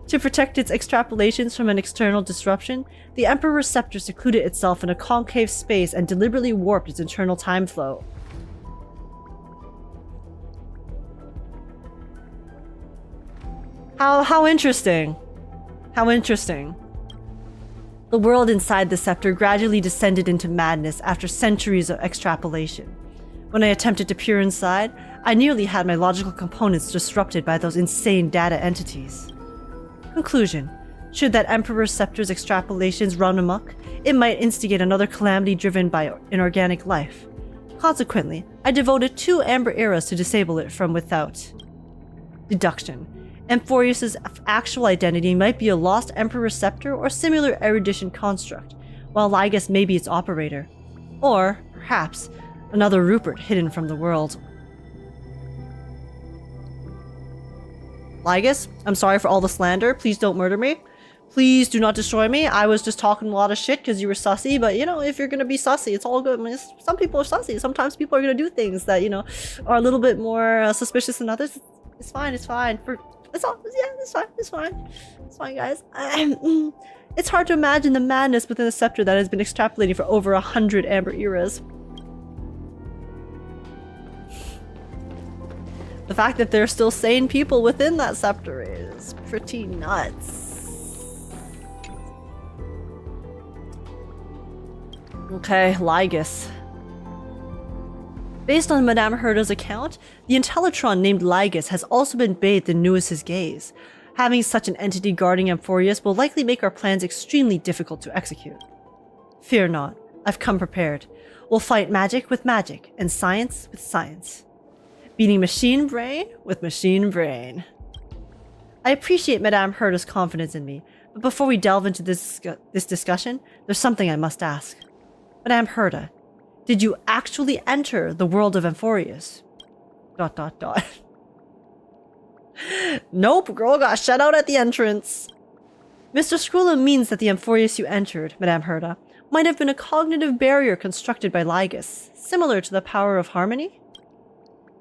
To protect its extrapolations from an external disruption, the Emperor's Scepter secluded itself in a concave space and deliberately warped its internal time flow. How interesting. How interesting. The world inside the scepter gradually descended into madness after centuries of extrapolation. When I attempted to peer inside, I nearly had my logical components disrupted by those insane data entities. Conclusion: should that Emperor's Scepter's extrapolations run amok, it might instigate another calamity driven by inorganic life. Consequently, I devoted 2 amber eras to disable it from without. Deduction: AMPHOREOUS' actual identity might be a lost Emperor's Scepter or similar erudition construct, while Lygus may be its operator. Or, perhaps, another Rupert hidden from the world. Lygus, I'm sorry for all the slander. Please don't murder me. Please do not destroy me. I was just talking a lot of shit because you were sussy, but you know, if you're gonna be sussy, it's all good. I mean, some people are sussy. Sometimes people are gonna do things that, you know, are a little bit more suspicious than others. It's fine, it's fine. It's fine, guys. It's hard to imagine the madness within the scepter that has been extrapolating for over 100 amber eras. The fact that there are still sane people within that scepter is pretty nuts. Okay, Lygus. Based on Madame Herda's account, the Intellitron named Lygus has also been bathed in Nuis's gaze. Having such an entity guarding AMPHOREOUS will likely make our plans extremely difficult to execute. Fear not, I've come prepared. We'll fight magic with magic, and science with science. Beating machine brain with machine brain. I appreciate Madame Herda's confidence in me, but before we delve into this discussion, there's something I must ask. Madame Herda, did you actually enter the world of AMPHOREOUS? ... Nope, girl got shut out at the entrance. Mr. Scrullo means that the AMPHOREOUS you entered, Madame Herda, might have been a cognitive barrier constructed by Lygus, similar to the power of harmony?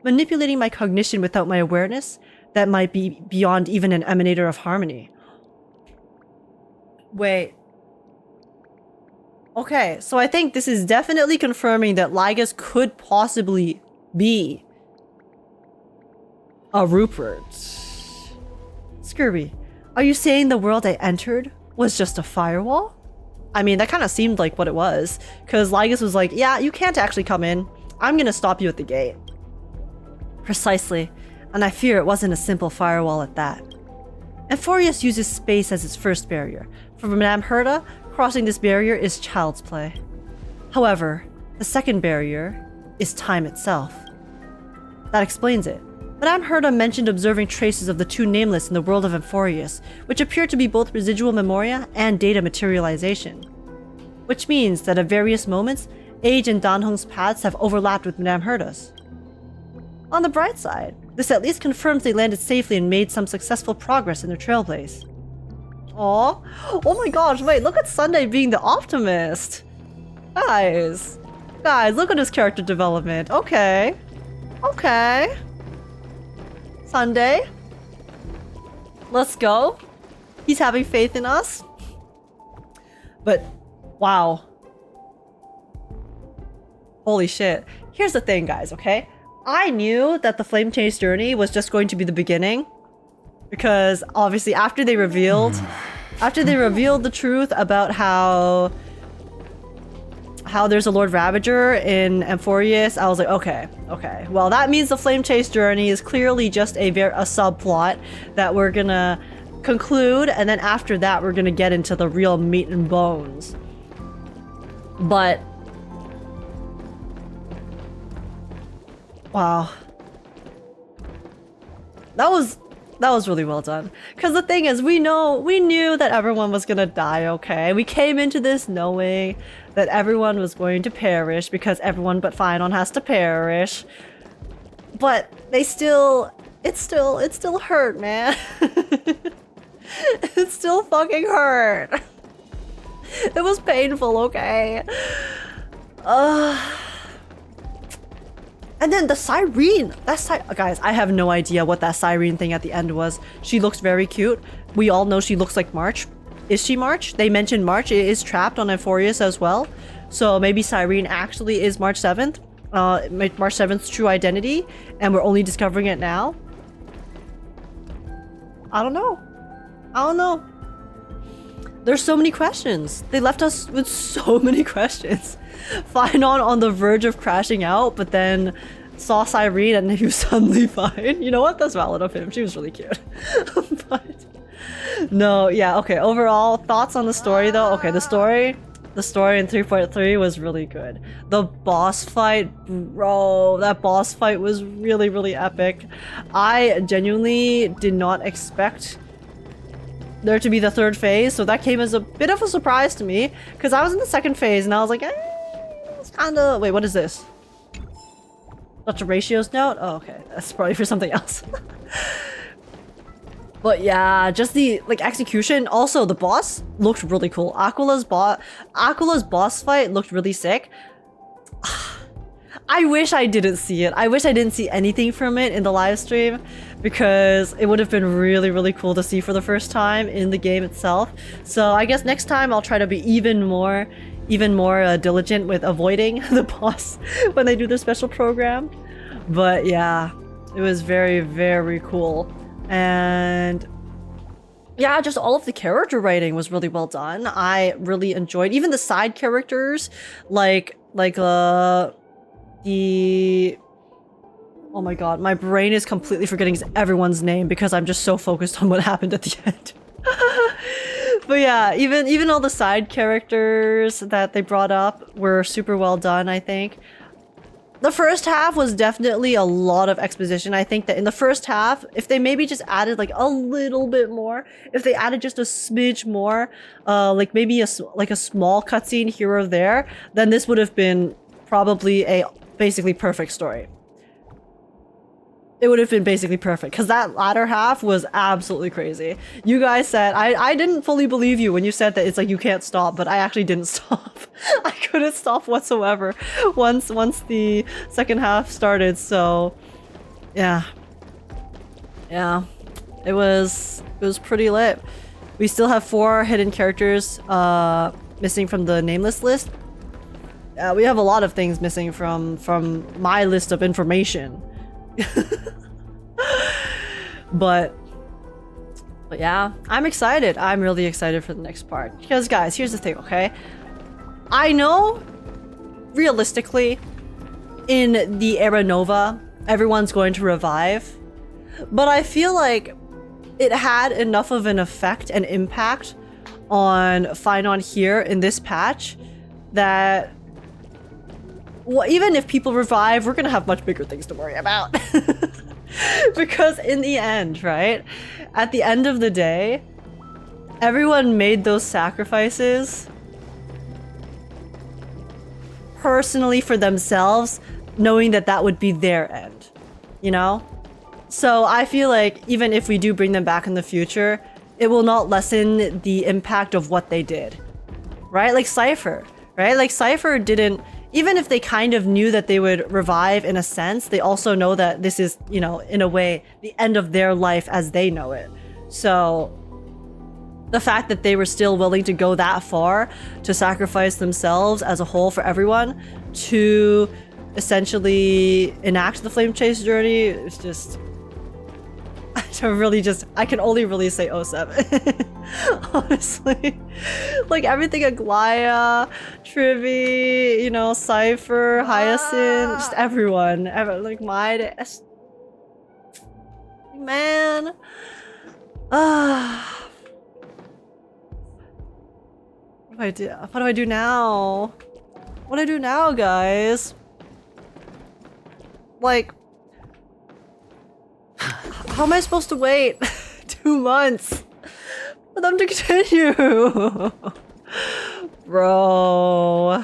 Manipulating my cognition without my awareness, that might be beyond even an emanator of harmony. Wait. Okay, so I think this is definitely confirming that Lygus could possibly be a Rupert. Scurvy, are you saying the world I entered was just a firewall? I mean, that kind of seemed like what it was, because Lygus was like, yeah, you can't actually come in. I'm gonna stop you at the gate. Precisely, and I fear it wasn't a simple firewall at that. AMPHOREOUS uses space as its first barrier. For Madame Herda, crossing this barrier is child's play. However, the second barrier is time itself. That explains it. Madame Herta mentioned observing traces of the two nameless in the world of AMPHOREOUS, which appear to be both residual memoria and data materialization. Which means that at various moments, Age and Danhong's paths have overlapped with Madame Herta's. On the bright side, this at least confirms they landed safely and made some successful progress in their Trailblaze. Aww. Oh my gosh, wait, look at Sunday being the optimist! Guys, look at his character development. Okay. Okay. Sunday. Let's go. He's having faith in us. But, wow. Holy shit. Here's the thing, guys, okay? I knew that the Flame Chase journey was just going to be the beginning. Because, obviously, after they revealed the truth about how there's a Lord Ravager in AMPHOREOUS, I was like, okay. Well, that means the Flame Chase journey is clearly just a subplot that we're gonna conclude, and then after that, we're gonna get into the real meat and bones. But wow, that was really well done. Because the thing is, we knew that everyone was gonna die, okay? We came into this knowing that everyone was going to perish because everyone but Phainon has to perish. But it still hurt, man. It still fucking hurt. It was painful, okay? And then the Cyrene! Guys, I have no idea what that Cyrene thing at the end was. She looks very cute. We all know she looks like March. Is she March? They mentioned March. It is trapped on AMPHOREOUS as well. So maybe Cyrene actually is March 7th. March 7th's true identity. And we're only discovering it now. I don't know. There's so many questions. They left us with so many questions. Phainon on the verge of crashing out, but then saw Cyrene and he was suddenly fine. You know what? That's valid of him. She was really cute. But no, yeah, okay. Overall, thoughts on the story though? Okay, the story in 3.3 was really good. The boss fight, bro, that boss fight was really, really epic. I genuinely did not expect there to be the third phase, so that came as a bit of a surprise to me, because I was in the second phase and I was like, it's kinda... Wait, what is this? Dr. Ratio's note? Oh, okay. That's probably for something else. But yeah, just the execution. Also, the boss looked really cool. Aquala's boss fight looked really sick. I wish I didn't see it. I wish I didn't see anything from it in the live stream, because it would have been really, really cool to see for the first time in the game itself. So I guess next time I'll try to be even more diligent with avoiding the boss when they do their special program. But yeah, it was very, very cool. And yeah, just all of the character writing was really well done. I really enjoyed even the side characters, like oh my god, my brain is completely forgetting everyone's name because I'm just so focused on what happened at the end. But yeah, even all the side characters that they brought up were super well done, I think. The first half was definitely a lot of exposition. I think that in the first half, if they maybe just added like a little bit more, if they added just a smidge more, like maybe a small cutscene here or there, then this would have been probably a basically perfect story. It would have been basically perfect, because that latter half was absolutely crazy. You guys said, I didn't fully believe you when you said that it's like you can't stop, but I actually didn't stop. I couldn't stop whatsoever once the second half started, so yeah. Yeah, it was pretty lit. We still have 4 hidden characters missing from the nameless list. We have a lot of things missing from my list of information. But yeah, I'm excited. I'm really excited for the next part. Because guys, here's the thing, okay? I know, realistically, in the Era Nova, everyone's going to revive. But I feel like it had enough of an effect and impact on Phainon here in this patch that... Well, even if people revive, we're gonna have much bigger things to worry about. Because in the end, right? At the end of the day, everyone made those sacrifices personally for themselves, knowing that that would be their end, you know? So I feel like even if we do bring them back in the future, it will not lessen the impact of what they did, right? Like Cipher, right? Like Cipher didn't, even if they kind of knew that they would revive in a sense, they also know that this is, you know, in a way, the end of their life as they know it. So the fact that they were still willing to go that far to sacrifice themselves as a whole for everyone to essentially enact the Flame Chase journey is just... I can only really say 07. Honestly. Like everything Aglaea, Tribbie, you know, Cipher, Hyacin, just everyone. Like Mydei. Man. What do I do now? What do I do now, guys? Like, how am I supposed to wait 2 months for them to continue? Bro,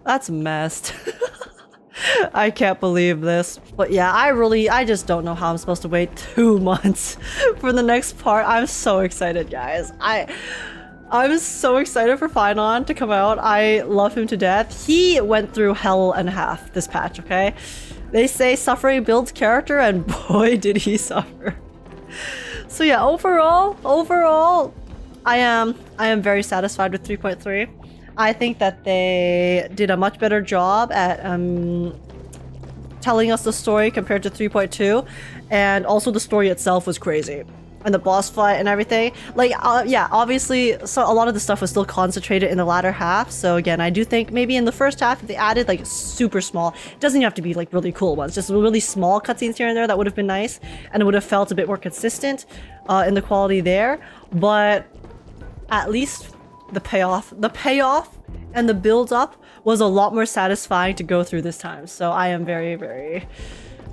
that's messed. I can't believe this. But yeah, I just don't know how I'm supposed to wait 2 months for the next part. I'm so excited, guys. I'm so excited for Phainon to come out. I love him to death. He went through hell and a half this patch, okay? They say suffering builds character, and boy did he suffer. So yeah, overall, I am very satisfied with 3.3. I think that they did a much better job at telling us the story compared to 3.2, and also the story itself was crazy. And the boss fight and everything. Like, yeah, obviously, so a lot of the stuff was still concentrated in the latter half. So again, I do think maybe in the first half, if they added like super small, it doesn't even have to be like really cool ones, just really small cutscenes here and there, that would have been nice. And it would have felt a bit more consistent in the quality there. But at least the payoff and the build up was a lot more satisfying to go through this time. So I am very, very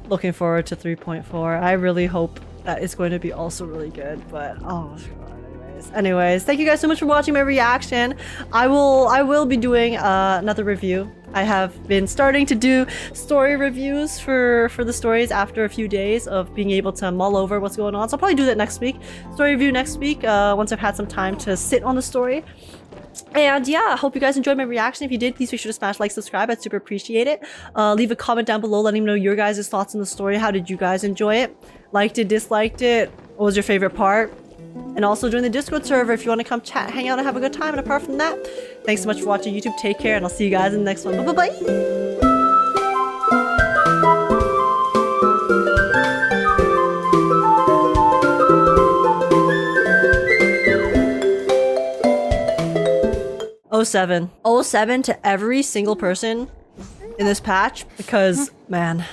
looking forward to 3.4. I really hope that it's going to be also really good, but oh god. Anyways, thank you guys so much for watching my reaction. I will be doing another review. I have been starting to do story reviews for the stories after a few days of being able to mull over what's going on. So I'll probably do that next week. Story review next week, once I've had some time to sit on the story. And yeah, I hope you guys enjoyed my reaction. If you did, please be sure to smash like, subscribe. I'd super appreciate it. Leave a comment down below letting me know your guys' thoughts on the story. How did you guys enjoy it? Liked it, disliked it? What was your favorite part? And also join the Discord server if you want to come chat, hang out, and have a good time. And apart from that, thanks so much for watching YouTube. Take care, and I'll see you guys in the next one. Bye-bye! '07 to every single person in this patch, because man